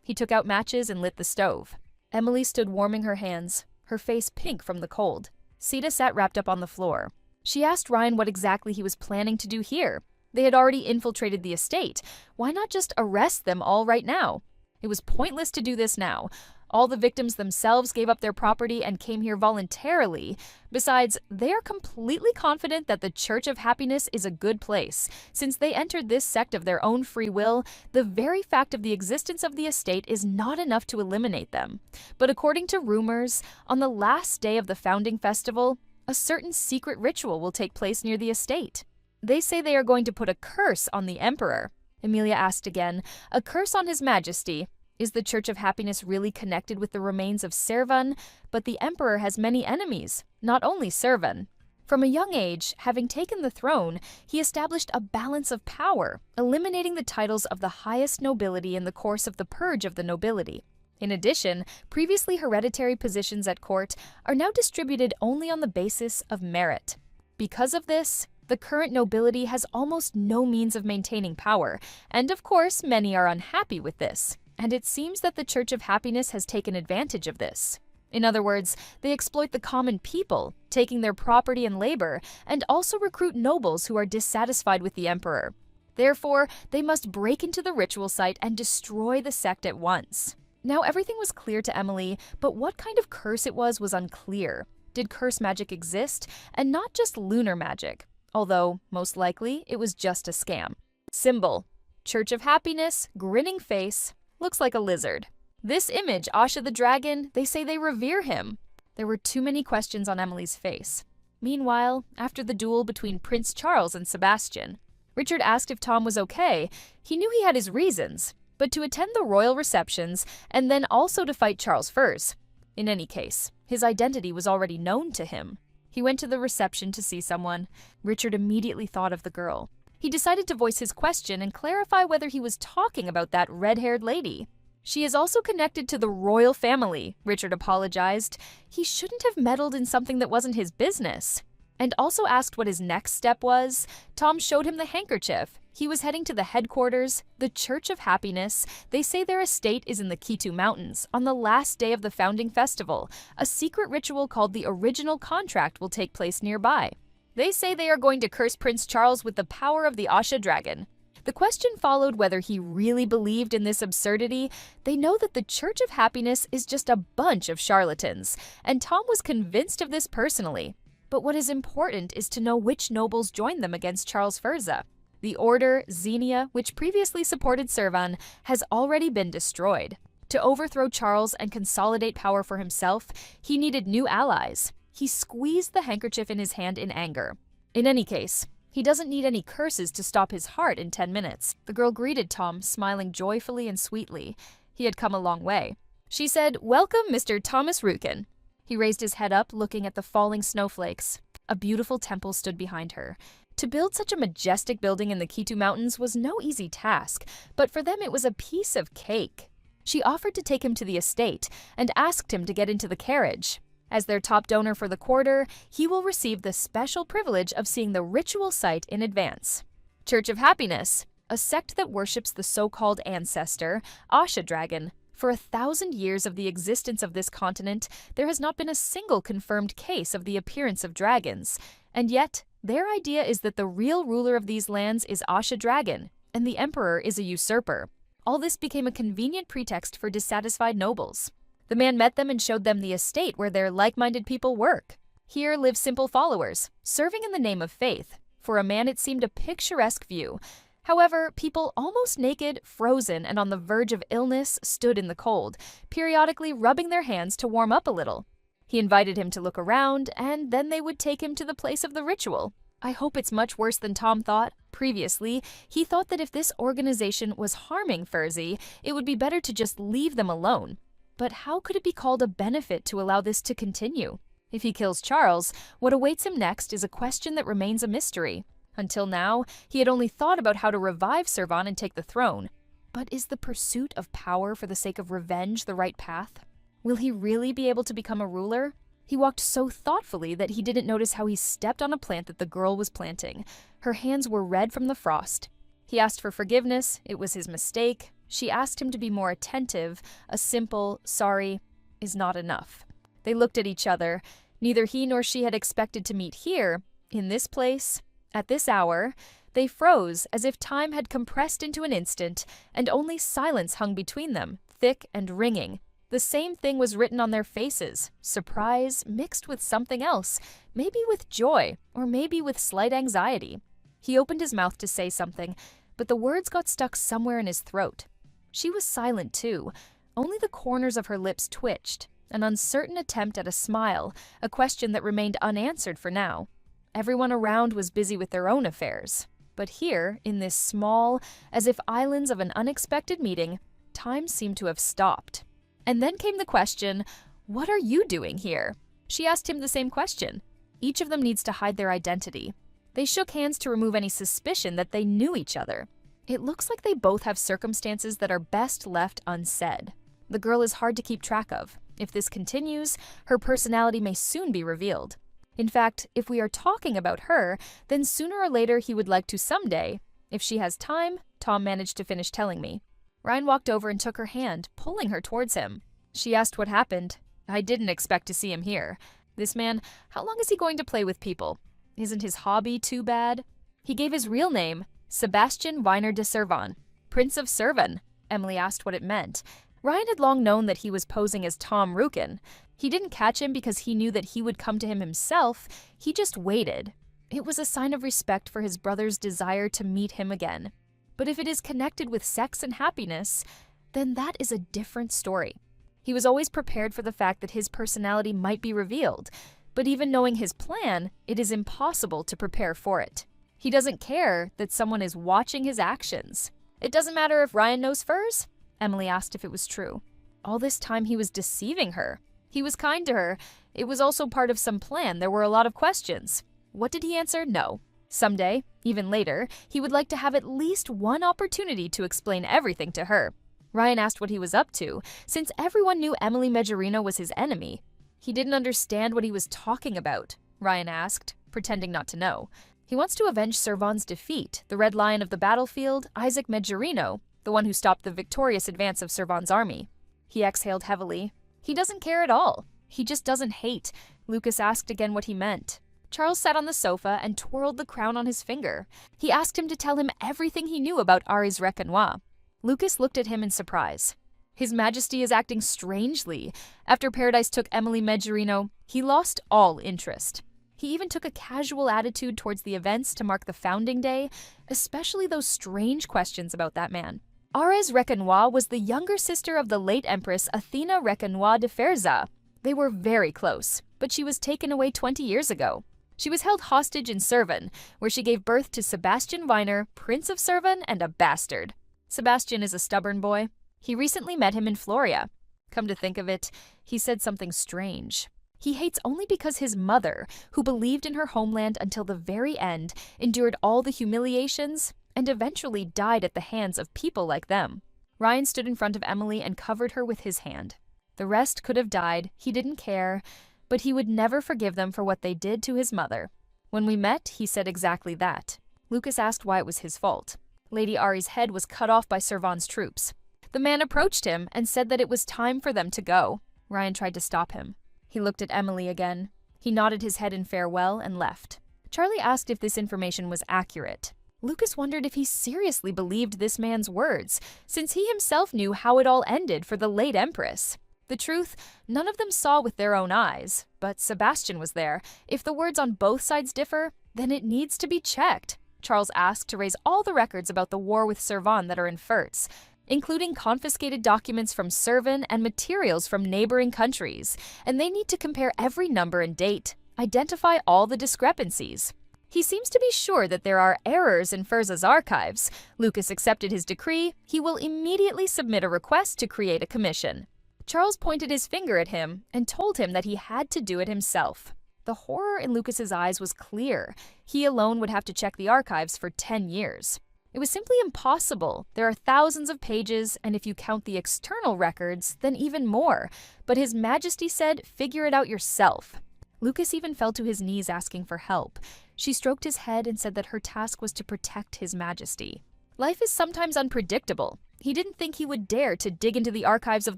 He took out matches and lit the stove. Emily stood warming her hands, her face pink from the cold. Sita sat wrapped up on the floor. She asked Ryan what exactly he was planning to do here. They had already infiltrated the estate. Why not just arrest them all right now? It was pointless to do this now. All the victims themselves gave up their property and came here voluntarily. Besides, they are completely confident that the Church of Happiness is a good place. Since they entered this sect of their own free will, the very fact of the existence of the estate is not enough to eliminate them. But according to rumors, on the last day of the founding festival, a certain secret ritual will take place near the estate. They say they are going to put a curse on the Emperor. Emilia asked again, a curse on His Majesty. Is the Church of Happiness really connected with the remains of Servan? But the Emperor has many enemies, not only Servan. From a young age, having taken the throne, he established a balance of power, eliminating the titles of the highest nobility in the course of the purge of the nobility. In addition, previously hereditary positions at court are now distributed only on the basis of merit. Because of this, the current nobility has almost no means of maintaining power, and of course, many are unhappy with this. And it seems that the Church of Happiness has taken advantage of this. In other words, they exploit the common people, taking their property and labor, and also recruit nobles who are dissatisfied with the Emperor. Therefore, they must break into the ritual site and destroy the sect at once. Now everything was clear to Emily, but what kind of curse it was unclear. Did curse magic exist? And not just lunar magic, although, most likely, it was just a scam. Symbol: Church of Happiness, grinning face, looks like a lizard. This image, Asha the dragon, they say they revere him. There were too many questions on Emily's face. Meanwhile, after the duel between Prince Charles and Sebastian, Richard asked if Tom was okay. He knew he had his reasons, but to attend the royal receptions and then also to fight Charles first. In any case, his identity was already known to him. He went to the reception to see someone. Richard immediately thought of the girl. He decided to voice his question and clarify whether he was talking about that red-haired lady. She is also connected to the royal family, Richard apologized. He shouldn't have meddled in something that wasn't his business. And also asked what his next step was. Tom showed him the handkerchief. He was heading to the headquarters, the Church of Happiness. They say their estate is in the Kitu Mountains. On the last day of the founding festival, a secret ritual called the Original Contract will take place nearby. They say they are going to curse Prince Charles with the power of the Asha dragon. The question followed whether he really believed in this absurdity. They know that the Church of Happiness is just a bunch of charlatans, and Tom was convinced of this personally. But what is important is to know which nobles joined them against Charles Furza. The Order, Xenia, which previously supported Servan, has already been destroyed. To overthrow Charles and consolidate power for himself, he needed new allies. He squeezed the handkerchief in his hand in anger. In any case, he doesn't need any curses to stop his heart in 10 minutes. The girl greeted Tom, smiling joyfully and sweetly. He had come a long way. She said, "Welcome, Mr. Thomas Rukin." He raised his head up, looking at the falling snowflakes. A beautiful temple stood behind her. To build such a majestic building in the Kitu Mountains was no easy task, but for them it was a piece of cake. She offered to take him to the estate and asked him to get into the carriage. As their top donor for the quarter, he will receive the special privilege of seeing the ritual site in advance. Church of Happiness, a sect that worships the so-called ancestor, Asha dragon. For 1,000 years of the existence of this continent, there has not been a single confirmed case of the appearance of dragons. And yet, their idea is that the real ruler of these lands is Asha dragon, and the emperor is a usurper. All this became a convenient pretext for dissatisfied nobles. The man met them and showed them the estate where their like-minded people work. Here live simple followers, serving in the name of faith. For a man, it seemed a picturesque view. However, people almost naked, frozen, and on the verge of illness stood in the cold, periodically rubbing their hands to warm up a little. He invited him to look around, and then they would take him to the place of the ritual. I hope it's much worse than Tom thought. Previously, he thought that if this organization was harming Furzy, it would be better to just leave them alone. But how could it be called a benefit to allow this to continue? If he kills Charles, what awaits him next is a question that remains a mystery. Until now, he had only thought about how to revive Servan and take the throne. But is the pursuit of power for the sake of revenge the right path? Will he really be able to become a ruler? He walked so thoughtfully that he didn't notice how he stepped on a plant that the girl was planting. Her hands were red from the frost. He asked for forgiveness. It was his mistake. She asked him to be more attentive. A simple, sorry, is not enough. They looked at each other. Neither he nor she had expected to meet here, in this place, at this hour. They froze, as if time had compressed into an instant, and only silence hung between them, thick and ringing. The same thing was written on their faces, surprise mixed with something else, maybe with joy, or maybe with slight anxiety. He opened his mouth to say something, but the words got stuck somewhere in his throat. She was silent too. Only the corners of her lips twitched, an uncertain attempt at a smile, a question that remained unanswered for now. Everyone around was busy with their own affairs. But here, in this small, as if islands of an unexpected meeting, time seemed to have stopped. And then came the question, "What are you doing here?" She asked him the same question. Each of them needs to hide their identity. They shook hands to remove any suspicion that they knew each other. It looks like they both have circumstances that are best left unsaid. The girl is hard to keep track of. If this continues, her personality may soon be revealed. In fact, if we are talking about her, then sooner or later he would like to someday. If she has time, Tom managed to finish telling me. Ryan walked over and took her hand, pulling her towards him. She asked what happened. I didn't expect to see him here. This man, how long is he going to play with people? Isn't his hobby too bad? He gave his real name, Sebastian Weiner de Servan, Prince of Servan. Emily asked what it meant. Ryan had long known that he was posing as Tom Rukin. He didn't catch him because he knew that he would come to him himself. He just waited. It was a sign of respect for his brother's desire to meet him again. But if it is connected with sex and happiness, then that is a different story. He was always prepared for the fact that his personality might be revealed, but even knowing his plan, it is impossible to prepare for it. He doesn't care that someone is watching his actions. It doesn't matter if Ryan knows furs? Emily asked if it was true. All this time he was deceiving her. He was kind to her. It was also part of some plan. There were a lot of questions. What did he answer? No. Someday, even later, he would like to have at least one opportunity to explain everything to her. Ryan asked what he was up to, since everyone knew Emily Majorino was his enemy. He didn't understand what he was talking about, Ryan asked, pretending not to know. He wants to avenge Servan's defeat, the Red Lion of the battlefield, Isaac Majorino, the one who stopped the victorious advance of Servan's army. He exhaled heavily. He doesn't care at all. He just doesn't hate. Lucas asked again what he meant. Charles sat on the sofa and twirled the crown on his finger. He asked him to tell him everything he knew about Ari's Reconnois. Lucas looked at him in surprise. His Majesty is acting strangely. After Paradise took Emily Majorino, he lost all interest. He even took a casual attitude towards the events to mark the founding day, especially those strange questions about that man. Ari's Reconnois was the younger sister of the late Empress Athena Reconnois de Ferza. They were very close, but she was taken away 20 years ago. She was held hostage in Servan, where she gave birth to Sebastian Weiner, Prince of Servan, and a bastard. Sebastian is a stubborn boy. He recently met him in Floria. Come to think of it, he said something strange. He hates only because his mother, who believed in her homeland until the very end, endured all the humiliations, and eventually died at the hands of people like them. Ryan stood in front of Emily and covered her with his hand. The rest could have died, he didn't care, but he would never forgive them for what they did to his mother. When we met, he said exactly that. Lucas asked why it was his fault. Lady Ari's head was cut off by Servan's troops. The man approached him and said that it was time for them to go. Ryan tried to stop him. He looked at Emily again. He nodded his head in farewell and left. Charlie asked if this information was accurate. Lucas wondered if he seriously believed this man's words, since he himself knew how it all ended for the late Empress. The truth, none of them saw with their own eyes, but Sebastian was there. If the words on both sides differ, then it needs to be checked. Charles asked to raise all the records about the war with Servan that are in Furtz, including confiscated documents from Servan and materials from neighboring countries, and they need to compare every number and date, identify all the discrepancies. He seems to be sure that there are errors in Ferza's archives. Lucas accepted his decree. He will immediately submit a request to create a commission. Charles pointed his finger at him and told him that he had to do it himself. The horror in Lucas's eyes was clear. He alone would have to check the archives for 10 years. It was simply impossible. There are thousands of pages, and if you count the external records, then even more. But His Majesty said, figure it out yourself. Lucas even fell to his knees asking for help. She stroked his head and said that her task was to protect His Majesty. Life is sometimes unpredictable. He didn't think he would dare to dig into the archives of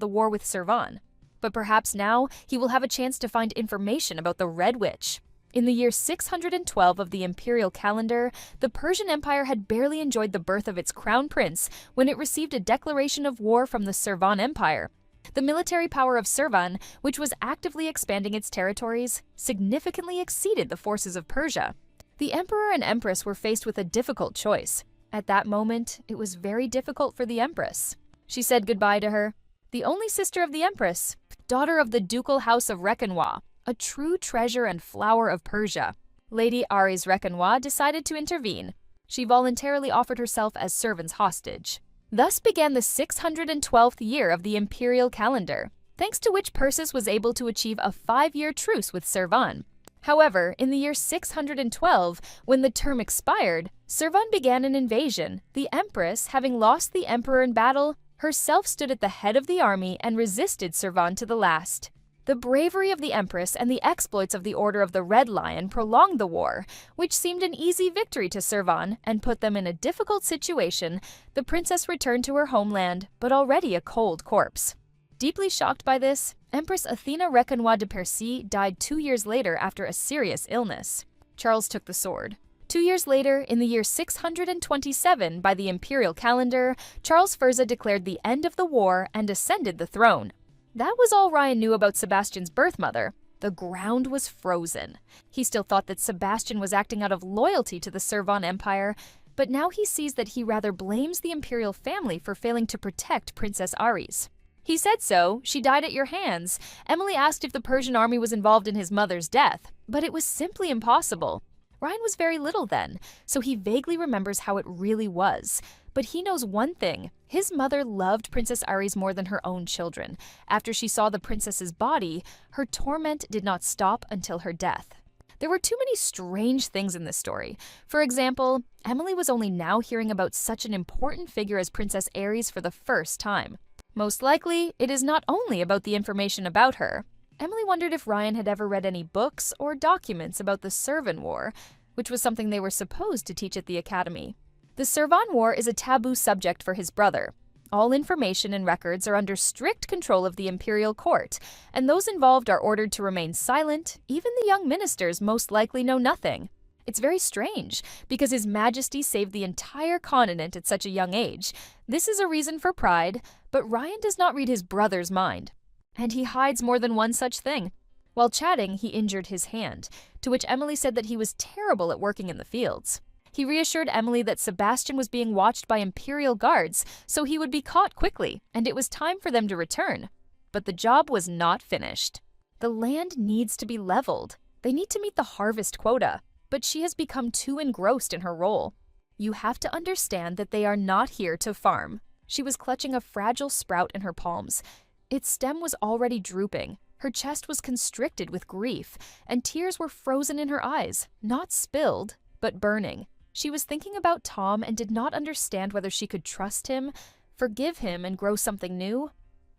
the war with Servan. But perhaps now he will have a chance to find information about the Red Witch. In the year 612 of the imperial calendar, the Persian Empire had barely enjoyed the birth of its crown prince when it received a declaration of war from the Servan Empire. The military power of Servan, which was actively expanding its territories, significantly exceeded the forces of Persia. The emperor and empress were faced with a difficult choice. At that moment, it was very difficult for the empress. She said goodbye to her, the only sister of the empress, daughter of the ducal house of Manhwa, a true treasure and flower of Persia. Lady Ares Manhwa decided to intervene. She voluntarily offered herself as Servan's hostage. Thus began the 612th year of the imperial calendar, thanks to which Persis was able to achieve a 5-year truce with Servan. However, in the year 612, when the term expired, Servan began an invasion. The empress, having lost the emperor in battle, herself stood at the head of the army and resisted Servan to the last. The bravery of the empress and the exploits of the Order of the Red Lion prolonged the war, which seemed an easy victory to Servan and put them in a difficult situation. The princess returned to her homeland, but already a cold corpse. Deeply shocked by this, Empress Athena Rekanwa de Percy died 2 years later after a serious illness. Charles took the sword. 2 years later, in the year 627 by the imperial calendar, Charles Furza declared the end of the war and ascended the throne. That was all Ryan knew about Sebastian's birth mother. The ground was frozen. He still thought that Sebastian was acting out of loyalty to the Servan Empire, but now he sees that he rather blames the imperial family for failing to protect Princess Ares. He said so. She died at your hands. Emily asked if the Persian army was involved in his mother's death, but it was simply impossible. Ryan was very little then, so he vaguely remembers how it really was. But he knows one thing. His mother loved Princess Ares more than her own children. After she saw the princess's body, her torment did not stop until her death. There were too many strange things in this story. For example, Emily was only now hearing about such an important figure as Princess Ares for the first time. Most likely, it is not only about the information about her. Emily wondered if Ryan had ever read any books or documents about the Servan War, which was something they were supposed to teach at the academy. The Servan War is a taboo subject for his brother. All information and records are under strict control of the imperial court, and those involved are ordered to remain silent. Even the young ministers most likely know nothing. It's very strange, because His Majesty saved the entire continent at such a young age. This is a reason for pride, but Ryan does not read his brother's mind. And he hides more than one such thing. While chatting, he injured his hand, to which Emily said that he was terrible at working in the fields. He reassured Emily that Sebastian was being watched by imperial guards, so he would be caught quickly, and it was time for them to return. But the job was not finished. The land needs to be leveled. They need to meet the harvest quota, but she has become too engrossed in her role. You have to understand that they are not here to farm. She was clutching a fragile sprout in her palms. Its stem was already drooping. Her chest was constricted with grief, and tears were frozen in her eyes, not spilled, but burning. She was thinking about Tom and did not understand whether she could trust him, forgive him and grow something new,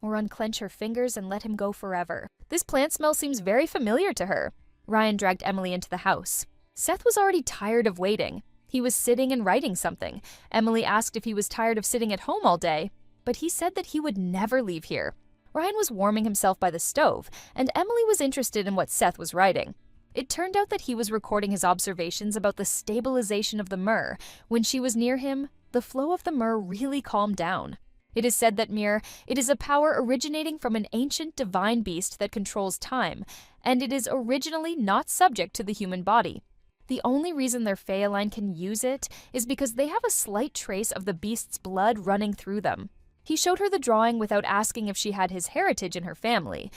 or unclench her fingers and let him go forever. This plant smell seems very familiar to her. Ryan dragged Emily into the house. Seth was already tired of waiting. He was sitting and writing something. Emily asked if he was tired of sitting at home all day, but he said that he would never leave here. Ryan was warming himself by the stove, and Emily was interested in what Seth was writing. It turned out that he was recording his observations about the stabilization of the myrrh. When she was near him, the flow of the myrrh really calmed down. It is said that myrrh, it is a power originating from an ancient divine beast that controls time, and it is originally not subject to the human body. The only reason their Fey line can use it is because they have a slight trace of the beast's blood running through them. He showed her the drawing without asking if she had his heritage in her family.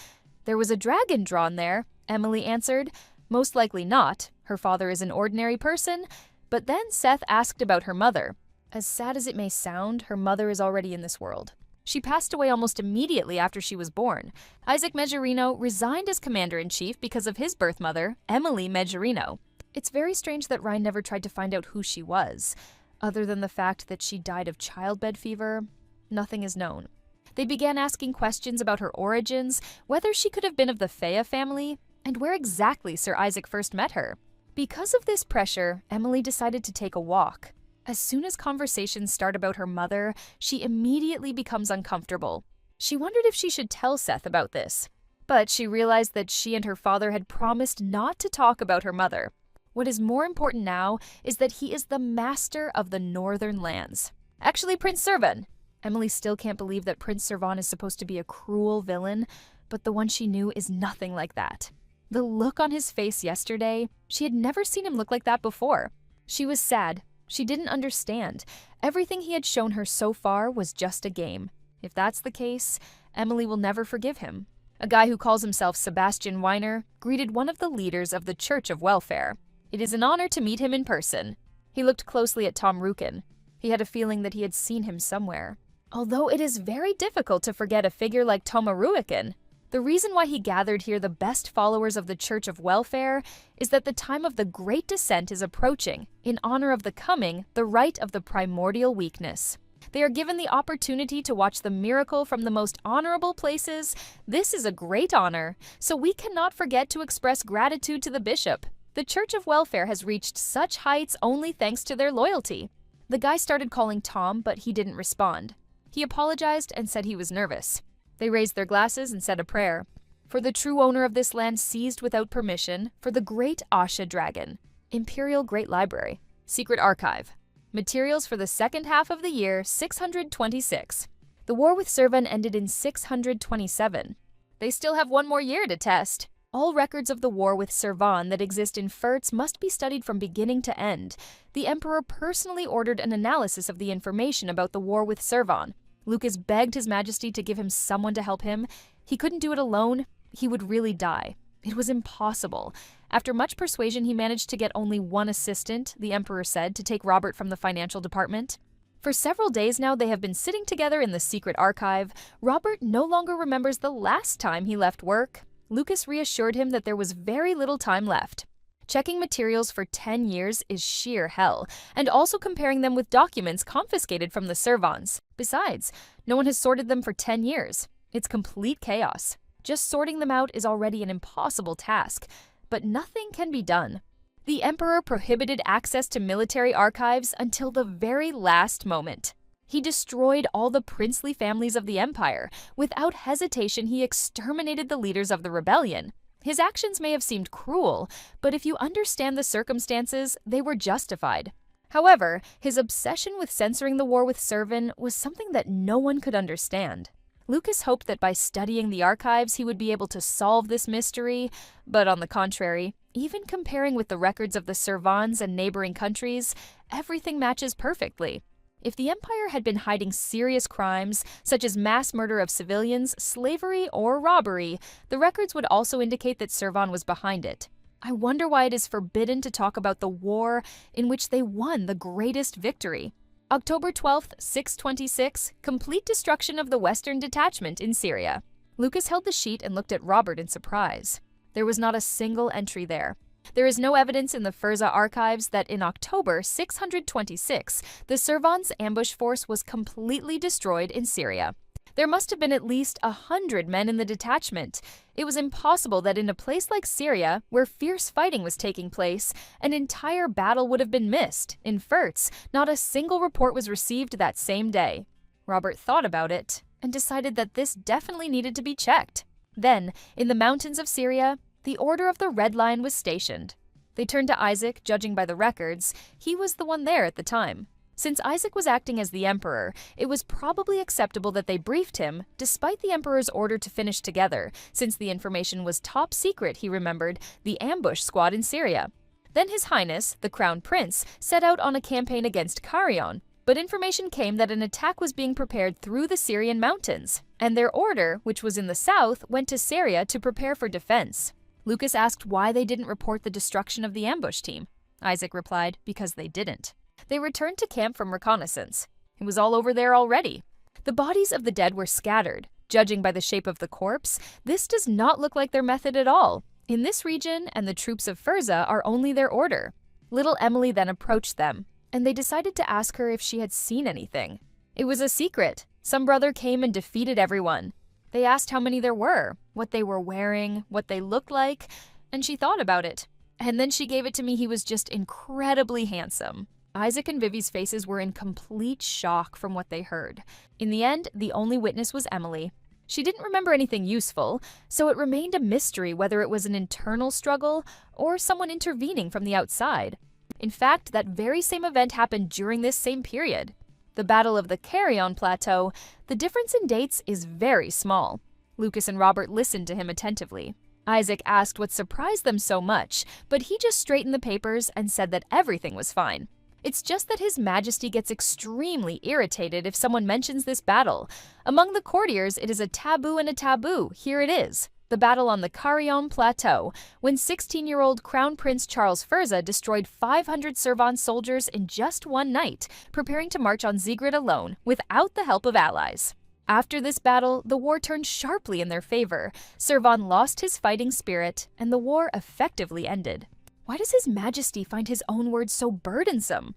There was a dragon drawn there, Emily answered. Most likely not. Her father is an ordinary person. But then Seth asked about her mother. As sad as it may sound, her mother is already in this world. She passed away almost immediately after she was born. Isaac Megerino resigned as commander-in-chief because of his birth mother, Emily Megerino. It's very strange that Ryan never tried to find out who she was. Other than the fact that she died of childbed fever, nothing is known. They began asking questions about her origins, whether she could have been of the Fea family, and where exactly Sir Isaac first met her. Because of this pressure, Emily decided to take a walk. As soon as conversations start about her mother, she immediately becomes uncomfortable. She wondered if she should tell Seth about this, but she realized that she and her father had promised not to talk about her mother. What is more important now is that he is the master of the Northern Lands. Actually, Prince Servan. Emily still can't believe that Prince Servan is supposed to be a cruel villain, but the one she knew is nothing like that. The look on his face yesterday, she had never seen him look like that before. She was sad. She didn't understand. Everything he had shown her so far was just a game. If that's the case, Emily will never forgive him. A guy who calls himself Sebastian Weiner greeted one of the leaders of the Church of Welfare. It is an honor to meet him in person. He looked closely at Tom Rukin. He had a feeling that he had seen him somewhere. Although it is very difficult to forget a figure like Toma Ruikin, the reason why he gathered here the best followers of the Church of Welfare is that the time of the Great Descent is approaching, in honor of the coming, the rite of the primordial weakness. They are given the opportunity to watch the miracle from the most honorable places. This is a great honor, so we cannot forget to express gratitude to the bishop. The Church of Welfare has reached such heights only thanks to their loyalty. The guy started calling Tom, but he didn't respond. He apologized and said he was nervous. They raised their glasses and said a prayer. For the true owner of this land seized without permission, for the great Asha Dragon. Imperial Great Library. Secret Archive. Materials for the second half of the year 626. The war with Servan ended in 627. They still have one more year to test. All records of the war with Servan that exist in Furts must be studied from beginning to end. The Emperor personally ordered an analysis of the information about the war with Servan. Lucas begged His Majesty to give him someone to help him. He couldn't do it alone. He would really die. It was impossible. After much persuasion, he managed to get only one assistant, the Emperor said, to take Robert from the financial department. For several days now, they have been sitting together in the secret archive. Robert no longer remembers the last time he left work. Lucas reassured him that there was very little time left. Checking materials for 10 years is sheer hell, and also comparing them with documents confiscated from the Servans. Besides, no one has sorted them for 10 years. It's complete chaos. Just sorting them out is already an impossible task, but nothing can be done. The Emperor prohibited access to military archives until the very last moment. He destroyed all the princely families of the empire. Without hesitation, he exterminated the leaders of the rebellion. His actions may have seemed cruel, but if you understand the circumstances, they were justified. However, his obsession with censoring the war with Servan was something that no one could understand. Lucas hoped that by studying the archives he would be able to solve this mystery, but on the contrary, even comparing with the records of the Servans and neighboring countries, everything matches perfectly. If the Empire had been hiding serious crimes, such as mass murder of civilians, slavery, or robbery, the records would also indicate that Servan was behind it. I wonder why it is forbidden to talk about the war in which they won the greatest victory. October 12th, 626, complete destruction of the Western detachment in Syria. Lucas held the sheet and looked at Robert in surprise. There was not a single entry there. There is no evidence in the Furza archives that in October 626, the Servans' ambush force was completely destroyed in Syria. There must have been at least 100 men in the detachment. It was impossible that in a place like Syria, where fierce fighting was taking place, an entire battle would have been missed. In Furts, not a single report was received that same day. Robert thought about it and decided that this definitely needed to be checked. Then, in the mountains of Syria, the Order of the Red Lion was stationed. They turned to Isaac, judging by the records. He was the one there at the time. Since Isaac was acting as the Emperor, it was probably acceptable that they briefed him, despite the Emperor's order to finish together, since the information was top secret, he remembered, the ambush squad in Syria. Then His Highness, the Crown Prince, set out on a campaign against Carrion, but information came that an attack was being prepared through the Syrian mountains, and their order, which was in the south, went to Syria to prepare for defense. Lucas asked why they didn't report the destruction of the ambush team. Isaac replied, because they didn't. They returned to camp from reconnaissance. It was all over there already. The bodies of the dead were scattered. Judging by the shape of the corpse, this does not look like their method at all. In this region, and the troops of Furza are only their order. Little Emily then approached them. and they decided to ask her if she had seen anything. It was a secret. Some brother came and defeated everyone. They asked how many there were, what they were wearing, what they looked like, and she thought about it. And then she gave it to me. He was just incredibly handsome. Isaac and Vivi's faces were in complete shock from what they heard. In the end, the only witness was Emily. She didn't remember anything useful, so it remained a mystery whether it was an internal struggle or someone intervening from the outside. In fact, that very same event happened during this same period. The Battle of the Carrion Plateau, the difference in dates is very small. Lucas and Robert listened to him attentively. Isaac asked what surprised them so much, but he just straightened the papers and said that everything was fine. It's just that His Majesty gets extremely irritated if someone mentions this battle. Among the courtiers, it is a taboo and a taboo. Here it is. The battle on the Carrion Plateau, when 16-year-old Crown Prince Charles Furza destroyed 500 Servan soldiers in just one night, preparing to march on Zegrid alone, without the help of allies. After this battle, the war turned sharply in their favor. Servan lost his fighting spirit, and the war effectively ended. Why does His Majesty find his own words so burdensome?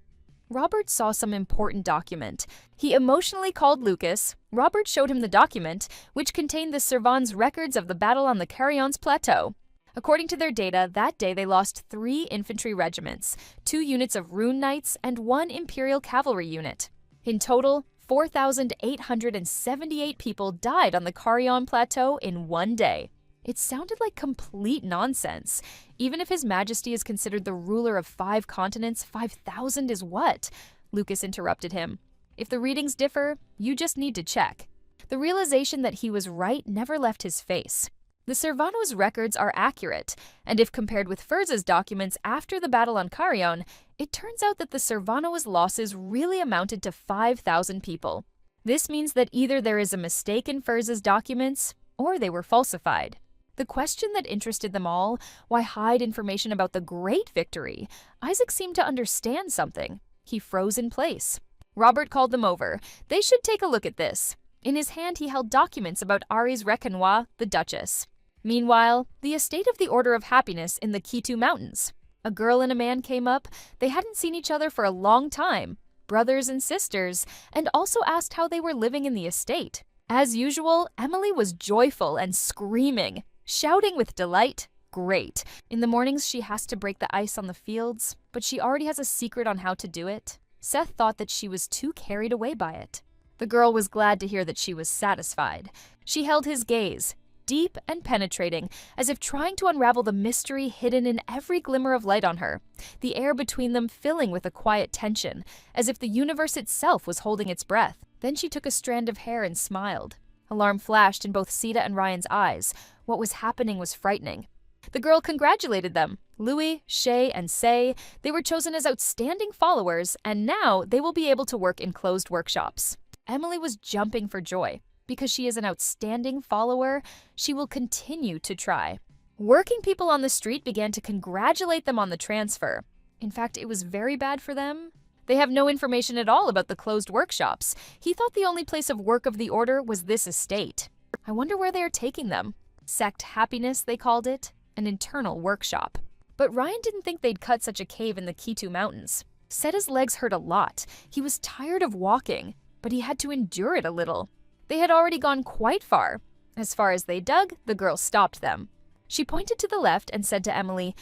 Robert saw some important document. He emotionally called Lucas. Robert showed him the document, which contained the Servans' records of the battle on the Carrion's Plateau. According to their data, that day they lost 3 infantry regiments, 2 units of Rune Knights, and 1 Imperial Cavalry unit. In total, 4,878 people died on the Carrion Plateau in one day. It sounded like complete nonsense. Even if His Majesty is considered the ruler of 5 continents, 5,000 is what? Lucas interrupted him. If the readings differ, you just need to check. The realization that he was right never left his face. The Servanos' records are accurate, and if compared with Furza's documents after the battle on Carrion, it turns out that the Servanos' losses really amounted to 5,000 people. This means that either there is a mistake in Furza's documents, or they were falsified. The question that interested them all, why hide information about the great victory? Isaac seemed to understand something. He froze in place. Robert called them over. They should take a look at this. In his hand, he held documents about Aries Requenois, the Duchess. Meanwhile, the estate of the Order of Happiness in the Kitu Mountains. A girl and a man came up. They hadn't seen each other for a long time, brothers and sisters, and also asked how they were living in the estate. As usual, Emily was joyful and screaming. Shouting with delight, great. In the mornings, she has to break the ice on the fields, but she already has a secret on how to do it. Seth thought that she was too carried away by it. The girl was glad to hear that she was satisfied. She held his gaze, deep and penetrating, as if trying to unravel the mystery hidden in every glimmer of light on her, the air between them filling with a quiet tension, as if the universe itself was holding its breath. Then she took a strand of hair and smiled. Alarm flashed in both Sita and Ryan's eyes. What was happening was frightening. The girl congratulated them. Louis, Shay, and Say, they were chosen as outstanding followers, and now they will be able to work in closed workshops. Emily was jumping for joy. Because she is an outstanding follower, she will continue to try. Working people on the street began to congratulate them on the transfer. In fact, it was very bad for them. They have no information at all about the closed workshops. He thought the only place of work of the order was this estate. I wonder where they are taking them. Sect Happiness, they called it, an internal workshop. But Ryan didn't think they'd cut such a cave in the Kitu Mountains. Said his legs hurt a lot. He was tired of walking, but he had to endure it a little. They had already gone quite far. As far as they dug, the girl stopped them. She pointed to the left and said to Emily,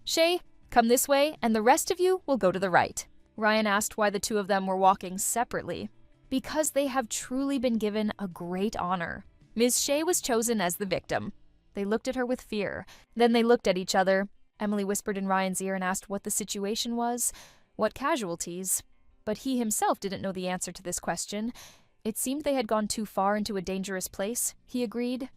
"Shay, come this way, and the rest of you will go to the right." Ryan asked why the two of them were walking separately. Because they have truly been given a great honor. Ms. Shay was chosen as the victim. They looked at her with fear. Then they looked at each other. Emily whispered in Ryan's ear and asked what the situation was, what casualties. But he himself didn't know the answer to this question. It seemed they had gone too far into a dangerous place, he agreed.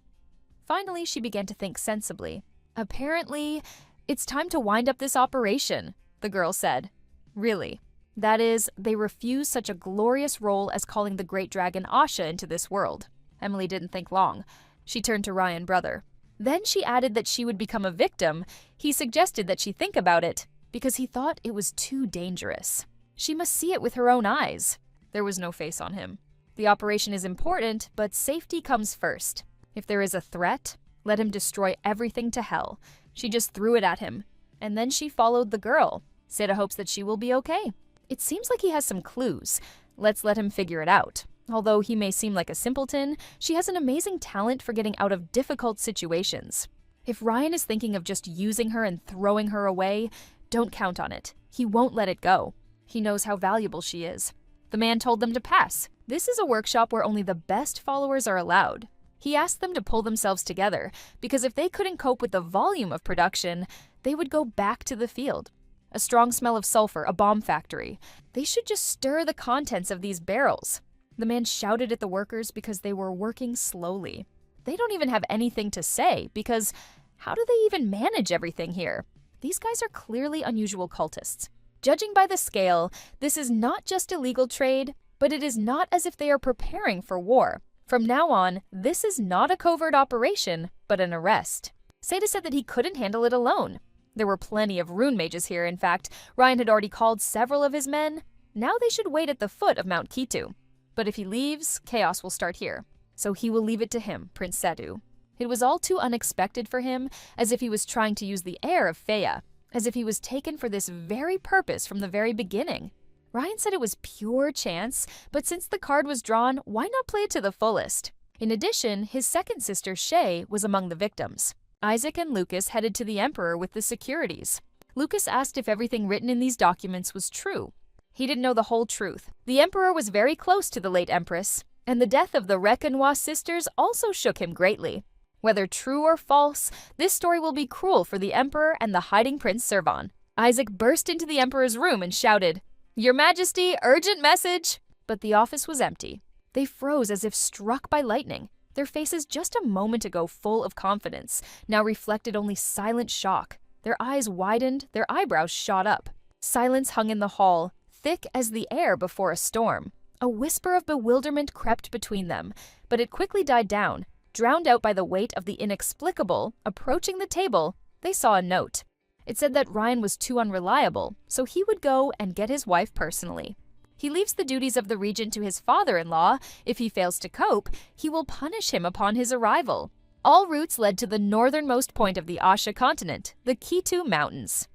Finally, she began to think sensibly. Apparently, it's time to wind up this operation, the girl said. Really. That is, they refuse such a glorious role as calling the great dragon Asha into this world. Emily didn't think long. She turned to Ryan, brother. Then she added that she would become a victim. He suggested that she think about it, because he thought it was too dangerous. She must see it with her own eyes. There was no face on him. The operation is important, but safety comes first. If there is a threat, let him destroy everything to hell. She just threw it at him. And then she followed the girl. Sita hopes that she will be okay. It seems like he has some clues. Let's let him figure it out. Although he may seem like a simpleton, she has an amazing talent for getting out of difficult situations. If Ryan is thinking of just using her and throwing her away, don't count on it. He won't let it go. He knows how valuable she is. The man told them to pass. This is a workshop where only the best followers are allowed. He asked them to pull themselves together, because if they couldn't cope with the volume of production, they would go back to the field. A strong smell of sulfur, a bomb factory. They should just stir the contents of these barrels. The man shouted at the workers because they were working slowly. They don't even have anything to say, because how do they even manage everything here? These guys are clearly unusual cultists. Judging by the scale, this is not just illegal trade, but it is not as if they are preparing for war. From now on, this is not a covert operation, but an arrest. Seda said that he couldn't handle it alone. There were plenty of rune mages here. In fact, Ryan had already called several of his men. Now they should wait at the foot of Mount Kitu. But if he leaves, chaos will start here. So he will leave it to him, Prince Sedu. It was all too unexpected for him, as if he was trying to use the air of Feya, as if he was taken for this very purpose from the very beginning. Ryan said it was pure chance, but since the card was drawn, why not play it to the fullest? In addition, his second sister, Shay, was among the victims. Isaac and Lucas headed to the Emperor with the securities. Lucas asked if everything written in these documents was true. He didn't know the whole truth. The Emperor was very close to the late Empress, and the death of the Reconnois sisters also shook him greatly. Whether true or false, this story will be cruel for the Emperor and the hiding Prince Servan. Isaac burst into the Emperor's room and shouted, "Your Majesty, urgent message!" But the office was empty. They froze as if struck by lightning. Their faces just a moment ago full of confidence, now reflected only silent shock. Their eyes widened, their eyebrows shot up. Silence hung in the hall, thick as the air before a storm. A whisper of bewilderment crept between them, but it quickly died down. Drowned out by the weight of the inexplicable, approaching the table, they saw a note. It said that Ryan was too unreliable, so he would go and get his wife personally. He leaves the duties of the regent to his father-in-law. If he fails to cope, he will punish him upon his arrival. All routes led to the northernmost point of the Asha continent, the Kitu Mountains.